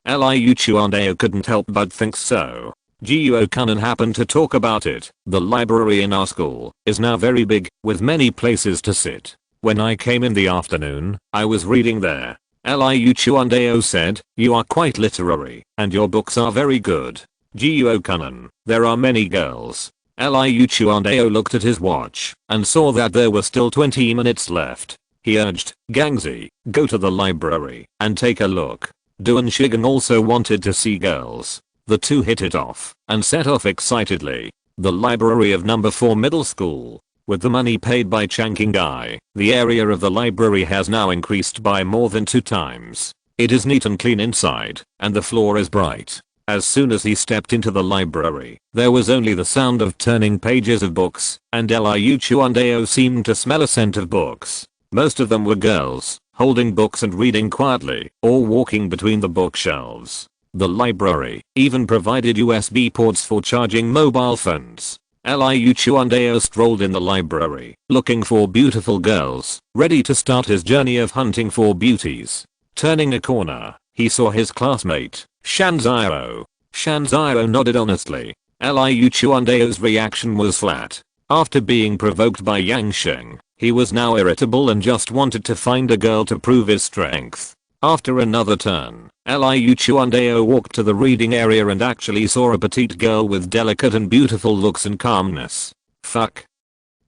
Speaker 1: Liu Chuandao couldn't help but think so. Jiuo Kanan happened to talk about it. The library in our school is now very big, with many places to sit. When I came in the afternoon, I was reading there. Liu Chuandao said, you are quite literary, and your books are very good. Jiuo Kanan, there are many girls. Liu Chuandao looked at his watch and saw that there were still 20 minutes left. He urged, Gangzi, go to the library and take a look. Duan Shigen also wanted to see girls. The two hit it off and set off excitedly. The library of number 4 middle school. With the money paid by Changqing Guy, the area of the library has now increased by more than 2 times. It is neat and clean inside, and the floor is bright. As soon as he stepped into the library, there was only the sound of turning pages of books, and Liu Chuandao seemed to smell a scent of books. Most of them were girls, holding books and reading quietly, or walking between the bookshelves. The library even provided USB ports for charging mobile phones. Liu Chuandao strolled in the library, looking for beautiful girls, ready to start his journey of hunting for beauties. Turning a corner, he saw his classmate, Shan Zhao. Shan Zhao nodded honestly. Liu Chuandao's reaction was flat. After being provoked by Yang Sheng, he was now irritable and just wanted to find a girl to prove his strength. After another turn, Liu Chuandao walked to the reading area and actually saw a petite girl with delicate and beautiful looks and calmness. Fuck.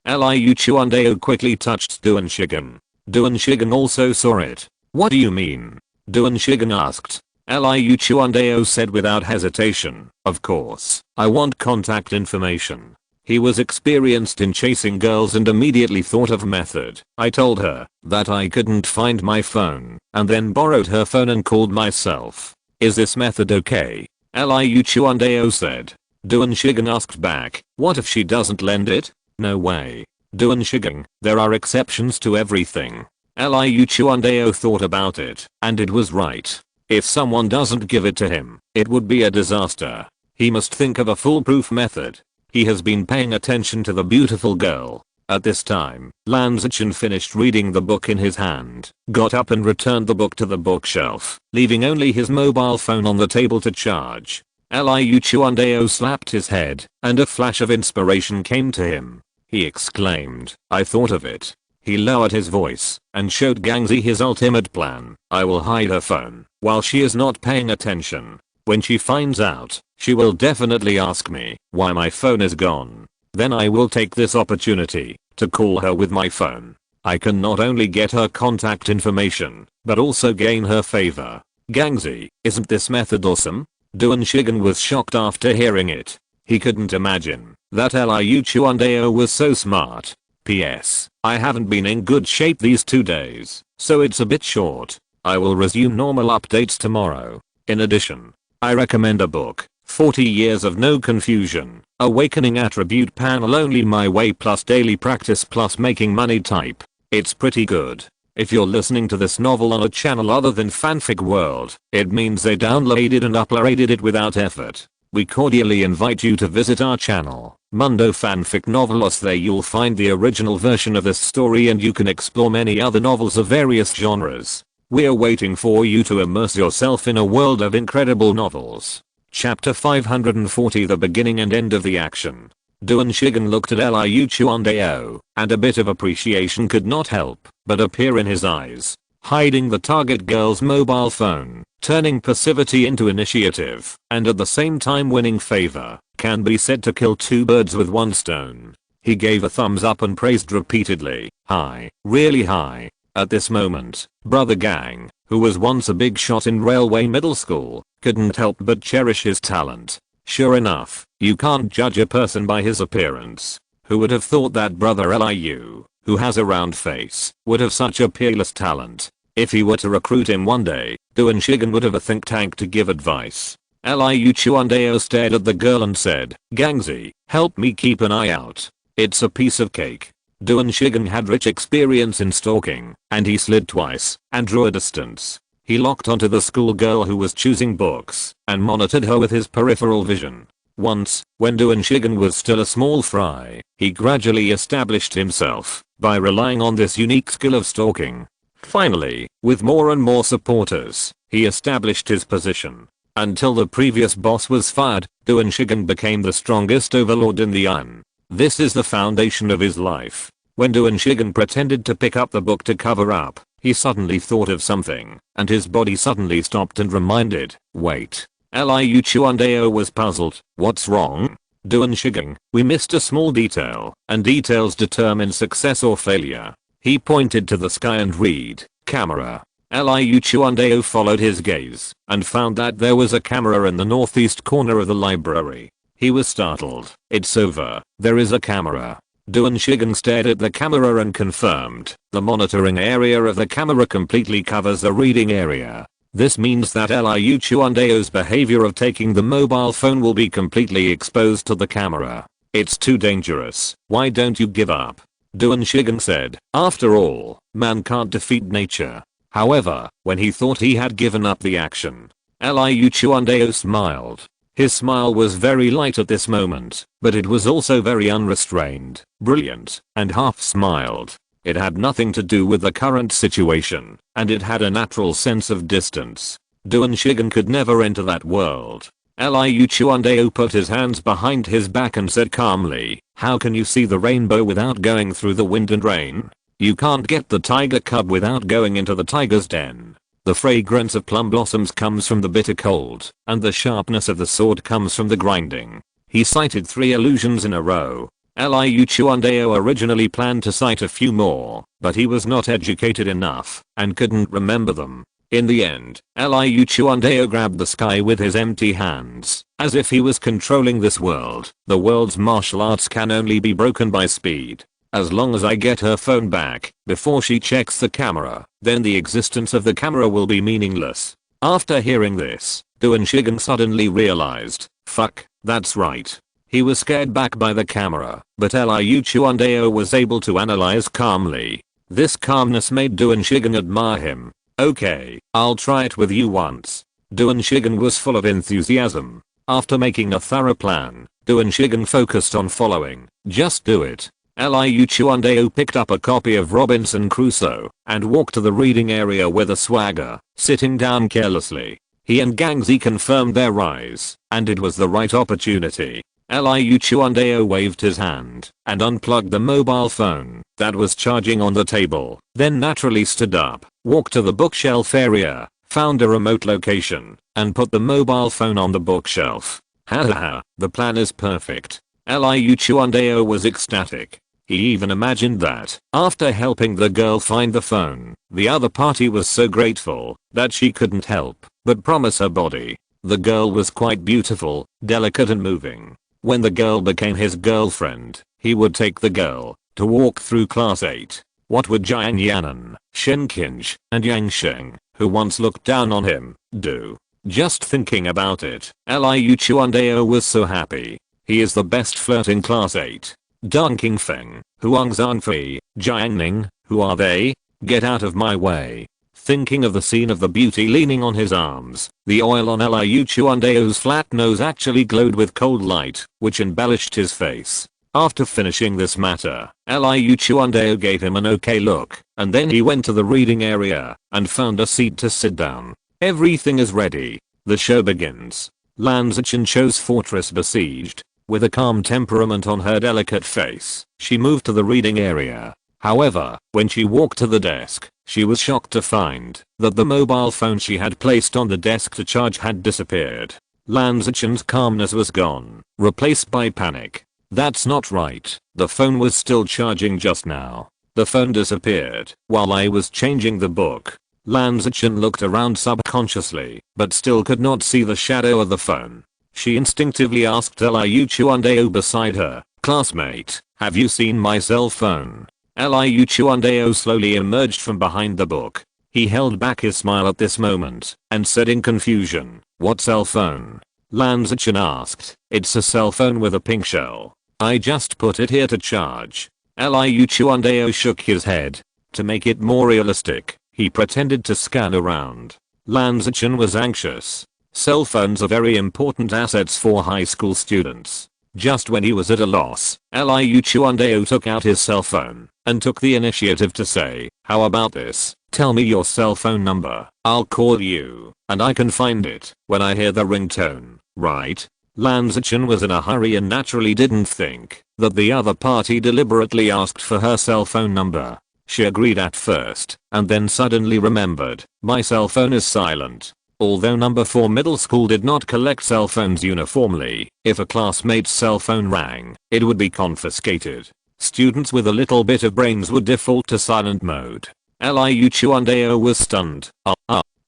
Speaker 1: Liu Chuandao quickly touched Duan Shigen. Duan Shigen also saw it. What do you mean? Duan Shigen asked. Liu Chuandao said without hesitation, of course, I want contact information. He was experienced in chasing girls and immediately thought of a method. I told her that I couldn't find my phone, and then borrowed her phone and called myself. Is this method okay? Liu Chuandao said. Duan Shigen asked back, what if she doesn't lend it? No way. Duan Shigen, there are exceptions to everything. Liu Chuandao thought about it, and it was right. If someone doesn't give it to him, it would be a disaster. He must think of a foolproof method. He has been paying attention to the beautiful girl. At this time, Lan Zichen finished reading the book in his hand, got up and returned the book to the bookshelf, leaving only his mobile phone on the table to charge. Liu Chuandao slapped his head, and a flash of inspiration came to him. He exclaimed, I thought of it. He lowered his voice and showed Gangzi his ultimate plan. I will hide her phone while she is not paying attention. When she finds out, she will definitely ask me why my phone is gone. Then I will take this opportunity to call her with my phone. I can not only get her contact information, but also gain her favor. Gangzi, isn't this method awesome? Duan Shigen was shocked after hearing it. He couldn't imagine that Liu Chuandao was so smart. P.S. I haven't been in good shape these 2 days, so it's a bit short. I will resume normal updates tomorrow. In addition, I recommend a book, 40 Years of No Confusion, Awakening Attribute Panel Only My Way plus Daily Practice plus Making Money Type. It's pretty good. If you're listening to this novel on a channel other than Fanfic World, it means they downloaded and uploaded it without effort. We cordially invite you to visit our channel, Mundo Fanfic Novelos. There you'll find the original version of this story and you can explore many other novels of various genres. We're waiting for you to immerse yourself in a world of incredible novels. Chapter 540, The Beginning and End of the Action. Duan Shigen looked at Liu Chuandao, and a bit of appreciation could not help but appear in his eyes. Hiding the target girl's mobile phone, turning passivity into initiative, and at the same time winning favor. can be said to kill two birds with one stone. He gave a thumbs up and praised repeatedly, high, really high. At this moment, Brother Gang, who was once a big shot in Railway Middle School, couldn't help but cherish his talent. Sure enough, you can't judge a person by his appearance. Who would have thought that Brother Liu, who has a round face, would have such a peerless talent? If he were to recruit him one day, Duan Shigen would have a think tank to give advice. Liu Chuandao stared at the girl and said, Gangzi, help me keep an eye out. It's a piece of cake. Duan Shigen had rich experience in stalking, and he slid twice, and drew a distance. He locked onto the schoolgirl who was choosing books, and monitored her with his peripheral vision. Once, when Duan Shigen was still a small fry, he gradually established himself, by relying on this unique skill of stalking. Finally, with more and more supporters, he established his position. Until the previous boss was fired, Duan Shigen became the strongest overlord in the Iron. This is the foundation of his life. When Duan Shigen pretended to pick up the book to cover up, he suddenly thought of something, and his body suddenly stopped and reminded, wait. Liu Chuandao was puzzled. What's wrong? Duan Shigen, we missed a small detail, and details determine success or failure. He pointed to the sky and read, camera. Liu Chuandao followed his gaze, and found that there was a camera in the northeast corner of the library. He was startled. It's over. There is a camera. Duan Shigen stared at the camera and confirmed. The monitoring area of the camera completely covers the reading area. This means that Liu Chuandao's behavior of taking the mobile phone will be completely exposed to the camera. It's too dangerous. Why don't you give up? Duan Shigen said. After all, man can't defeat nature. However, when he thought he had given up the action, Liu Chuandao smiled. His smile was very light at this moment, but it was also very unrestrained, brilliant, and half smiled. It had nothing to do with the current situation, and it had a natural sense of distance. Duan Shigen could never enter that world. Liu Chuandao put his hands behind his back and said calmly, how can you see the rainbow without going through the wind and rain? You can't get the tiger cub without going into the tiger's den. The fragrance of plum blossoms comes from the bitter cold, and the sharpness of the sword comes from the grinding. He cited 3 illusions in a row. Liu Chuandao originally planned to cite a few more, but he was not educated enough, and couldn't remember them. In the end, Liu Chuandao grabbed the sky with his empty hands, as if he was controlling this world. The world's martial arts can only be broken by speed. As long as I get her phone back, before she checks the camera, then the existence of the camera will be meaningless. After hearing this, Duan Shigen suddenly realized, fuck, that's right. He was scared back by the camera, but Liu Chuandao was able to analyze calmly. This calmness made Duan Shigen admire him. Okay, I'll try it with you once. Duan Shigen was full of enthusiasm. After making a thorough plan, Duan Shigen focused on following. Just do it. Liu Chuandao picked up a copy of Robinson Crusoe and walked to the reading area with a swagger, sitting down carelessly. He and Gangzi confirmed their rise, and it was the right opportunity. Liu Chuandao waved his hand and unplugged the mobile phone that was charging on the table, then naturally stood up, walked to the bookshelf area, found a remote location, and put the mobile phone on the bookshelf. Haha, the plan is perfect. Liu Chuandao was ecstatic. He even imagined that, after helping the girl find the phone, the other party was so grateful that she couldn't help but promise her body. The girl was quite beautiful, delicate and moving. When the girl became his girlfriend, he would take the girl to walk through class 8. What would Jiang Yanan, Shen Qinj, and Yang Sheng, who once looked down on him, do? Just thinking about it, Liu Chuandao was so happy. He is the best flirt in class 8. Dong Qingfeng, Huang Zanfei, Jiang Ning, who are they? Get out of my way. Thinking of the scene of the beauty leaning on his arms, the oil on Liu Chuandao's flat nose actually glowed with cold light, which embellished his face. After finishing this matter, Liu Chuandao gave him an okay look, and then he went to the reading area and found a seat to sit down. Everything is ready. The show begins. Lan Zichenshou's fortress besieged. With a calm temperament on her delicate face, she moved to the reading area. However, when she walked to the desk, she was shocked to find that the mobile phone she had placed on the desk to charge had disappeared. Lan Zichen's calmness was gone, replaced by panic. That's not right. The phone was still charging just now. The phone disappeared while I was changing the book. Lan Zichen looked around subconsciously, but still could not see the shadow of the phone. She instinctively asked Liu Chuandeo beside her, "Classmate, have you seen my cell phone?" Liu Chuandeo slowly emerged from behind the book. He held back his smile at this moment and said in confusion, "What cell phone?" Lan Zichen asked. "It's a cell phone with a pink shell. I just put it here to charge." Liu Chuandeo shook his head. To make it more realistic, he pretended to scan around. Lan Zichen was anxious. Cell phones are very important assets for high school students. Just when he was at a loss, Liu Chuandeo took out his cell phone and took the initiative to say, "How about this? Tell me your cell phone number. I'll call you, and I can find it when I hear the ringtone, right?" Lan Zichen was in a hurry and naturally didn't think that the other party deliberately asked for her cell phone number. She agreed at first, and then suddenly remembered, "My cell phone is silent." Although number 4 middle school did not collect cell phones uniformly, if a classmate's cell phone rang, it would be confiscated. Students with a little bit of brains would default to silent mode. Liu Chuandeo was stunned.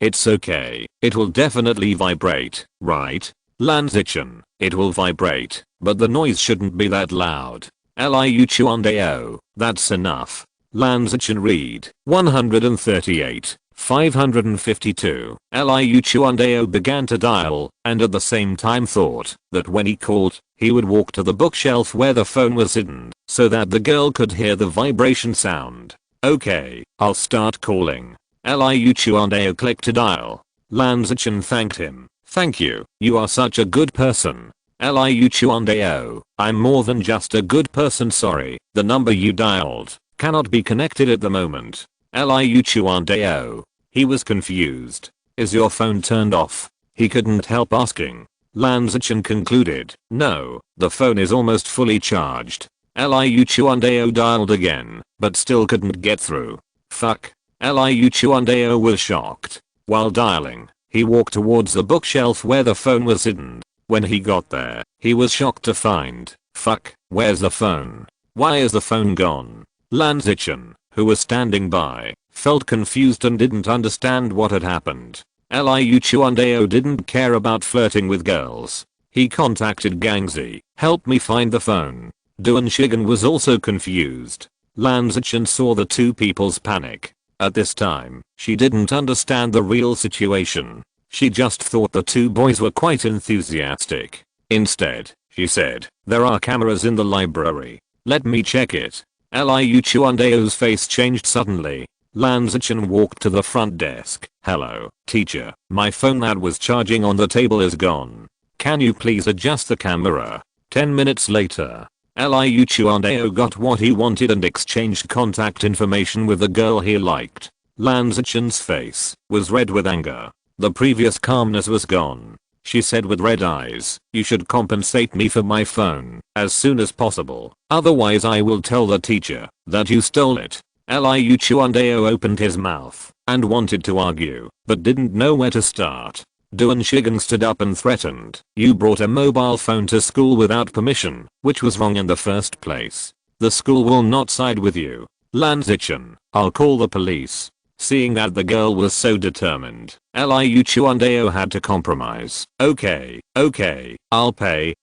Speaker 1: It's okay. It will definitely vibrate, right? Lan Zichen, it will vibrate, but the noise shouldn't be that loud. Liu Chuandeo, that's enough. Lan Zichen read, 138. 552. Liu Chuandeo began to dial, and at the same time thought that when he called, he would walk to the bookshelf where the phone was hidden, so that the girl could hear the vibration sound. "Okay, I'll start calling." Liu Chuandeo clicked to dial. Lan Zichen thanked him. "Thank you, you are such a good person." Liu Chuandeo, "I'm more than just a good person, sorry, the number you dialed cannot be connected at the moment." Liu Chuandeo. He was confused. "Is your phone turned off?" He couldn't help asking. Lan Zichen concluded, "No, the phone is almost fully charged." Liu Chuandeo dialed again, but still couldn't get through. Fuck. Liu Chuandeo was shocked. While dialing, he walked towards the bookshelf where the phone was hidden. When he got there, he was shocked to find, fuck, where's the phone? Why is the phone gone? Lan Zichen, who was standing by, felt confused and didn't understand what had happened. Liu Chuandeo didn't care about flirting with girls. He contacted Gangzi, "Help me find the phone." Duan Shigen was also confused. Lan Zichen saw the two people's panic. At this time, she didn't understand the real situation. She just thought the two boys were quite enthusiastic. Instead, she said, "There are cameras in the library. Let me check it." Liu Chuandeo's face changed suddenly. Lan Zichen walked to the front desk. "Hello, teacher. My phone that was charging on the table is gone. Can you please adjust the camera?" 10 minutes later, Liu Chuandeo got what he wanted and exchanged contact information with the girl he liked. Lan Zichen's face was red with anger. The previous calmness was gone. She said with red eyes, "You should compensate me for my phone as soon as possible. Otherwise I will tell the teacher that you stole it." Liu Chuandeo opened his mouth and wanted to argue, but didn't know where to start. Duan Shigen stood up and threatened, "You brought a mobile phone to school without permission, which was wrong in the first place. The school will not side with you." Lan Zichen, "I'll call the police." Seeing that the girl was so determined, Liu Chuandeo had to compromise. Okay, I'll pay.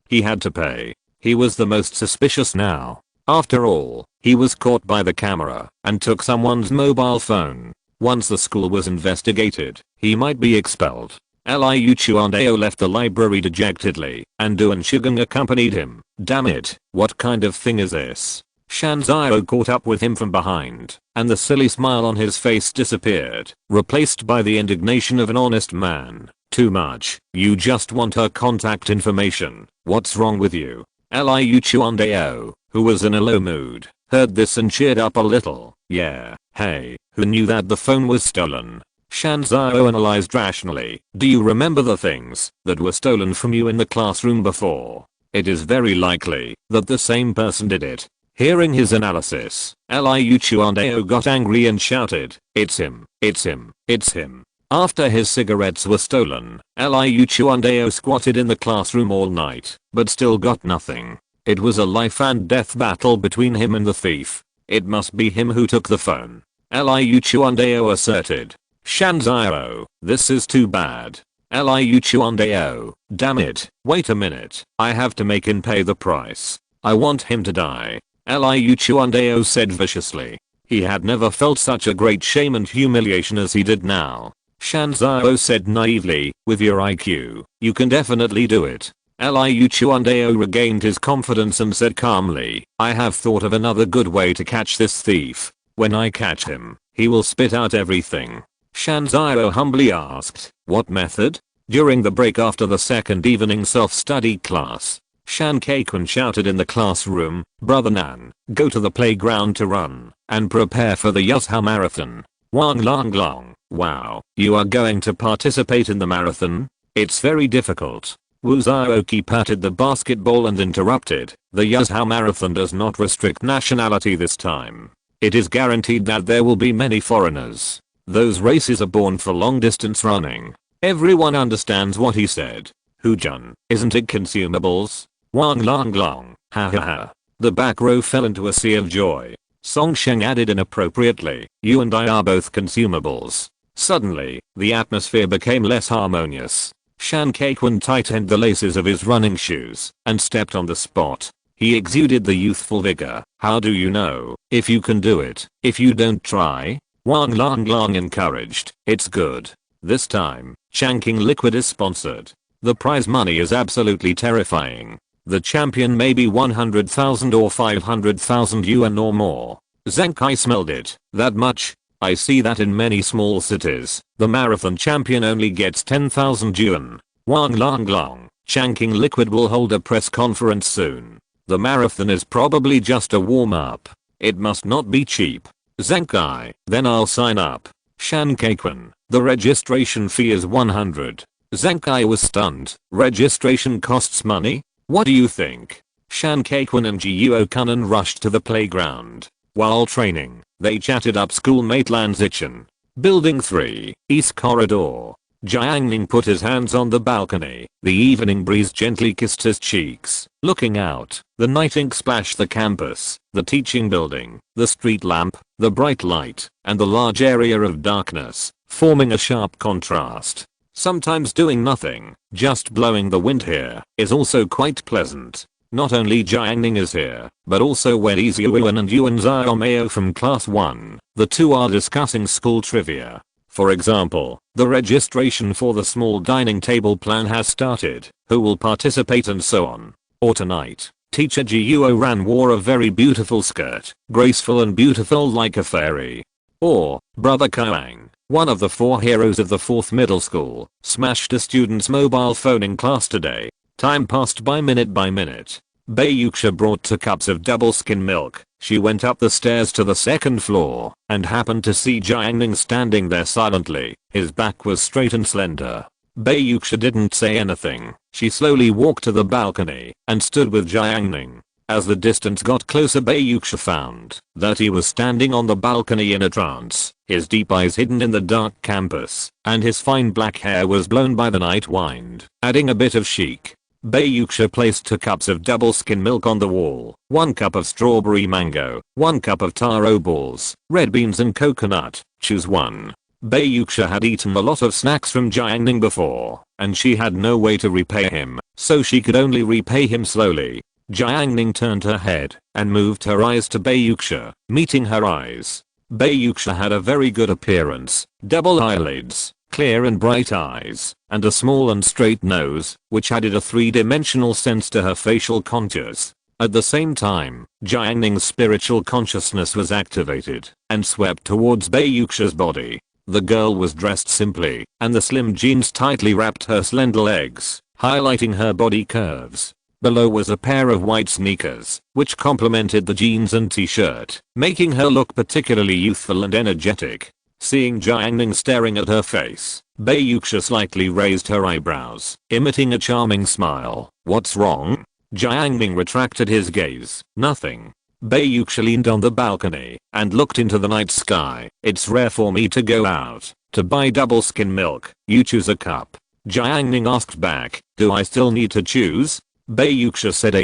Speaker 1: He had to pay. He was the most suspicious now. After all, he was caught by the camera and took someone's mobile phone. Once the school was investigated, he might be expelled. Liu Chuandeo left the library dejectedly, and Duan Shigen accompanied him. Damn it, what kind of thing is this? Shanzio caught up with him from behind, and the silly smile on his face disappeared, replaced by the indignation of an honest man. Too much. You just want her contact information. What's wrong with you? Liu Chuandeo, who was in a low mood, heard this and cheered up a little. Yeah, hey, who knew that the phone was stolen? Shanzio analyzed rationally. Do you remember the things that were stolen from you in the classroom before? It is very likely that the same person did it. Hearing his analysis, Liu Chuandeo got angry and shouted, "It's him, it's him, it's him." After his cigarettes were stolen, Liu Chuandao squatted in the classroom all night, but still got nothing. It was a life and death battle between him and the thief. It must be him who took the phone. Liu Chuandao asserted. Shanzao, this is too bad. Liu Chuandao, damn it, wait a minute, I have to make him pay the price. I want him to die. Liu Chuandao said viciously. He had never felt such a great shame and humiliation as he did now. Shanzao said naively, with your IQ, you can definitely do it. Liu Chuandao regained his confidence and said calmly, I have thought of another good way to catch this thief. When I catch him, he will spit out everything. Shanzao humbly asked, what method? During the break after the second evening self-study class, Shan Kaikun shouted in the classroom, Brother Nan, go to the playground to run, and prepare for the Yuzhou Marathon. Wang Long Long, wow, you are going to participate in the marathon? It's very difficult. Wu Zhaoqi patted the basketball and interrupted, the Yuzhou Marathon does not restrict nationality this time. It is guaranteed that there will be many foreigners. Those races are born for long distance running. Everyone understands what he said. Hujun, isn't it consumables? Wang Long Long, ha ha ha. The back row fell into a sea of joy. Song Sheng added inappropriately, you and I are both consumables. Suddenly, the atmosphere became less harmonious. Shan Kaikun tightened the laces of his running shoes and stepped on the spot. He exuded the youthful vigor. How do you know if you can do it if you don't try? Wang Long Long encouraged. It's good. This time, Changqing Liquid is sponsored. The prize money is absolutely terrifying. The champion may be 100,000 or 500,000 yuan or more. Zenkai smelled it. That much? I see that in many small cities, the marathon champion only gets 10,000 yuan. Wang Long Long, Changqing Liquid will hold a press conference soon. The marathon is probably just a warm-up. It must not be cheap. Zenkai, then I'll sign up. Shan Kaikun, the registration fee is 100. Zenkai was stunned. Registration costs money? What do you think? Shan Kaikun and Jiuo Kunan rushed to the playground. While training, they chatted up schoolmate Lan Zichen. Building 3, East Corridor. Jiang Ning put his hands on the balcony. The evening breeze gently kissed his cheeks. Looking out, the night ink splashed the campus, the teaching building, the street lamp, the bright light, and the large area of darkness, forming a sharp contrast. Sometimes doing nothing, just blowing the wind here, is also quite pleasant. Not only Jiang Ning is here, but also Wen Yuan and Yuan Xiaomao from class 1. The two are discussing school trivia. For example, the registration for the small dining table plan has started, who will participate and so on. Or tonight, teacher Jiuo Ran wore a very beautiful skirt, graceful and beautiful like a fairy. Or, brother Koang, one of the 4 heroes of the 4th middle school, smashed a student's mobile phone in class today. Time passed by minute. Bei Yuxia brought 2 cups of double skim milk. She went up the stairs to the 2nd floor and happened to see Jiang Ning standing there silently. His back was straight and slender. Bei Yuxia didn't say anything. She slowly walked to the balcony and stood with Jiang Ning. As the distance got closer, Bei Yuxia found that he was standing on the balcony in a trance, his deep eyes hidden in the dark campus, and his fine black hair was blown by the night wind, adding a bit of chic. Bei Yuxia placed 2 cups of double skim milk on the wall, 1 cup of strawberry mango, 1 cup of taro balls, red beans and coconut. Choose one. Bei Yuxia had eaten a lot of snacks from Jiang Ning before, and she had no way to repay him, so she could only repay him slowly. Jiang Ning turned her head and moved her eyes to Bei Yuxia, meeting her eyes. Bei Yuxia had a very good appearance, double eyelids, clear and bright eyes, and a small and straight nose, which added a 3-dimensional sense to her facial contours. At the same time, Jiang Ning's spiritual consciousness was activated and swept towards Bei Yuxia's body. The girl was dressed simply, and the slim jeans tightly wrapped her slender legs, highlighting her body curves. Below was a pair of white sneakers, which complemented the jeans and t-shirt, making her look particularly youthful and energetic. Seeing Jiang Ning staring at her face, Bei Yuxia slightly raised her eyebrows, emitting a charming smile. What's wrong? Jiang Ning retracted his gaze. Nothing. Bayuksha leaned on the balcony and looked into the night sky. It's rare for me to go out to buy double skim milk. You choose a cup. Jiang Ning asked back, do I still need to choose? Bayuksha said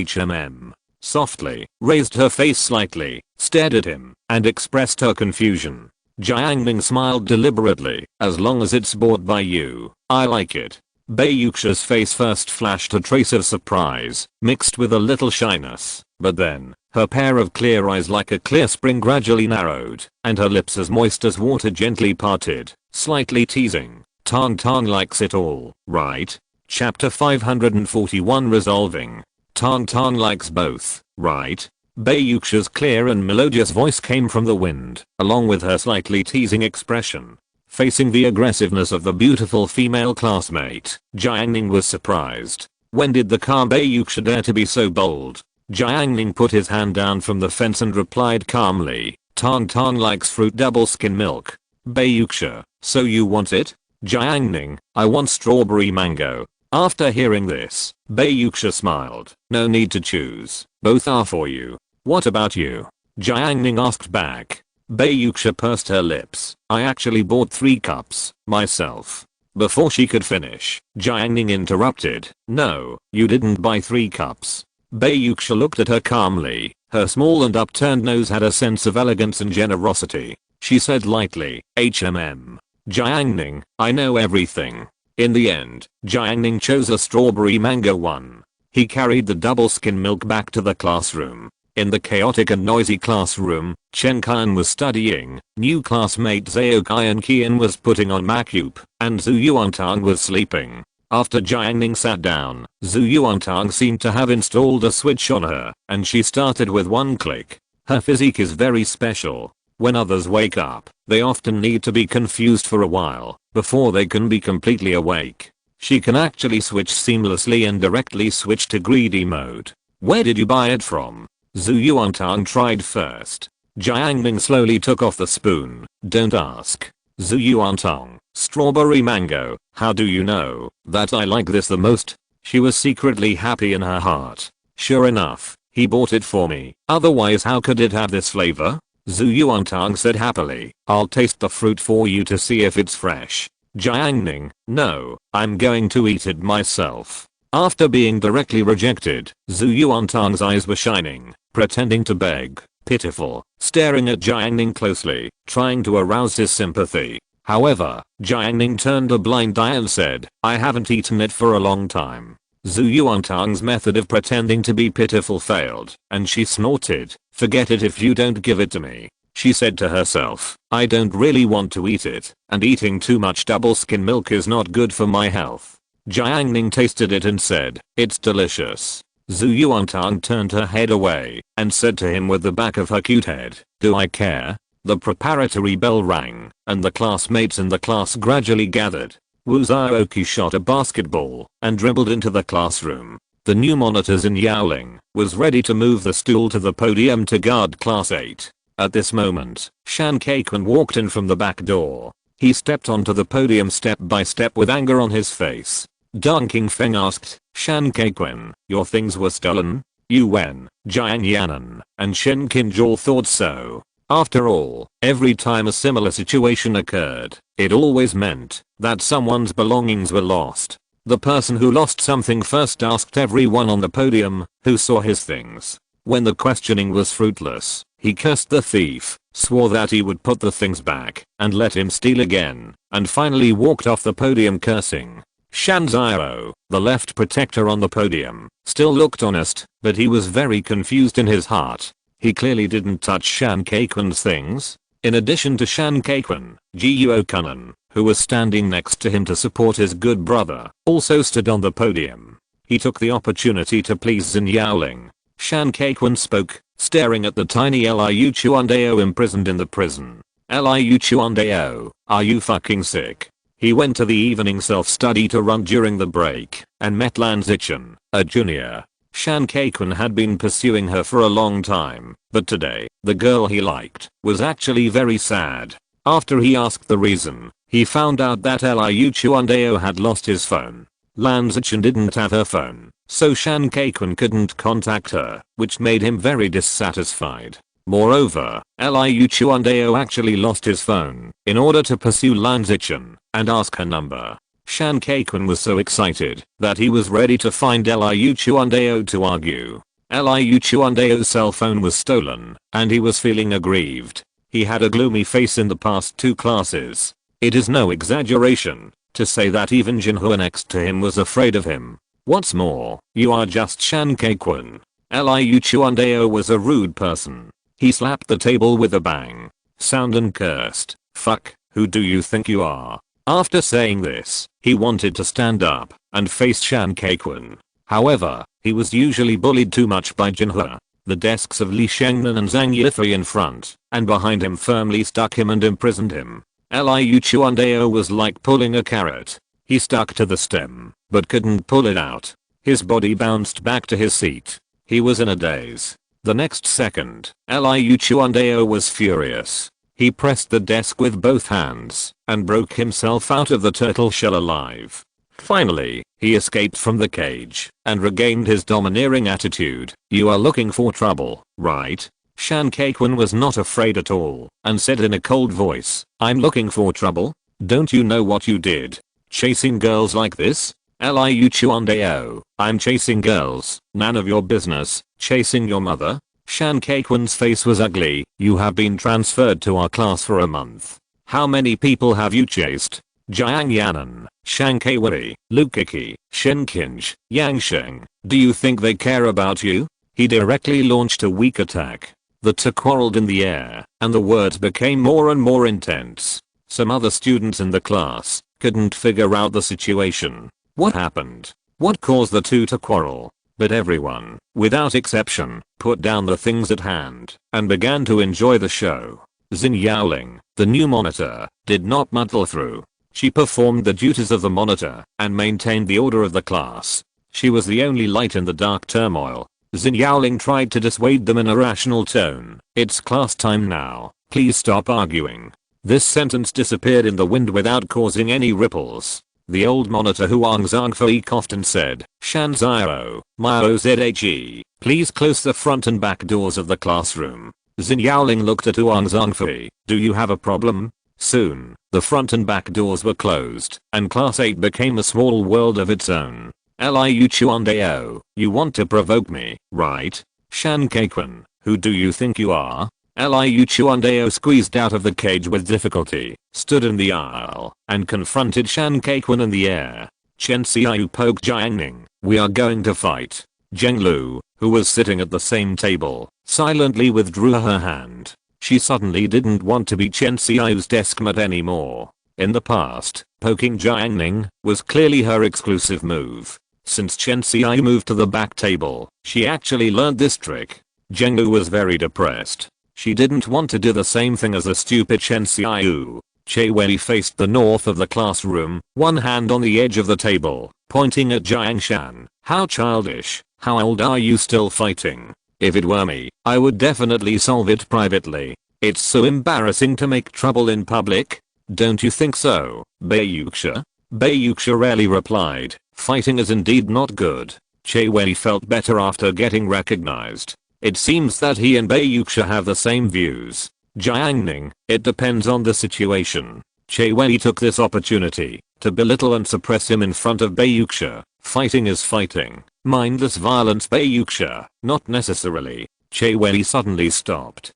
Speaker 1: softly, raised her face slightly, stared at him, and expressed her confusion. Jiang Ning smiled deliberately, as long as it's bought by you, I like it. Bayuksha's face first flashed a trace of surprise, mixed with a little shyness, but then, her pair of clear eyes like a clear spring gradually narrowed, and her lips as moist as water gently parted, slightly teasing. Tang Tang likes it all, right? Chapter 541 Resolving. Tang Tang likes both, right? Bayuksha's clear and melodious voice came from the wind, along with her slightly teasing expression. Facing the aggressiveness of the beautiful female classmate, Jiang Ning was surprised. When did the calm Bayuksha dare to be so bold? Jiang Ning put his hand down from the fence and replied calmly, Tang Tang likes fruit double skim milk. Bayuksha, so you want it? Jiang Ning, I want strawberry mango. After hearing this, Bayuksha smiled. No need to choose. Both are for you. What about you? Jiang Ning asked back. Bayuksha pursed her lips. I actually bought 3 cups, myself. Before she could finish, Jiang Ning interrupted. No, you didn't buy 3 cups. Bayuksha looked at her calmly. Her small and upturned nose had a sense of elegance and generosity. She said lightly, Jiang Ning, I know everything. In the end, Jiang Ning chose a strawberry mango one. He carried the double skim milk back to the classroom. In the chaotic and noisy classroom, Chen Qian was studying, new classmate Zhao Qian Qian was putting on makeup, and Zhu Yuantang was sleeping. After Jiang Ning sat down, Zhu Yuantang seemed to have installed a switch on her, and she started with one click. Her physique is very special. When others wake up, they often need to be confused for a while, before they can be completely awake. She can actually switch seamlessly and directly switch to greedy mode. Where did you buy it from? Zhu Yuantang tried first. Jiang Ning slowly took off the spoon. Don't ask. Zhu Yuantang, strawberry mango, how do you know that I like this the most? She was secretly happy in her heart. Sure enough, he bought it for me. Otherwise how could it have this flavor? Zhu Yuantang said happily. I'll taste the fruit for you to see if it's fresh. Jiang Ning, no, I'm going to eat it myself. After being directly rejected, Zhu Yuantang's eyes were shining, pretending to beg, pitiful, staring at Jiang Ning closely, trying to arouse his sympathy. However, Jiang Ning turned a blind eye and said, I haven't eaten it for a long time. Zhu Yuantang's method of pretending to be pitiful failed, and she snorted, forget it if you don't give it to me. She said to herself, I don't really want to eat it, and eating too much double skim milk is not good for my health. Jiang Ning tasted it and said, it's delicious. Zhu Yuantang turned her head away, and said to him with the back of her cute head, do I care? The preparatory bell rang, and the classmates in the class gradually gathered. Wu Zhaoqi shot a basketball and dribbled into the classroom. The new monitors in Yaoling was ready to move the stool to the podium to guard class 8. At this moment, Shan Kaikun walked in from the back door. He stepped onto the podium step by step with anger on his face. Deng Qingfeng asked, Shan Kaikun, your things were stolen? Yu Wen, Jiang Yanan, and Shen Qinzhou thought so. After all, every time a similar situation occurred, it always meant that someone's belongings were lost. The person who lost something first asked everyone on the podium who saw his things. When the questioning was fruitless, he cursed the thief, swore that he would put the things back, and let him steal again, and finally walked off the podium cursing. Shan Zhao, the left protector on the podium, still looked honest, but he was very confused in his heart. He clearly didn't touch Shan Kaikun's things. In addition to Shan Kaikun, Jiuo Kunan, who was standing next to him to support his good brother, also stood on the podium. He took the opportunity to please Xin Yaoling. Shan Kaikun spoke, staring at the tiny Liu Chuandao imprisoned in the prison. Liu Chuandao, are you fucking sick? He went to the evening self-study to run during the break, and met Lan Zichen, a junior. Shan Kaikun had been pursuing her for a long time, but today, the girl he liked was actually very sad. After he asked the reason, he found out that Liu Chuandao had lost his phone. Lan Zichen didn't have her phone. so Shan Kai-kun couldn't contact her, which made him very dissatisfied. Moreover, Liu Chuandao actually lost his phone in order to pursue Lin Zichen and ask her number. Shan Kai-kun was so excited that he was ready to find Liu Chuandao to argue. Liu Chuandao's cell phone was stolen, and he was feeling aggrieved. He had a gloomy face in the past 2 classes. It is no exaggeration to say that even Jinhua next to him was afraid of him. What's more, you are just Shan Kai-kun. Liu Chuandao was a rude person. He slapped the table with a bang sound and cursed, "Fuck, who do you think you are?" After saying this, he wanted to stand up and face Shan Kai-kun. However, he was usually bullied too much by Jinhua. The desks of Li Shengnan and Zhang Yifei in front and behind him firmly stuck him and imprisoned him. Liu Chuandao was like pulling a carrot. He stuck to the stem, but couldn't pull it out. His body bounced back to his seat. He was in a daze. The next second, Liu Chuandao was furious. He pressed the desk with both hands and broke himself out of the turtle shell alive. Finally, he escaped from the cage and regained his domineering attitude. "You are looking for trouble, right?" Shan Kai-kun was not afraid at all and said in a cold voice, "I'm looking for trouble? Don't you know what you did? Chasing girls like this?" Liu Chuandao, "I'm chasing girls, none of your business. Chasing your mother?" Shan Kai-kun's face was ugly. "You have been transferred to our class for a month. How many people have you chased? Jiang Yanan, Shang Kaiwei, Lukiki, Shen Kinj, Yang Sheng. Do you think they care about you?" He directly launched a weak attack. The two quarreled in the air, and the words became more and more intense. Some other students in the class couldn't figure out the situation. What happened? What caused the two to quarrel? But everyone, without exception, put down the things at hand and began to enjoy the show. Xin Yaoling, the new monitor, did not muddle through. She performed the duties of the monitor and maintained the order of the class. She was the only light in the dark turmoil. Xin Yaoling tried to dissuade them in a rational tone. "It's class time now. Please stop arguing." This sentence disappeared in the wind without causing any ripples. The old monitor Huang Zhangfei coughed and said, "Shan Zhao, Mio Zhe, please close the front and back doors of the classroom." Xin Yaoling looked at Huang Zhangfei. "Do you have a problem?" Soon, the front and back doors were closed, and Class 8 became a small world of its own. "Liu Chuandao, you want to provoke me, right? Shan Kai-kun, who do you think you are?" Liu Chuandao squeezed out of the cage with difficulty, stood in the aisle, and confronted Shan Kai-kun in the air. Chen Xiaoyu poked Jiang Ning. "We are going to fight." Zheng Lu, who was sitting at the same table, silently withdrew her hand. She suddenly didn't want to be Chen Xiaoyu's deskmate anymore. In the past, poking Jiang Ning was clearly her exclusive move. Since Chen Xiaoyu moved to the back table, she actually learned this trick. Zheng Lu was very depressed. She didn't want to do the same thing as a stupid Chen Xiaoyu. Che Wei faced the north of the classroom, one hand on the edge of the table, pointing at Jiang Shan. "How childish. How old are you still fighting? If it were me, I would definitely solve it privately. It's so embarrassing to make trouble in public. Don't you think so, Beiyuxia?" Beiyuxia rarely replied. Fighting is indeed not good. Che Wei felt better after getting recognized. It seems that he and Beiyuxia have the same views. Jiang Ning, it depends on the situation. Che Wei took this opportunity to belittle and suppress him in front of Beiyuxia. Fighting is fighting. Mindless violence, Beiyuxia, not necessarily. Che Wei suddenly stopped.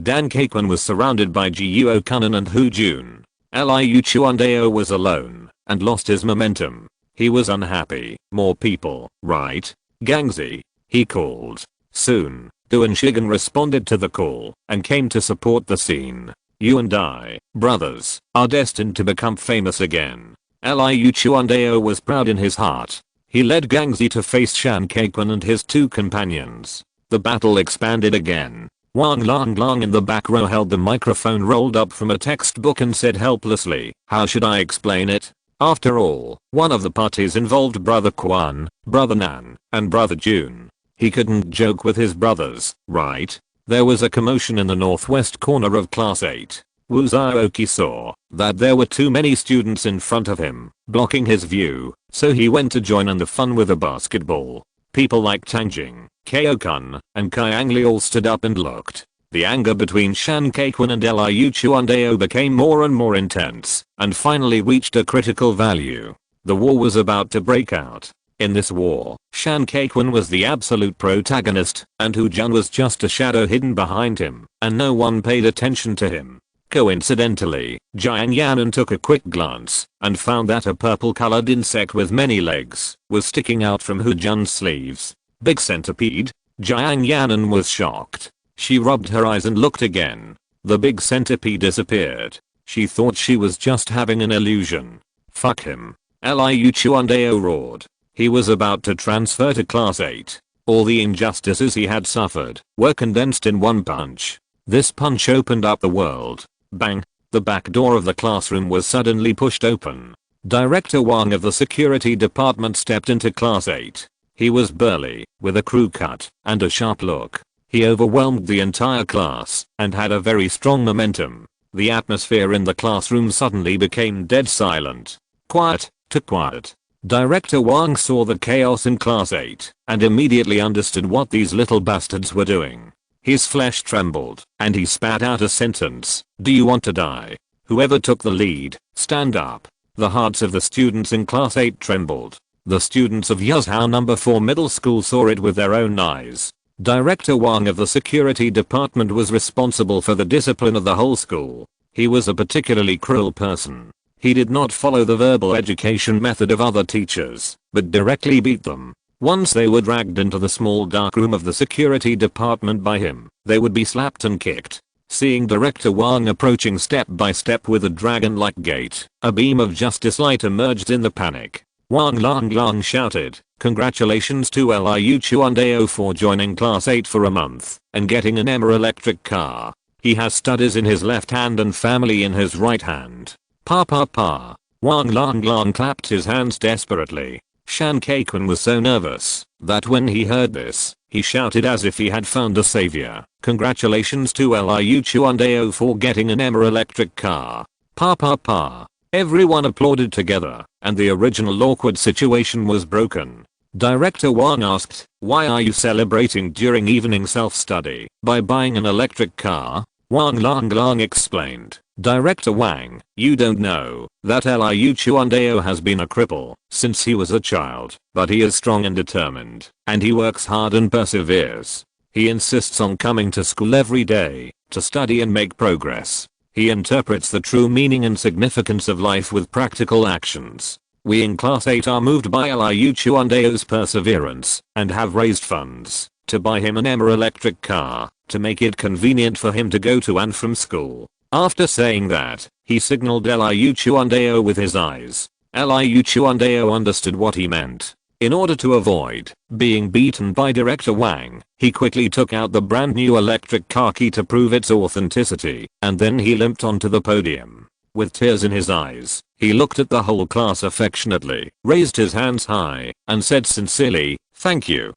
Speaker 1: Dan Kaikun was surrounded by Jiuo Kunan and Hu Jun. Liu Chuandao was alone and lost his momentum. He was unhappy. "More people, right? Gangzi," he called. Soon, Duan Shigen responded to the call and came to support the scene. "You and I, brothers, are destined to become famous again." Liu Chuandao was proud in his heart. He led Gangzi to face Shan Kaikun and his two companions. The battle expanded again. Wang Long in the back row held the microphone rolled up from a textbook and said helplessly, "How should I explain it? After all, one of the parties involved Brother Quan, Brother Nan, and Brother Jun. He couldn't joke with his brothers, right?" There was a commotion in the northwest corner of Class 8. Wu Zhaoqi saw that there were too many students in front of him, blocking his view, so he went to join in the fun with a basketball. People like Tang Jing, Kao-kun, and Jiang Li all stood up and looked. The anger between Shan Kai-kun and Liu Chuandao became more and more intense, and finally reached a critical value. The war was about to break out. In this war, Shan Kai-kun was the absolute protagonist, and Hu Jun was just a shadow hidden behind him, and no one paid attention to him. Coincidentally, Jiang Yanan took a quick glance, and found that a purple-colored insect with many legs was sticking out from Hu Jun's sleeves. Big centipede? Jiang Yanan was shocked. She rubbed her eyes and looked again. The big centipede disappeared. She thought she was just having an illusion. Fuck him. Liu Chuandao roared. He was about to transfer to class 8. All the injustices he had suffered were condensed in one punch. This punch opened up the world. Bang! The back door of the classroom was suddenly pushed open. Director Wang of the security department stepped into class 8. He was burly, with a crew cut, and a sharp look. He overwhelmed the entire class, and had a very strong momentum. The atmosphere in the classroom suddenly became dead silent. Quiet, to quiet. Director Wang saw the chaos in class 8, and immediately understood what these little bastards were doing. His flesh trembled, and he spat out a sentence. Do you want to die? Whoever took the lead, stand up. The hearts of the students in class 8 trembled. The students of Yuzhou No. 4 middle school saw it with their own eyes. Director Wang of the security department was responsible for the discipline of the whole school. He was a particularly cruel person. He did not follow the verbal education method of other teachers, but directly beat them. Once they were dragged into the small dark room of the security department by him, they would be slapped and kicked. Seeing Director Wang approaching step by step with a dragon-like gait, a beam of justice light emerged in the panic. Wang Long shouted, "Congratulations to Liu Chuandao for joining class 8 for a month and getting an Emma electric car. He has studies in his left hand and family in his right hand. Pa pa pa." Wang Long clapped his hands desperately. Shan Kai-kun was so nervous that when he heard this, he shouted as if he had found a savior. "Congratulations to Liu Chuandao for getting an Emma electric car. Pa pa pa." Everyone applauded together, and the original awkward situation was broken. Director Wang asked, "Why are you celebrating during evening self-study by buying an electric car?" Wang Long explained, "Director Wang, you don't know that Liu Chuandao has been a cripple since he was a child, but he is strong and determined, and he works hard and perseveres. He insists on coming to school every day to study and make progress. He interprets the true meaning and significance of life with practical actions. We in class 8 are moved by Liu Chuandao's perseverance and have raised funds to buy him an Emma electric car to make it convenient for him to go to and from school." After saying that, he signaled Liu Chuandao with his eyes. Liu Chuandao understood what he meant. In order to avoid being beaten by Director Wang, he quickly took out the brand new electric car key to prove its authenticity, and then he limped onto the podium. With tears in his eyes, he looked at the whole class affectionately, raised his hands high, and said sincerely, thank you,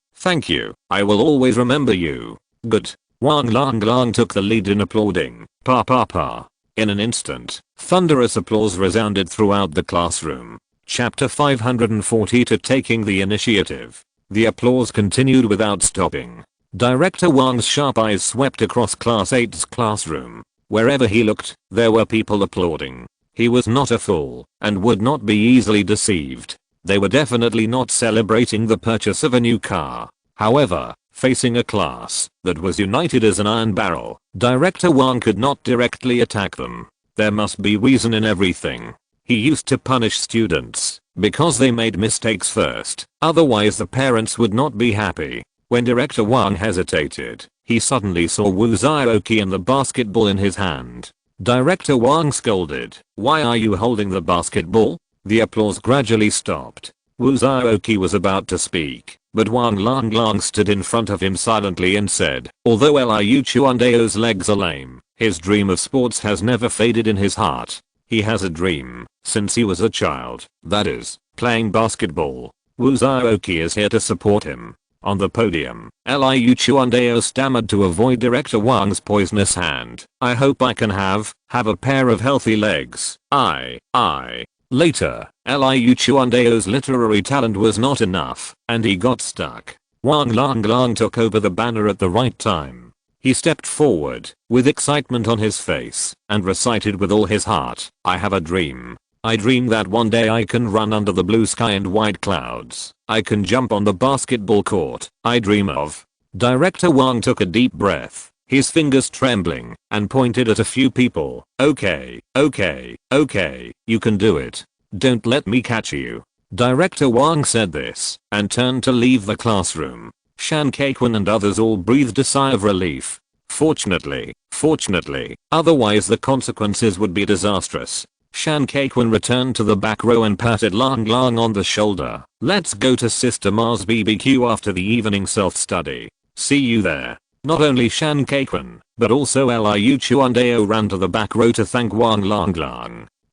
Speaker 1: I will always remember you." Good. Wang Long took the lead in applauding. Pa pa pa. In an instant, thunderous applause resounded throughout the classroom. Chapter 540 to Taking the Initiative. The applause continued without stopping. Director Wang's sharp eyes swept across class 8's classroom. Wherever he looked, there were people applauding. He was not a fool, and would not be easily deceived. They were definitely not celebrating the purchase of a new car. However, facing a class that was united as an iron barrel, Director Wang could not directly attack them. There must be reason in everything. He used to punish students because they made mistakes first, otherwise the parents would not be happy. When Director Wang hesitated, he suddenly saw Wu Zhaoqi and the basketball in his hand. Director Wang scolded, "Why are you holding the basketball?" The applause gradually stopped. Wu Zhaoqi was about to speak, but Wang Long stood in front of him silently and said, "Although Liu Chuandao's legs are lame, his dream of sports has never faded in his heart. He has a dream, since he was a child, that is, playing basketball. Wu Zhaoqi is here to support him." On the podium, Liu Chuandao stammered to avoid Director Wang's poisonous hand. I hope I can have a pair of healthy legs. Later, Liu Chuandao's literary talent was not enough, and he got stuck. Wang Lang took over the banner at the right time. He stepped forward, with excitement on his face, and recited with all his heart, I have a dream. I dream that one day I can run under the blue sky and white clouds. I can jump on the basketball court. I dream of. Director Wang took a deep breath, his fingers trembling, and pointed at a few people. Okay, you can do it. Don't let me catch you. Director Wang said this, and turned to leave the classroom. Shan Kaiquan and others all breathed a sigh of relief. Fortunately, otherwise the consequences would be disastrous. Shan Kaiquan returned to the back row and patted Lang on the shoulder. Let's go to Sister Ma's BBQ after the evening self-study. See you there. Not only Shan Kaiquan, but also Liu Chuandao ran to the back row to thank Wang Lang.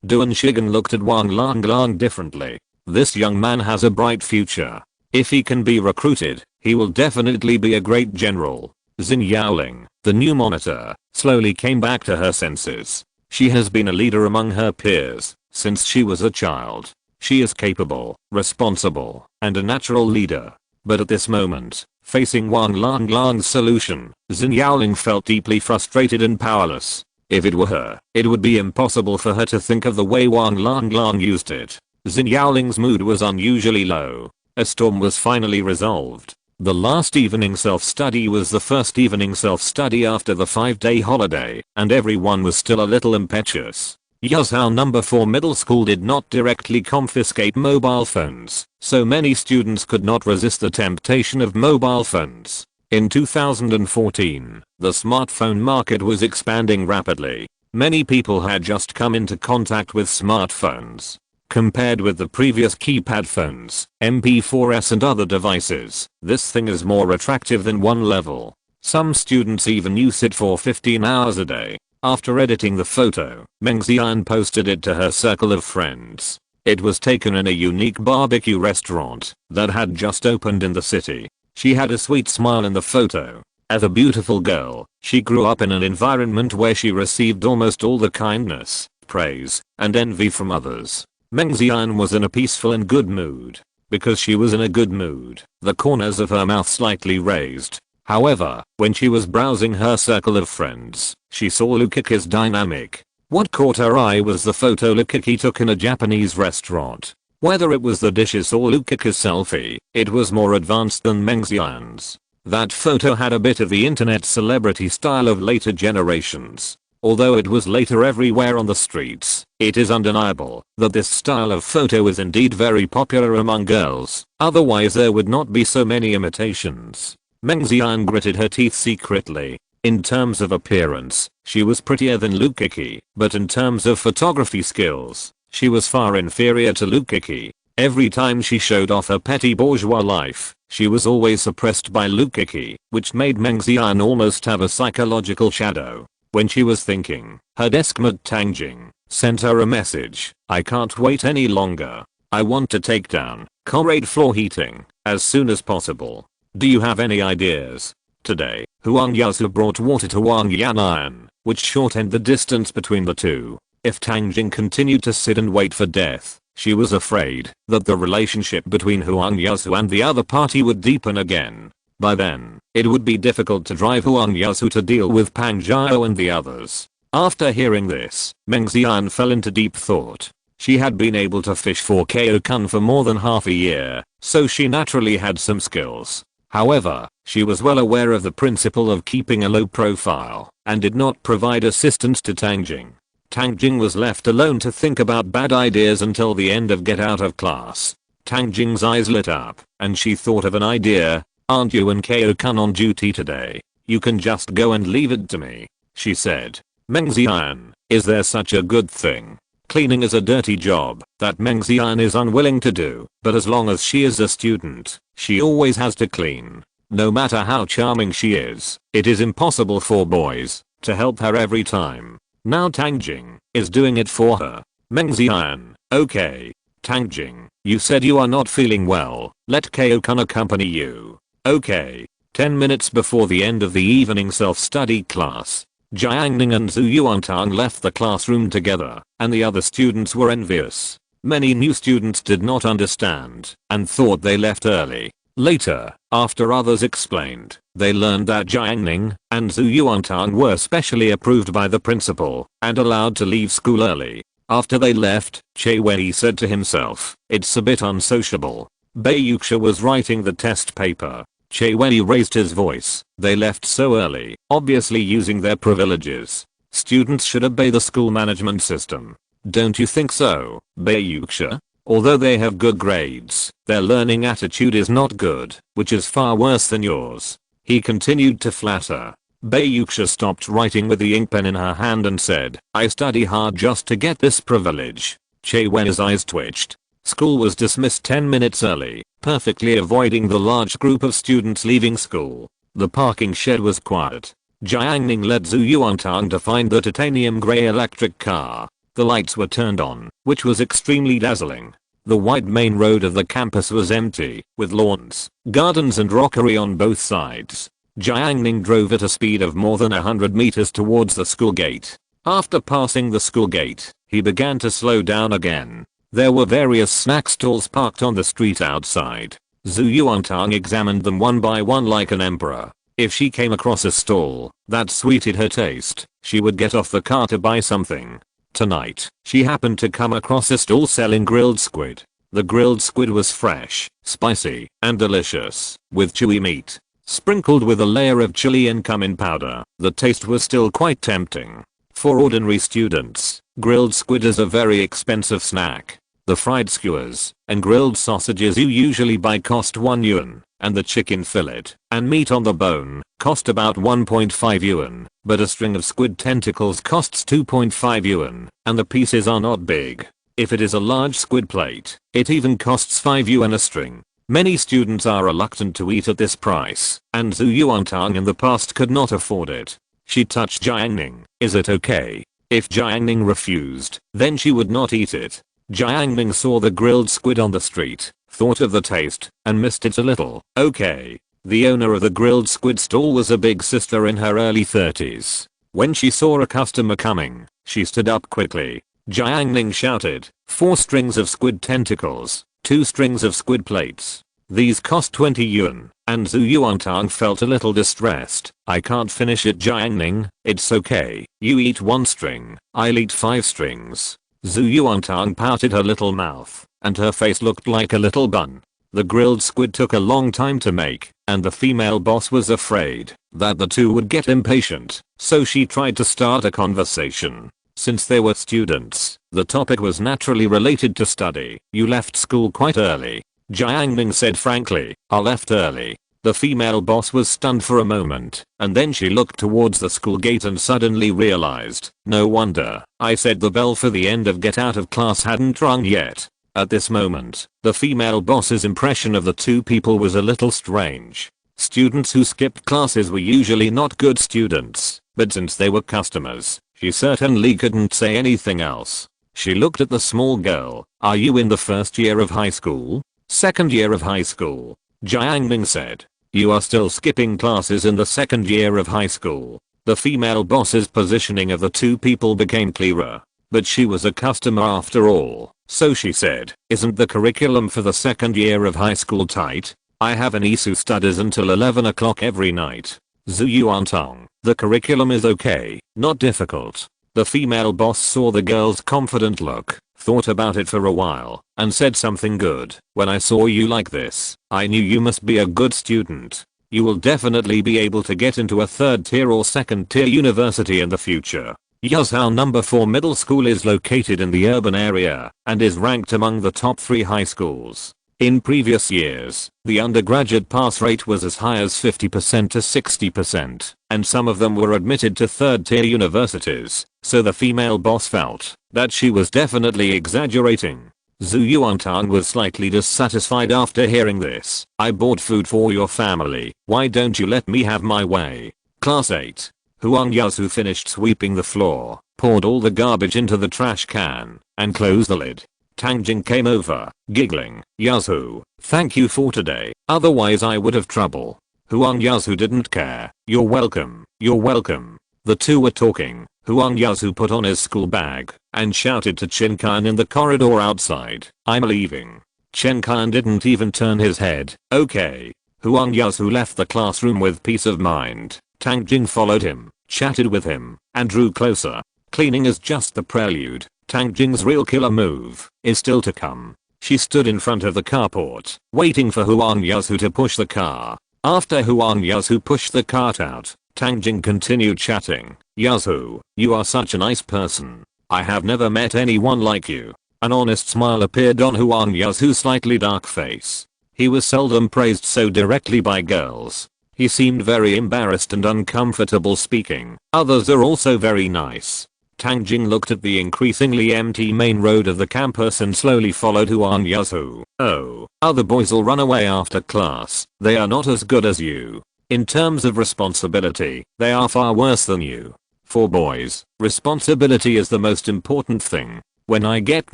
Speaker 1: Duan Shigen looked at Wang Lang differently. This young man has a bright future. If he can be recruited, he will definitely be a great general. Xin Yaoling, the new monitor, slowly came back to her senses. She has been a leader among her peers since she was a child. She is capable, responsible, and a natural leader. But at this moment, facing Wang Lang's solution, Xin Yaoling felt deeply frustrated and powerless. If it were her, it would be impossible for her to think of the way Wang Lang used it. Xin Yaoling's mood was unusually low. A storm was finally resolved. The last evening self-study was the first evening self-study after the 5-day holiday, and everyone was still a little impetuous. Yuzhou No. 4 middle school did not directly confiscate mobile phones, so many students could not resist the temptation of mobile phones. In 2014, the smartphone market was expanding rapidly. Many people had just come into contact with smartphones. Compared with the previous keypad phones, MP4s and other devices, this thing is more attractive than one level. Some students even use it for 15 hours a day. After editing the photo, Meng Xian posted it to her circle of friends. It was taken in a unique barbecue restaurant that had just opened in the city. She had a sweet smile in the photo. As a beautiful girl, she grew up in an environment where she received almost all the kindness, praise, and envy from others. Meng Xian was in a peaceful and good mood. Because she was in a good mood, the corners of her mouth slightly raised. However, when she was browsing her circle of friends, she saw Lukiki's dynamic. What caught her eye was the photo Lukiki took in a Japanese restaurant. Whether it was the dishes or Lukiki's selfie, it was more advanced than Meng Xian's. That photo had a bit of the internet celebrity style of later generations. Although it was later everywhere on the streets, it is undeniable that this style of photo is indeed very popular among girls, otherwise there would not be so many imitations. Meng Xian gritted her teeth secretly. In terms of appearance, she was prettier than Lukiki, but in terms of photography skills, she was far inferior to Lukiki. Every time she showed off her petty bourgeois life, she was always suppressed by Lukiki, which made Meng Xian almost have a psychological shadow. When she was thinking, her deskmate Tang Jing sent her a message. I can't wait any longer. I want to take down comrade floor heating as soon as possible. Do you have any ideas? Today, Huang Yasu brought water to Wang Yan'an, which shortened the distance between the two. If Tang Jing continued to sit and wait for death, she was afraid that the relationship between Huang Yasu and the other party would deepen again. By then, it would be difficult to drive Huang Yasu to deal with Pang Zhao and the others. After hearing this, Meng Xian fell into deep thought. She had been able to fish for Kao-kun for more than half a year, so she naturally had some skills. However, she was well aware of the principle of keeping a low profile, and did not provide assistance to Tang Jing. Tang Jing was left alone to think about bad ideas until the end of get out of class. Tang Jing's eyes lit up, and she thought of an idea. Aren't you and Kao-kun on duty today? You can just go and leave it to me, she said. Meng Xian, is there such a good thing? Cleaning is a dirty job that Meng Xian is unwilling to do, but as long as she is a student, she always has to clean. No matter how charming she is, it is impossible for boys to help her every time. Now Tang Jing is doing it for her. Meng Xian, okay. Tang Jing, you said you are not feeling well, let Kao-kun accompany you. Okay. 10 minutes before the end of the evening self-study class, Jiang Ning and Zhu Yuantang left the classroom together, and the other students were envious. Many new students did not understand and thought they left early. Later, after others explained, they learned that Jiang Ning and Zhu Yuantang were specially approved by the principal and allowed to leave school early. After they left, Che Wei said to himself, "It's a bit unsociable." Bai Yuxia was writing the test paper. Che Wei raised his voice. They left so early, obviously using their privileges. Students should obey the school management system. Don't you think so, Bai Yuxia? Although they have good grades, their learning attitude is not good, which is far worse than yours. He continued to flatter. Bai Yuxia stopped writing with the ink pen in her hand and said, "I study hard just to get this privilege." Che Wei's eyes twitched. School was dismissed 10 minutes early, perfectly avoiding the large group of students leaving school. The parking shed was quiet. Jiang Ning led Zhu Yuantang to find the titanium grey electric car. The lights were turned on, which was extremely dazzling. The wide main road of the campus was empty, with lawns, gardens and rockery on both sides. Jiang Ning drove at a speed of more than 100 meters towards the school gate. After passing the school gate, he began to slow down again. There were various snack stalls parked on the street outside. Zhu Yuantang examined them one by one like an emperor. If she came across a stall that suited her taste, she would get off the car to buy something. Tonight, she happened to come across a stall selling grilled squid. The grilled squid was fresh, spicy, and delicious, with chewy meat, sprinkled with a layer of chili and cumin powder. The taste was still quite tempting. For ordinary students, grilled squid is a very expensive snack. The fried skewers and grilled sausages you usually buy cost 1 yuan, and the chicken fillet and meat on the bone cost about 1.5 yuan, but a string of squid tentacles costs 2.5 yuan, and the pieces are not big. If it is a large squid plate, it even costs 5 yuan a string. Many students are reluctant to eat at this price, and Zhu Yuantang in the past could not afford it. She touched Jiang Ning. "Is it okay?" If Jiang Ning refused, then she would not eat it. Jiang Ning saw the grilled squid on the street, thought of the taste, and missed it a little. Okay. The owner of the grilled squid stall was a big sister in her early 30s. When she saw a customer coming, she stood up quickly. Jiang Ning shouted, "4 strings of squid tentacles, 2 strings of squid plates. These cost 20 yuan." And Zhu Yuantang felt a little distressed. "I can't finish it, Jiang Ning. It's okay. You eat 1 string, I'll eat 5 strings. Zhu Yuantang pouted her little mouth, and her face looked like a little bun. The grilled squid took a long time to make, and the female boss was afraid that the two would get impatient, so she tried to start a conversation. Since they were students, the topic was naturally related to study. "You left school quite early," Jiang Ning said frankly. "I left early." The female boss was stunned for a moment, and then she looked towards the school gate and suddenly realized, "No wonder I said the bell for the end of get out of class hadn't rung yet." At this moment, the female boss's impression of the two people was a little strange. Students who skipped classes were usually not good students, but since they were customers, she certainly couldn't say anything else. She looked at the small girl. "Are you in the first year of high school?" "Second year of high school," Jiang Ning said. "You are still skipping classes in the second year of high school." The female boss's positioning of the two people became clearer. But she was a customer after all, so she said, "Isn't the curriculum for the second year of high school tight? I have an ISU studies until 11 o'clock every night." Zhu Yuantang, "The curriculum is okay, not difficult." The female boss saw the girl's confident look, thought about it for a while, and said something good. "When I saw you like this, I knew you must be a good student. You will definitely be able to get into a 3rd tier or 2nd tier university in the future." Yazhou No. 4 Middle School is located in the urban area and is ranked among the top 3 high schools. In previous years, the undergraduate pass rate was as high as 50% to 60%, and some of them were admitted to 3rd tier universities, so the female boss felt that she was definitely exaggerating. Zhu Yuantang was slightly dissatisfied after hearing this. "I bought food for your family, why don't you let me have my way?" Class 8. Huang Yasu finished sweeping the floor, poured all the garbage into the trash can, and closed the lid. Tang Jing came over, giggling. Yazoo, thank you for today, otherwise I would have trouble. Huang Yazoo didn't care. You're welcome, you're welcome. The two were talking. Huang Yazoo put on his school bag and shouted to Chen Kan in the corridor outside, I'm leaving. Chen Kan didn't even turn his head. Okay. Huang Yazoo left the classroom with peace of mind. Tang Jing followed him, chatted with him, and drew closer. Cleaning is just the prelude. Tang Jing's real killer move is still to come. She stood in front of the carport, waiting for Huang Yazoo to push the car. After Huang Yazoo pushed the cart out, Tang Jing continued chatting. Yazoo, you are such a nice person. I have never met anyone like you. An honest smile appeared on Huang Yazoo's slightly dark face. He was seldom praised so directly by girls. He seemed very embarrassed and uncomfortable speaking. Others are also very nice. Tang Jing looked at the increasingly empty main road of the campus and slowly followed Huang Yazoo. Oh, other boys'll run away after class. They are not as good as you. In terms of responsibility, they are far worse than you. For boys, responsibility is the most important thing. When I get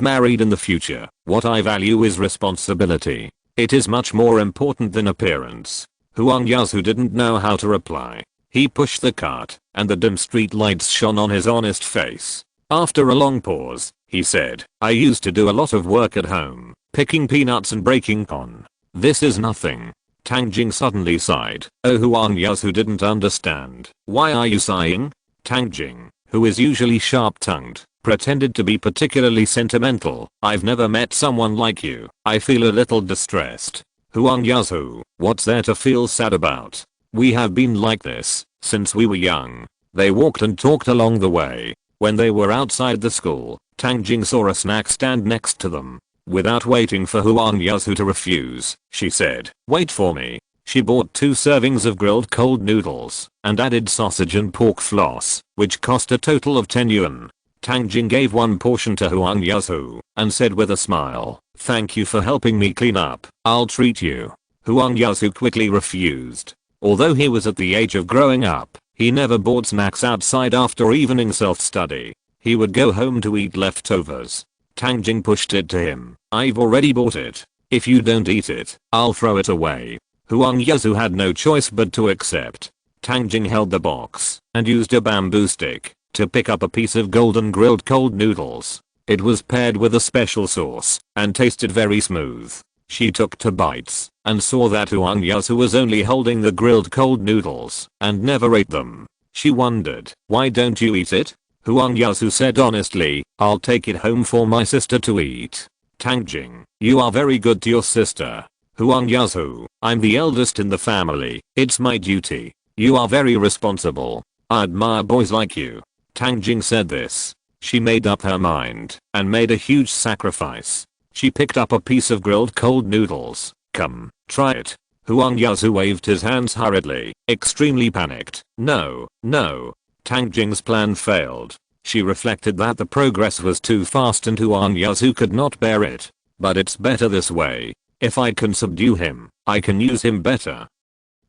Speaker 1: married in the future, what I value is responsibility. It is much more important than appearance. Huang Yazoo didn't know how to reply. He pushed the cart, and the dim street lights shone on his honest face. After a long pause, he said, I used to do a lot of work at home, picking peanuts and breaking corn. This is nothing. Tang Jing suddenly sighed. Oh, Huang Yazoo didn't understand. Why are you sighing? Tang Jing, who is usually sharp-tongued, pretended to be particularly sentimental. I've never met someone like you. I feel a little distressed. Huang Yazoo, what's there to feel sad about? We have been like this since we were young. They walked and talked along the way. When they were outside the school, Tang Jing saw a snack stand next to them. Without waiting for Huang Yazoo to refuse, she said, wait for me. She bought 2 servings of grilled cold noodles and added sausage and pork floss, which cost a total of 10 yuan. Tang Jing gave one portion to Huang Yazoo and said with a smile, thank you for helping me clean up. I'll treat you. Huang Yazoo quickly refused. Although he was at the age of growing up, he never bought snacks outside after evening self-study. He would go home to eat leftovers. Tang Jing pushed it to him. I've already bought it. If you don't eat it, I'll throw it away. Huang Yazoo had no choice but to accept. Tang Jing held the box and used a bamboo stick to pick up a piece of golden grilled cold noodles. It was paired with a special sauce and tasted very smooth. She took 2 bites and saw that Huang Yazoo was only holding the grilled cold noodles and never ate them. She wondered, why don't you eat it? Huang Yazoo said honestly, I'll take it home for my sister to eat. Tang Jing, you are very good to your sister. Huang Yazoo, I'm the eldest in the family. It's my duty. You are very responsible. I admire boys like you. Tang Jing said this. She made up her mind and made a huge sacrifice. She picked up a piece of grilled cold noodles. Come, try it. Huang Yazoo waved his hands hurriedly, extremely panicked. No, no. Tang Jing's plan failed. She reflected that the progress was too fast and Huang Yazoo could not bear it. But it's better this way. If I can subdue him, I can use him better.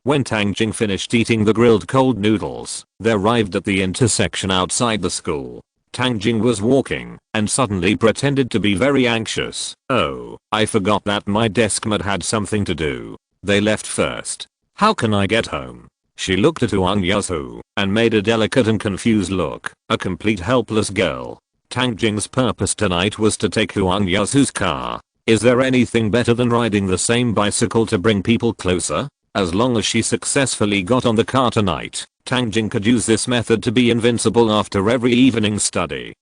Speaker 1: When Tang Jing finished eating the grilled cold noodles, they arrived at the intersection outside the school. Tang Jing was walking and suddenly pretended to be very anxious. Oh, I forgot that my deskmate had something to do. They left first. How can I get home? She looked at Huang Yazoo and made a delicate and confused look, a complete helpless girl. Tang Jing's purpose tonight was to take Huang Yazoo's car. Is there anything better than riding the same bicycle to bring people closer? As long as she successfully got on the car tonight, Tang Jing could use this method to be invincible after every evening study.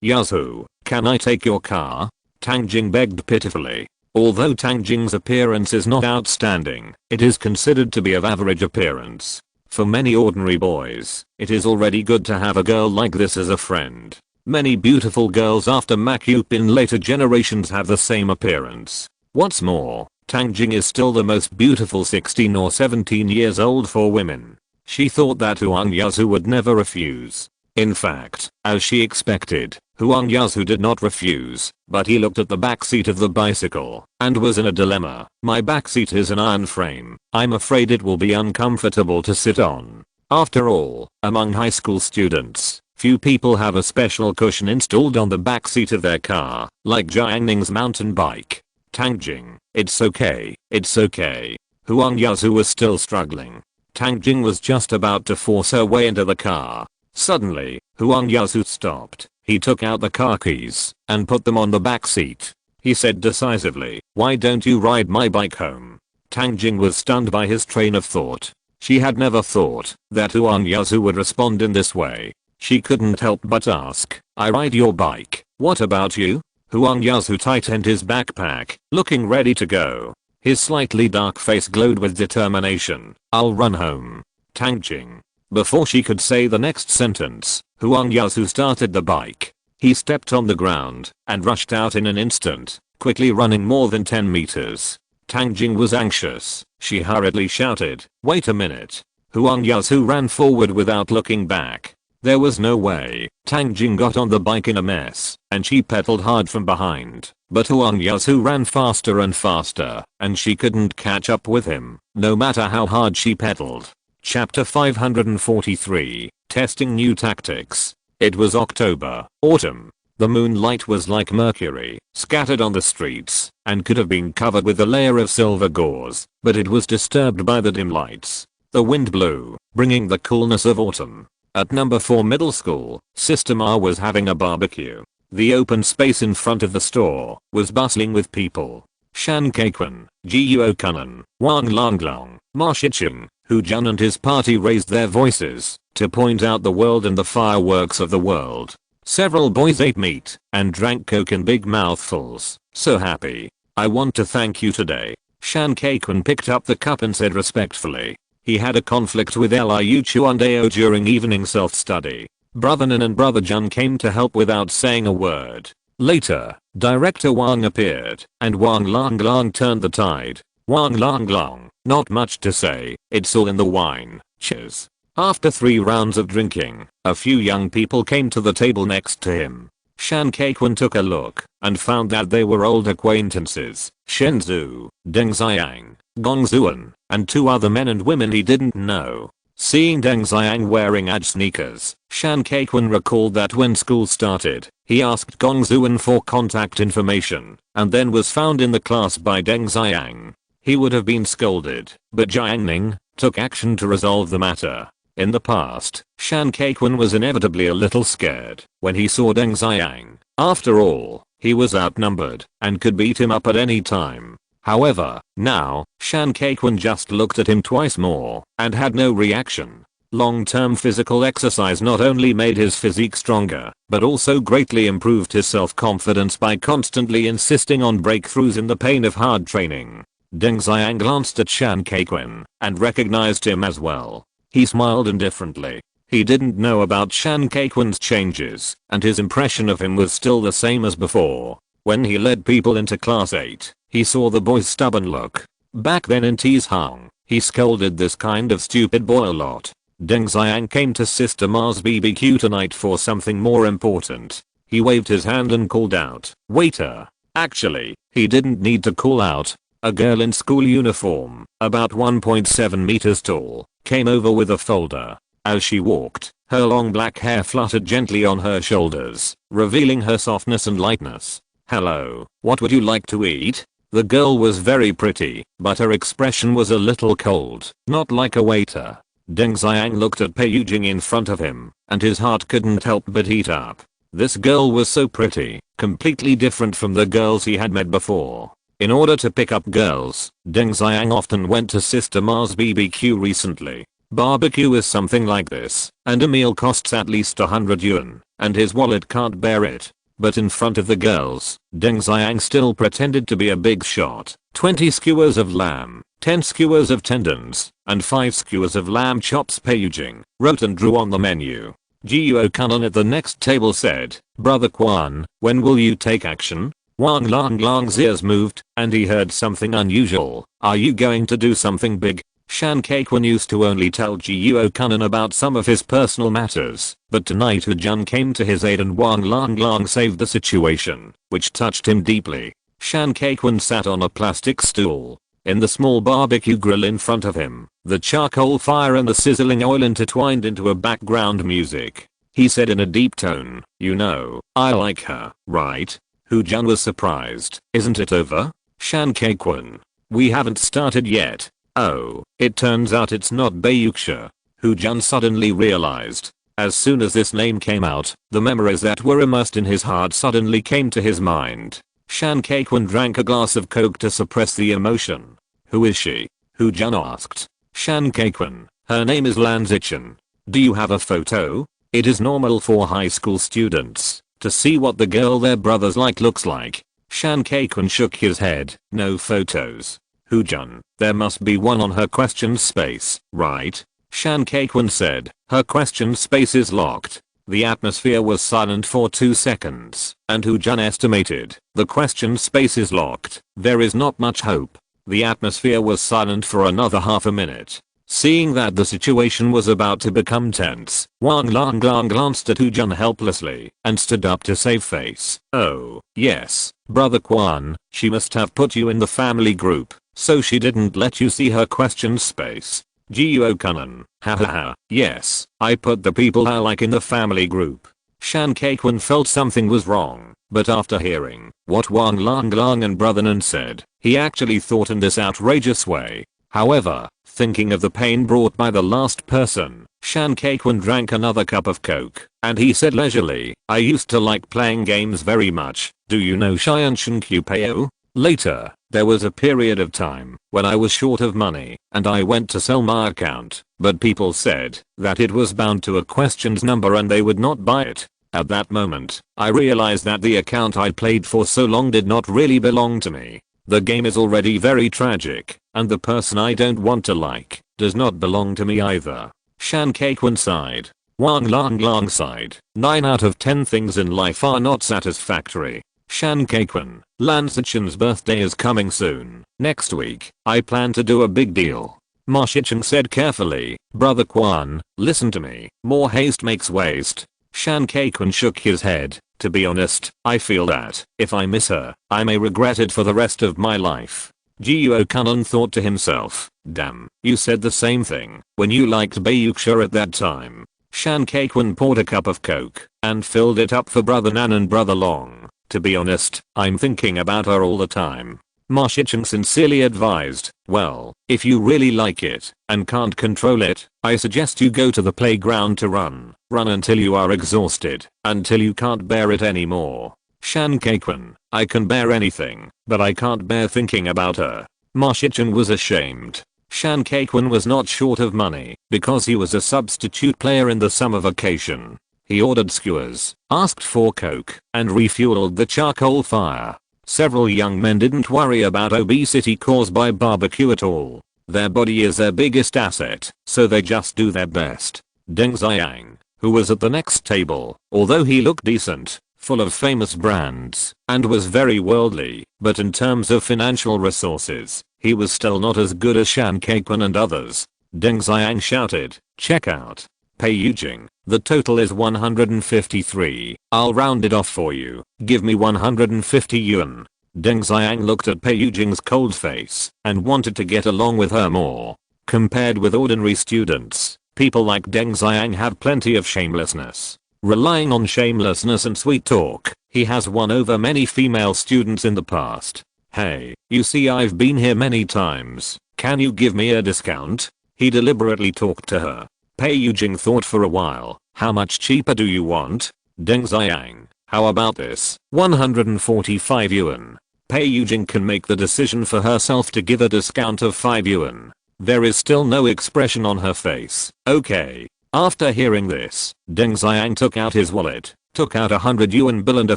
Speaker 1: Yazoo, can I take your car? Tang Jing begged pitifully. Although Tang Jing's appearance is not outstanding, it is considered to be of average appearance. For many ordinary boys, it is already good to have a girl like this as a friend. Many beautiful girls after Makup in later generations have the same appearance. What's more, Tang Jing is still the most beautiful 16 or 17 years old for women. She thought that Huang Yazoo would never refuse. In fact, as she expected, Huang Yazoo did not refuse, but he looked at the back seat of the bicycle and was in a dilemma. My back seat is an iron frame. I'm afraid it will be uncomfortable to sit on. After all, among high school students, Few people have a special cushion installed on the back seat of their car, like Jiang Ning's mountain bike. Tang Jing, it's okay, it's okay. Huang Yazu was still struggling. Tang Jing was just about to force her way into the car. Suddenly, Huang Yazu stopped. He took out the car keys and put them on the back seat. He said decisively, "Why don't you ride my bike home?" Tang Jing was stunned by his train of thought. She had never thought that Huang Yazu would respond in this way. She couldn't help but ask, "I ride your bike, what about you?" Huang Yazu tightened his backpack, looking ready to go. His slightly dark face glowed with determination. "I'll run home." Tang Jing. Before she could say the next sentence, Huang Yazu started the bike. He stepped on the ground and rushed out in an instant, quickly running more than 10 meters. Tang Jing was anxious. She hurriedly shouted, "Wait a minute." Huang Yazu ran forward without looking back. There was no way. Tang Jing got on the bike in a mess, and she pedaled hard from behind. But Huang Yazu ran faster and faster, and she couldn't catch up with him, no matter how hard she pedaled. Chapter 543, Testing New Tactics. It was October, autumn. The moonlight was like mercury, scattered on the streets, and could have been covered with a layer of silver gauze, but it was disturbed by the dim lights. The wind blew, bringing the coolness of autumn. At number 4 middle school, Sister Ma was having a barbecue. The open space in front of the store was bustling with people. Shan Kaikun, Jiuo Kunan, Wang Longlong, Ma Shicheng, Hu Jun and his party raised their voices to point out the world and the fireworks of the world. Several boys ate meat and drank coke in big mouthfuls. So happy. "I want to thank you today." Shan Kaikun picked up the cup and said respectfully. He had a conflict with Liu Chuandao during evening self-study. Brother Nin and Brother Jun came to help without saying a word. Later, Director Wang appeared, and Wang Longlong turned the tide. Wang Longlong, not much to say, it's all in the wine. Cheers. After 3 rounds of drinking, a few young people came to the table next to him. Shan Kaikun took a look and found that they were old acquaintances, Shenzhou, Deng Xiang, Gong Zuan, and 2 other men and women he didn't know. Seeing Deng Xiang wearing edge sneakers, Shan Kaikun recalled that when school started, he asked Gong Zuan for contact information, and then was found in the class by Deng Xiang. He would have been scolded, but Jiang Ning took action to resolve the matter. In the past, Shan Kaikun was inevitably a little scared when he saw Deng Xiang. After all, he was outnumbered and could beat him up at any time. However, now, Shan Kaikun just looked at him twice more and had no reaction. Long-term physical exercise not only made his physique stronger, but also greatly improved his self-confidence by constantly insisting on breakthroughs in the pain of hard training. Deng Xiang glanced at Shan Kaikun and recognized him as well. He smiled indifferently. He didn't know about Shan Kaikun's changes, and his impression of him was still the same as before. When he led people into class 8, he saw the boy's stubborn look. Back then in Teeshang, he scolded this kind of stupid boy a lot. Deng Xiang came to Sister Ma's BBQ tonight for something more important. He waved his hand and called out, "Waiter." Actually, he didn't need to call out. A girl in school uniform, about 1.7 meters tall, came over with a folder. As she walked, her long black hair fluttered gently on her shoulders, revealing her softness and lightness. "Hello, what would you like to eat?" The girl was very pretty, but her expression was a little cold, not like a waiter. Deng Xiang looked at Pei Yujing in front of him, and his heart couldn't help but heat up. This girl was so pretty, completely different from the girls he had met before. In order to pick up girls, Deng Xiang often went to Sister Ma's BBQ recently. Barbecue is something like this, and a meal costs at least 100 yuan, and his wallet can't bear it. But in front of the girls, Deng Xiang still pretended to be a big shot. 20 skewers of lamb, 10 skewers of tendons, and 5 skewers of lamb chops. Pei Yujing wrote and drew on the menu. Jiuo Kunan at the next table said, "Brother Quan, when will you take action?" Wang Longlong's ears moved, and he heard something unusual. "Are you going to do something big?" Shan Kaikun used to only tell Jiuo Kunan about some of his personal matters, but tonight Hu Jun came to his aid and Wang Longlong saved the situation, which touched him deeply. Shan Kaikun sat on a plastic stool. In the small barbecue grill in front of him, the charcoal fire and the sizzling oil intertwined into a background music. he said in a deep tone. You know, I like her, right? Hu-jun was surprised. Isn't it over? Shan Kei-kun. We haven't started yet. Oh, it turns out it's not Bayuksha. Hu-jun suddenly realized. As soon as this name came out, the memories that were immersed in his heart suddenly came to his mind. Shan Kei-kun drank a glass of coke to suppress the emotion. Who is she? Hu-jun asked. Shan Kei-kun. Her name is Lan Zichen. Do you have a photo? It is normal for high school students to see what the girl their brothers like looks like. Shan Kei-kun shook his head. No photos. Hu-jun, there must be one on her question space, right? Shan Kei-kun said. Her question space is locked. The atmosphere was silent for 2 seconds, and Hu-jun estimated, the question space is locked. There is not much hope. The atmosphere was silent for another half a minute. Seeing that the situation was about to become tense, Wang Lang glanced at Hu-jun helplessly and stood up to save face. Oh, yes, Brother Quan, she must have put you in the family group, so she didn't let you see her question space. Jiuo-kun. Hahaha, yes, I put the people I like in the family group. Shan Kei-kun felt something was wrong, but after hearing what Wang Lang and Brother Nan said, he actually thought in this outrageous way. However, thinking of the pain brought by the last person, Shan Kei-kun drank another cup of coke, and he said leisurely, I used to like playing games very much. Do you know Shianshin Qpeo? Later, there was a period of time when I was short of money, and I went to sell my account, but people said that it was bound to a questions number and they would not buy it. At that moment, I realized that the account I played for so long did not really belong to me. The game is already very tragic, and the person I don't want to like does not belong to me either. Shan Kei-kun sighed. Wang Lang sighed. 9 out of 10 things in life are not satisfactory. Shan Kei-kun, Lan Zichen's birthday is coming soon. Next week, I plan to do a big deal. Ma Shicheng said carefully. Brother Quan, listen to me. More haste makes waste. Shan Kei-kun shook his head. To be honest, I feel that, if I miss her, I may regret it for the rest of my life. Jiuo-kun thought to himself, damn, you said the same thing when you liked Bayuksha at that time. Shan Kei-kun poured a cup of coke and filled it up for Brother Nan and Brother Long. To be honest, I'm thinking about her all the time. Ma Shicheng sincerely advised, well, if you really like it and can't control it, I suggest you go to the playground to run. Run until you are exhausted, until you can't bear it anymore. Shan Kei-kun, I can bear anything, but I can't bear thinking about her. Ma Shicheng was ashamed. Shan Kei-kun was not short of money because he was a substitute player in the summer vacation. He ordered skewers, asked for coke, and refueled the charcoal fire. Several young men didn't worry about obesity caused by barbecue at all. Their body is their biggest asset, so they just do their best. Deng Xiang, who was at the next table, although he looked decent, full of famous brands, and was very worldly, but in terms of financial resources, he was still not as good as Shan Kei-kun and others. Deng Xiang shouted, check out. Pei Yujing, the total is 153. I'll round it off for you. Give me 150 yuan. Deng Xiang looked at Pei Yujing's cold face and wanted to get along with her more. Compared with ordinary students, people like Deng Xiang have plenty of shamelessness. Relying on shamelessness and sweet talk, he has won over many female students in the past. Hey, you see I've been here many times. Can you give me a discount? He deliberately talked to her. Pei Yujing thought for a while. How much cheaper do you want? Deng Xiang, how about this? 145 yuan. Pei Yujing can make the decision for herself to give a discount of 5 yuan. There is still no expression on her face. Okay. After hearing this, Deng Xiang took out his wallet, took out a 100 yuan bill and a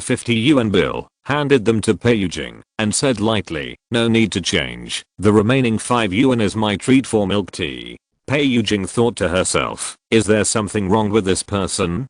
Speaker 1: 50 yuan bill, handed them to Pei Yujing, and said lightly, no need to change. The remaining 5 yuan is my treat for milk tea. Pei Yujing thought to herself, is there something wrong with this person?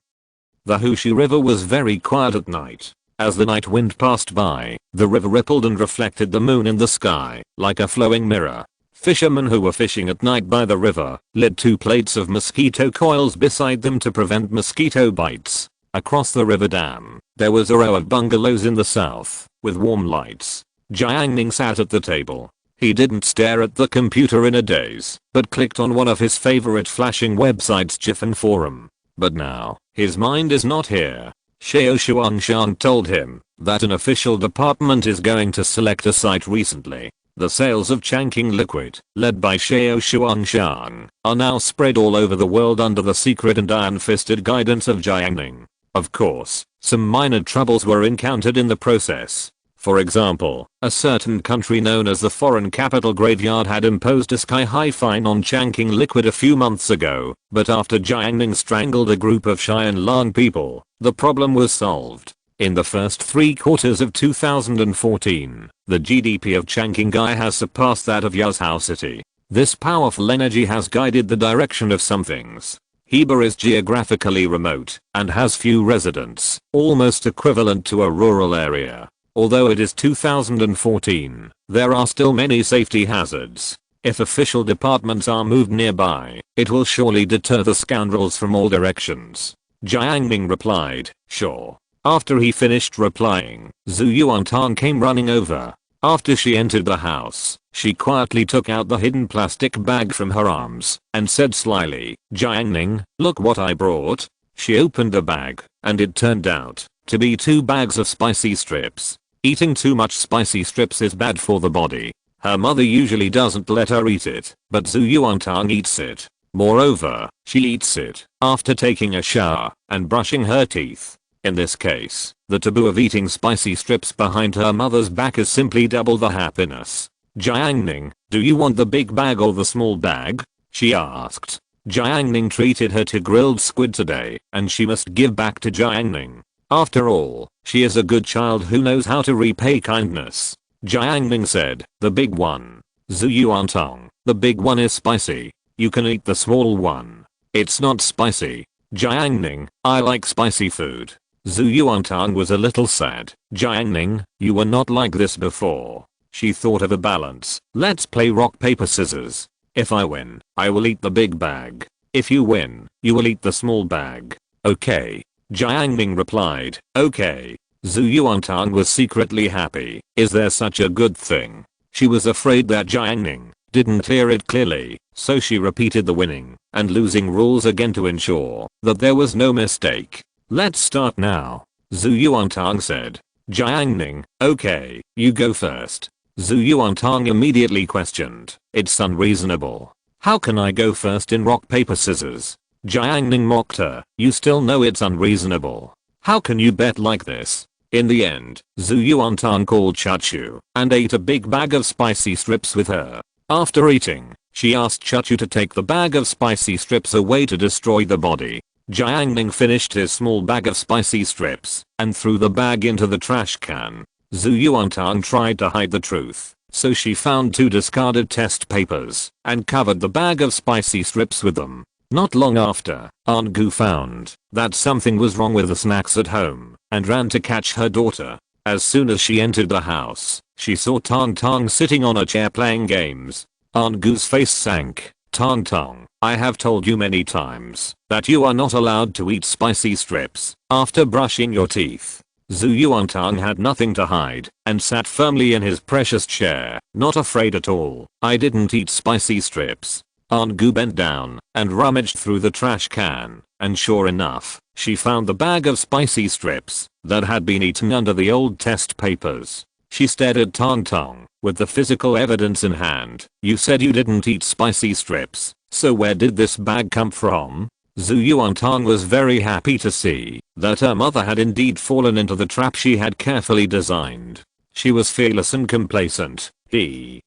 Speaker 1: The Hushu River was very quiet at night. As the night wind passed by, the river rippled and reflected the moon in the sky, like a flowing mirror. Fishermen who were fishing at night by the river lit 2 plates of mosquito coils beside them to prevent mosquito bites. Across the river dam, there was a row of bungalows in the south, with warm lights. Jiang Ning sat at the table. He didn't stare at the computer in a daze, but clicked on one of his favorite flashing websites, Jiffin Forum. But now, his mind is not here. Xiao Xuanshan told him that an official department is going to select a site recently. The sales of Changqing liquid, led by Xiao Xuanshan, are now spread all over the world under the secret and iron-fisted guidance of Jiang Ning. Of course, some minor troubles were encountered in the process. For example, a certain country known as the Foreign Capital Graveyard had imposed a sky-high fine on Changqing liquid a few months ago, but after Jiang Ning strangled a group of Xianlang people, the problem was solved. In the first 3 quarters of 2014, the GDP of Changqing has surpassed that of Yazhou City. This powerful energy has guided the direction of some things. Hebei is geographically remote and has few residents, almost equivalent to a rural area. Although it is 2014, there are still many safety hazards. If official departments are moved nearby, it will surely deter the scoundrels from all directions. Jiang Ning replied, sure. After he finished replying, Zhu Yuantang came running over. After she entered the house, she quietly took out the hidden plastic bag from her arms and said slyly, Jiang Ning, look what I brought. She opened the bag, and it turned out to be 2 bags of spicy strips. Eating too much spicy strips is bad for the body. Her mother usually doesn't let her eat it, but Zhu Yuantang eats it. Moreover, she eats it after taking a shower and brushing her teeth. In this case, the taboo of eating spicy strips behind her mother's back is simply double the happiness. Jiang Ning, do you want the big bag or the small bag? She asked. Jiang Ning treated her to grilled squid today, and she must give back to Jiang Ning. After all, she is a good child who knows how to repay kindness. Jiang Ning said, the big one. Zhu Yuantang, the big one is spicy. You can eat the small one. It's not spicy. Jiang Ning, I like spicy food. Zhu Yuantang was a little sad. Jiang Ning, you were not like this before. She thought of a balance. Let's play rock paper scissors. If I win, I will eat the big bag. If you win, you will eat the small bag. Okay. Jiang Ning replied, okay. Zhu Yuantang was secretly happy. Is there such a good thing? She was afraid that Jiang Ning didn't hear it clearly, so she repeated the winning and losing rules again to ensure that there was no mistake. Let's start now. Zhu Yuantang said. Jiang Ning, okay, you go first. Zhu Yuantang immediately questioned. It's unreasonable. How can I go first in rock paper scissors? Jiang Ning mocked her. You still know it's unreasonable. How can you bet like this? In the end, Zhu Yuantang called Chachu and ate a big bag of spicy strips with her. After eating, she asked Chachu to take the bag of spicy strips away to destroy the body. Jiang Ning finished his small bag of spicy strips and threw the bag into the trash can. Zhu Yuantang tried to hide the truth, so she found 2 discarded test papers and covered the bag of spicy strips with them. Not long after, Aunt Gu found that something was wrong with the snacks at home and ran to catch her daughter. As soon as she entered the house, she saw Tong Tong sitting on a chair playing games. Aunt Gu's face sank. Tong Tong, I have told you many times that you are not allowed to eat spicy strips after brushing your teeth. Zhu Yuantang had nothing to hide and sat firmly in his precious chair, not afraid at all. I didn't eat spicy strips. Aunt Gu bent down and rummaged through the trash can, and sure enough, she found the bag of spicy strips that had been eaten under the old test papers. She stared at Tong Tong with the physical evidence in hand. You said you didn't eat spicy strips, so where did this bag come from? Zhu Yuantang was very happy to see that her mother had indeed fallen into the trap she had carefully designed. She was fearless and complacent.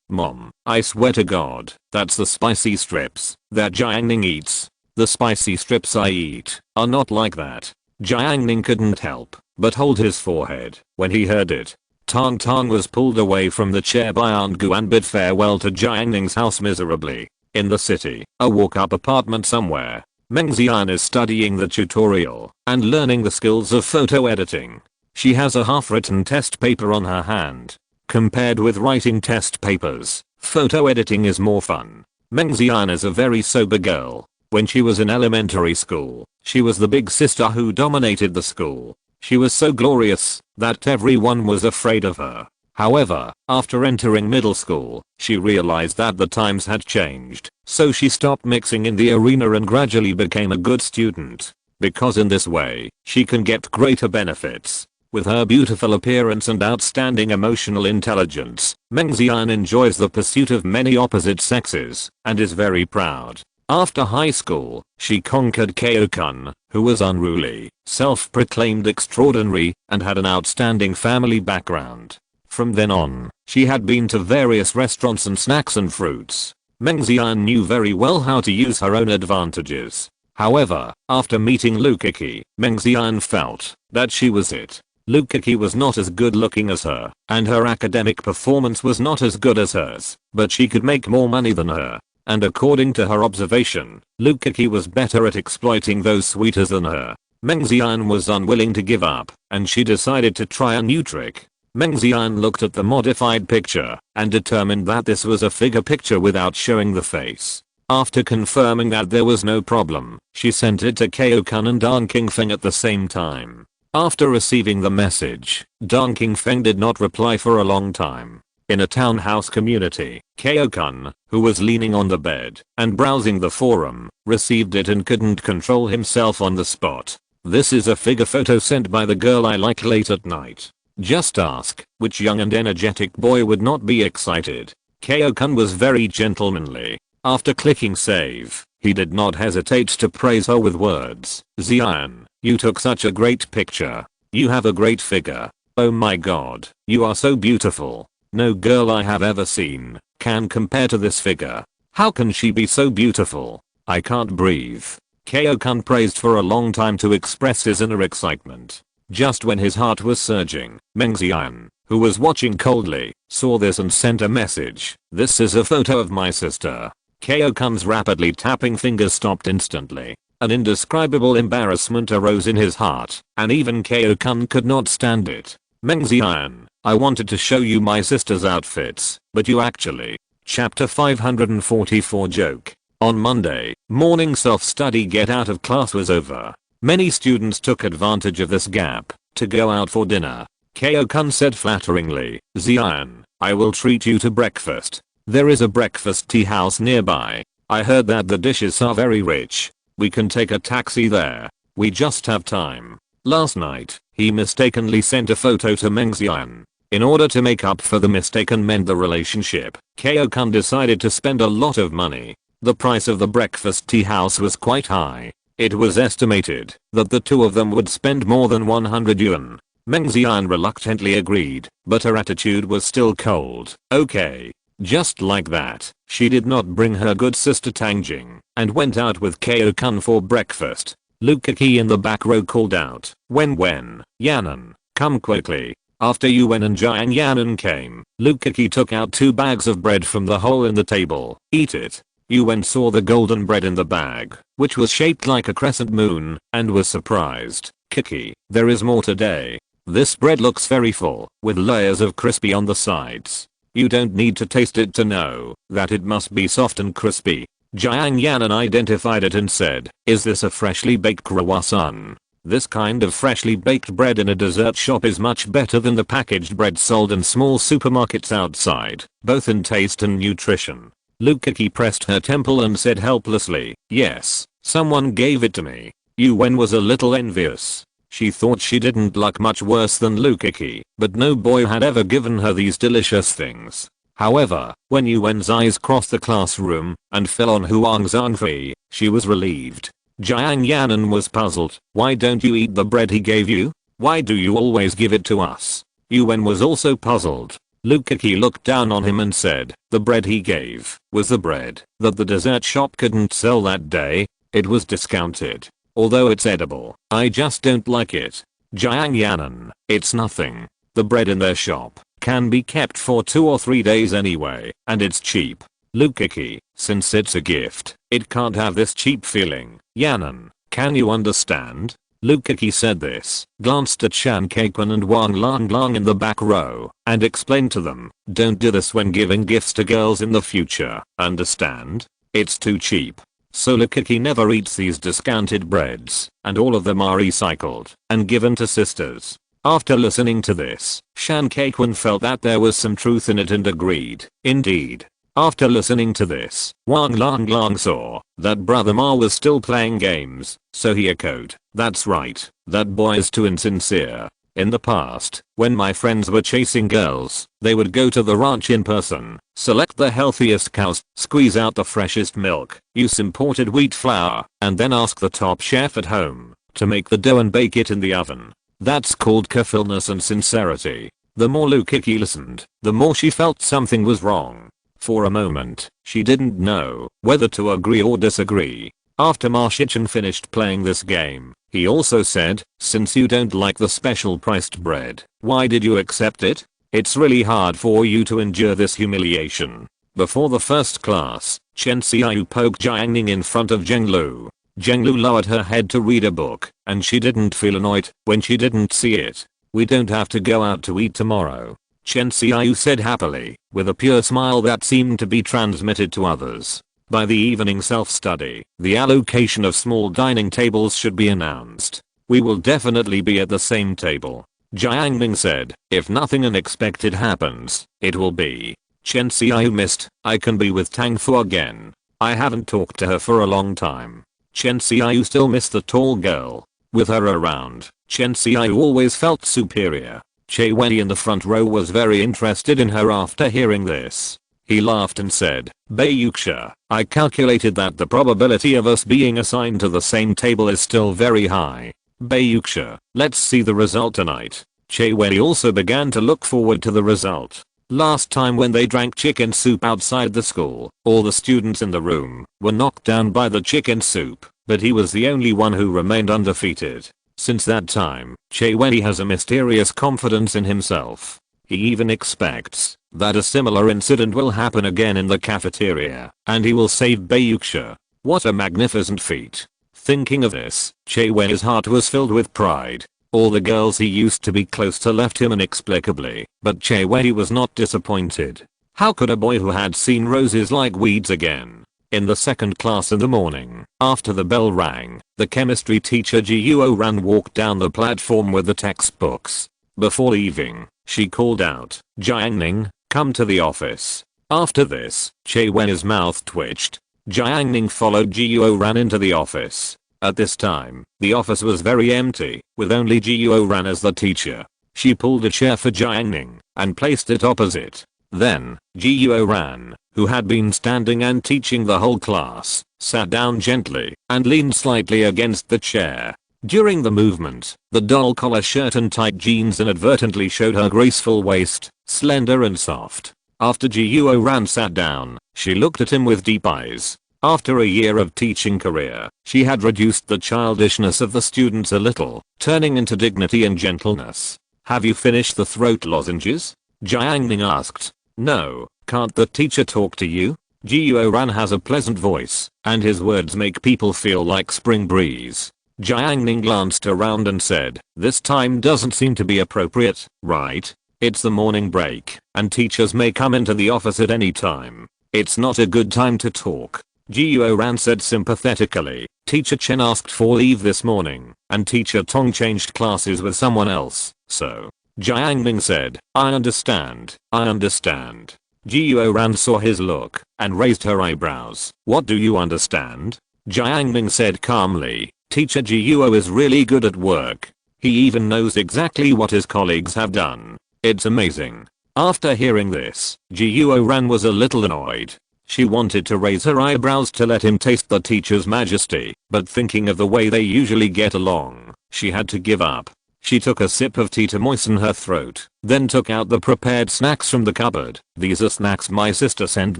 Speaker 1: Mom, I swear to God, that's the spicy strips that Jiang Ning eats. The spicy strips I eat are not like that. Jiang Ning couldn't help but hold his forehead when he heard it. Tong Tong was pulled away from the chair by Aunt Gu and bid farewell to Jiang Ning's house miserably. In the city, a walk-up apartment somewhere, Meng Xian is studying the tutorial and learning the skills of photo editing. She has a half-written test paper on her hand. Compared with writing test papers, photo editing is more fun. Meng Xian is a very sober girl. When she was in elementary school, she was the big sister who dominated the school. She was so glorious that everyone was afraid of her. However, after entering middle school, she realized that the times had changed, so she stopped mixing in the arena and gradually became a good student. because in this way, she can get greater benefits. With her beautiful appearance and outstanding emotional intelligence, Meng Xian enjoys the pursuit of many opposite sexes and is very proud. After high school, she conquered Kao-kun, who was unruly, self-proclaimed extraordinary, and had an outstanding family background. From then on, she had been to various restaurants and snacks and fruits. Meng Xian knew very well how to use her own advantages. However, after meeting Lu Kiki, Meng Xian felt that she was it. Lu Kiki was not as good looking as her, and her academic performance was not as good as hers, but she could make more money than her. And according to her observation, Lu Kiki was better at exploiting those sweeter than her. Meng Xian was unwilling to give up, and she decided to try a new trick. Meng Xian looked at the modified picture, and determined that this was a figure picture without showing the face. After confirming that there was no problem, she sent it to Kao-kun and Dong Qingfeng at the same time. After receiving the message, Dong Qingfeng did not reply for a long time. In a townhouse community, Kao-kun, who was leaning on the bed and browsing the forum, received it and couldn't control himself on the spot. This is a figure photo sent by the girl I like late at night. Just ask, which young and energetic boy would not be excited? Kao-kun was very gentlemanly. After clicking save, he did not hesitate to praise her with words. Xian, you took such a great picture. You have a great figure. Oh my god, you are so beautiful. No girl I have ever seen can compare to this figure. How can she be so beautiful? I can't breathe. Kao-kun praised for a long time to express his inner excitement. Just when his heart was surging, Meng Xian, who was watching coldly, saw this and sent a message. This is a photo of my sister. Kao-kun's rapidly tapping fingers stopped instantly. An indescribable embarrassment arose in his heart, and even Kao-kun could not stand it. Meng Xian, I wanted to show you my sister's outfits, but you actually. Chapter 544 Joke. On Monday, morning self-study get out of class was over. Many students took advantage of this gap to go out for dinner. Kao-kun said flatteringly, Xian, I will treat you to breakfast. There is a breakfast tea house nearby. I heard that the dishes are very rich. We can take a taxi there. We just have time. Last night, he mistakenly sent a photo to Meng Xian. In order to make up for the mistake and mend the relationship, Kao-kun decided to spend a lot of money. The price of the breakfast tea house was quite high. It was estimated that the two of them would spend more than 100 yuan. Meng Xian reluctantly agreed, but her attitude was still cold. Okay. Just like that, she did not bring her good sister Tangjing, and went out with Kao-kun for breakfast. Lu Kiki in the back row called out, Wen, Yanan, come quickly. After Yuan and Jiang Yanan came, Lu Kiki took out 2 bags of bread from the hole in the table. Eat it. Yuan saw the golden bread in the bag, which was shaped like a crescent moon, and was surprised. Kiki, there is more today. This bread looks very full, with layers of crispy on the sides. You don't need to taste it to know that it must be soft and crispy. Jiang Yanan identified it and said, is this a freshly baked croissant? This kind of freshly baked bread in a dessert shop is much better than the packaged bread sold in small supermarkets outside, both in taste and nutrition. Lu Kiki pressed her temple and said helplessly, yes, someone gave it to me. Yuan was a little envious. She thought she didn't look much worse than Lu Kiki, but no boy had ever given her these delicious things. However, when Yuan's eyes crossed the classroom and fell on Huang Zhangfei, she was relieved. Jiang Yanan was puzzled. Why don't you eat the bread he gave you? Why do you always give it to us? Yuan was also puzzled. Lu Kiki looked down on him and said, the bread he gave was the bread that the dessert shop couldn't sell that day. It was discounted. Although it's edible, I just don't like it. Jiang Yanan, it's nothing. The bread in their shop can be kept for 2 or 3 days anyway, and it's cheap. Lu Kiki, since it's a gift, it can't have this cheap feeling. Yanan, can you understand? Lu Kiki said this, glanced at Shan Kaikun and Wang Lang in the back row, and explained to them, don't do this when giving gifts to girls in the future, understand? It's too cheap. So Lu Kiki never eats these discounted breads, and all of them are recycled and given to sisters. After listening to this, Shan Kaikun felt that there was some truth in it and agreed. Indeed. After listening to this, Wang Lang saw that Brother Ma was still playing games, so he echoed, "That's right, that boy is too insincere. In the past, when my friends were chasing girls, they would go to the ranch in person, select the healthiest cows, squeeze out the freshest milk, use imported wheat flour, and then ask the top chef at home to make the dough and bake it in the oven. That's called carefulness and sincerity." The more Lukiki listened, the more she felt something was wrong. For a moment, she didn't know whether to agree or disagree. After Ma Shichen finished playing this game, he also said, "Since you don't like the special priced bread, why did you accept it? It's really hard for you to endure this humiliation." Before the first class, Chen Xiaoyu poked Jiang Ning in front of Zheng Lu. Zheng Lu lowered her head to read a book, and she didn't feel annoyed when she didn't see it. "We don't have to go out to eat tomorrow," Chen Xiaoyu said happily, with a pure smile that seemed to be transmitted to others. By the evening self-study, the allocation of small dining tables should be announced. "We will definitely be at the same table," Jiang Ning said. "If nothing unexpected happens, it will be." Chen Xiaoyu missed. "I can be with Tang Fu again. I haven't talked to her for a long time." Chen Xiaoyu still missed the tall girl. With her around, Chen Xiaoyu always felt superior. Che Wei in the front row was very interested in her after hearing this. He laughed and said, "Bei Yuxia, I calculated that the probability of us being assigned to the same table is still very high. Bei Yuxia, let's see the result tonight." Che Wei also began to look forward to the result. Last time when they drank chicken soup outside the school, all the students in the room were knocked down by the chicken soup, but he was the only one who remained undefeated. Since that time, Che Wei has a mysterious confidence in himself. He even expects that a similar incident will happen again in the cafeteria, and he will save Bei Yuxia. What a magnificent feat. Thinking of this, Che Wei's heart was filled with pride. All the girls he used to be close to left him inexplicably, but Che Wei was not disappointed. How could a boy who had seen roses like weeds again? In the second class in the morning, after the bell rang, the chemistry teacher Jiuo Ran walked down the platform with the textbooks. Before leaving, she called out, "Jiang Ning, come to the office." After this, Che Wei's mouth twitched. Jiang Ning followed Jiuo Ran into the office. At this time, the office was very empty, with only Jiuo Ran as the teacher. She pulled a chair for Jiang Ning and placed it opposite. Then, Jiuo Ran, who had been standing and teaching the whole class, sat down gently and leaned slightly against the chair. During the movement, the dull collar shirt and tight jeans inadvertently showed her graceful waist, slender and soft. After Jiuo Ran sat down, she looked at him with deep eyes. After a year of teaching career, she had reduced the childishness of the students a little, turning into dignity and gentleness. "Have you finished the throat lozenges?" Jiang Ning asked. "No, can't the teacher talk to you?" Jiuo Ran has a pleasant voice, and his words make people feel like spring breeze. Jiang Ning glanced around and said, "This time doesn't seem to be appropriate, right? It's the morning break, and teachers may come into the office at any time. It's not a good time to talk." Jiuo Ran said sympathetically. "Teacher Chen asked for leave this morning, and Teacher Tong changed classes with someone else, so." Jiang Ning said, I understand. Jiuo Ran saw his look and raised her eyebrows. "What do you understand?" Jiang Ning said calmly, "Teacher Jiuo is really good at work. He even knows exactly what his colleagues have done. It's amazing." After hearing this, Jiuo Ran was a little annoyed. She wanted to raise her eyebrows to let him taste the teacher's majesty, but thinking of the way they usually get along, she had to give up. She took a sip of tea to moisten her throat, then took out the prepared snacks from the cupboard. "These are snacks my sister sent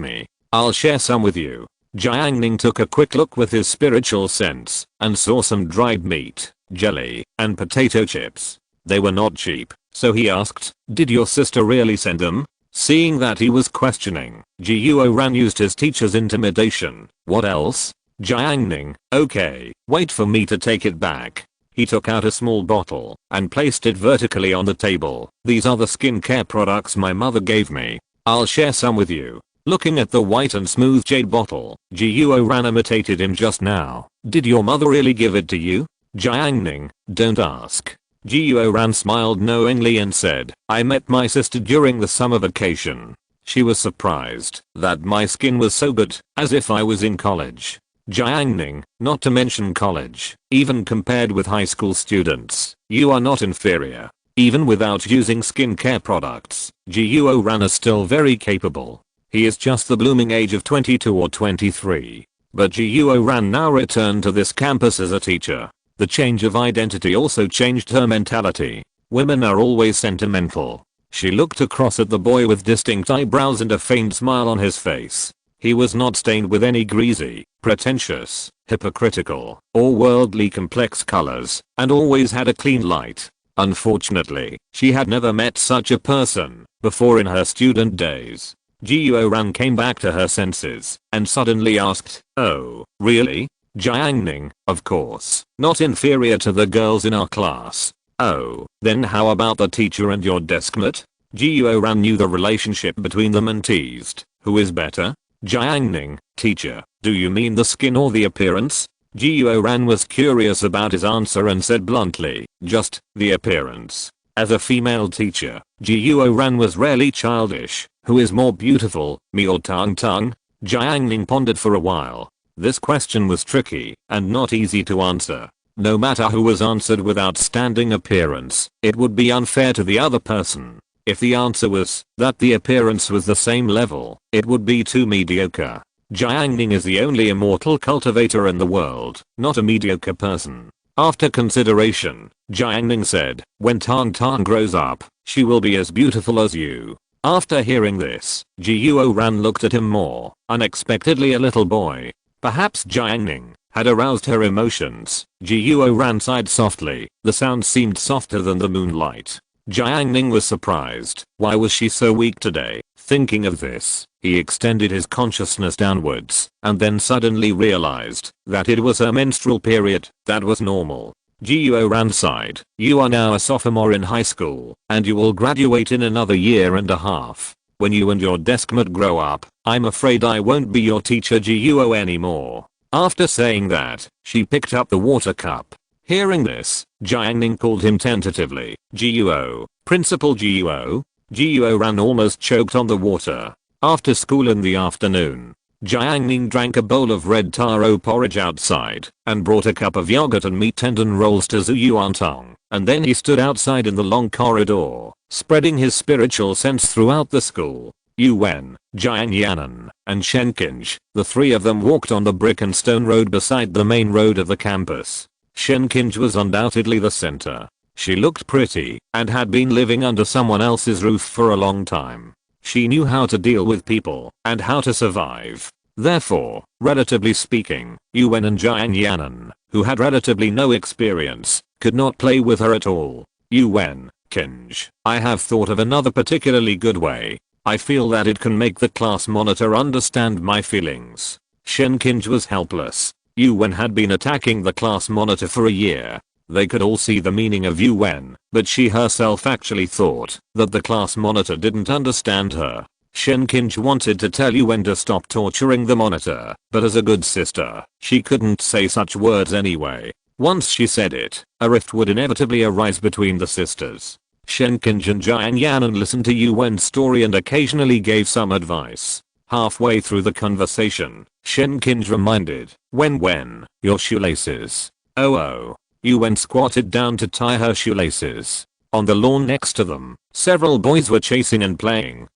Speaker 1: me. I'll share some with you." Jiang Ning took a quick look with his spiritual sense and saw some dried meat, jelly, and potato chips. They were not cheap, so he asked, "Did your sister really send them?" Seeing that he was questioning, Jiuo Ran used his teacher's intimidation. "What else?" Jiang Ning, "Okay, wait for me to take it back." He took out a small bottle and placed it vertically on the table. "These are the skincare products my mother gave me. I'll share some with you." Looking at the white and smooth jade bottle, Jiuo Ran imitated him just now. "Did your mother really give it to you?" Jiang Ning, "Don't ask." Jiuo Ran smiled knowingly and said, "I met my sister during the summer vacation. She was surprised that my skin was so good, as if I was in college. Jiang Ning, not to mention college, even compared with high school students, you are not inferior. Even without using skincare products, Jiuo Ran is still very capable. He is just the blooming age of 22 or 23. But Jiuo Ran now returned to this campus as a teacher. The change of identity also changed her mentality. Women are always sentimental. She looked across at the boy with distinct eyebrows and a faint smile on his face. He was not stained with any greasy, pretentious, hypocritical, or worldly complex colors, and always had a clean light. Unfortunately, she had never met such a person before in her student days. Jiuo Ran came back to her senses and suddenly asked, "Oh, really? Jiang Ning, of course, not inferior to the girls in our class. Oh, then how about the teacher and your deskmate?" Jiuo Ran knew the relationship between them and teased, "Who is better? Jiang Ning, teacher, do you mean the skin or the appearance?" Jiuo Ran was curious about his answer and said bluntly, "Just the appearance." As a female teacher, Jiuo Ran was rarely childish. Who is more beautiful, me or Tang Tang? Jiang Ning pondered for a while. This question was tricky and not easy to answer. No matter who was answered with outstanding appearance, it would be unfair to the other person. If the answer was that the appearance was the same level, it would be too mediocre. Jiang Ning is the only immortal cultivator in the world, not a mediocre person. After consideration, Jiang Ning said, "When Tang Tang grows up, she will be as beautiful as you." After hearing this, Jiuo Ran looked at him more unexpectedly a little boy. Perhaps Jiang Ning had aroused her emotions. Jiuo Ran sighed softly. The sound seemed softer than the moonlight. Jiang Ning was surprised. Why was she so weak today? Thinking of this, he extended his consciousness downwards and then suddenly realized that it was her menstrual period. That was normal. Jiuo Ran sighed. "You are now a sophomore in high school, and you will graduate in another year and a half. When you and your deskmate grow up, I'm afraid I won't be your teacher Jiuo anymore." After saying that, she picked up the water cup. Hearing this, Jiang Ning called him tentatively, "Jiuo, Principal Jiuo." Jiuo Ran almost choked on the water. After school in the afternoon, Jiang Ning drank a bowl of red taro porridge outside and brought a cup of yogurt and meat tendon rolls to Zuyuantong, and then he stood outside in the long corridor, spreading his spiritual sense throughout the school. Yuan, Jiang Yanan, and Shenkinj, the three of them walked on the brick and stone road beside the main road of the campus. Shenkinj was undoubtedly the center. She looked pretty and had been living under someone else's roof for a long time. She knew how to deal with people and how to survive. Therefore, relatively speaking, Yuan and Jiang Yanan, who had relatively no experience, could not play with her at all. Yuan, Kinj, I have thought of another particularly good way. I feel that it can make the class monitor understand my feelings. Shenkinj was helpless. Yuan had been attacking the class monitor for a year. They could all see the meaning of Yuan, but she herself actually thought that the class monitor didn't understand her. Shenkinj wanted to tell Yuan to stop torturing the monitor, but as a good sister, she couldn't say such words anyway. Once she said it, a rift would inevitably arise between the sisters. Shenkinj and Jiang Yanan listened to Yuan's story and occasionally gave some advice. Halfway through the conversation, Shenkinj reminded, when, your shoelaces. Oh. Yuan squatted down to tie her shoelaces. On the lawn next to them, several boys were chasing and playing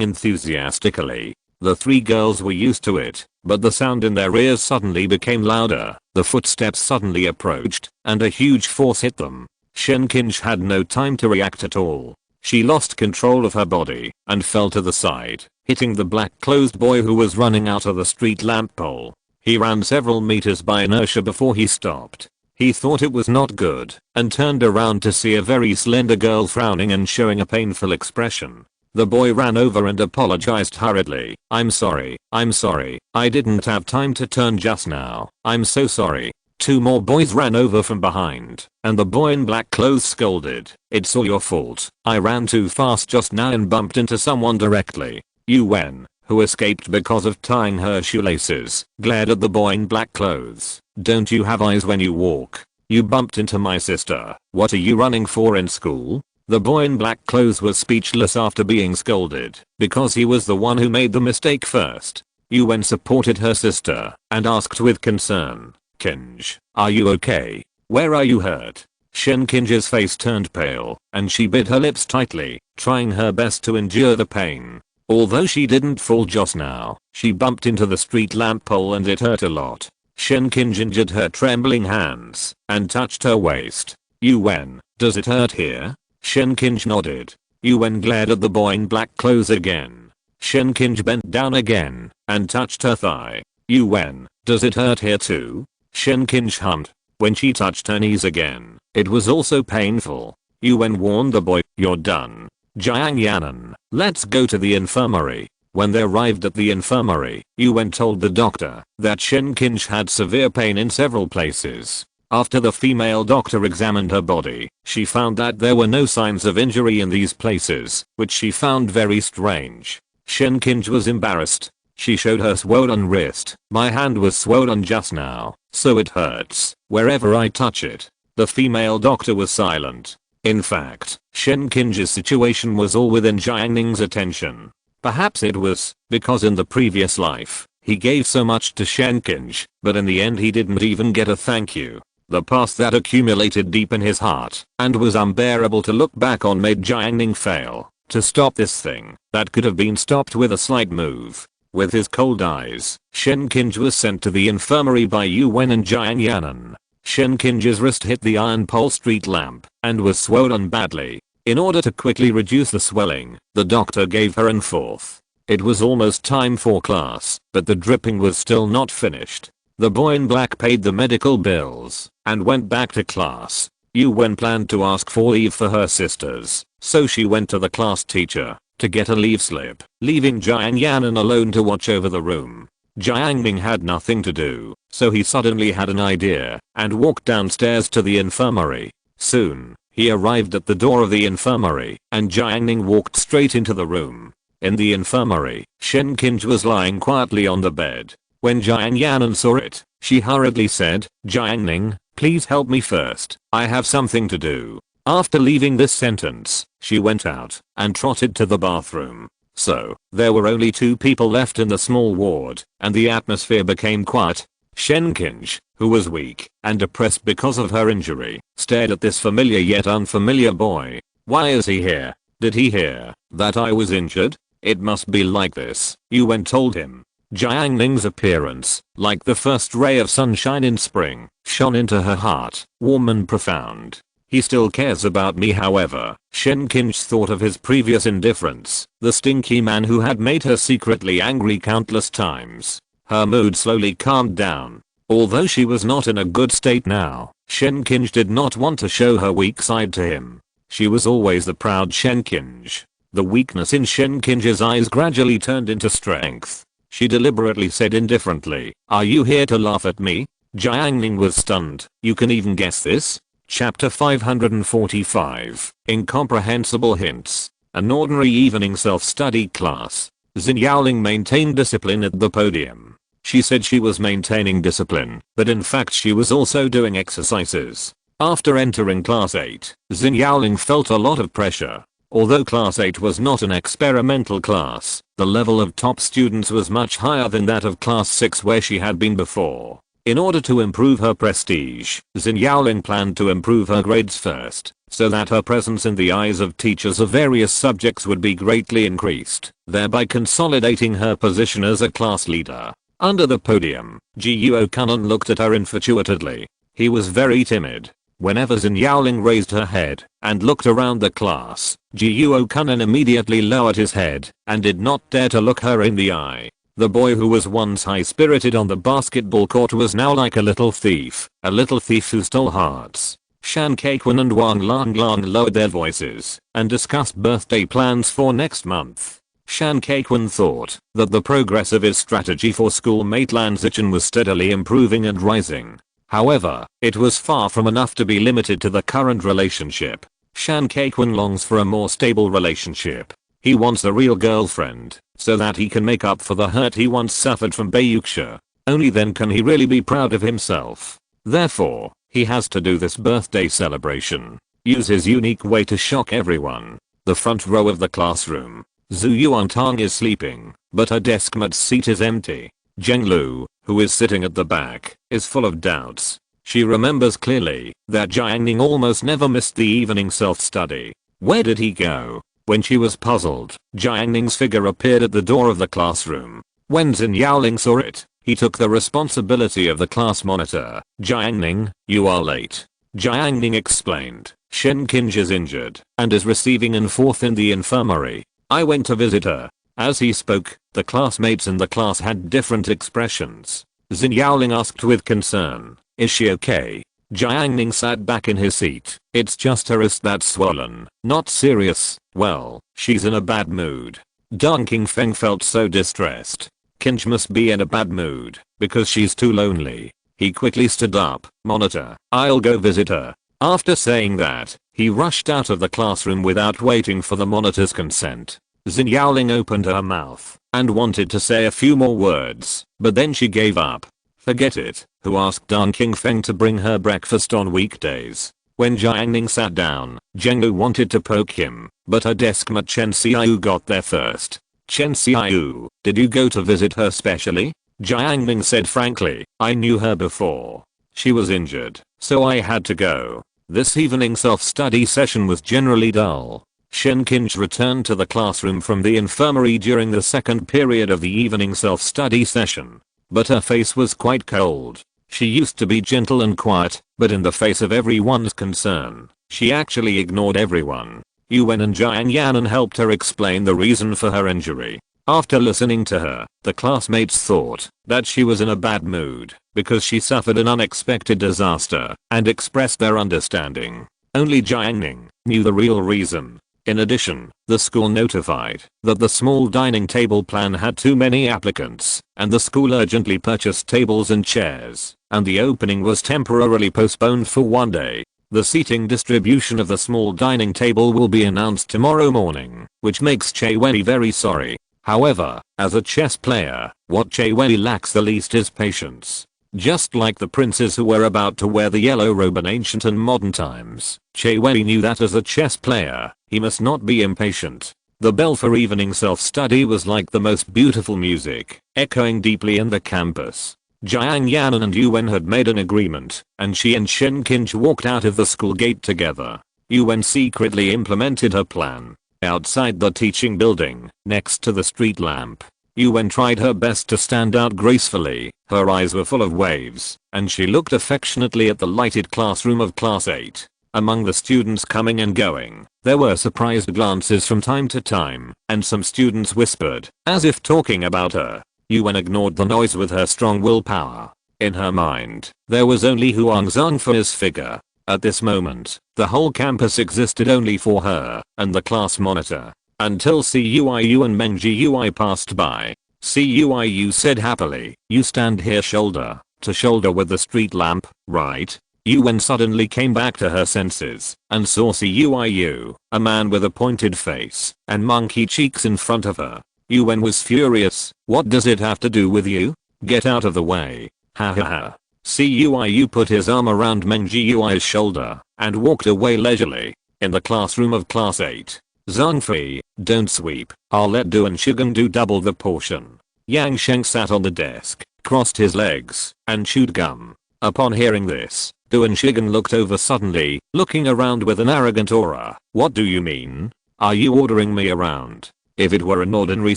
Speaker 1: enthusiastically. The three girls were used to it, but the sound in their ears suddenly became louder. The footsteps suddenly approached, and a huge force hit them. Shenkinj had no time to react at all. She lost control of her body and fell to the side, hitting the black-clothed boy who was running out of the street lamp pole. He ran several meters by inertia before he stopped. He thought it was not good and turned around to see a very slender girl frowning and showing a painful expression. The boy ran over and apologized hurriedly. I'm sorry, I didn't have time to turn just now. I'm so sorry." Two more boys ran over from behind, and the boy in black clothes scolded, "It's all your fault. I ran too fast just now and bumped into someone directly." Yuan, who escaped because of tying her shoelaces, glared at the boy in black clothes. "Don't you have eyes when you walk? You bumped into my sister. What are you running for in school?" The boy in black clothes was speechless after being scolded because he was the one who made the mistake first. Yuen supported her sister and asked with concern, "Kinj, are you okay? Where are you hurt?" Shen Kinj's face turned pale and she bit her lips tightly, trying her best to endure the pain. Although she didn't fall just now, she bumped into the street lamp pole and it hurt a lot. Shen Kinj injured her trembling hands and touched her waist. "Yuen, does it hurt here?" Shen Kinj nodded. Yuen glared at the boy in black clothes again. Shen Kinj bent down again and touched her thigh. "Yuen, does it hurt here too?" Shen Kinj hummed. When she touched her knees again, it was also painful. Yuen warned the boy, "You're done. Jiang Ning, let's go to the infirmary." When they arrived at the infirmary, Yuen told the doctor that Shen Kinj had severe pain in several places. After the female doctor examined her body, she found that there were no signs of injury in these places, which she found very strange. Shen Kinj was embarrassed. She showed her swollen wrist. "My hand was swollen just now, so it hurts wherever I touch it." The female doctor was silent. In fact, Shen Kinj's situation was all within Jiang Ning's attention. Perhaps it was because in the previous life, he gave so much to Shen Kinj, but in the end he didn't even get a thank you. The past that accumulated deep in his heart and was unbearable to look back on made Jiang Ning fail to stop this thing that could have been stopped with a slight move. With his cold eyes, Shen Kinj was sent to the infirmary by Yuen and Jiang Ning. Shen Kinj's wrist hit the iron pole street lamp and was swollen badly. In order to quickly reduce the swelling, the doctor gave her an fourth. It was almost time for class, but the dripping was still not finished. The boy in black paid the medical bills and went back to class. Yuen planned to ask for leave for her sisters, so she went to the class teacher to get a leave slip, leaving Jiang Ning alone to watch over the room. Jiang Ning had nothing to do, so he suddenly had an idea and walked downstairs to the infirmary. Soon, he arrived at the door of the infirmary and Jiang Ning walked straight into the room. In the infirmary, Shen Kinj was lying quietly on the bed. When Jiang Ning saw it, she hurriedly said, "Jiang Ning, please help me first. I have something to do." After leaving this sentence, she went out and trotted to the bathroom. So, there were only 2 people left in the small ward, and the atmosphere became quiet. Shen Kinj, who was weak and depressed because of her injury, stared at this familiar yet unfamiliar boy. "Why is he here? Did he hear that I was injured? It must be like this," Yuen told him. Jiang Ning's appearance, like the first ray of sunshine in spring, shone into her heart, warm and profound. "He still cares about me." However, Shen Kinj thought of his previous indifference, the stinky man who had made her secretly angry countless times. Her mood slowly calmed down. Although she was not in a good state now, Shen Kinj did not want to show her weak side to him. She was always the proud Shen Kinj. The weakness in Shen Kinj's eyes gradually turned into strength. She deliberately said indifferently, "Are you here to laugh at me?" Jiang Ning was stunned. "You can even guess this?" Chapter 545. Incomprehensible Hints. An ordinary evening self-study class. Xiaoling maintained discipline at the podium. She said she was maintaining discipline, but in fact she was also doing exercises. After entering class 8, Xiaoling felt a lot of pressure. Although class 8 was not an experimental class, the level of top students was much higher than that of class 6 where she had been before. In order to improve her prestige, Xiaoling planned to improve her grades first, so that her presence in the eyes of teachers of various subjects would be greatly increased, thereby consolidating her position as a class leader. Under the podium, Jiuo Kunan looked at her infatuatedly. He was very timid. Whenever Xiaoling raised her head and looked around the class, Jiuo Kunan immediately lowered his head and did not dare to look her in the eye. The boy who was once high-spirited on the basketball court was now like a little thief who stole hearts. Shan Kaikwan and Wang Langlong lowered their voices and discussed birthday plans for next month. Shan Kaikwan thought that the progress of his strategy for schoolmate Lan Zichen was steadily improving and rising. However, it was far from enough to be limited to the current relationship. Shan Kaikwan longs for a more stable relationship. He wants a real girlfriend, so that he can make up for the hurt he once suffered from Bayuxia. Only then can he really be proud of himself. Therefore, he has to do this birthday celebration. use his unique way to shock everyone. The front row of the classroom. Zhu Yuantang is sleeping, but her deskmate's seat is empty. Zheng Lu, who is sitting at the back, is full of doubts. She remembers clearly that Jiang Ning almost never missed the evening self-study. Where did he go? When she was puzzled, Jiang Ning's figure appeared at the door of the classroom. When Zin Yaoling saw it, he took the responsibility of the class monitor. Jiang Ning, you are late. Jiang Ning explained. Shen Qinj is injured and is receiving an fourth in the infirmary. I went to visit her. As he spoke, the classmates in the class had different expressions. Zin Yaoling asked with concern, is she okay? Jiang Ning sat back in his seat. It's just her wrist that's swollen, not serious. Well, she's in a bad mood. Deng Qingfeng felt so distressed. Qinj must be in a bad mood because she's too lonely. He quickly stood up. Monitor, I'll go visit her. After saying that, he rushed out of the classroom without waiting for the monitor's consent. Zin Yaoling opened her mouth and wanted to say a few more words, but then she gave up. Forget it. Who asked Deng Qingfeng to bring her breakfast on weekdays? When Jiang Ning sat down, Zheng Lu wanted to poke him, but her deskmate Chen Xiaoyu got there first. Chen Xiaoyu, did you go to visit her specially? Jiang Ning said frankly, I knew her before. She was injured, so I had to go. This evening self-study session was generally dull. Shen Qinj returned to the classroom from the infirmary during the second period of the evening self-study session. But her face was quite cold. She used to be gentle and quiet, but in the face of everyone's concern, she actually ignored everyone. Yuan and Jiang Yanan helped her explain the reason for her injury. After listening to her, the classmates thought that she was in a bad mood because she suffered an unexpected disaster and expressed their understanding. Only Jiang Ning knew the real reason. In addition, the school notified that the small dining table plan had too many applicants, and the school urgently purchased tables and chairs, and the opening was temporarily postponed for one day. The seating distribution of the small dining table will be announced tomorrow morning, which makes Che Wei very sorry. However, as a chess player, what Che Wei lacks the least is patience. Just like the princes who were about to wear the yellow robe in ancient and modern times, Che Wei knew that as a chess player, he must not be impatient. The bell for evening self-study was like the most beautiful music, echoing deeply in the campus. Jiang Yanan and Yuan had made an agreement, and she and Shen Qinj walked out of the school gate together. Yuan secretly implemented her plan. Outside the teaching building, next to the street lamp, Yuan tried her best to stand out gracefully. Her eyes were full of waves, and she looked affectionately at the lighted classroom of class 8. Among the students coming and going, there were surprised glances from time to time, and some students whispered, as if talking about her. Yuan ignored the noise with her strong willpower. In her mind, there was only Huang Zhengfei's figure. At this moment, the whole campus existed only for her and the class monitor. Until Cuiyu and Meng Jiui passed by. Cuiyu said happily, you stand here shoulder to shoulder with the street lamp, right? Yuan suddenly came back to her senses and saw Cuiyu, a man with a pointed face and monkey cheeks in front of her. Yuan was furious. What does it have to do with you? Get out of the way. Ha ha ha. Cuiyu put his arm around Meng Jiui's shoulder and walked away leisurely. In the classroom of class 8. Zhengfei, don't sweep. I'll let Duan Shigen do double the portion. Yang Sheng sat on the desk, crossed his legs, and chewed gum. Upon hearing this, Duan Shigen looked over suddenly, looking around with an arrogant aura. What do you mean? Are you ordering me around? If it were an ordinary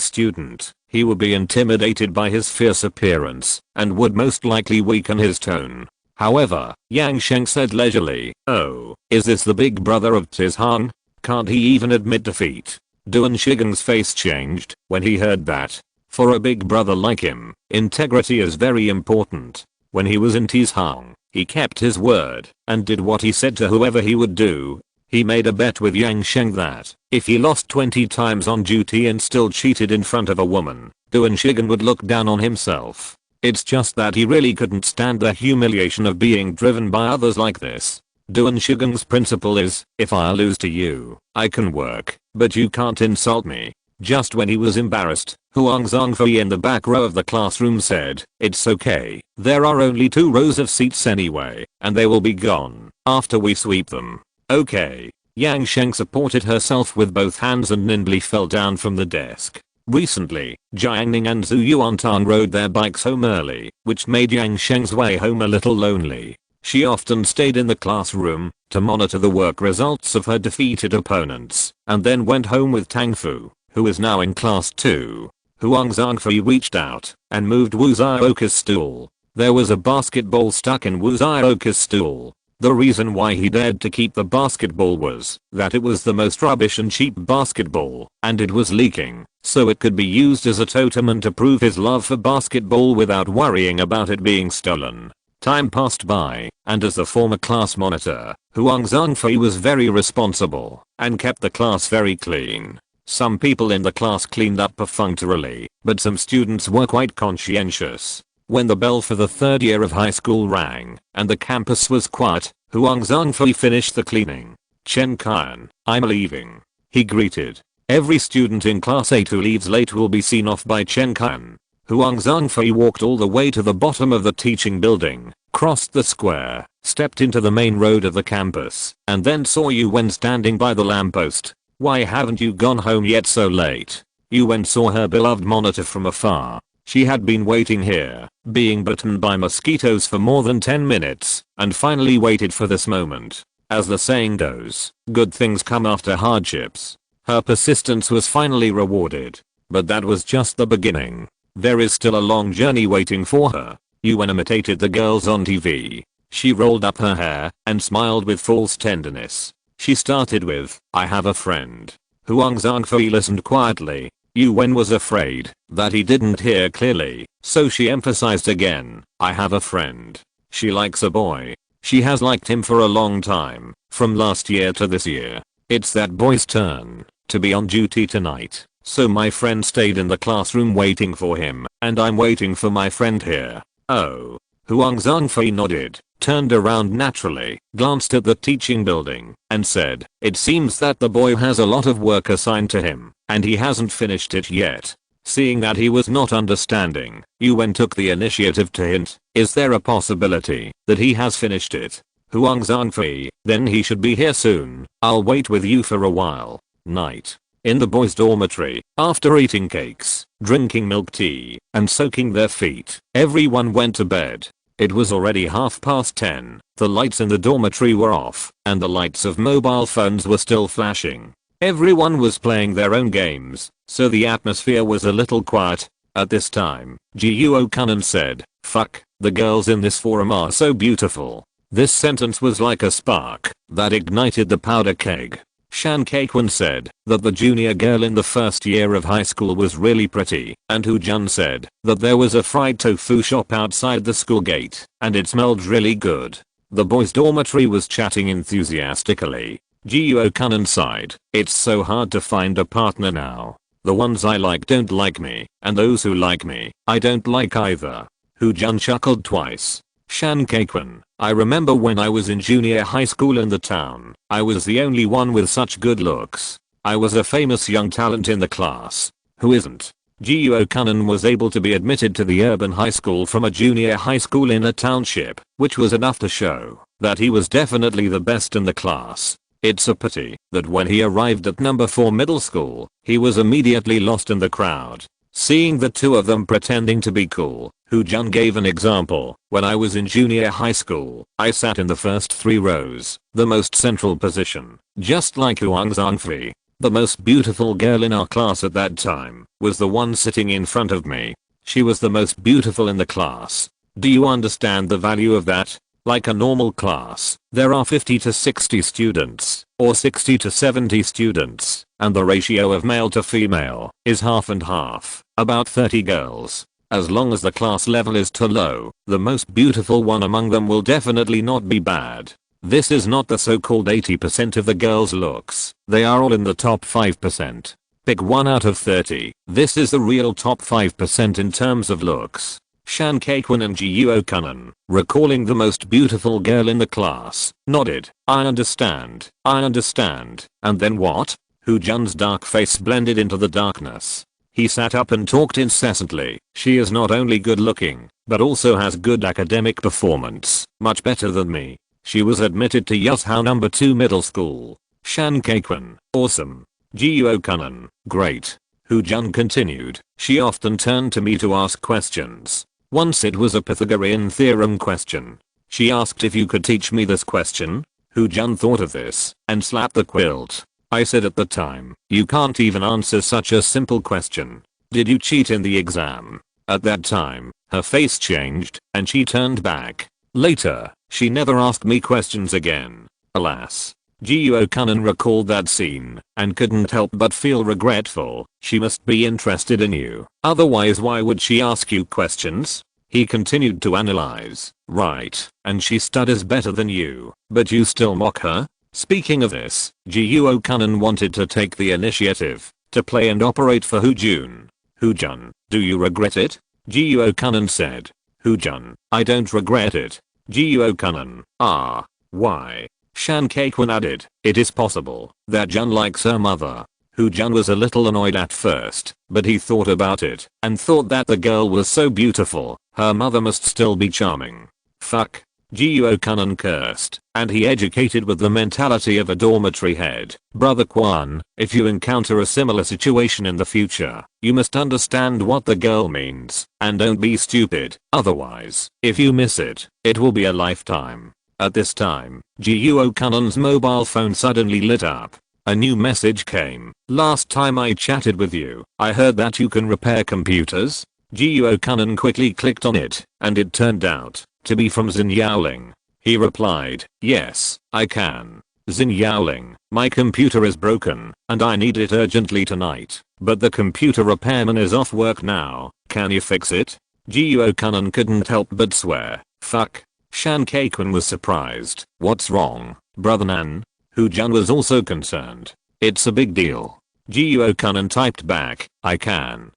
Speaker 1: student, he would be intimidated by his fierce appearance and would most likely weaken his tone. However, Yang Sheng said leisurely, oh, is this the big brother of Tizhan? Can't he even admit defeat? Duan Shigen's face changed when he heard that. For a big brother like him, integrity is very important. When he was in Tizhan, he kept his word and did what he said to whoever he would do. He made a bet with Yang Sheng that if he lost 20 times on duty and still cheated in front of a woman, Duan Shigen would look down on himself. It's just that he really couldn't stand the humiliation of being driven by others like this. Duan Shigen's principle is, if I lose to you, I can work, but you can't insult me. Just when he was embarrassed, Huang Zhengfei in the back row of the classroom said, it's okay, there are only 2 rows of seats anyway, and they will be gone after we sweep them. Okay. Yang Sheng supported herself with both hands and nimbly fell down from the desk. Recently, Jiang Ning and Zhu Yuantang rode their bikes home early, which made Yang Sheng's way home a little lonely. She often stayed in the classroom to monitor the work results of her defeated opponents, and then went home with Tang Fu, who is now in class 2. Huang Zhangfei reached out and moved Wu Zhaoka's stool. There was a basketball stuck in Wu Zhaoka's stool. The reason why he dared to keep the basketball was that it was the most rubbish and cheap basketball, and it was leaking, so it could be used as a totem and to prove his love for basketball without worrying about it being stolen. Time passed by, and as the former class monitor, Huang Zhangfei was very responsible and kept the class very clean. Some people in the class cleaned up perfunctorily, but some students were quite conscientious. When the bell for the third year of high school rang, and the campus was quiet, Huang Zhangfei finished the cleaning. Chen Qian, I'm leaving. He greeted. Every student in class 8 who leaves late will be seen off by Chen Qian. Huang Zhangfei walked all the way to the bottom of the teaching building, crossed the square, stepped into the main road of the campus, and then saw Yu Wen standing by the lamppost. Why haven't you gone home yet so late? Yu Wen saw her beloved monitor from afar. She had been waiting here, being bitten by mosquitoes for more than 10 minutes, and finally waited for this moment. As the saying goes, good things come after hardships. Her persistence was finally rewarded. But that was just the beginning. There is still a long journey waiting for her. Yu Wen imitated the girls on TV. She rolled up her hair and smiled with false tenderness. She started with, I have a friend. Huang Zhangfei listened quietly. Yu Wen was afraid that he didn't hear clearly, so she emphasized again, I have a friend. She likes a boy. She has liked him for a long time, from last year to this year. It's that boy's turn to be on duty tonight, so my friend stayed in the classroom waiting for him, and I'm waiting for my friend here. Oh. Huang Zhangfei nodded, turned around naturally, glanced at the teaching building, and said, it seems that the boy has a lot of work assigned to him, and he hasn't finished it yet. Seeing that he was not understanding, Yu Wen took the initiative to hint, is there a possibility that he has finished it? Huang Zhangfei, then he should be here soon. I'll wait with you for a while. Night. In the boys' dormitory, after eating cakes, drinking milk tea, and soaking their feet, everyone went to bed. It was already 10:30. The lights in the dormitory were off, and the lights of mobile phones were still flashing. Everyone was playing their own games, so the atmosphere was a little quiet. At this time, Jiuo Kanan said, fuck, the girls in this forum are so beautiful. This sentence was like a spark that ignited the powder keg. Shan Kaikwon said that the junior girl in the first year of high school was really pretty, and Hu Jun said that there was a fried tofu shop outside the school gate, and it smelled really good. The boys' dormitory was chatting enthusiastically. Jiuo Kanan sighed, it's so hard to find a partner now. The ones I like don't like me, and those who like me, I don't like either. Hu Jun chuckled twice. Shan Kaikwon, I remember when I was in junior high school in the town, I was the only one with such good looks. I was a famous young talent in the class. Who isn't? Jiuo Kanan was able to be admitted to the urban high school from a junior high school in a township, which was enough to show that he was definitely the best in the class. It's a pity that when he arrived at number 4 middle school, he was immediately lost in the crowd. Seeing the two of them pretending to be cool, Hu Jun gave an example. When I was in junior high school, I sat in the first 3 rows, the most central position, just like Huang Zhangfei. The most beautiful girl in our class at that time was the one sitting in front of me. She was the most beautiful in the class. Do you understand the value of that? Like a normal class, there are 50 to 60 students, or 60 to 70 students, and the ratio of male to female is half and half, about 30 girls. As long as the class level is too low, the most beautiful one among them will definitely not be bad. This is not the so-called 80% of the girls' looks, they are all in the top 5%. Pick 1 out of 30, this is the real top 5% in terms of looks. Shan Kaikwon and Jiuo Kanan, recalling the most beautiful girl in the class, nodded. I understand, and then what? Hu Jun's dark face blended into the darkness. He sat up and talked incessantly. She is not only good looking, but also has good academic performance, much better than me. She was admitted to Yasuhao number 2 middle school. Shan Kaikun, awesome. Jiuo Kunan, great. Hu-jun continued. She often turned to me to ask questions. Once it was a Pythagorean theorem question. She asked if you could teach me this question. Hu-jun thought of this and slapped the quilt. I said at the time, you can't even answer such a simple question. Did you cheat in the exam? At that time, her face changed and she turned back. Later, she never asked me questions again. Alas. Jiuo Kunan recalled that scene and couldn't help but feel regretful. She must be interested in you. Otherwise, why would she ask you questions? He continued to analyze. Right, and she studies better than you, but you still mock her? Speaking of this, Jiuo Kunan wanted to take the initiative to play and operate for Hu-jun. Hu-jun, do you regret it? Jiuo Kunan said. Hu-jun, I don't regret it. Jiuo Kunan, ah, why? Shan Kaikun added, it is possible that Jun likes her mother. Hu-jun was a little annoyed at first, but he thought about it and thought that the girl was so beautiful, her mother must still be charming. Fuck. Jiuo Kunan cursed, and he educated with the mentality of a dormitory head. Brother Kwan, if you encounter a similar situation in the future, you must understand what the girl means, and don't be stupid, otherwise, if you miss it, it will be a lifetime. At this time, Jiuo Kunan's mobile phone suddenly lit up. A new message came. Last time I chatted with you, I heard that you can repair computers. Jiuo Kunan quickly clicked on it, and it turned out to be from Xin Yaoling. He replied, yes, I can. Xin Yaoling, my computer is broken, and I need it urgently tonight, but the computer repairman is off work now, can you fix it? Jiuo Kunan couldn't help but swear, fuck. Shan Kaikun was surprised. What's wrong, brother Nan? Hu-jun was also concerned. It's a big deal. Jiuo Kunan typed back, I can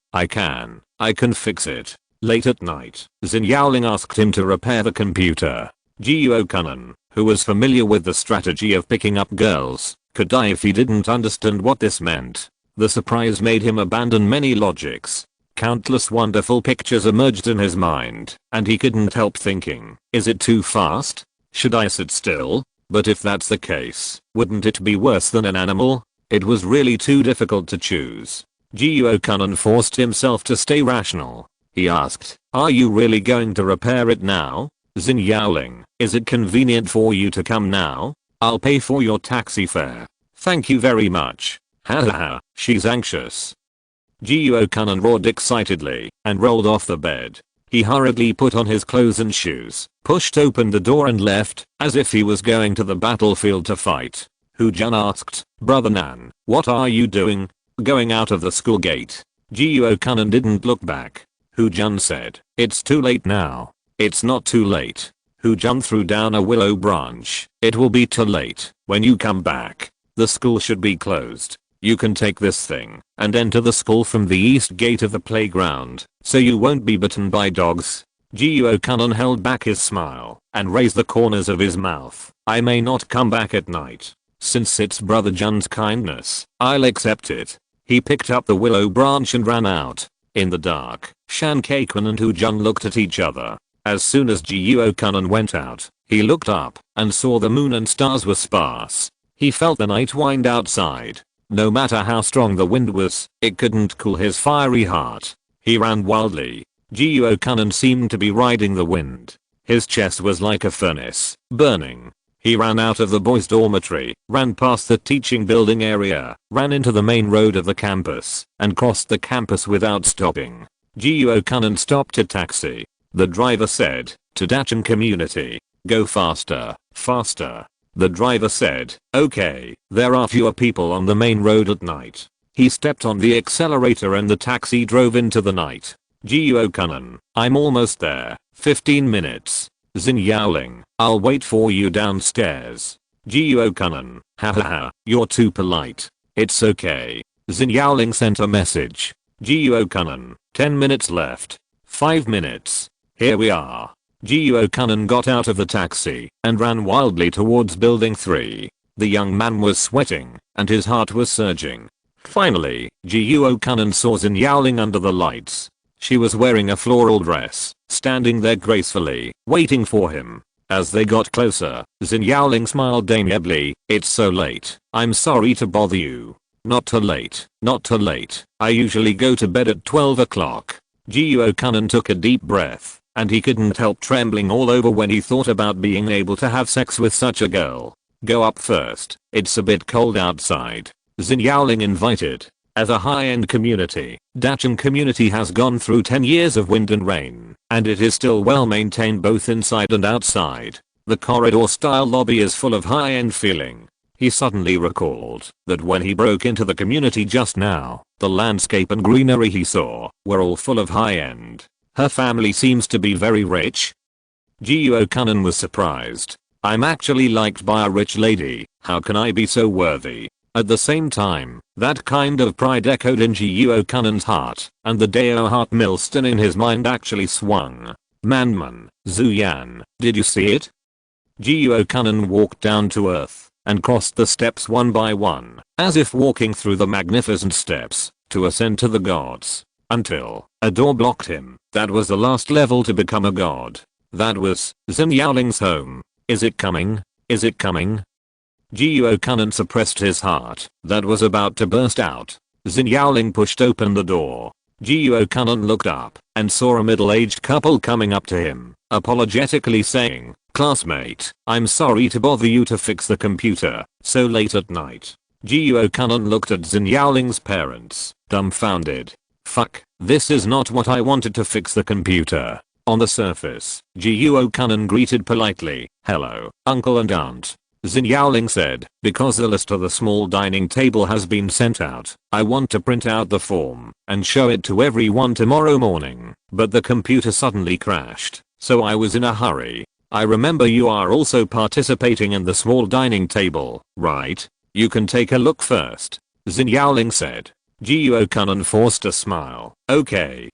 Speaker 1: fix it. Late at night, Xin Yaoling asked him to repair the computer. Jiuo Kunan, who was familiar with the strategy of picking up girls, could die if he didn't understand what this meant. The surprise made him abandon many logics. Countless wonderful pictures emerged in his mind, and he couldn't help thinking, is it too fast? Should I sit still? But if that's the case, wouldn't it be worse than an animal? It was really too difficult to choose. Jiuo Kunan forced himself to stay rational. He asked, are you really going to repair it now? Xin Yaoling, is it convenient for you to come now? I'll pay for your taxi fare. Thank you very much. Hahaha, she's anxious. Jiuo Kunan roared excitedly and rolled off the bed. He hurriedly put on his clothes and shoes, pushed open the door and left, as if he was going to the battlefield to fight. Hu-jun asked, brother Nan, what are you doing? Going out of the school gate. Jiuo Kunan didn't look back. Hu-jun said, it's too late now. It's not too late. Hu-jun threw down a willow branch. It will be too late when you come back. The school should be closed. You can take this thing and enter the school from the east gate of the playground, so you won't be bitten by dogs. Jiuo Kunan held back his smile and raised the corners of his mouth. I may not come back at night. Since it's brother Jun's kindness, I'll accept it. He picked up the willow branch and ran out. In the dark, Shan Kaikun and Hu-jun looked at each other. As soon as Jiuo Kunan went out, he looked up and saw the moon and stars were sparse. He felt the night wind outside. No matter how strong the wind was, it couldn't cool his fiery heart. He ran wildly. Jiuo Kunan seemed to be riding the wind. His chest was like a furnace, burning. He ran out of the boys' dormitory, ran past the teaching building area, ran into the main road of the campus, and crossed the campus without stopping. Jiuo Kunan stopped a taxi. The driver said, to Dachan community, go faster, faster. The driver said, okay, there are fewer people on the main road at night. He stepped on the accelerator and the taxi drove into the night. Jiuo Kunan, I'm almost there, 15 minutes. Xin Yaoling, I'll wait for you downstairs. Jiuo Kunan, hahaha, you're too polite. It's okay. Xin Yaoling sent a message. Jiuo Kunan, 10 minutes left. 5 minutes. Here we are. Jiuo Kunan got out of the taxi and ran wildly towards building 3. The young man was sweating and his heart was surging. Finally, Jiuo Kunan saw Xin Yaoling under the lights. She was wearing a floral dress, standing there gracefully, waiting for him. As they got closer, Xin Yaoling smiled amiably. "It's so late. I'm sorry to bother you." "Not too late, not too late. I usually go to bed at 12 o'clock. Jiuo Kanan took a deep breath, and he couldn't help trembling all over when he thought about being able to have sex with such a girl. "Go up first. It's a bit cold outside," Xin Yaoling invited. As a high-end community, Dacheng community has gone through 10 years of wind and rain, and it is still well maintained both inside and outside. The corridor-style lobby is full of high-end feeling. He suddenly recalled that when he broke into the community just now, the landscape and greenery he saw were all full of high-end. Her family seems to be very rich. Jiuo Kanan was surprised. "I'm actually liked by a rich lady. How can I be so worthy?" At the same time, that kind of pride echoed in Jiuo Kanan's heart, and the Dao heart millstone in his mind actually swung. "Man, Zhu Yan, did you see it?" Jiuo Kanan walked down to earth and crossed the steps one by one, as if walking through the magnificent steps to ascend to the gods, until a door blocked him. That was the last level to become a god. That was Xin Yaoling's home. Is it coming? Is it coming? Jiuo Kanan suppressed his heart that was about to burst out. Xin Yaoling pushed open the door. Jiuo Kanan looked up and saw a middle-aged couple coming up to him, apologetically saying, "Classmate, I'm sorry to bother you to fix the computer so late at night." Jiuo Kanan looked at Xin Yaoling's parents, dumbfounded. "Fuck, this is not what I wanted to fix the computer." On the surface, Jiuo Kanan greeted politely, "Hello, uncle and aunt." Xin Yaoling said, "Because the list of the small dining table has been sent out, I want to print out the form and show it to everyone tomorrow morning, but the computer suddenly crashed, so I was in a hurry. I remember you are also participating in the small dining table, right? You can take a look first." Xin Yaoling said. Jiuo Kanan forced a smile. Okay.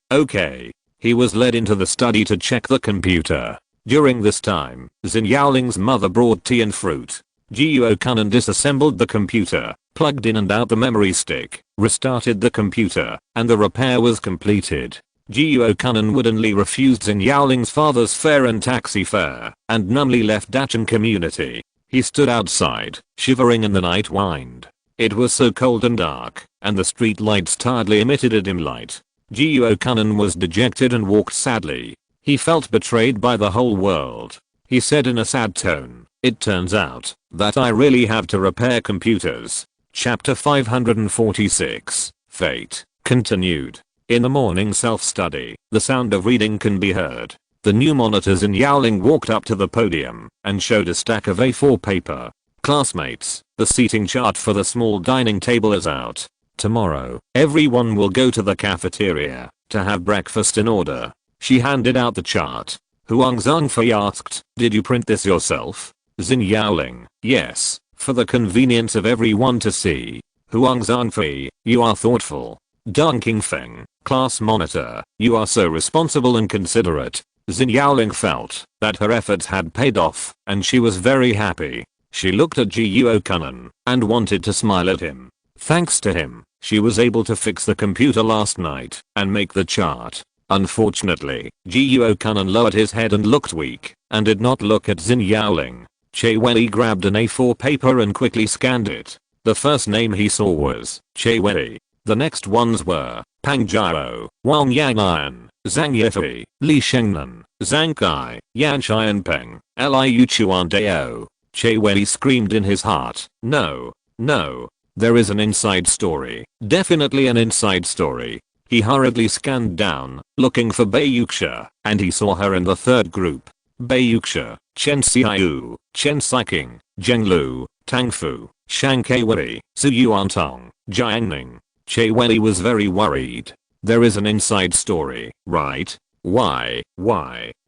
Speaker 1: He was led into the study to check the computer. During this time, Xin Yaoling's mother brought tea and fruit. Jiuo Kanan disassembled the computer, plugged in and out the memory stick, restarted the computer, and the repair was completed. Jiuo Kanan woodenly refused Xin Yaoling's father's fare and taxi fare, and numbly left Dacheng community. He stood outside, shivering in the night wind. It was so cold and dark, and the street lights tiredly emitted a dim light. Jiuo Kanan was dejected and walked sadly. He felt betrayed by the whole world. He said in a sad tone, "It turns out that I really have to repair computers." Chapter 546, Fate, continued. In the morning self-study, the sound of reading can be heard. The new monitors in Yaoling walked up to the podium and showed a stack of A4 paper. "Classmates, the seating chart for the small dining table is out. Tomorrow, everyone will go to the cafeteria to have breakfast in order." She handed out the chart. Huang Zhengfei asked, "Did you print this yourself?" Xin Yaoling, "Yes, for the convenience of everyone to see." Huang Zhengfei, "You are thoughtful." Deng Qingfeng, class monitor, "You are so responsible and considerate." Xin Yaoling felt that her efforts had paid off, and she was very happy. She looked at Jiuo Kanan and wanted to smile at him. Thanks to him, she was able to fix the computer last night and make the chart. Unfortunately, Jiuo Kanan lowered his head and looked weak, and did not look at Xin Yaoling. Che Wei grabbed an A4 paper and quickly scanned it. The first name he saw was Che Wei. The next ones were Pang Jiao, Wang Yanyan, Zhang Yifei, Li Shengnan, Zhang Kai, Yan Qianpeng, Liu Chuan Dao. Che Wei screamed in his heart, "No, no. There is an inside story. Definitely an inside story." He hurriedly scanned down, looking for Bai Yuxia, and he saw her in the third group. Bai Yuxia, Chen Xiaoyu, Chen Xiqing, Zheng Lu, Tang Fu, Shang Keiwei, Zhu Yuantong, Jiang Ning. Che Wei was very worried. There is an inside story, right? Why?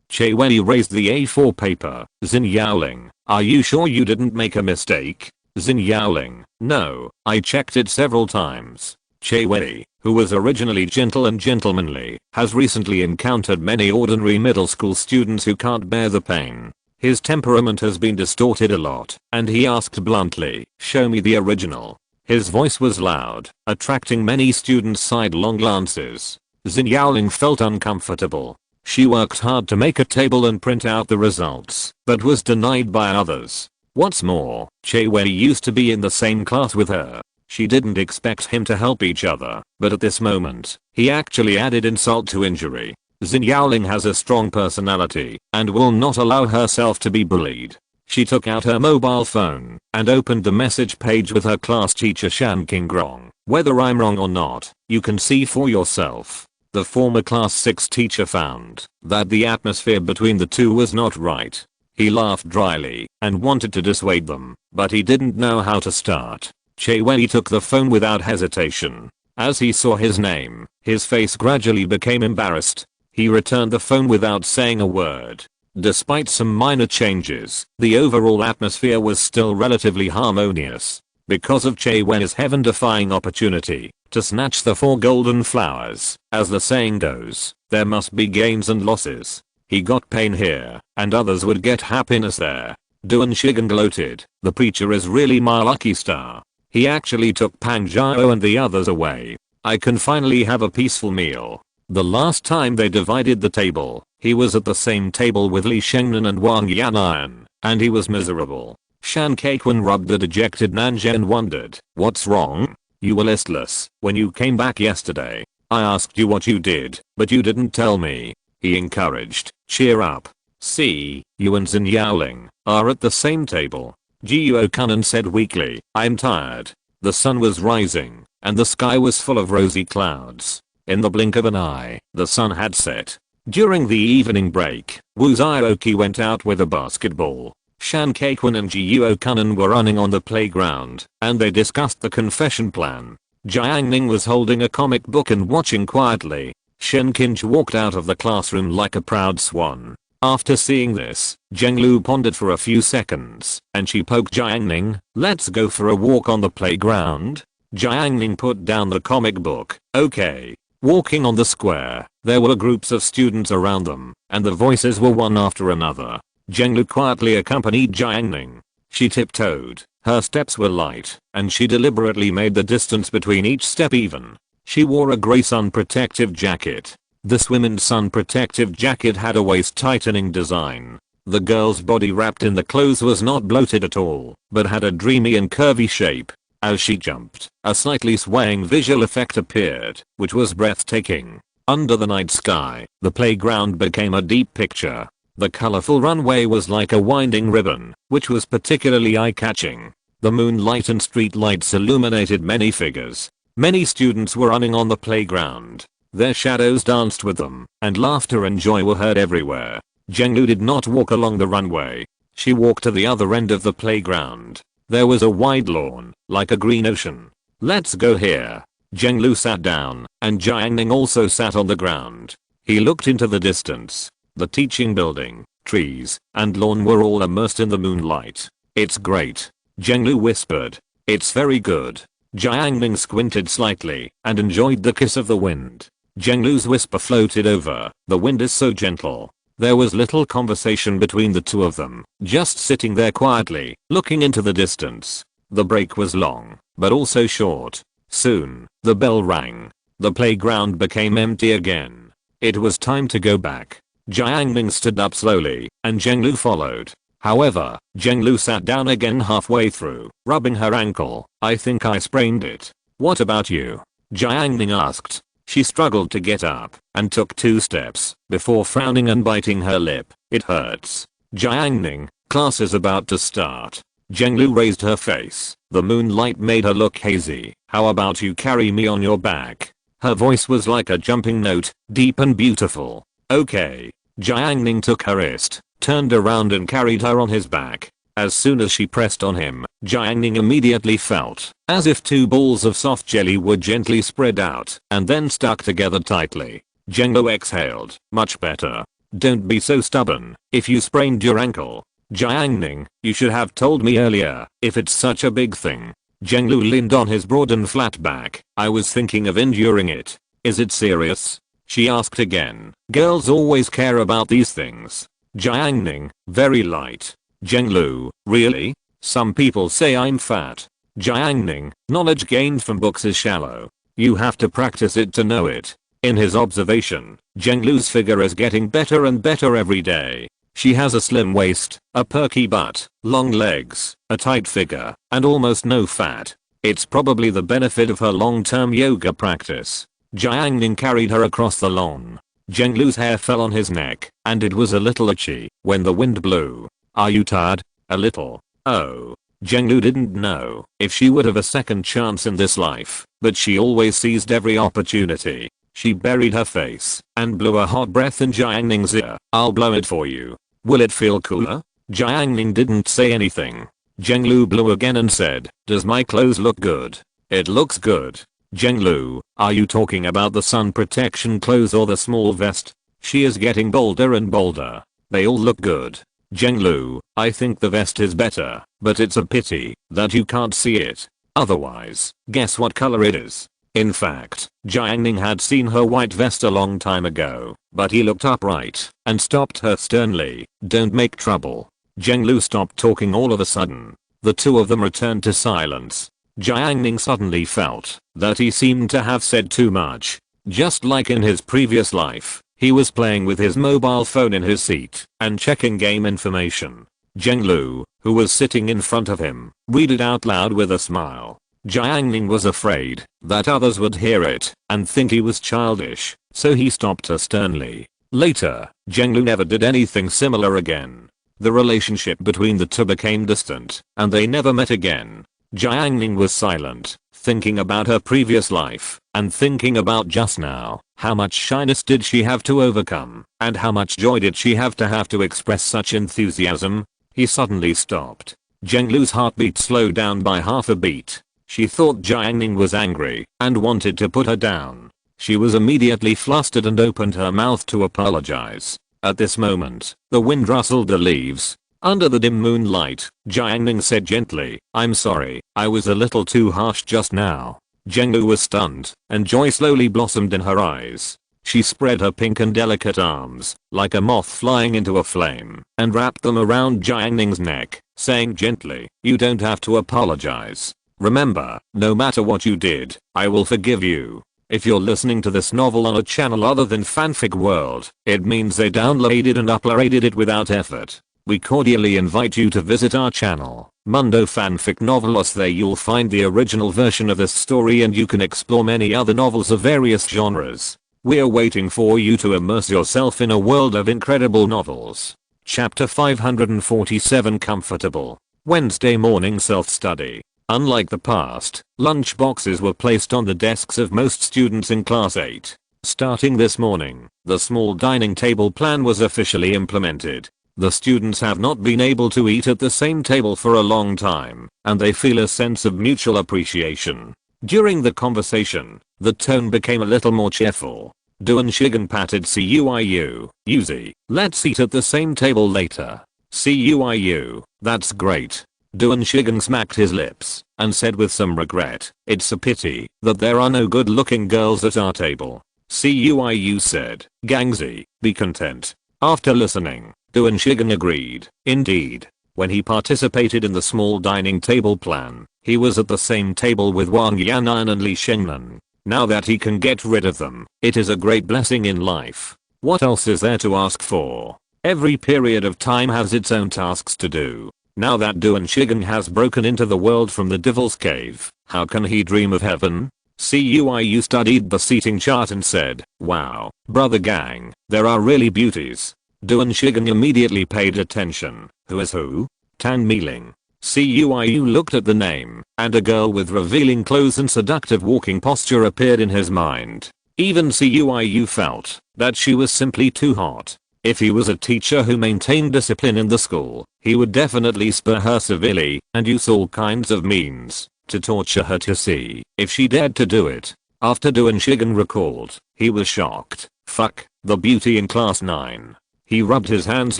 Speaker 1: Che Wei raised the A4 paper. Xin Yaoling, "Are you sure you didn't make a mistake?" Xin Yaoling, "No, I checked it several times." Che Wei, who was originally gentle and gentlemanly, has recently encountered many ordinary middle school students who can't bear the pain. His temperament has been distorted a lot, and he asked bluntly, "Show me the original." His voice was loud, attracting many students' sidelong glances. Xin Yaoling felt uncomfortable. She worked hard to make a table and print out the results, but was denied by others. What's more, Che Wei used to be in the same class with her. She didn't expect him to help each other, but at this moment, he actually added insult to injury. Xin Yaoling has a strong personality and will not allow herself to be bullied. She took out her mobile phone and opened the message page with her class teacher Shan Qingrong. Whether I'm wrong or not, you can see for yourself. The former class 6 teacher found that the atmosphere between the two was not right. He laughed dryly and wanted to dissuade them, but he didn't know how to start. Che Wei took the phone without hesitation. As he saw his name, his face gradually became embarrassed. He returned the phone without saying a word. Despite some minor changes, the overall atmosphere was still relatively harmonious. Because of Che Wei's heaven-defying opportunity to snatch the 4 golden flowers, as the saying goes, there must be gains and losses. He got pain here, and others would get happiness there. Duan Shigen gloated, the preacher is really my lucky star. He actually took Pang Zhao and the others away. I can finally have a peaceful meal. The last time they divided the table, he was at the same table with Li Shengnan and Wang Yan'an, and he was miserable. Shan Kequan rubbed the dejected Nanjie and wondered, what's wrong? You were listless when you came back yesterday. I asked you what you did, but you didn't tell me. He encouraged, cheer up. See, you and Xin Yaoling are at the same table. Jiuo Kunan said weakly, I'm tired. The sun was rising, and the sky was full of rosy clouds. In the blink of an eye, the sun had set. During the evening break, Wu Zioki went out with a basketball. Shan Kequan and Jiuo Kunan were running on the playground, and they discussed the confession plan. Jiang Ning was holding a comic book and watching quietly. Shen Qinzhi walked out of the classroom like a proud swan. After seeing this, Zheng Lu pondered for a few seconds, and she poked Jiang Ning, let's go for a walk on the playground? Jiang Ning put down the comic book, okay. Walking on the square, there were groups of students around them, and the voices were one after another. Zheng Lu quietly accompanied Jiang Ning. She tiptoed, her steps were light, and she deliberately made the distance between each step even. She wore a grey sun protective jacket. This women's sun protective jacket had a waist-tightening design. The girl's body wrapped in the clothes was not bloated at all, but had a dreamy and curvy shape. As she jumped, a slightly swaying visual effect appeared, which was breathtaking. Under the night sky, the playground became a deep picture. The colorful runway was like a winding ribbon, which was particularly eye-catching. The moonlight and street lights illuminated many figures. Many students were running on the playground. Their shadows danced with them, and laughter and joy were heard everywhere. Zheng Lu did not walk along the runway. She walked to the other end of the playground. There was a wide lawn, like a green ocean. Let's go here. Zheng Lu sat down, and Jiang Ning also sat on the ground. He looked into the distance. The teaching building, trees, and lawn were all immersed in the moonlight. It's great. Zheng Lu whispered. It's very good. Jiang Ning squinted slightly and enjoyed the kiss of the wind. Zheng Lu's whisper floated over. The wind is so gentle. There was little conversation between the two of them, just sitting there quietly, looking into the distance. The break was long, but also short. Soon, the bell rang. The playground became empty again. It was time to go back. Jiang Ning stood up slowly, and Zheng Lu followed. However, Zheng Lu sat down again halfway through, rubbing her ankle. I think I sprained it. What about you? Jiang Ning asked. She struggled to get up and took 2 steps before frowning and biting her lip. It hurts. Jiang Ning, class is about to start. Zheng Lu raised her face. The moonlight made her look hazy. How about you carry me on your back? Her voice was like a jumping note, deep and beautiful. Okay. Jiang Ning took her wrist, turned around and carried her on his back. As soon as she pressed on him, Jiang Ning immediately felt as if 2 balls of soft jelly were gently spread out and then stuck together tightly. Zheng Lu exhaled, much better. Don't be so stubborn. If you sprained your ankle, Jiang Ning, you should have told me earlier if it's such a big thing. Zheng Lu leaned on his broad and flat back. I was thinking of enduring it. Is it serious? She asked again. Girls always care about these things. Jiang Ning, very light. Zheng Lu, really? Some people say I'm fat. Jiang Ning, knowledge gained from books is shallow. You have to practice it to know it. In his observation, Zhenglu's figure is getting better and better every day. She has a slim waist, a perky butt, long legs, a tight figure, and almost no fat. It's probably the benefit of her long-term yoga practice. Jiang Ning carried her across the lawn. Zhenglu's hair fell on his neck, and it was a little itchy when the wind blew. "Are you tired?" "A little." "Oh." Zhenglu didn't know if she would have a second chance in this life, but she always seized every opportunity. She buried her face and blew a hot breath in Jiang Ning's ear. "I'll blow it for you. Will it feel cooler?" Jiang Ning didn't say anything. Zhenglu blew again and said, "Does my clothes look good?" "It looks good." "Zhenglu, are you talking about the sun protection clothes or the small vest?" She is getting bolder and bolder. "They all look good." "Zhenglu, I think the vest is better, but it's a pity that you can't see it. Otherwise, guess what color it is?" In fact, Jiang Ning had seen her white vest a long time ago, but he looked upright and stopped her sternly. "Don't make trouble." Zhenglu stopped talking all of a sudden. The two of them returned to silence. Jiang Ning suddenly felt that he seemed to have said too much. Just like in his previous life, he was playing with his mobile phone in his seat and checking game information. Zhenglu, who was sitting in front of him, read it out loud with a smile. Jiang Ning was afraid that others would hear it and think he was childish, so he stopped her sternly. Later, Zhenglu never did anything similar again. The relationship between the two became distant, and they never met again. Jiang Ning was silent, thinking about her previous life, and thinking about just now. How much shyness did she have to overcome, and how much joy did she have to express such enthusiasm? He suddenly stopped. Zhenglu's heartbeat slowed down by half a beat. She thought Jiang Ning was angry and wanted to put her down. She was immediately flustered and opened her mouth to apologize. At this moment, the wind rustled the leaves. Under the dim moonlight, Jiang Ning said gently, "I'm sorry, I was a little too harsh just now." Zhenglu was stunned, and joy slowly blossomed in her eyes. She spread her pink and delicate arms, like a moth flying into a flame, and wrapped them around Jiang Ning's neck, saying gently, "You don't have to apologize. Remember, no matter what you did, I will forgive you." If you're listening to this novel on a channel other than Fanfic World, it means they downloaded and uploaded it without effort. We cordially invite you to visit our channel, Mundo Fanfic Novelos. There you'll find the original version of this story and you can explore many other novels of various genres. We're waiting for you to immerse yourself in a world of incredible novels. Chapter 547 Comfortable. Wednesday morning self-study. Unlike the past, lunch boxes were placed on the desks of most students in Class 8. Starting this morning, the small dining table plan was officially implemented. The students have not been able to eat at the same table for a long time, and they feel a sense of mutual appreciation. During the conversation, the tone became a little more cheerful. Duan Shigen patted Cuiu. "Yuzi, let's eat at the same table later." "Cuiu, that's great." Duan Shigen smacked his lips and said with some regret, "It's a pity that there are no good-looking girls at our table." Cuiu said, "Gangzi, be content." After listening, Duan Shigen agreed. Indeed, when he participated in the small dining table plan, he was at the same table with Wang Yan'an and Li Shengnan. Now that he can get rid of them, it is a great blessing in life. What else is there to ask for? Every period of time has its own tasks to do. Now that Duan Shigen has broken into the world from the Devil's Cave, how can he dream of heaven? Cuiu studied the seating chart and said, "Wow, brother gang, there are really beauties." Duan Shigen immediately paid attention. Who is who? Tan Mealing. Cuiu looked at the name, and a girl with revealing clothes and seductive walking posture appeared in his mind. Even Cuiu felt that she was simply too hot. If he was a teacher who maintained discipline in the school, he would definitely spur her severely and use all kinds of means to torture her to see if she dared to do it. After Duan Shigen recalled, he was shocked. Fuck, the beauty in class 9. He rubbed his hands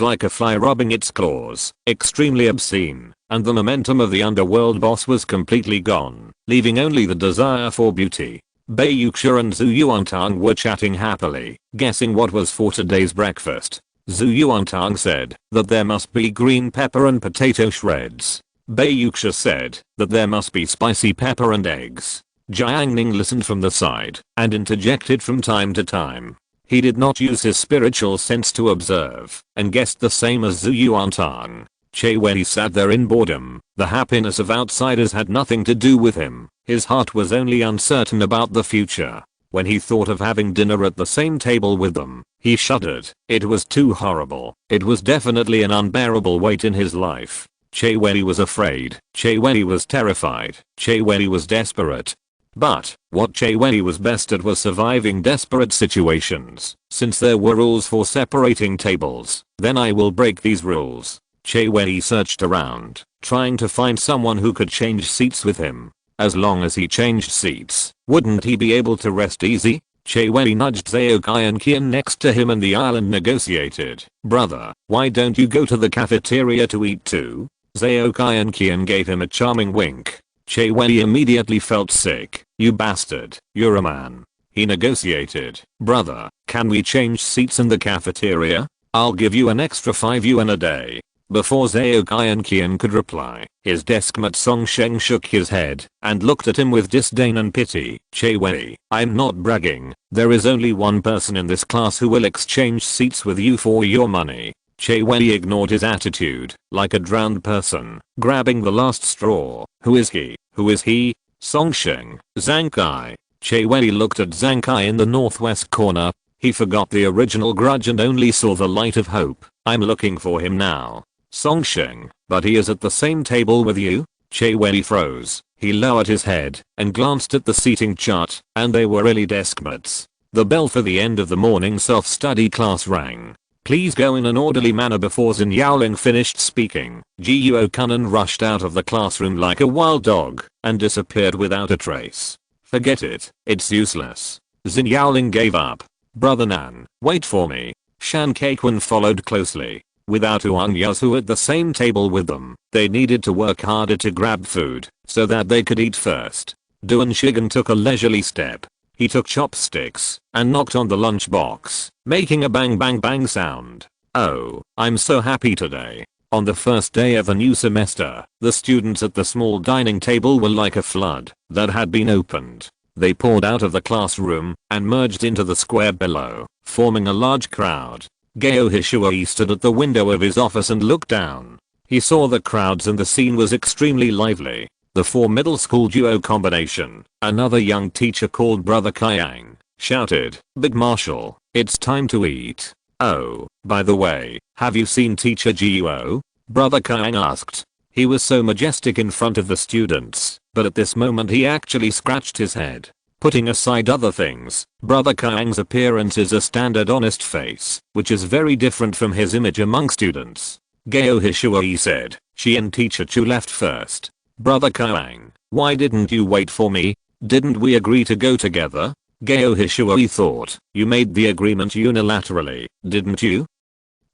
Speaker 1: like a fly rubbing its claws, extremely obscene, and the momentum of the underworld boss was completely gone, leaving only the desire for beauty. Bei Yuxia and Zhu Yuantang were chatting happily, guessing what was for today's breakfast. Zhu Yuantang said that there must be green pepper and potato shreds. Bei Yuxia said that there must be spicy pepper and eggs. Jiang Ning listened from the side and interjected from time to time. He did not use his spiritual sense to observe and guessed the same as Zhu Yuantang. Che Wei sat there in boredom. The happiness of outsiders had nothing to do with him. His heart was only uncertain about the future. When he thought of having dinner at the same table with them, he shuddered. It was too horrible. It was definitely an unbearable weight in his life. Che Wei was afraid. Che Wei was terrified. Che Wei was desperate. But what Che Wei was best at was surviving desperate situations. Since there were rules for separating tables, then I will break these rules. Che Wei searched around, trying to find someone who could change seats with him. As long as he changed seats, wouldn't he be able to rest easy? Che Wei nudged Zhao Kai and Qian next to him and the island negotiated. Brother, why don't you go to the cafeteria to eat too? Zhao Kai and Qian gave him a charming wink. Che Wei immediately felt sick. You bastard, you're a man. He negotiated. Brother, can we change seats in the cafeteria? I'll give you an extra 5 yuan a day. Before Zhao Kai and Qian could reply, his deskmate Song Sheng shook his head and looked at him with disdain and pity. Che Wei, I'm not bragging. There is only one person in this class who will exchange seats with you for your money. Che Wei ignored his attitude, like a drowned person, grabbing the last straw. Who is he? Who is he? Song Sheng, Zhang Kai. Che Wei looked at Zhang Kai in the northwest corner. He forgot the original grudge and only saw the light of hope. I'm looking for him now. Song Sheng, but he is at the same table with you? Che Wei froze. He lowered his head and glanced at the seating chart, and they were really deskmates. The bell for the end of the morning self-study class rang. Please go in an orderly manner before Xin Yaoling finished speaking. Jiuo Kunan rushed out of the classroom like a wild dog and disappeared without a trace. Forget it, it's useless. Xin Yaoling gave up. Brother Nan, wait for me. Shan Keiquan followed closely. Without Huang Yasu at the same table with them, they needed to work harder to grab food so that they could eat first. Duan Shigen took a leisurely step. He took chopsticks and knocked on the lunchbox, making a bang bang bang sound. Oh, I'm so happy today. On the first day of the new semester, the students at the small dining table were like a flood that had been opened. They poured out of the classroom and merged into the square below, forming a large crowd. Gao Hishui stood at the window of his office and looked down. He saw the crowds and the scene was extremely lively. The 4 middle school duo combination, another young teacher called Brother Kayang, shouted, Big Marshal, it's time to eat. Oh, by the way, have you seen Teacher Jiuo? Brother Kayang asked. He was so majestic in front of the students, but at this moment he actually scratched his head. Putting aside other things, Brother Kayang's appearance is a standard honest face, which is very different from his image among students. Gao Hishui said, she and Teacher Chu left first. Brother Kayang, why didn't you wait for me? Didn't we agree to go together? Gao Hishui thought, you made the agreement unilaterally, didn't you?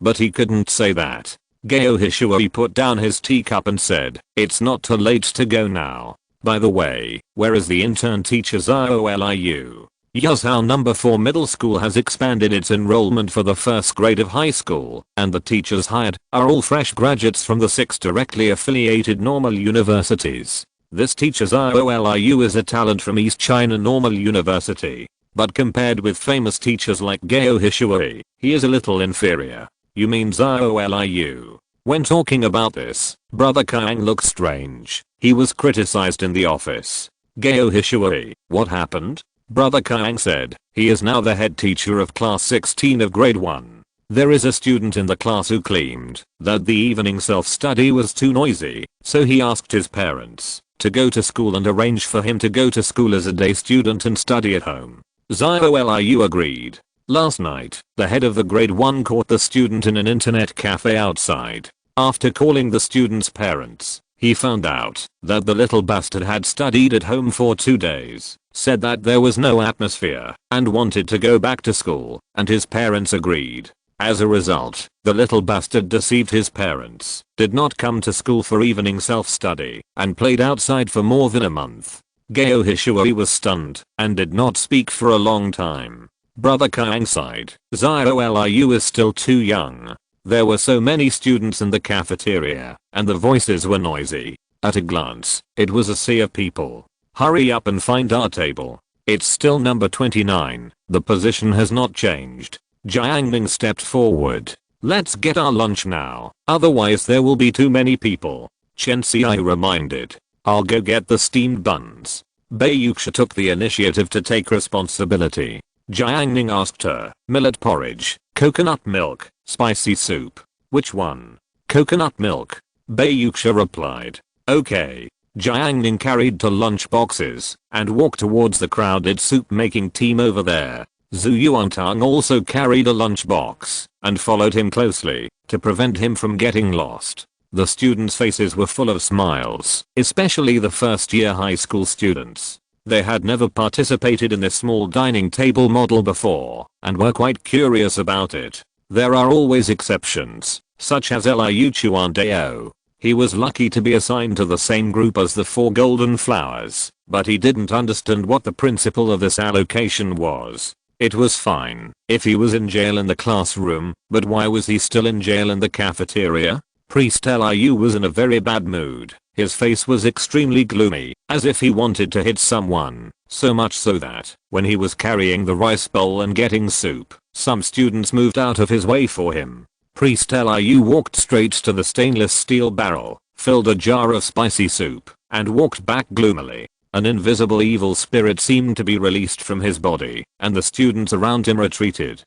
Speaker 1: But he couldn't say that. Gao Hishui put down his teacup and said, it's not too late to go now. By the way, where is the intern teacher Zhou? Yuzhou number 4 middle school has expanded its enrollment for the first grade of high school, and the teachers hired are all fresh graduates from the 6 directly affiliated normal universities. This teacher Zhou is a talent from East China Normal University, but compared with famous teachers like Gao Hishui, he is a little inferior. You mean Zhou? When talking about this, Brother Kang looked strange. He was criticized in the office. Gao Hishui, what happened? Brother Kang said, he is now the head teacher of class 16 of grade 1. There is a student in the class who claimed that the evening self-study was too noisy, so he asked his parents to go to school and arrange for him to go to school as a day student and study at home. Zhou agreed. Last night, the head of the grade 1 caught the student in an internet cafe outside. After calling the student's parents, he found out that the little bastard had studied at home for 2 days, said that there was no atmosphere, and wanted to go back to school, and his parents agreed. As a result, the little bastard deceived his parents, did not come to school for evening self-study, and played outside for more than a month. Gao Hishui was stunned, and did not speak for a long time. Brother Kang sighed. Zhou is still too young. There were so many students in the cafeteria, and the voices were noisy. At a glance, it was a sea of people. Hurry up and find our table. It's still number 29. The position has not changed. Jiang Ning stepped forward. Let's get our lunch now, otherwise there will be too many people. Chen Xiai reminded. I'll go get the steamed buns. Bayuxia took the initiative to take responsibility. Jiang Ning asked her, millet porridge, coconut milk, spicy soup. Which one? Coconut milk. Bayuxia replied. Okay. Jiang Ning carried two lunch boxes and walked towards the crowded soup making team over there. Zhu Yuantang also carried a lunchbox and followed him closely to prevent him from getting lost. The students' faces were full of smiles, especially the first year high school students. They had never participated in this small dining table model before and were quite curious about it. There are always exceptions, such as Liu Chuandao. He was lucky to be assigned to the same group as the four golden flowers, but he didn't understand what the principle of this allocation was. It was fine if he was in jail in the classroom, but why was he still in jail in the cafeteria? Priest Liu was in a very bad mood. His face was extremely gloomy, as if he wanted to hit someone, so much so that, when he was carrying the rice bowl and getting soup, some students moved out of his way for him. Priest Liu walked straight to the stainless steel barrel, filled a jar of spicy soup, and walked back gloomily. An invisible evil spirit seemed to be released from his body, and the students around him retreated.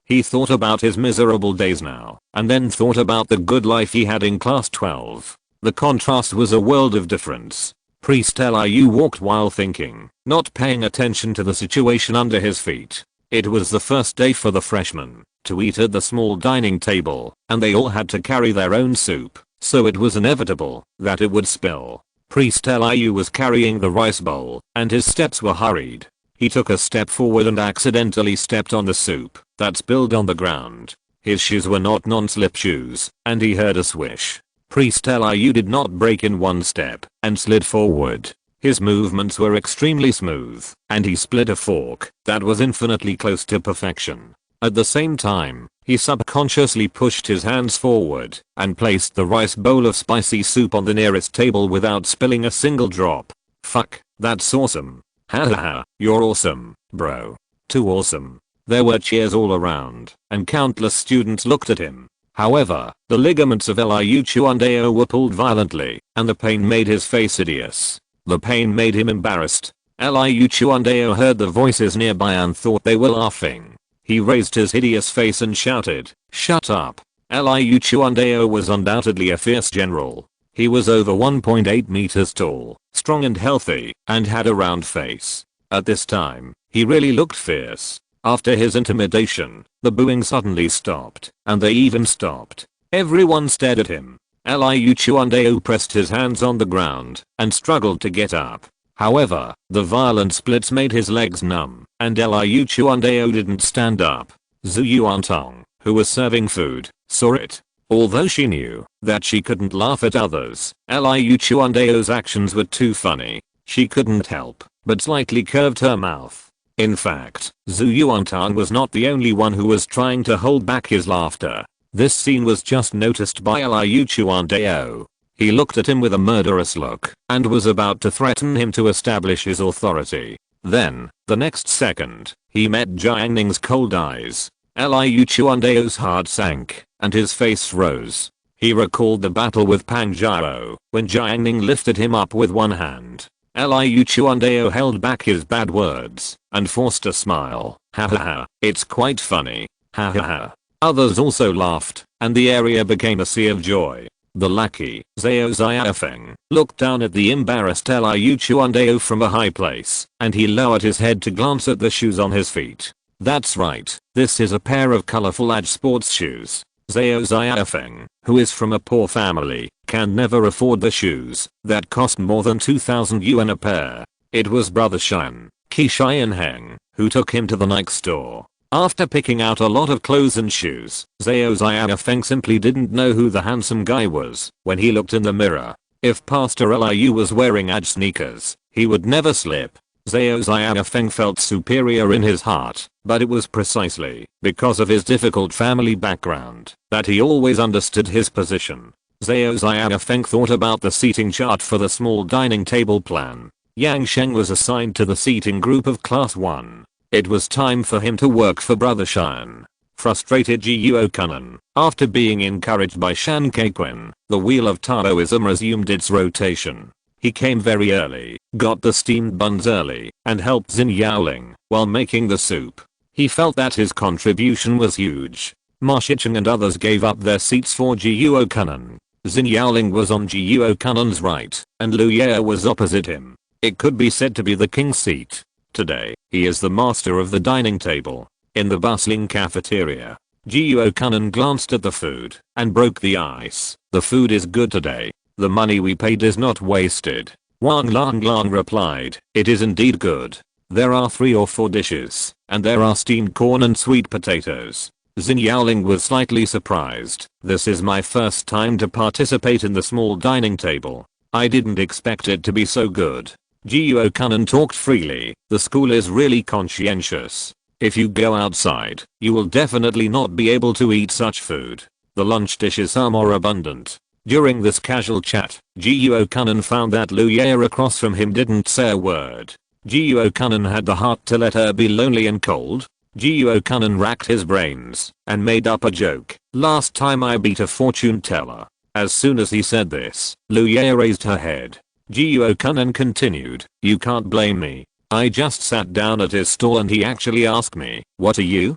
Speaker 1: He thought about his miserable days now, and then thought about the good life he had in class 12. The contrast was a world of difference. Priest Liu walked while thinking, not paying attention to the situation under his feet. It was the first day for the freshmen to eat at the small dining table, and they all had to carry their own soup, so it was inevitable that it would spill. Priest Liu was carrying the rice bowl, and his steps were hurried. He took a step forward and accidentally stepped on the soup that spilled on the ground. His shoes were not non-slip shoes, and he heard a swish. Priest Liu did not break in one step and slid forward. His movements were extremely smooth, and he split a fork that was infinitely close to perfection. At the same time, he subconsciously pushed his hands forward and placed the rice bowl of spicy soup on the nearest table without spilling a single drop. Fuck, that's awesome. Hahaha, you're awesome, bro. Too awesome. There were cheers all around, and countless students looked at him. However, the ligaments of Liu Chuandao were pulled violently, and the pain made his face hideous. The pain made him embarrassed. Liu Chuandao heard the voices nearby and thought they were laughing. He raised his hideous face and shouted, "Shut up." Liu Chuandao was undoubtedly a fierce general. He was over 1.8 meters tall, strong and healthy, and had a round face. At this time, he really looked fierce. After his intimidation, the booing suddenly stopped, and they even stopped. Everyone stared at him. Liu Chuandao pressed his hands on the ground and struggled to get up. However, the violent splits made his legs numb, and Liu Chuandao didn't stand up. Zhu Yuantang, who was serving food, saw it. Although she knew that she couldn't laugh at others, Liu Chuandao's actions were too funny. She couldn't help but slightly curved her mouth. In fact, Zhu Yuantang was not the only one who was trying to hold back his laughter. This scene was just noticed by Liu Chuandao. He looked at him with a murderous look and was about to threaten him to establish his authority. Then, the next second, he met Jiang Ning's cold eyes. Liu Chuandao's heart sank, and his face rose. He recalled the battle with Pang Jiao, when Jiang Ning lifted him up with one hand. Liu Chuandao held back his bad words and forced a smile. Hahaha, it's quite funny. Hahaha. Others also laughed, and the area became a sea of joy. The lackey, Zhao Xiaofeng, looked down at the embarrassed Liu Chuandao from a high place, and he lowered his head to glance at the shoes on his feet. That's right, this is a pair of colorful edge sports shoes. Zhao Xiaofeng, who is from a poor family, can never afford the shoes that cost more than 2,000 yuan a pair. It was brother Shan, Qi Xianheng, who took him to the Nike store. After picking out a lot of clothes and shoes, Zhao Xiaofeng simply didn't know who the handsome guy was when he looked in the mirror. If Pastor Liu was wearing edge sneakers, he would never slip. Zhao Xiaofeng felt superior in his heart, but it was precisely because of his difficult family background that he always understood his position. Zhao Zianfeng thought about the seating chart for the small dining table plan. Yang Sheng was assigned to the seating group of class 1. It was time for him to work for Brother Shan. Frustrated Jiuo Kunan, after being encouraged by Shan Keiquan, the wheel of Taoism resumed its rotation. He came very early, got the steamed buns early, and helped Xin Yaoling while making the soup. He felt that his contribution was huge. Ma Shicheng and others gave up their seats for Jiuo Kunan. Xin Yaoling was on Jiuo Kunan's right, and Lu Ye was opposite him. It could be said to be the king's seat. Today, he is the master of the dining table. In the bustling cafeteria, Jiuo Kunan glanced at the food and broke the ice. The food is good today. The money we paid is not wasted. Wang Lang replied, it is indeed good. There are 3 or 4 dishes, and there are steamed corn and sweet potatoes. Xin Yaoling was slightly surprised. This is my first time to participate in the small dining table. I didn't expect it to be so good. Jiuo Kunan talked freely. The school is really conscientious. If you go outside, you will definitely not be able to eat such food. The lunch dishes are more abundant. During this casual chat, Jiuo Kunan found that Lu Ye across from him didn't say a word. Jiuo Kunan had the heart to let her be lonely and cold. Jiuo Kunan racked his brains and made up a joke. Last time I beat a fortune teller. As soon as he said this, Lu Ye raised her head. Jiuo Kunan continued, you can't blame me. I just sat down at his stall and he actually asked me, what are you?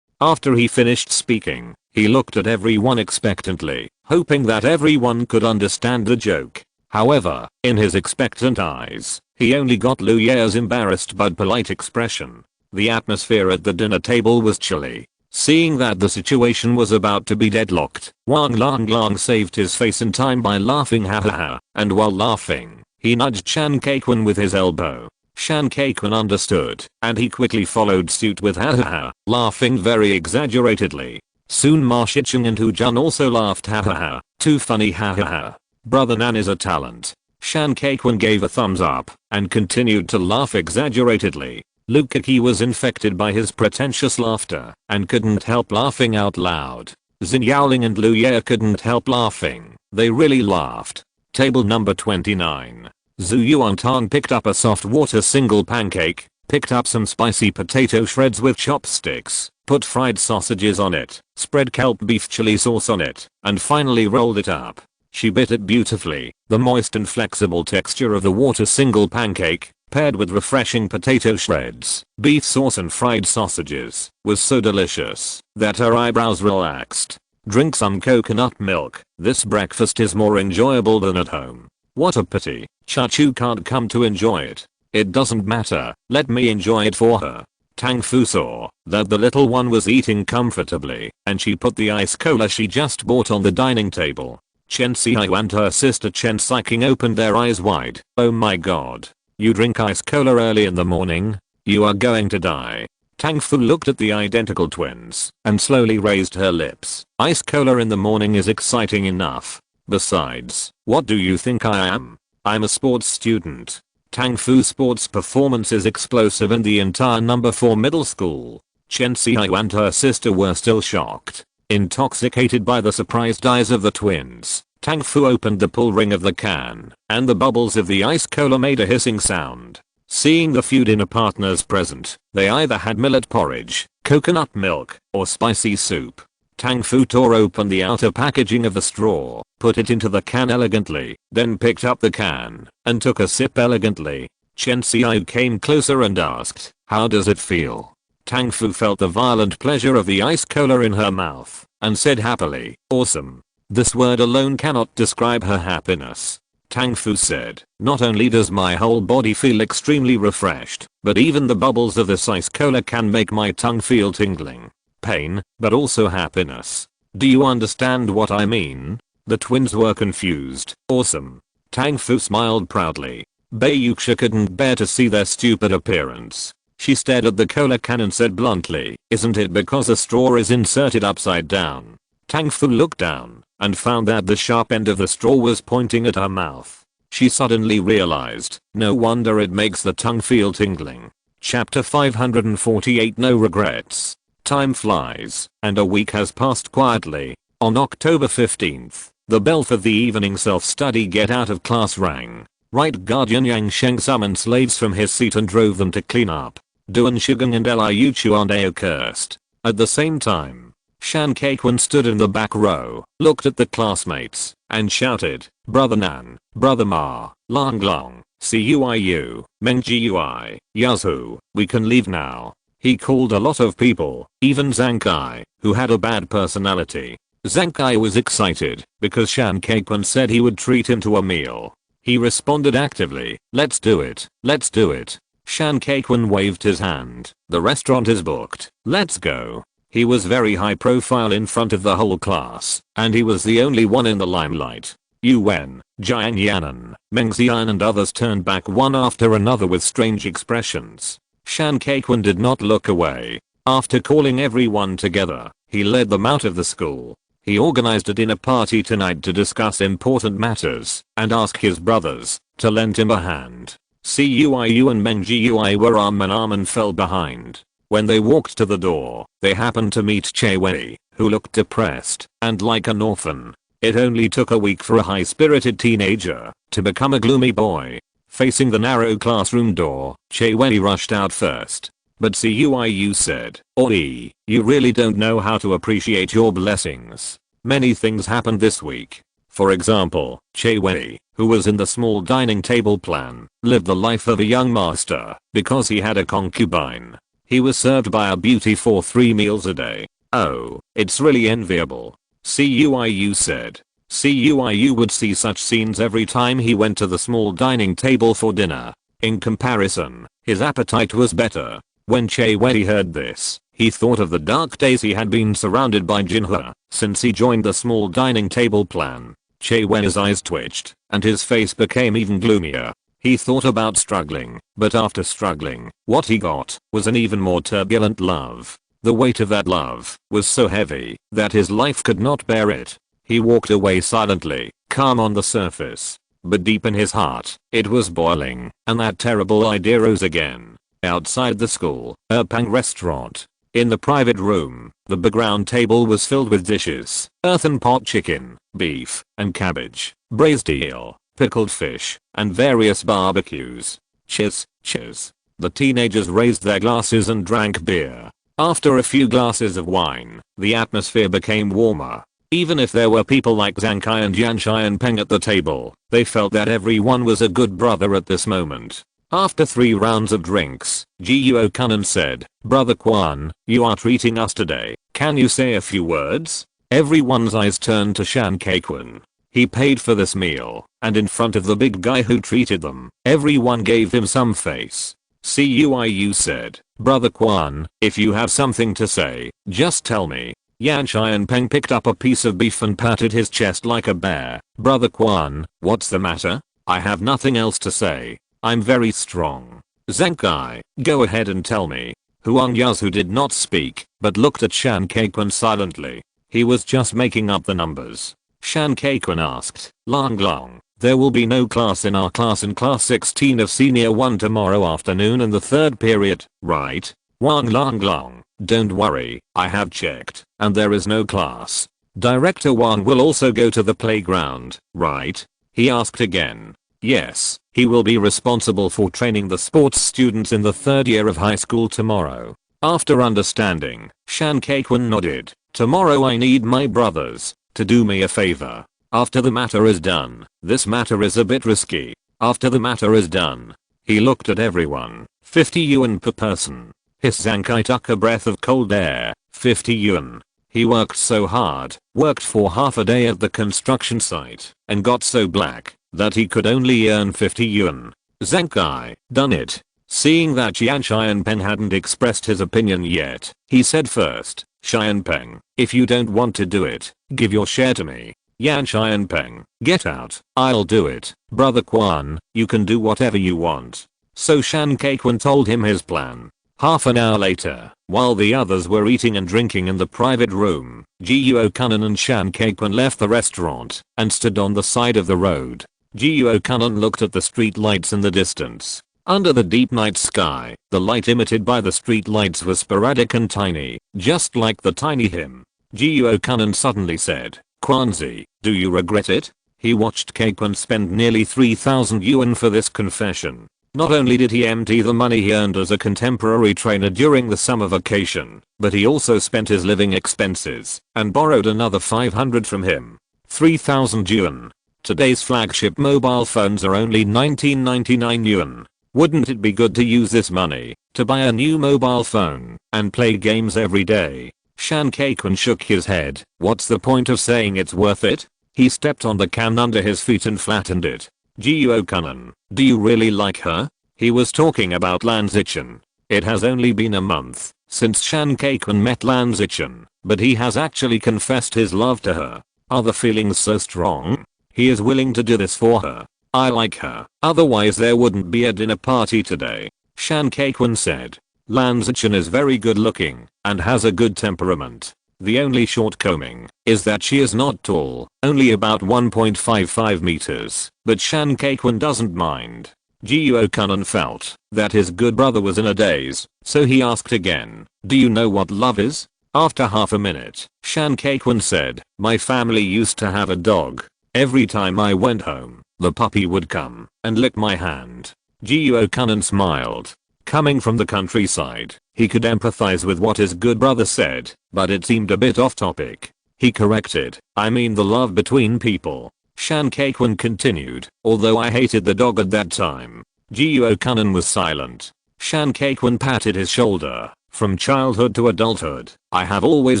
Speaker 1: After he finished speaking, he looked at everyone expectantly, hoping that everyone could understand the joke. However, in his expectant eyes, he only got Lu Ye's embarrassed but polite expression. The atmosphere at the dinner table was chilly. Seeing that the situation was about to be deadlocked, Wang Lang saved his face in time by laughing ha ha ha, and while laughing, he nudged Shan Keiquan with his elbow. Shan Keiquan understood, and he quickly followed suit with ha ha ha, laughing very exaggeratedly. Soon Ma Shicheng and Hu Jun also laughed ha ha ha, too funny ha ha ha. Brother Nan is a talent. Shan Keiquan gave a thumbs up, and continued to laugh exaggeratedly. Lu Keki was infected by his pretentious laughter, and couldn't help laughing out loud. Xin Yaoling and Lu Ye couldn't help laughing. They really laughed. Table number 29. Zhu Yuantang picked up a soft water single pancake, picked up some spicy potato shreds with chopsticks, put fried sausages on it, spread kelp beef chili sauce on it, and finally rolled it up. She bit it beautifully. The moist and flexible texture of the water single pancake, paired with refreshing potato shreds, beef sauce and fried sausages, was so delicious that her eyebrows relaxed. Drink some coconut milk. This breakfast is more enjoyable than at home. What a pity. Chachu can't come to enjoy it. It doesn't matter. Let me enjoy it for her. Tang Fu saw that the little one was eating comfortably, and she put the ice cola she just bought on the dining table. Chen Xiao and her sister Chen Xiqing opened their eyes wide. Oh my god. You drink ice cola early in the morning? You are going to die. Tang Fu looked at the identical twins and slowly raised her lips. Ice cola in the morning is exciting enough. Besides, what do you think I am? I'm a sports student. Tang Fu's sports performance is explosive and the entire number 4 middle school. Chen Xiao and her sister were still shocked. Intoxicated by the surprised eyes of the twins, Tang Fu opened the pull ring of the can, and the bubbles of the ice cola made a hissing sound. Seeing the few dinner partners present, they either had millet porridge, coconut milk, or spicy soup. Tang Fu tore open the outer packaging of the straw, put it into the can elegantly, then picked up the can, and took a sip elegantly. Chen Xiao came closer and asked, how does it feel? Tang Fu felt the violent pleasure of the ice cola in her mouth, and said happily, awesome. This word alone cannot describe her happiness. Tang Fu said, not only does my whole body feel extremely refreshed, but even the bubbles of this ice cola can make my tongue feel tingling. Pain, but also happiness. Do you understand what I mean? The twins were confused. Awesome. Tang Fu smiled proudly. Bai Yuxia couldn't bear to see their stupid appearance. She stared at the cola can and said bluntly, isn't it because the straw is inserted upside down? Tang Fu looked down and found that the sharp end of the straw was pointing at her mouth. She suddenly realized, no wonder it makes the tongue feel tingling. Chapter 548 No Regrets. Time flies, and a week has passed quietly. On October 15th, The bell for the evening self-study get out of class rang. Right guardian Yang Sheng summoned slaves from his seat and drove them to clean up. Duan Shigang and Liu Chuandao cursed. At the same time, Shan Kaiquan stood in the back row, looked at the classmates, and shouted, "Brother Nan, Brother Ma, Long Long, Cuiu, Meng Gui, Yazhu, we can leave now." He called a lot of people, even Zhang Kai, who had a bad personality. Zhang Kai was excited because Shan Kaiquan said he would treat him to a meal. He responded actively, "Let's do it, let's do it." Shan Kaiquan waved his hand. "The restaurant is booked, let's go." He was very high profile in front of the whole class, and he was the only one in the limelight. Yuan, Jiang Yanan, Meng Xian and others turned back one after another with strange expressions. Shan Kaiquan did not look away. After calling everyone together, he led them out of the school. He organized a dinner party tonight to discuss important matters and ask his brothers to lend him a hand. Cuiu and Meng Gui were arm in arm and fell behind. When they walked to the door, they happened to meet Che Wei, who looked depressed and like an orphan. It only took a week for a high-spirited teenager to become a gloomy boy. Facing the narrow classroom door, Che Wei rushed out first. But Cuiu said, "Oi, you really don't know how to appreciate your blessings. Many things happened this week." For example, Che Wei, who was in the small dining table plan, lived the life of a young master because he had a concubine. He was served by a beauty for 3 meals a day. "Oh, it's really enviable," Cuiu said. Cuiu would see such scenes every time he went to the small dining table for dinner. In comparison, his appetite was better. When Che Wei heard this, he thought of the dark days he had been surrounded by Jinhe since he joined the small dining table plan. Che Wei's eyes twitched, and his face became even gloomier. He thought about struggling, but after struggling, what he got was an even more turbulent love. The weight of that love was so heavy that his life could not bear it. He walked away silently, calm on the surface. But deep in his heart, it was boiling, and that terrible idea rose again. Outside the school, Pang restaurant. In the private room, the background table was filled with dishes, earthen pot chicken, beef, and cabbage, braised eel, pickled fish, and various barbecues. Cheers, cheers. The teenagers raised their glasses and drank beer. After a few glasses of wine, the atmosphere became warmer. Even if there were people like Zhang Kai and Yan Xianpeng at the table, they felt that everyone was a good brother at this moment. After 3 rounds of drinks, Jiuo Kunan said, "Brother Quan, you are treating us today. Can you say a few words?" Everyone's eyes turned to Shan Kaiquan. He paid for this meal, and in front of the big guy who treated them, everyone gave him some face. Cuiu said, "Brother Quan, if you have something to say, just tell me." Yan Xianpeng picked up a piece of beef and patted his chest like a bear. "Brother Quan, what's the matter? I have nothing else to say. I'm very strong." Zhang Kai, go ahead and tell me. Huang Yazhu did not speak, but looked at Shan Kaiquan silently. He was just making up the numbers. Shan Kaiquan asked, "Long Long, there will be no class in our class in class 16 of senior 1 tomorrow afternoon in the 3rd period, right?" Wang Long Long, don't worry, I have checked, and there is no class. Director Wang will also go to the playground, right? He asked again. Yes, he will be responsible for training the sports students in the 3rd year of high school tomorrow. After understanding, Shan Kaiquan nodded. "Tomorrow I need my brothers to do me a favor. After the matter is done, this matter is a bit risky. After the matter is done." He looked at everyone. 50 yuan per person. His Zhang Kai took a breath of cold air. 50 yuan. He worked so hard, worked for half a day at the construction site, and got so black that he could only earn 50 yuan. Zhang Kai, done it. Seeing that Yan Xianpeng hadn't expressed his opinion yet, he said first, "Xianpeng, if you don't want to do it, give your share to me." Yan Xianpeng, "Get out, I'll do it." "Brother Quan, you can do whatever you want." So Shan Kaiquan told him his plan. Half an hour later, while the others were eating and drinking in the private room, Jiuo Kunan and Shan Kaiquan left the restaurant and stood on the side of the road. Jiuo Kunan looked at the street lights in the distance. Under the deep night sky, the light emitted by the street lights was sporadic and tiny, just like the tiny hymn. Jiuo Kunan suddenly said, Kwanzi, do you regret it? He watched Kei-kun spend nearly 3,000 yuan for this confession. Not only did he empty the money he earned as a contemporary trainer during the summer vacation, but he also spent his living expenses and borrowed another 500 from him. 3,000 yuan. Today's flagship mobile phones are only 1999 yuan. Wouldn't it be good to use this money to buy a new mobile phone and play games every day? Shan Kei-kun shook his head. What's the point of saying it's worth it? He stepped on the can under his feet and flattened it. Jiuo-kun, do you really like her? He was talking about Lan Zichen. It has only been a month since Shan Kei-kun met Lan Zichen, but he has actually confessed his love to her. Are the feelings so strong? He is willing to do this for her. I like her, otherwise there wouldn't be a dinner party today. Shan Kei-kun said. Lan Zichen is very good looking and has a good temperament. The only shortcoming is that she is not tall, only about 1.55 meters, but Shan Kei-kun doesn't mind. Jiuo-kun felt that his good brother was in a daze, so he asked again, do you know what love is? After half a minute, Shan Kei-kun said, my family used to have a dog. Every time I went home, the puppy would come and lick my hand. Jiuo-kun smiled. Coming from the countryside, he could empathize with what his good brother said, but it seemed a bit off topic. He corrected, I mean the love between people. Shan Kei-kun continued, although I hated the dog at that time. Jiuo-kun was silent. Shan Kei-kun patted his shoulder. From childhood to adulthood, I have always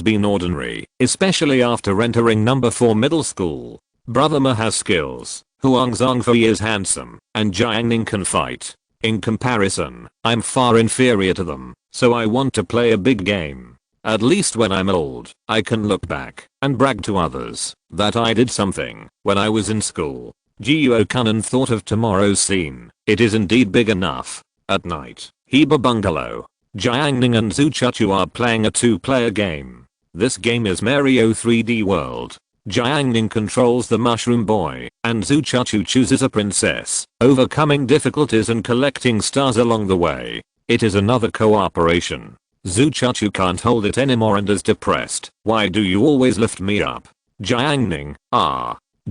Speaker 1: been ordinary, especially after entering number 4 middle school. Brother Ma has skills, Huang Zhongfei is handsome, and Jiang Ning can fight. In comparison, I'm far inferior to them, so I want to play a big game. At least when I'm old, I can look back and brag to others that I did something when I was in school. Jiuo-kun thought of tomorrow's scene. It is indeed big enough. At night, Heba Bungalow. Jiang Ning and Zhu Chuchu are playing a 2-player game. This game is Mario 3D World. Jiang Ning controls the Mushroom Boy, and Zhu Chuchu chooses a princess, overcoming difficulties and collecting stars along the way. It is another cooperation. Zhu Chuchu can't hold it anymore and is depressed. Why do you always lift me up? Jiang Ning,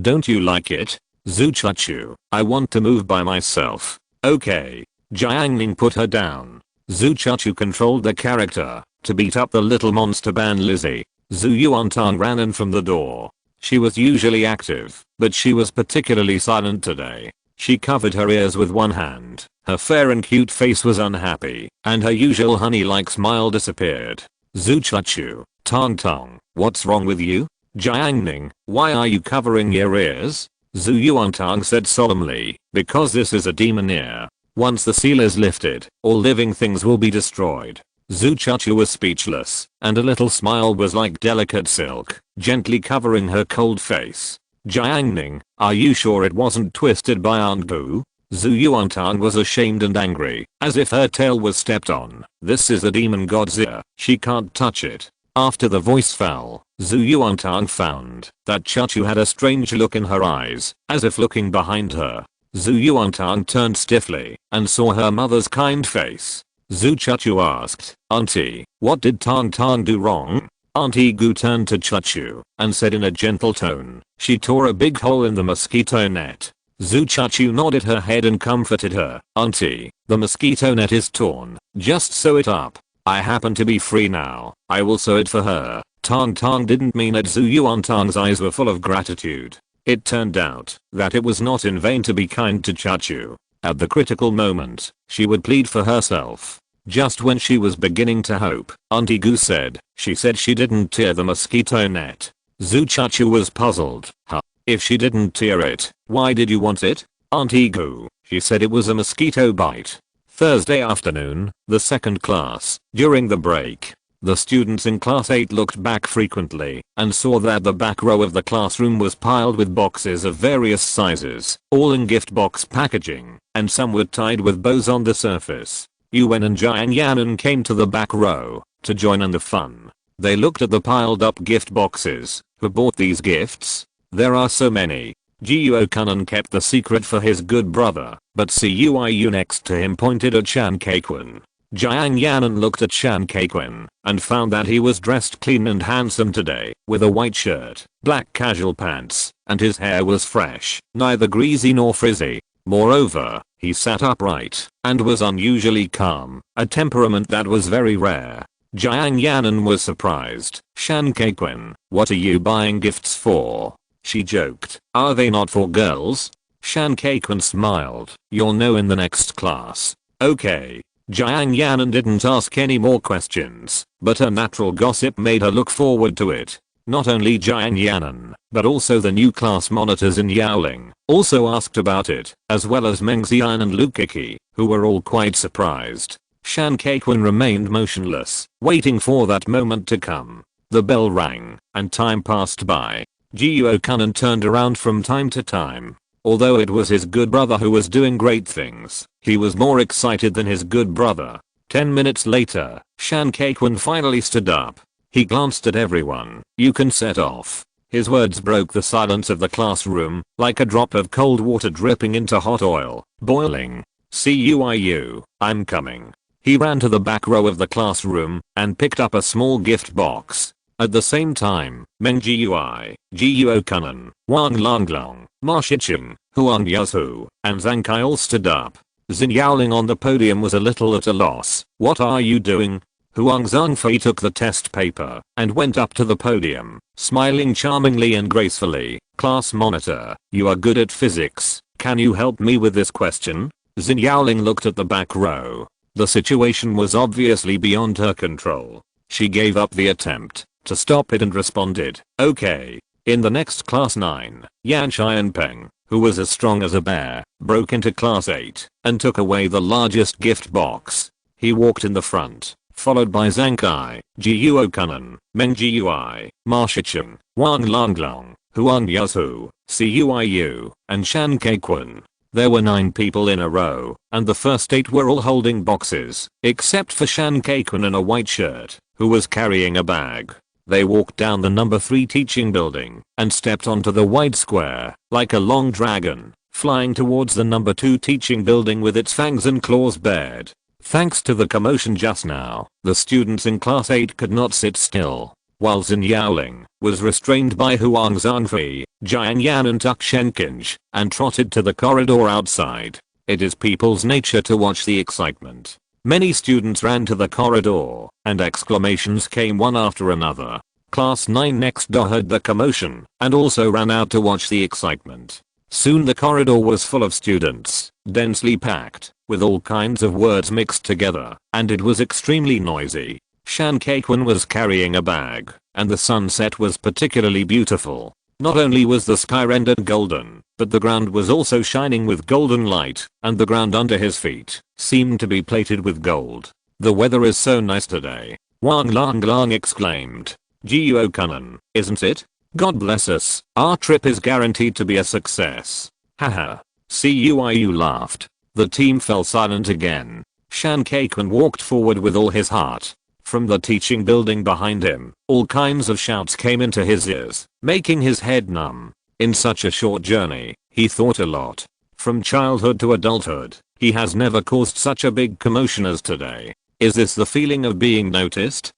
Speaker 1: don't you like it? Zhu Chuchu, I want to move by myself. Okay. Jiang Ning put her down. Zhu Chuchu controlled the character to beat up the little monster Ban Lizzie. Zhu Yuantang ran in from the door. She was usually active, but she was particularly silent today. She covered her ears with one hand. Her fair and cute face was unhappy, and her usual honey-like smile disappeared. Zhu Chuchu, Tong Tong, what's wrong with you? Jiang Ning, why are you covering your ears? Zhu Yuantang said solemnly, because this is a demon ear. Once the seal is lifted, all living things will be destroyed. Zhu Chuchu was speechless, and a little smile was like delicate silk, gently covering her cold face. Jiang Ning, are you sure it wasn't twisted by Aunt Gu? Zhu Yuantang was ashamed and angry, as if her tail was stepped on. This is the demon god's ear, she can't touch it. After the voice fell, Zhu Yuantang found that Chuchu had a strange look in her eyes, as if looking behind her. Zhu Yuantang turned stiffly and saw her mother's kind face. Zhu Chuchu asked, Auntie, what did Tong Tong do wrong? Auntie Gu turned to Chuchu and said in a gentle tone, she tore a big hole in the mosquito net. Zhu Chuchu nodded her head and comforted her. Auntie, the mosquito net is torn, just sew it up. I happen to be free now, I will sew it for her. Tong Tong didn't mean it. Zhu Yuantang's eyes were full of gratitude. It turned out that it was not in vain to be kind to Chuchu. At the critical moment, she would plead for herself. Just when she was beginning to hope, Auntie Gu said, she said she didn't tear the mosquito net. Zhu Chuchu was puzzled. Huh? If she didn't tear it, why did you want it? Auntie Gu, she said it was a mosquito bite. Thursday afternoon, the second class. During the break, the students in class 8 looked back frequently and saw that the back row of the classroom was piled with boxes of various sizes, all in gift box packaging, and some were tied with bows on the surface. Yuan and Jiang Yanan came to the back row to join in the fun. They looked at the piled up gift boxes. Who bought these gifts? There are so many. Jiuo-kun kept the secret for his good brother, but Cuiu next to him pointed at Shan Kei-kun. Jiang Ning looked at Shan Kaiquan and found that he was dressed clean and handsome today, with a white shirt, black casual pants, and his hair was fresh, neither greasy nor frizzy. Moreover, he sat upright and was unusually calm, a temperament that was very rare. Jiang Ning was surprised. Shan Kaiquan, what are you buying gifts for? She joked. Are they not for girls? Shan Kaiquan smiled. You'll know in the next class. Okay. Jiang Ning didn't ask any more questions, but her natural gossip made her look forward to it. Not only Jiang Ning, but also the new class monitors in Yaoling also asked about it, as well as Meng Xian and Lu Kiki, who were all quite surprised. Shan Kaiquan remained motionless, waiting for that moment to come. The bell rang, and time passed by. Jiuo Kanan turned around from time to time. Although it was his good brother who was doing great things, he was more excited than his good brother. 10 minutes later, Shan Kaiquan finally stood up. He glanced at everyone. You can set off. His words broke the silence of the classroom, like a drop of cold water dripping into hot oil, boiling. CUIU, I'm coming. He ran to the back row of the classroom and picked up a small gift box. At the same time, Meng Jiui, Jiuo Kanan, Wang Longlong, Ma Shichen, Huang Yazhu, and Zhang Kai all stood up. Xin Yaoling on the podium was a little at a loss. What are you doing? Huang Zhangfei took the test paper and went up to the podium, smiling charmingly and gracefully. Class monitor, you are good at physics. Can you help me with this question? Xin Yaoling looked at the back row. The situation was obviously beyond her control. She gave up the attempt to stop it and responded, okay. In the next class 9, Yan Xianpeng, who was as strong as a bear, broke into class 8 and took away the largest gift box. He walked in the front, followed by Zhang Kai, Jiuo Kanan, Meng Jiui, Ma Shichen, Wang Longlong, Huang Yazhu, CUIU, and Shan Kaiquan. There were 9 people in a row, and the first 8 were all holding boxes, except for Shan Kaiquan in a white shirt, who was carrying a bag. They walked down the number 3 teaching building and stepped onto the wide square, like a long dragon, flying towards the number 2 teaching building with its fangs and claws bared. Thanks to the commotion just now, the students in class 8 could not sit still. While Xin Yaoling was restrained by Huang Zhangfei, Jiang Yan and Tuk Shenkinj, and trotted to the corridor outside. It is people's nature to watch the excitement. Many students ran to the corridor, and exclamations came one after another. Class 9 next door heard the commotion, and also ran out to watch the excitement. Soon the corridor was full of students, densely packed, with all kinds of words mixed together, and it was extremely noisy. Shan Kaiquan was carrying a bag, and the sunset was particularly beautiful. Not only was the sky rendered golden, but the ground was also shining with golden light, and the ground under his feet seemed to be plated with gold. The weather is so nice today, Wang Longlong exclaimed. Jiuo Kanan, isn't it? God bless us, our trip is guaranteed to be a success. Haha. CUIU laughed. The team fell silent again. Shan Kaiquan walked forward with all his heart. From the teaching building behind him, all kinds of shouts came into his ears, making his head numb. In such a short journey, he thought a lot. From childhood to adulthood, he has never caused such a big commotion as today. Is this the feeling of being noticed?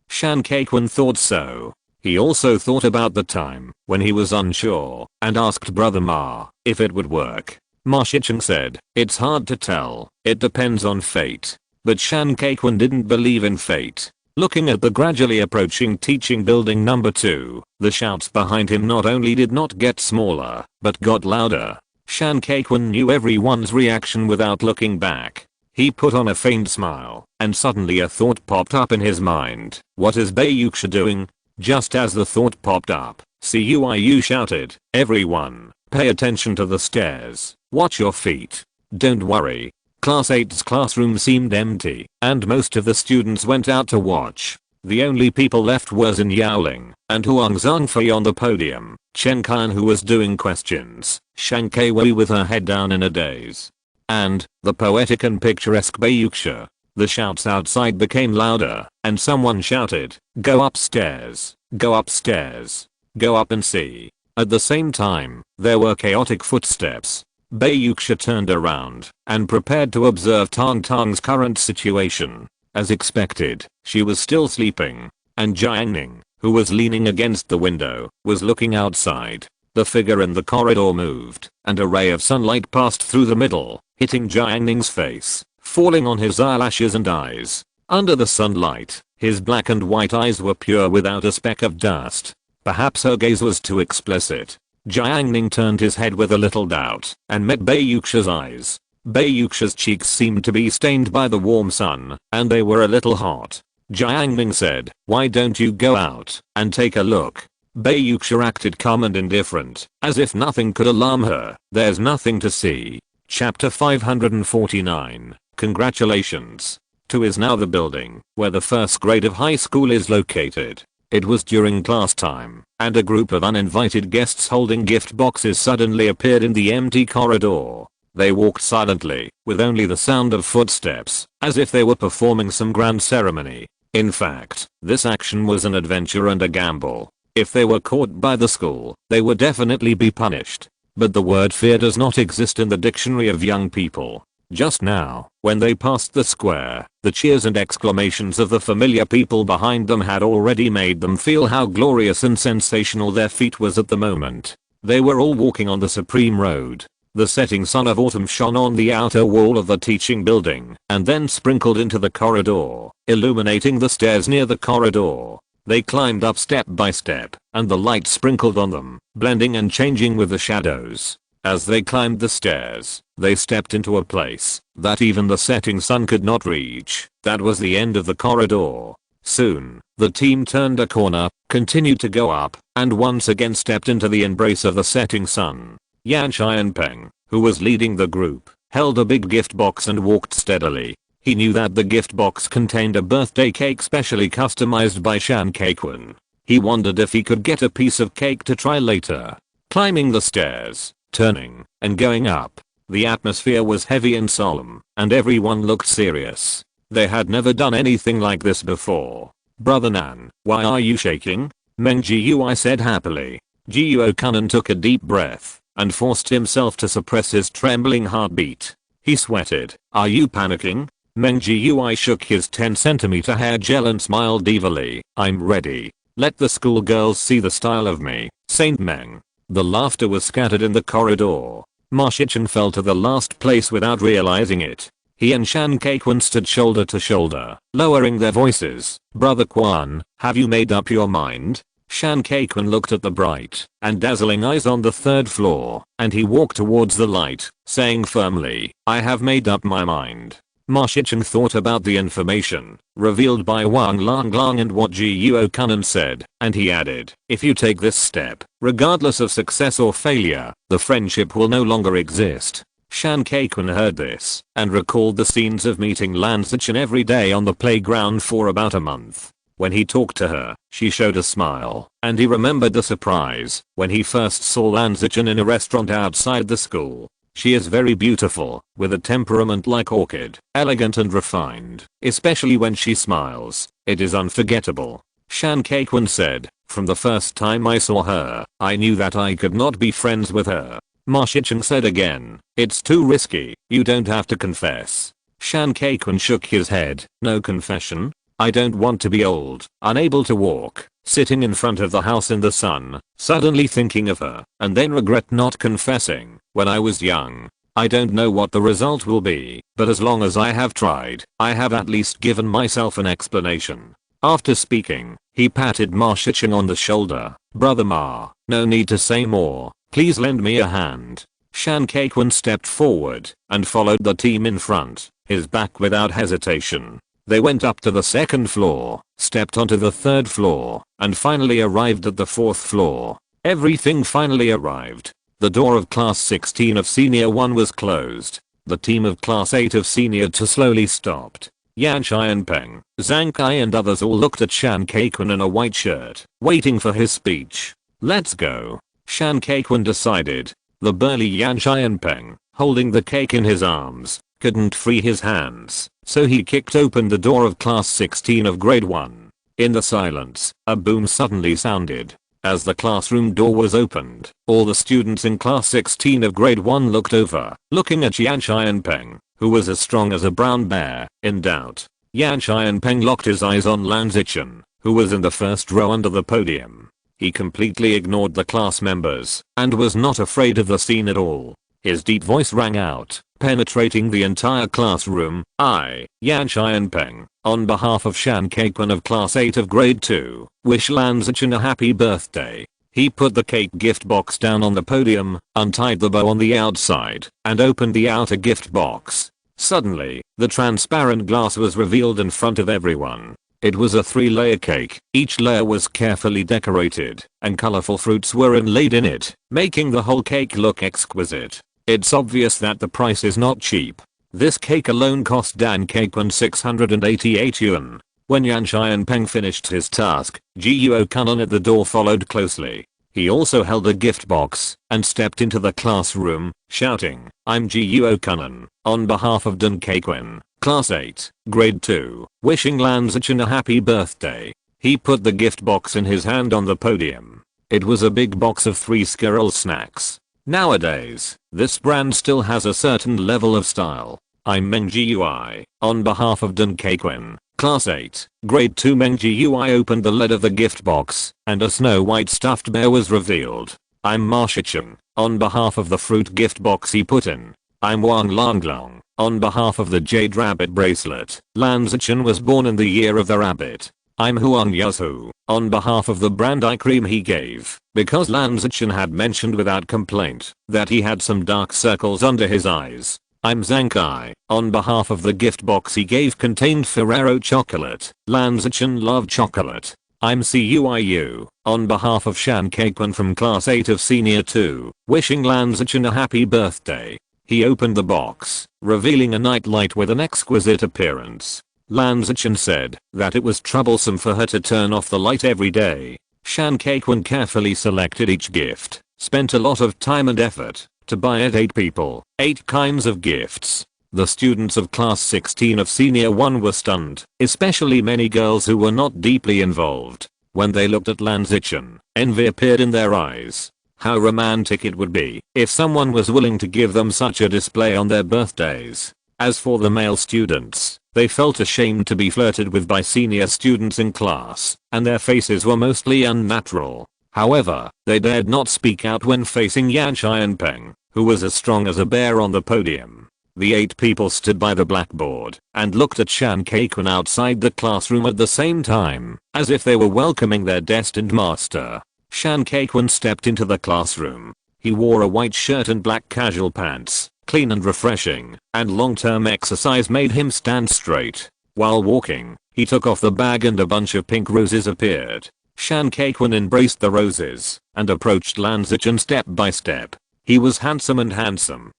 Speaker 1: Shan Kaiquan thought so. He also thought about the time when he was unsure and asked Brother Ma if it would work. Ma Shichen said, it's hard to tell, it depends on fate. But Shan Kaiquan didn't believe in fate. Looking at the gradually approaching teaching building number 2, the shouts behind him not only did not get smaller, but got louder. Shan Kaiquan knew everyone's reaction without looking back. He put on a faint smile, and suddenly a thought popped up in his mind. What is Bayuksha doing? Just as the thought popped up, CUIU shouted, everyone, pay attention to the stairs, watch your feet. Don't worry. Class 8's classroom seemed empty, and most of the students went out to watch. The only people left were Xin Yaoling and Huang Zhangfei on the podium, Chen Kan who was doing questions, Shang Kaiwei with her head down in a daze, and the poetic and picturesque Bayuksha. The shouts outside became louder, and someone shouted, go upstairs, go upstairs, go up and see. At the same time, there were chaotic footsteps. Bayuxia turned around and prepared to observe Tang Tang's current situation. As expected, she was still sleeping, and Jiang Ning, who was leaning against the window, was looking outside. The figure in the corridor moved, and a ray of sunlight passed through the middle, hitting Jiang Ning's face, falling on his eyelashes and eyes. Under the sunlight, his black and white eyes were pure without a speck of dust. Perhaps her gaze was too explicit. Jiang Ning turned his head with a little doubt, and met Bayuxia's eyes. Bayuxia's cheeks seemed to be stained by the warm sun, and they were a little hot. Jiang Ning said, "Why don't you go out and take a look?" Bayuxia acted calm and indifferent, as if nothing could alarm her. "There's nothing to see." Chapter 549. Congratulations. 2 is now the building where the first grade of high school is located. It was during class time, and a group of uninvited guests holding gift boxes suddenly appeared in the empty corridor. They walked silently, with only the sound of footsteps, as if they were performing some grand ceremony. In fact, this action was an adventure and a gamble. If they were caught by the school, they would definitely be punished. But the word fear does not exist in the dictionary of young people. Just now, when they passed the square, the cheers and exclamations of the familiar people behind them had already made them feel how glorious and sensational their feat was at the moment. They were all walking on the supreme road. The setting sun of autumn shone on the outer wall of the teaching building and then sprinkled into the corridor, illuminating the stairs near the corridor. They climbed up step by step, and the light sprinkled on them, blending and changing with the shadows. As they climbed the stairs, they stepped into a place that even the setting sun could not reach. That was the end of the corridor. Soon, the team turned a corner, continued to go up, and once again stepped into the embrace of the setting sun. Yan Xianpeng, who was leading the group, held a big gift box and walked steadily. He knew that the gift box contained a birthday cake specially customized by Shan Kaikun. He wondered if he could get a piece of cake to try later. Climbing the stairs, turning, and going up, the atmosphere was heavy and solemn, and everyone looked serious. They had never done anything like this before. "Brother Nan, why are you shaking?" Meng Jiui said happily. Jiuo Kunan took a deep breath and forced himself to suppress his trembling heartbeat. He sweated. "Are you panicking?" Meng Jiui shook his 10cm hair gel and smiled evilly. "I'm ready. Let the schoolgirls see the style of me, Saint Meng." The laughter was scattered in the corridor. Ma Shichen fell to the last place without realizing it. He and Shan Kaikun stood shoulder to shoulder, lowering their voices. "Brother Quan, have you made up your mind?" Shan Kaikun looked at the bright and dazzling eyes on the 3rd floor, and he walked towards the light, saying firmly, "I have made up my mind." Ma Shichen thought about the information revealed by Wang Lang and what Jiuo Kunan said, and he added, "If you take this step, regardless of success or failure, the friendship will no longer exist." Shan Kaikun heard this and recalled the scenes of meeting Lan Zichen every day on the playground for about a month. When he talked to her, she showed a smile, and he remembered the surprise when he first saw Lan Zichen in a restaurant outside the school. She is very beautiful, with a temperament like orchid, elegant and refined, especially when she smiles. It is unforgettable. Shan Kaikun said, "From the first time I saw her, I knew that I could not be friends with her." Ma Shichen said again, "It's too risky, you don't have to confess." Shan Kaikun shook his head. "No confession? I don't want to be old, unable to walk, sitting in front of the house in the sun, suddenly thinking of her, and then regret not confessing. When I was young, I don't know what the result will be, but as long as I have tried, I have at least given myself an explanation." After speaking, he patted Ma Shichen on the shoulder. "Brother Ma, no need to say more, please lend me a hand." Shan Kaikun stepped forward and followed the team in front, his back without hesitation. They went up to the 2nd floor, stepped onto the 3rd floor, and finally arrived at the 4th floor. Everything finally arrived. The door of class 16 of senior 1 was closed. The team of class 8 of senior 2 slowly stopped. Yan Xianpeng, Zhang Kai and others all looked at Shan Kaikun in a white shirt, waiting for his speech. "Let's go," Shan Kaikun decided. The burly Yan Xianpeng, holding the cake in his arms, couldn't free his hands, so he kicked open the door of class 16 of grade 1. In the silence, a boom suddenly sounded. As the classroom door was opened, all the students in class 16 of grade 1 looked over, looking at Yan Xianpeng, who was as strong as a brown bear. In doubt, Yan Xianpeng locked his eyes on Lan Zichen, who was in the first row under the podium. He completely ignored the class members and was not afraid of the scene at all. His deep voice rang out, penetrating the entire classroom. I, Yan Xianpeng, on behalf of Shan Keikwan of class 8 of grade 2, wish Lan Zichen a happy birthday. He put the cake gift box down on the podium, untied the bow on the outside, and opened the outer gift box. Suddenly, the transparent glass was revealed in front of everyone. It was a 3-layer cake. Each layer was carefully decorated, and colorful fruits were inlaid in it, making the whole cake look exquisite. It's obvious that the price is not cheap. This cake alone cost Dan Keikwan 688 yuan. When Yan Xianpeng finished his task, Jiuo Kunan at the door followed closely. He also held a gift box and stepped into the classroom, shouting, "I'm Jiuo Kunan, on behalf of Dan Keikwan, class 8, grade 2, wishing Lan Zichen a happy birthday." He put the gift box in his hand on the podium. It was a big box of 3 Skirl snacks. Nowadays, this brand still has a certain level of style. I'm Meng Jiui, on behalf of Dan Keikwan, class 8, grade 2. Meng Jiui opened the lid of the gift box, and a snow white stuffed bear was revealed. I'm Ma Shichen, on behalf of the fruit gift box he put in. I'm Wang Longlong, on behalf of the jade rabbit bracelet. Lan Zichen was born in the year of the rabbit. I'm Huang Yazhu, on behalf of the brand eye cream he gave, because Lan Zichen had mentioned without complaint that he had some dark circles under his eyes. I'm Zhang Kai, on behalf of the gift box he gave contained Ferrero chocolate. Lan Zichen loved chocolate. I'm Cuiyu, on behalf of Shan Keikwan from class 8 of senior 2, wishing Lan Zichen a happy birthday. He opened the box, revealing a nightlight with an exquisite appearance. Lan Zichen said that it was troublesome for her to turn off the light every day. Shan Keikwan carefully selected each gift, spent a lot of time and effort to buy it 8 people, 8 kinds of gifts. The students of class 16 of senior 1 were stunned, especially many girls who were not deeply involved. When they looked at Lan Zichen, envy appeared in their eyes. How romantic it would be if someone was willing to give them such a display on their birthdays. As for the male students, they felt ashamed to be flirted with by senior students in class, and their faces were mostly unnatural. However, they dared not speak out when facing Yan Xianpeng, who was as strong as a bear on the podium. The 8 people stood by the blackboard and looked at Shan Keikwan outside the classroom at the same time, as if they were welcoming their destined master. Shan Keikwan stepped into the classroom. He wore a white shirt and black casual pants, clean and refreshing, and long-term exercise made him stand straight. While walking, he took off the bag and a bunch of pink roses appeared. Shan Keikwan embraced the roses and approached Lan Zichen step by step. He was handsome,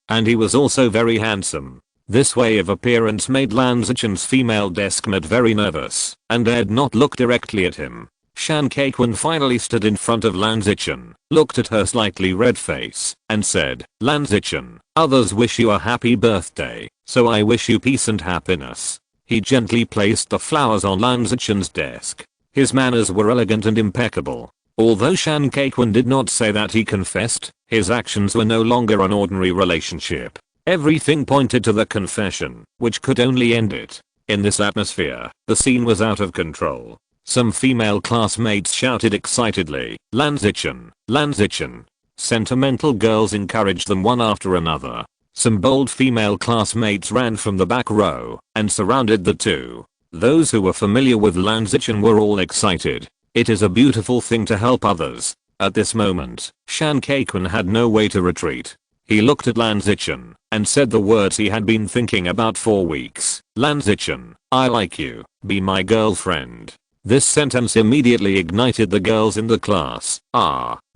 Speaker 1: and he was also very handsome. This way of appearance made Lan Zichen's female deskmate very nervous and dared not look directly at him. Shan Keikwan finally stood in front of Lan Zichen, looked at her slightly red face, and said, "Lan Zichen, others wish you a happy birthday, so I wish you peace and happiness." He gently placed the flowers on Lan Zichen's desk. His manners were elegant and impeccable. Although Shan Keikwan did not say that he confessed, his actions were no longer an ordinary relationship. Everything pointed to the confession, which could only end it. In this atmosphere, the scene was out of control. Some female classmates shouted excitedly, "Lan Zichen, Lan Zichen." Sentimental girls encouraged them one after another. Some bold female classmates ran from the back row and surrounded the two. Those who were familiar with Lan Zichen were all excited. It is a beautiful thing to help others. At this moment, Shan Keikwan had no way to retreat. He looked at Lan Zichen and said the words he had been thinking about for weeks. "Lan Zichen, I like you. Be my girlfriend." This sentence immediately ignited the girls in the class.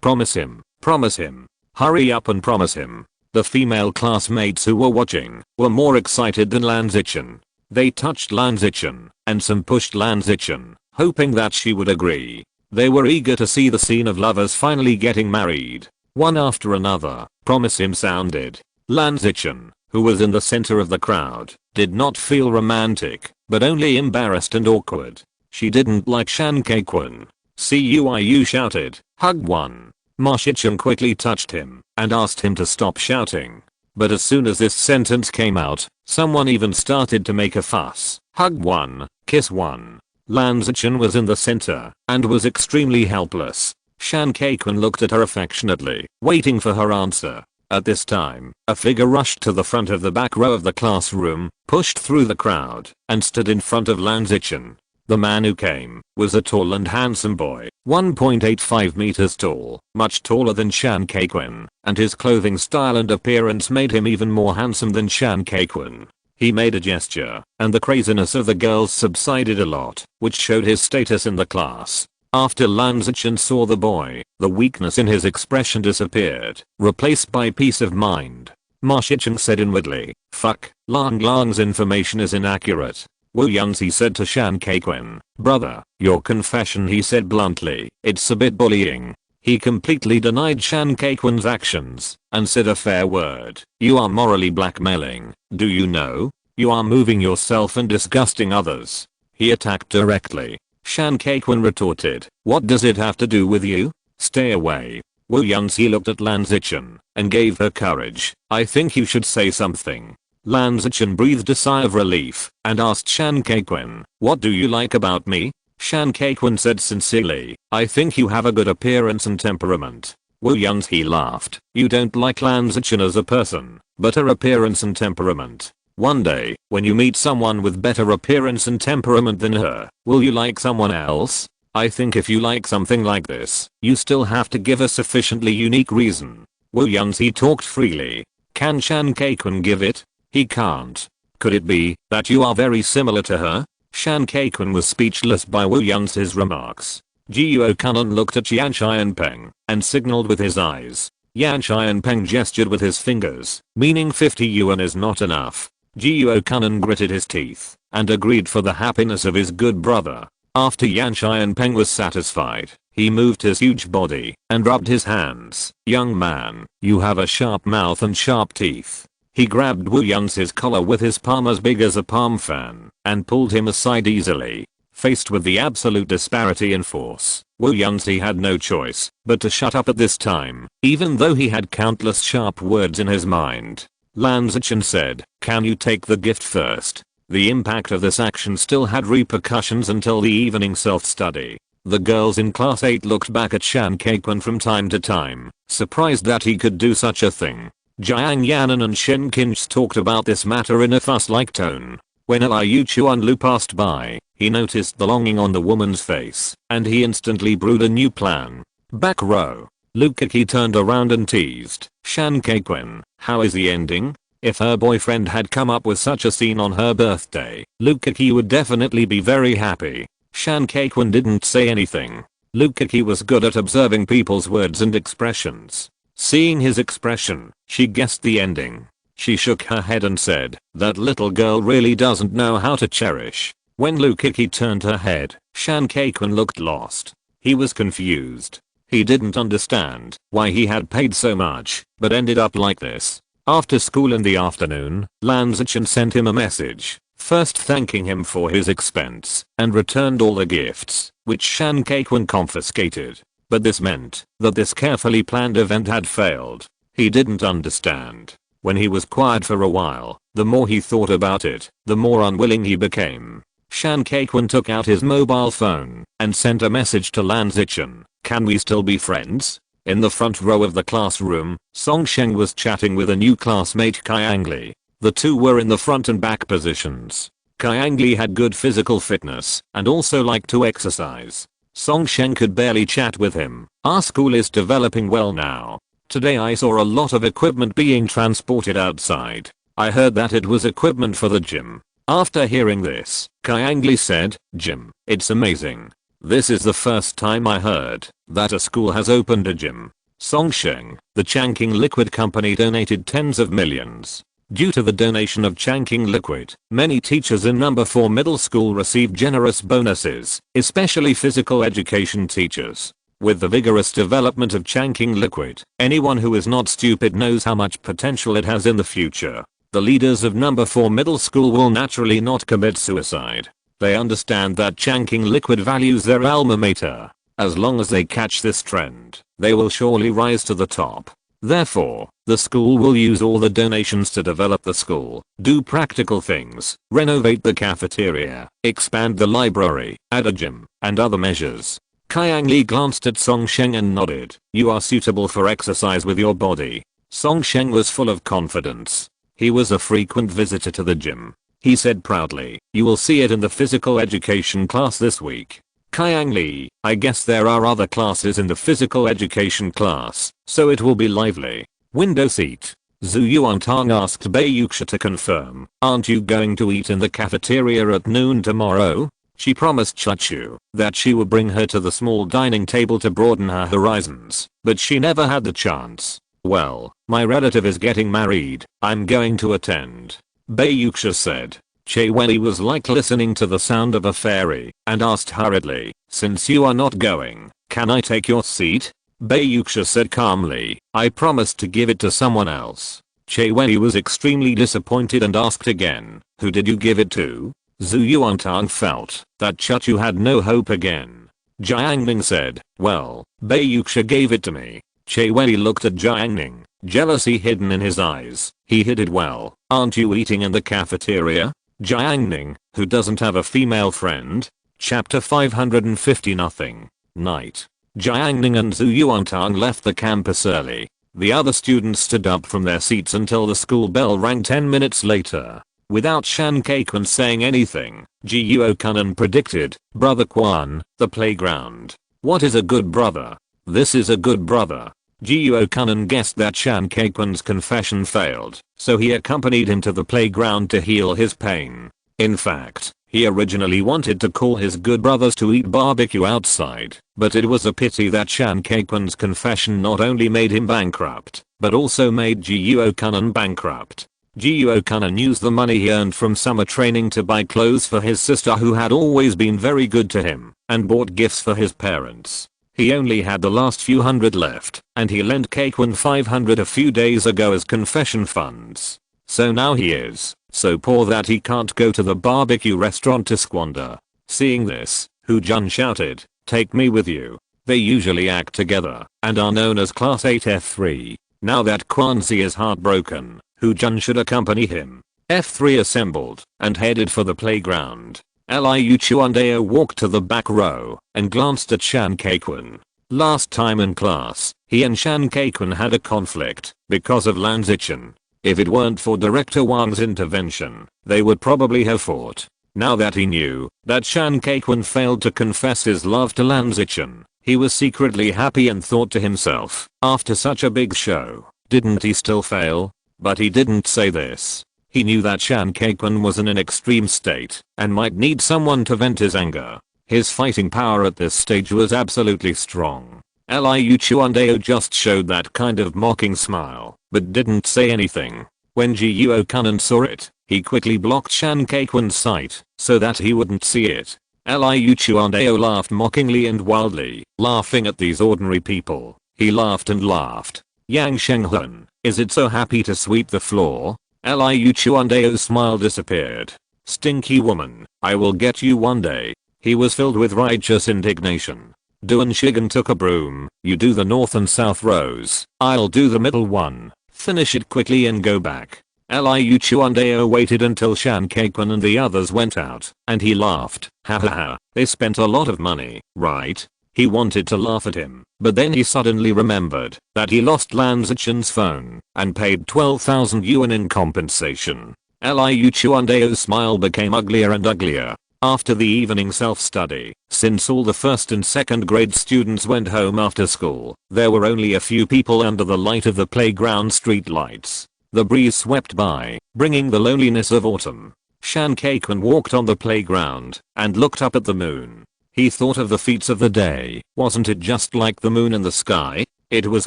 Speaker 1: Promise him, promise him. Hurry up and promise him. The female classmates who were watching were more excited than Lan Zichen. They touched Lan Zichen, and some pushed Lan Zichen, hoping that she would agree. They were eager to see the scene of lovers finally getting married. One after another, promise him sounded. Lan Zichen, who was in the center of the crowd, did not feel romantic, but only embarrassed and awkward. She didn't like Shan Keikwan. CUIU shouted. Hug 1. Ma Shichen quickly touched him and asked him to stop shouting. But as soon as this sentence came out, someone even started to make a fuss. Hug 1, kiss 1. Lan Zichen was in the center and was extremely helpless. Shan Kaikun looked at her affectionately, waiting for her answer. At this time, a figure rushed to the front of the back row of the classroom, pushed through the crowd, and stood in front of Lan Zichen. The man who came was a tall and handsome boy, 1.85 meters tall, much taller than Shan Kaikun, and his clothing style and appearance made him even more handsome than Shan Kaikun. He made a gesture, and the craziness of the girls subsided a lot, which showed his status in the class. After Lan Zichen saw the boy, the weakness in his expression disappeared, replaced by peace of mind. Ma Shichen said inwardly, fuck, Lang Lang's information is inaccurate. Wu Yangzi said to Shan Kaikun, brother, your confession, he said bluntly, it's a bit bullying. He completely denied Shan Kaikun's actions and said a fair word. You are morally blackmailing, do you know? You are moving yourself and disgusting others. He attacked directly. Shan Kaikun retorted, what does it have to do with you? Stay away. Wu Yangzi looked at Lan Zichen and gave her courage. I think you should say something. Lan Zichen breathed a sigh of relief and asked Shan Kaikun, what do you like about me? Shan Kaikun said sincerely, I think you have a good appearance and temperament. Wu Yangzi laughed, you don't like Lan Zichen as a person, but her appearance and temperament. One day, when you meet someone with better appearance and temperament than her, will you like someone else? I think if you like something like this, you still have to give a sufficiently unique reason. Wu Yangzi talked freely. Can Shan Kaikun give it? He can't. Could it be that you are very similar to her? Shan Kaikun was speechless by Wu Yangzi's remarks. Jiuo Kanan looked at Yan Xianpeng and signaled with his eyes. Yan Xianpeng gestured with his fingers, meaning 50 yuan is not enough. Jiuo Kanan gritted his teeth and agreed for the happiness of his good brother. After Yan Xianpeng was satisfied, he moved his huge body and rubbed his hands. Young man, you have a sharp mouth and sharp teeth. He grabbed Wu Yangzi's collar with his palm as big as a palm fan and pulled him aside easily. Faced with the absolute disparity in force, Wu Yangzi had no choice but to shut up at this time, even though he had countless sharp words in his mind. Lan Zichen said, can you take the gift first? The impact of this action still had repercussions until the evening self-study. The girls in class 8 looked back at Shan Kaikun from time to time, surprised that he could do such a thing. Jiang Yanan and Shen Qinsh talked about this matter in a fuss-like tone. When Liu Chuanlu passed by, he noticed the longing on the woman's face, and he instantly brewed a new plan. Back row. Lu Kiki turned around and teased, Shan Kaikun, how is the ending? If her boyfriend had come up with such a scene on her birthday, Lu Kiki would definitely be very happy. Shan Kaikun didn't say anything. Lu Kiki was good at observing people's words and expressions. Seeing his expression, she guessed the ending. She shook her head and said, that little girl really doesn't know how to cherish. When Lu Kiki turned her head, Shan Kaikun looked lost. He was confused. He didn't understand why he had paid so much, but ended up like this. After school in the afternoon, Lan Zichen sent him a message, first thanking him for his expense, and returned all the gifts, which Shan Kaikun confiscated. But this meant that this carefully planned event had failed. He didn't understand. When he was quiet for a while, the more he thought about it, the more unwilling he became. Shan Kaikun took out his mobile phone and sent a message to Lan Zichen, can we still be friends? In the front row of the classroom, Song Sheng was chatting with a new classmate Qiang Li. The two were in the front and back positions. Qiang Li had good physical fitness and also liked to exercise. Song Sheng could barely chat with him. Our school is developing well now. Today I saw a lot of equipment being transported outside. I heard that it was equipment for the gym. After hearing this, Qiang Li said, gym, it's amazing. This is the first time I heard that a school has opened a gym. Song Sheng, the Changqing Liquid Company donated tens of millions. Due to the donation of Changqing Liquid, many teachers in number 4 middle school received generous bonuses, especially physical education teachers. With the vigorous development of Changqing Liquid, anyone who is not stupid knows how much potential it has in the future. The leaders of number 4 middle school will naturally not commit suicide. They understand that Changqing Liquid values their alma mater. As long as they catch this trend, they will surely rise to the top. Therefore, the school will use all the donations to develop the school, do practical things, renovate the cafeteria, expand the library, add a gym, and other measures. Jiang Ning glanced at Song Sheng and nodded. You are suitable for exercise with your body. Song Sheng was full of confidence. He was a frequent visitor to the gym. He said proudly, you will see it in the physical education class this week. Jiang Ning, I guess there are other classes in the physical education class, so it will be lively. Window seat. Zhu Yuantang asked Bei Yuxia to confirm, aren't you going to eat in the cafeteria at noon tomorrow? She promised Chachu that she would bring her to the small dining table to broaden her horizons, but she never had the chance. Well, my relative is getting married, I'm going to attend. Bei Yuxia said. Che Wei was like listening to the sound of a fairy and asked hurriedly, since you are not going, can I take your seat? Bei Yuxia said calmly, I promised to give it to someone else. Che Wei was extremely disappointed and asked again, who did you give it to? Zhu Yuantang felt that Chachu had no hope again. Jiang Ning said, well, Bei Yuxia gave it to me. Che Wei looked at Jiang Ning, jealousy hidden in his eyes. He hid it well. Aren't you eating in the cafeteria? Jiang Ning, who doesn't have a female friend. Chapter 550 Nothing. Night. Jiang Ning and Zhu Yuantang left the campus early. The other students stood up from their seats until the school bell rang 10 minutes later. Without Shan Kaikun saying anything, Ji Yuokanan predicted, Brother Quan, the playground. What is a good brother? This is a good brother. Ji Yuokanan guessed that Shan Kaikun's confession failed, so he accompanied him to the playground to heal his pain. In fact, he originally wanted to call his good brothers to eat barbecue outside, but it was a pity that Shan Kaikun's confession not only made him bankrupt, but also made Ji Yuokanan bankrupt. Ji Yuokanan used the money he earned from summer training to buy clothes for his sister who had always been very good to him, and bought gifts for his parents. He only had the last few hundred left, and he lent Kaikun 500 a few days ago as confession funds. So now he is so poor that he can't go to the barbecue restaurant to squander. Seeing this, Hu Jun shouted, take me with you. They usually act together, and are known as Class 8 F3. Now that Quanzi is heartbroken, Hu Jun should accompany him. F3 assembled, and headed for the playground. Liu Chuandeo walked to the back row, and glanced at Shan Kaikun. Last time in class, he and Shan Kaikun had a conflict, because of Lan Zichen. If it weren't for Director Wang's intervention, they would probably have fought. Now that he knew that Shan Kaikun failed to confess his love to Lan Zichen, he was secretly happy and thought to himself, after such a big show, didn't he still fail? But he didn't say this. He knew that Shan Kaikun was in an extreme state and might need someone to vent his anger. His fighting power at this stage was absolutely strong. Liu Chuandeo just showed that kind of mocking smile, but didn't say anything. When Ji Yuokanan saw it, he quickly blocked Shan Kaikun's sight so that he wouldn't see it. Liu Chuandeo laughed mockingly and wildly, laughing at these ordinary people. He laughed and laughed. Yang Shenghun, is it so happy to sweep the floor? Liu Chuandeo's smile disappeared. Stinky woman, I will get you one day. He was filled with righteous indignation. Duan Shigen took a broom. You do the north and south rows. I'll do the middle one. Finish it quickly and go back. Liu Chuandeo waited until Shan Kaikun and the others went out, and he laughed. Ha ha ha, they spent a lot of money, right? He wanted to laugh at him, but then he suddenly remembered that he lost Lan Zichen's phone and paid 12,000 yuan in compensation. Liu Chuandeo's smile became uglier and uglier. After the evening self-study, since all the first and second grade students went home after school, there were only a few people under the light of the playground street lights. The breeze swept by, bringing the loneliness of autumn. Shan Kaikun walked on the playground and looked up at the moon. He thought of the feats of the day. Wasn't it just like the moon in the sky? It was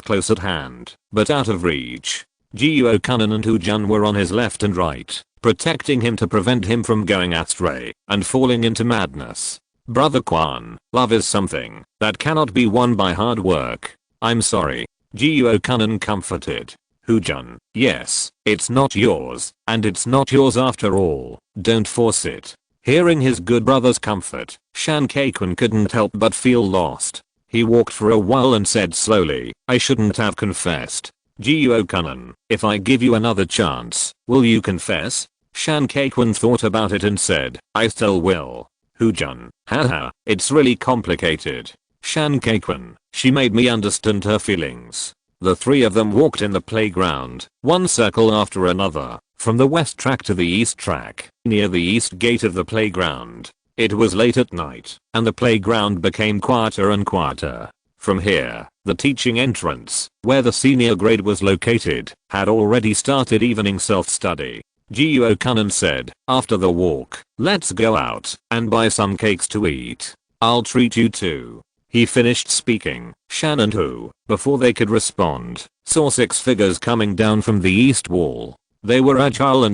Speaker 1: close at hand, but out of reach. Ji Yuokanan and Hu Jun were on his left and right, protecting him to prevent him from going astray and falling into madness. Brother Quan, love is something that cannot be won by hard work. I'm sorry. Ji Yuokanan comforted. Hu Jun, yes, it's not yours, and it's not yours after all. Don't force it. Hearing his good brother's comfort, Shan Kaikun couldn't help but feel lost. He walked for a while and said slowly, I shouldn't have confessed. Jiang, if I give you another chance, will you confess? Shan Kaikwun thought about it and said, I still will. Hujun, haha, it's really complicated. Shan Kaikwun, she made me understand her feelings. The three of them walked in the playground, one circle after another, from the west track to the east track, near the east gate of the playground. It was late at night, and the playground became quieter and quieter. From here, the teaching entrance, where the senior grade was located, had already started evening self-study. Jiang said, after the walk, let's go out and buy some cakes to eat. I'll treat you too. He finished speaking. Shan and Hu, before they could respond, saw 6 figures coming down from the east wall. They were agile,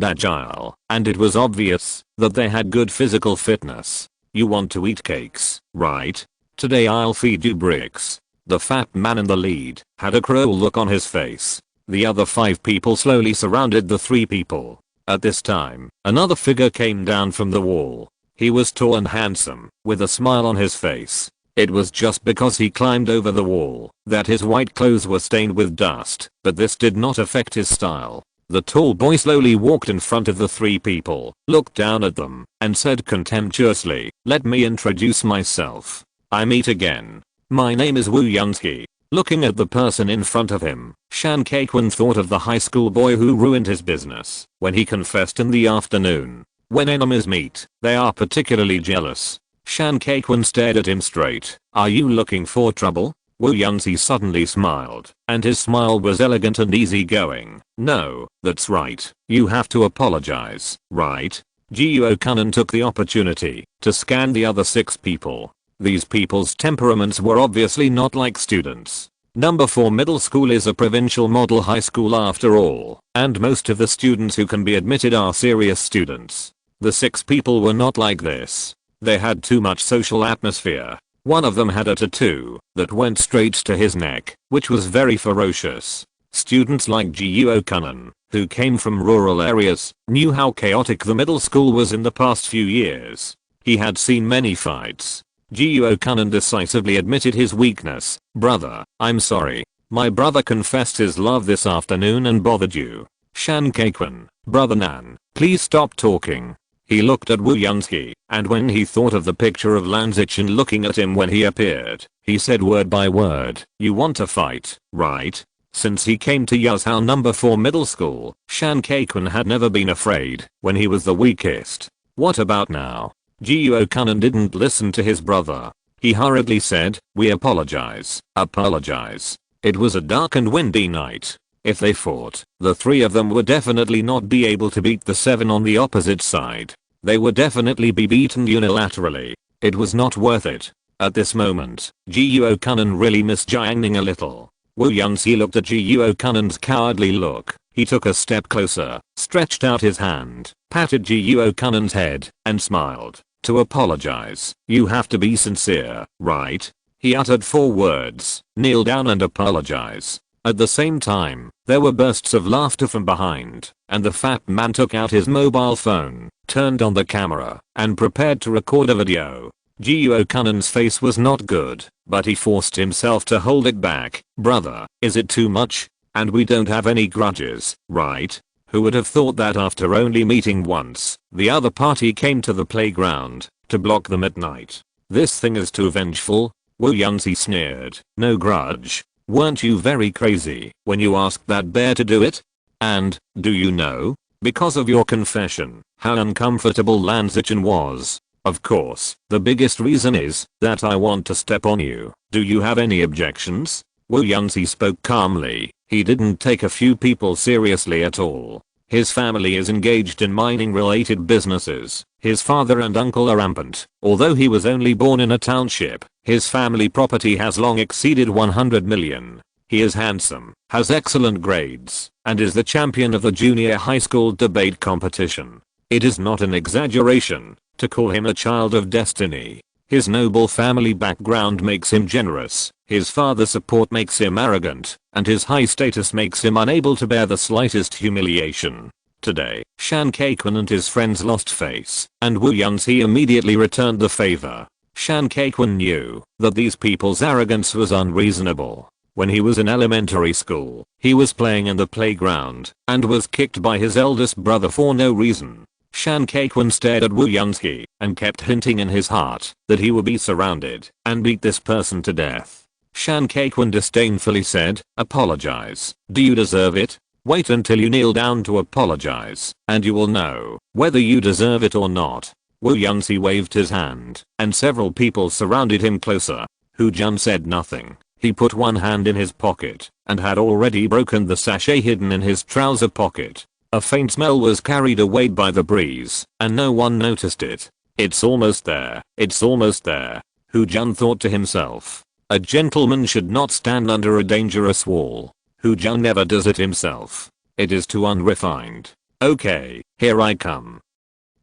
Speaker 1: and it was obvious that they had good physical fitness. You want to eat cakes, right? Today I'll feed you bricks. The fat man in the lead had a cruel look on his face. The other 5 people slowly surrounded the 3 people. At this time, another figure came down from the wall. He was tall and handsome, with a smile on his face. It was just because he climbed over the wall that his white clothes were stained with dust, but this did not affect his style. The tall boy slowly walked in front of the 3 people, looked down at them, and said contemptuously, let me introduce myself. I meet again. My name is Wu Yunsky. Looking at the person in front of him, Shan Kaikwun thought of the high school boy who ruined his business when he confessed in the afternoon. When enemies meet, they are particularly jealous. Shan Kaikwun stared at him straight. Are you looking for trouble? Wu Yunsky suddenly smiled, and his smile was elegant and easygoing. No, that's right. You have to apologize, right? Jiang took the opportunity to scan the other 6 people. These people's temperaments were obviously not like students. Number 4 middle school is a provincial model high school after all, and most of the students who can be admitted are serious students. The 6 people were not like this. They had too much social atmosphere. One of them had a tattoo that went straight to his neck, which was very ferocious. Students like Jiang, who came from rural areas, knew how chaotic the middle school was in the past few years. He had seen many fights. Jiang decisively admitted his weakness. Brother, I'm sorry. My brother confessed his love this afternoon and bothered you. Shan Kaikwun, brother Nan, please stop talking. He looked at Wu Yunsky, and when he thought of the picture of Lan Zichen looking at him when he appeared, he said word by word, you want to fight, right? Since he came to Yuzhou number 4 middle school, Shan Kaikwun had never been afraid when he was the weakest. What about now? Jiang didn't listen to his brother. He hurriedly said, we apologize. Apologize. It was a dark and windy night. If they fought, the 3 of them would definitely not be able to beat the 7 on the opposite side. They would definitely be beaten unilaterally. It was not worth it. At this moment, Jiang really missed Jiang Ning a little. Wu Yunsky looked at Jiang's cowardly look. He took a step closer, stretched out his hand, patted Jiang's head, and smiled. To apologize, you have to be sincere, right? He uttered 4 words, kneel down and apologize. At the same time, there were bursts of laughter from behind, and the fat man took out his mobile phone, turned on the camera, and prepared to record a video. Jiang's face was not good, but he forced himself to hold it back. Brother, is it too much? And we don't have any grudges, right? Who would have thought that after only meeting once, the other party came to the playground to block them at night? This thing is too vengeful. Wu Yunsky sneered. No grudge. Weren't you very crazy when you asked that bear to do it? And, do you know, because of your confession, how uncomfortable Lan Zichen was? Of course, the biggest reason is that I want to step on you. Do you have any objections? Wu Yunsky spoke calmly. He didn't take a few people seriously at all. His family is engaged in mining related businesses. His father and uncle are rampant. Although he was only born in a township, his family property has long exceeded 100 million. He is handsome, has excellent grades, and is the champion of the junior high school debate competition. It is not an exaggeration to call him a child of destiny. His noble family background makes him generous, his father's support makes him arrogant, and his high status makes him unable to bear the slightest humiliation. Today, Shan Kaikwun and his friends lost face, and Wu Yunsky immediately returned the favor. Shan Kaikwun knew that these people's arrogance was unreasonable. When he was in elementary school, he was playing in the playground and was kicked by his eldest brother for no reason. Shan Kaikwun stared at Wu Yunsky and kept hinting in his heart that he would be surrounded and beat this person to death. Shan Kaikwun disdainfully said, "Apologize. Do you deserve it? Wait until you kneel down to apologize, and you will know whether you deserve it or not." Wu Yunsky waved his hand, and several people surrounded him closer. Hu Jun said nothing. He put one hand in his pocket and had already broken the sachet hidden in his trouser pocket. A faint smell was carried away by the breeze, and no one noticed it. "It's almost there. It's almost there." Hu Jun thought to himself. A gentleman should not stand under a dangerous wall. Hu Jun never does it himself. It is too unrefined. "Okay, here I come."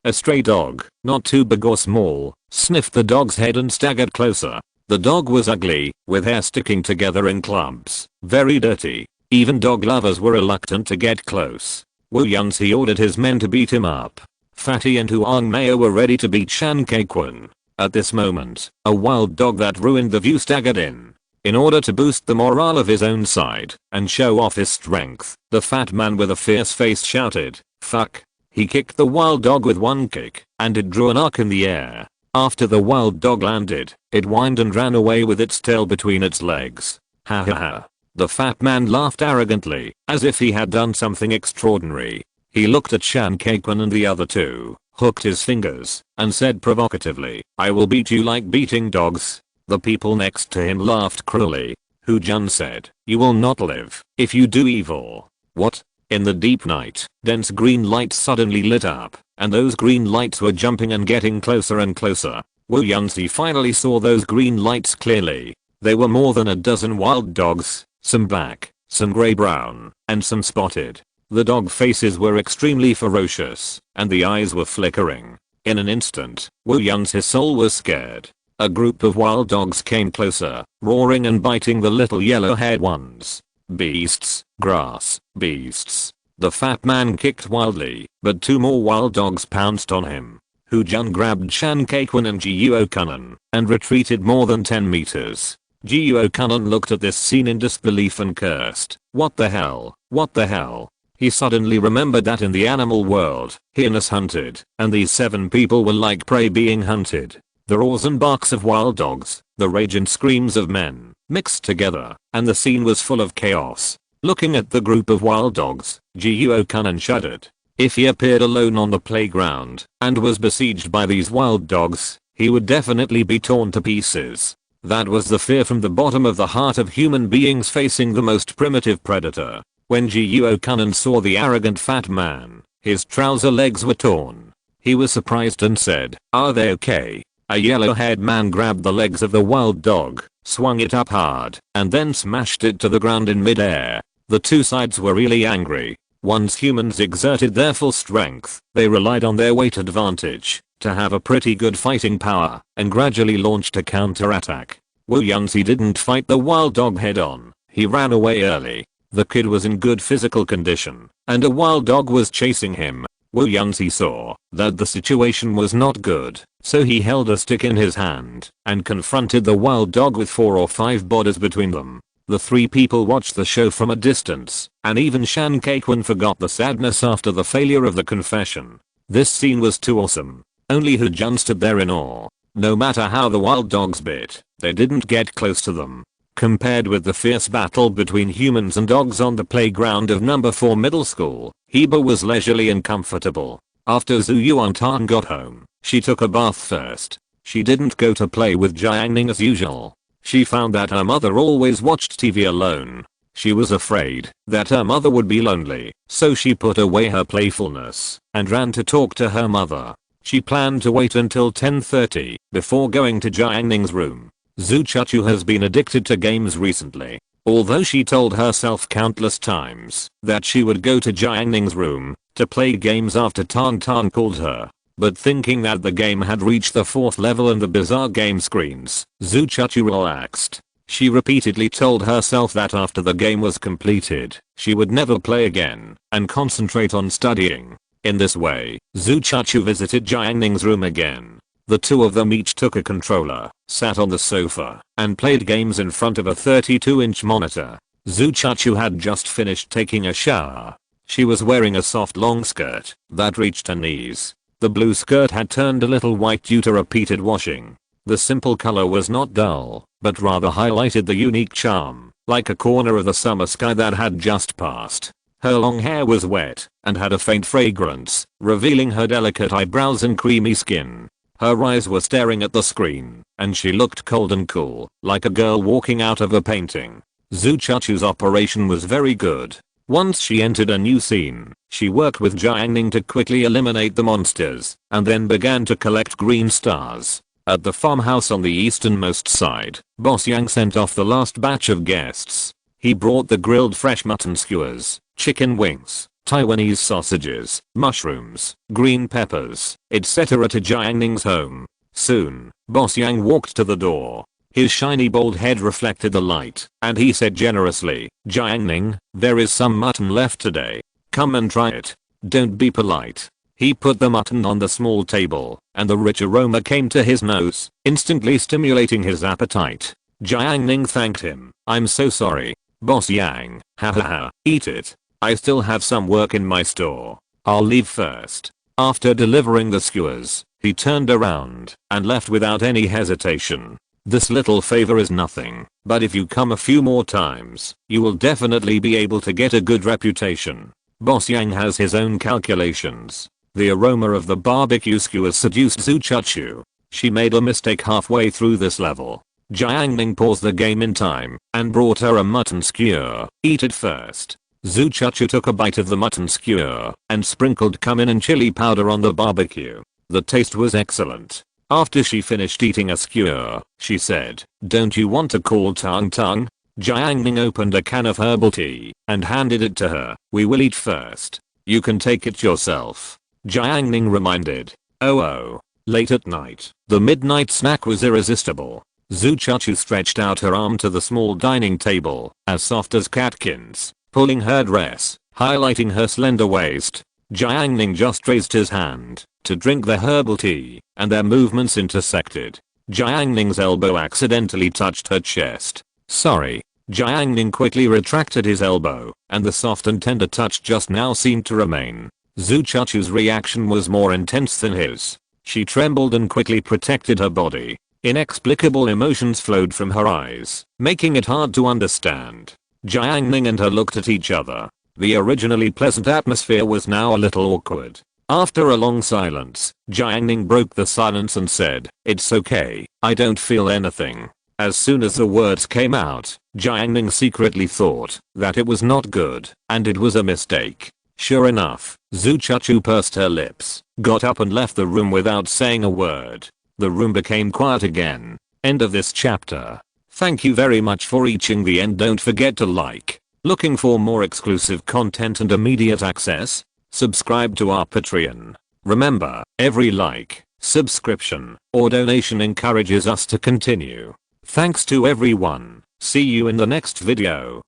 Speaker 1: A stray dog, not too big or small, sniffed the dog's head and staggered closer. The dog was ugly, with hair sticking together in clumps, very dirty. Even dog lovers were reluctant to get close. Wu Yunsky ordered his men to beat him up. Fatty and Huang Meo were ready to beat Shan Kaikwun. At this moment, a wild dog that ruined the view staggered in. In order to boost the morale of his own side and show off his strength, the fat man with a fierce face shouted, "Fuck." He kicked the wild dog with one kick, and it drew an arc in the air. After the wild dog landed, it whined and ran away with its tail between its legs. Ha ha ha. The fat man laughed arrogantly, as if he had done something extraordinary. He looked at Shan Kaikwun and the other two, hooked his fingers, and said provocatively, "I will beat you like beating dogs." The people next to him laughed cruelly. Hu Jun said, "You will not live if you do evil." What? In the deep night, dense green lights suddenly lit up, and those green lights were jumping and getting closer and closer. Wu Yunsky finally saw those green lights clearly. They were more than a dozen wild dogs, some black, some grey-brown, and some spotted. The dog faces were extremely ferocious, and the eyes were flickering. In an instant, Wu Yunsky's soul was scared. A group of wild dogs came closer, roaring and biting the little yellow-haired ones. Beasts, grass, beasts. The fat man kicked wildly, but two more wild dogs pounced on him. Hu Jun grabbed Shan Kaikwun and Jiuo Kunan and retreated more than 10 meters. Jiuo Kunan looked at this scene in disbelief and cursed. What the hell? What the hell? He suddenly remembered that in the animal world, hyenas hunted, and these 7 people were like prey being hunted. The roars and barks of wild dogs, the rage and screams of men, mixed together, and the scene was full of chaos. Looking at the group of wild dogs, Jiuo Kunan shuddered. If he appeared alone on the playground, and was besieged by these wild dogs, he would definitely be torn to pieces. That was the fear from the bottom of the heart of human beings facing the most primitive predator. When Jiuo Kunan saw the arrogant fat man, his trouser legs were torn. He was surprised and said, "Are they okay?" A yellow-haired man grabbed the legs of the wild dog, swung it up hard, and then smashed it to the ground in mid-air. The two sides were really angry. Once humans exerted their full strength, they relied on their weight advantage to have a pretty good fighting power, and gradually launched a counter-attack. Wu Yunsky didn't fight the wild dog head-on. He ran away early. The kid was in good physical condition, and a wild dog was chasing him. Wu Yunsky saw that the situation was not good, so he held a stick in his hand and confronted the wild dog with 4 or 5 bodies between them. The 3 people watched the show from a distance, and even Shan Kaikwun forgot the sadness after the failure of the confession. This scene was too awesome. Only Hu Jun stood there in awe. No matter how the wild dogs bit, they didn't get close to them. Compared with the fierce battle between humans and dogs on the playground of number 4 middle school, Heba was leisurely and comfortable. After Zhu Yuantan got home, she took a bath first. She didn't go to play with Jiang Ning as usual. She found that her mother always watched TV alone. She was afraid that her mother would be lonely, so she put away her playfulness and ran to talk to her mother. She planned to wait until 10:30 before going to Jiang Ning's room. Zhu Chuchu has been addicted to games recently. Although she told herself countless times that she would go to Jiang Ning's room to play games after Tang Tang called her, but thinking that the game had reached the 4th level and the bizarre game screens, Zhu Chuchu relaxed. She repeatedly told herself that after the game was completed, she would never play again and concentrate on studying. In this way, Zhu Chuchu visited Jiang Ning's room again. The two of them each took a controller, sat on the sofa, and played games in front of a 32-inch monitor. Zuchachu had just finished taking a shower. She was wearing a soft long skirt that reached her knees. The blue skirt had turned a little white due to repeated washing. The simple color was not dull, but rather highlighted the unique charm, like a corner of the summer sky that had just passed. Her long hair was wet and had a faint fragrance, revealing her delicate eyebrows and creamy skin. Her eyes were staring at the screen, and she looked cold and cool, like a girl walking out of a painting. Zuchachu's operation was very good. Once she entered a new scene, she worked with Jiang Ning to quickly eliminate the monsters, and then began to collect green stars. At the farmhouse on the easternmost side, Boss Yang sent off the last batch of guests. He brought the grilled fresh mutton skewers, chicken wings, Taiwanese sausages, mushrooms, green peppers, etc. to Jiang Ning's home. Soon, Boss Yang walked to the door. His shiny bald head reflected the light, and he said generously, "Jiang Ning, there is some mutton left today. Come and try it. Don't be polite." He put the mutton on the small table, and the rich aroma came to his nose, instantly stimulating his appetite. Jiang Ning thanked him. "I'm so sorry, Boss Yang, hahaha, eat it. I still have some work in my store. I'll leave first." After delivering the skewers, he turned around and left without any hesitation. This little favor is nothing, but if you come a few more times, you will definitely be able to get a good reputation. Boss Yang has his own calculations. The aroma of the barbecue skewers seduced Zuchachu. She made a mistake halfway through this level. Jiang Ning paused the game in time and brought her a mutton skewer. "Eat it first." Zuchachu took a bite of the mutton skewer and sprinkled cumin and chili powder on the barbecue. The taste was excellent. After she finished eating a skewer, she said, "Don't you want to call Tung Tung?" Jiang Ning opened a can of herbal tea and handed it to her. "We will eat first. You can take it yourself," Jiang Ning reminded. Oh. Late at night, the midnight snack was irresistible. Zuchachu stretched out her arm to the small dining table, as soft as catkins, pulling her dress, highlighting her slender waist. Jiang Ning just raised his hand to drink the herbal tea, and their movements intersected. Jiang Ning's elbow accidentally touched her chest. "Sorry." Jiang Ning quickly retracted his elbow, and the soft and tender touch just now seemed to remain. Zuchachu's reaction was more intense than his. She trembled and quickly protected her body. Inexplicable emotions flowed from her eyes, making it hard to understand. Jiang Ning and her looked at each other. The originally pleasant atmosphere was now a little awkward. After a long silence, Jiang Ning broke the silence and said, "It's okay, I don't feel anything." As soon as the words came out, Jiang Ning secretly thought that it was not good, and it was a mistake. Sure enough, Zuchachu pursed her lips, got up and left the room without saying a word. The room became quiet again. End of this chapter. Thank you very much for reaching the end. Don't forget to like. Looking for more exclusive content and immediate access? Subscribe to our Patreon. Remember, every like, subscription, or donation encourages us to continue. Thanks to everyone. See you in the next video.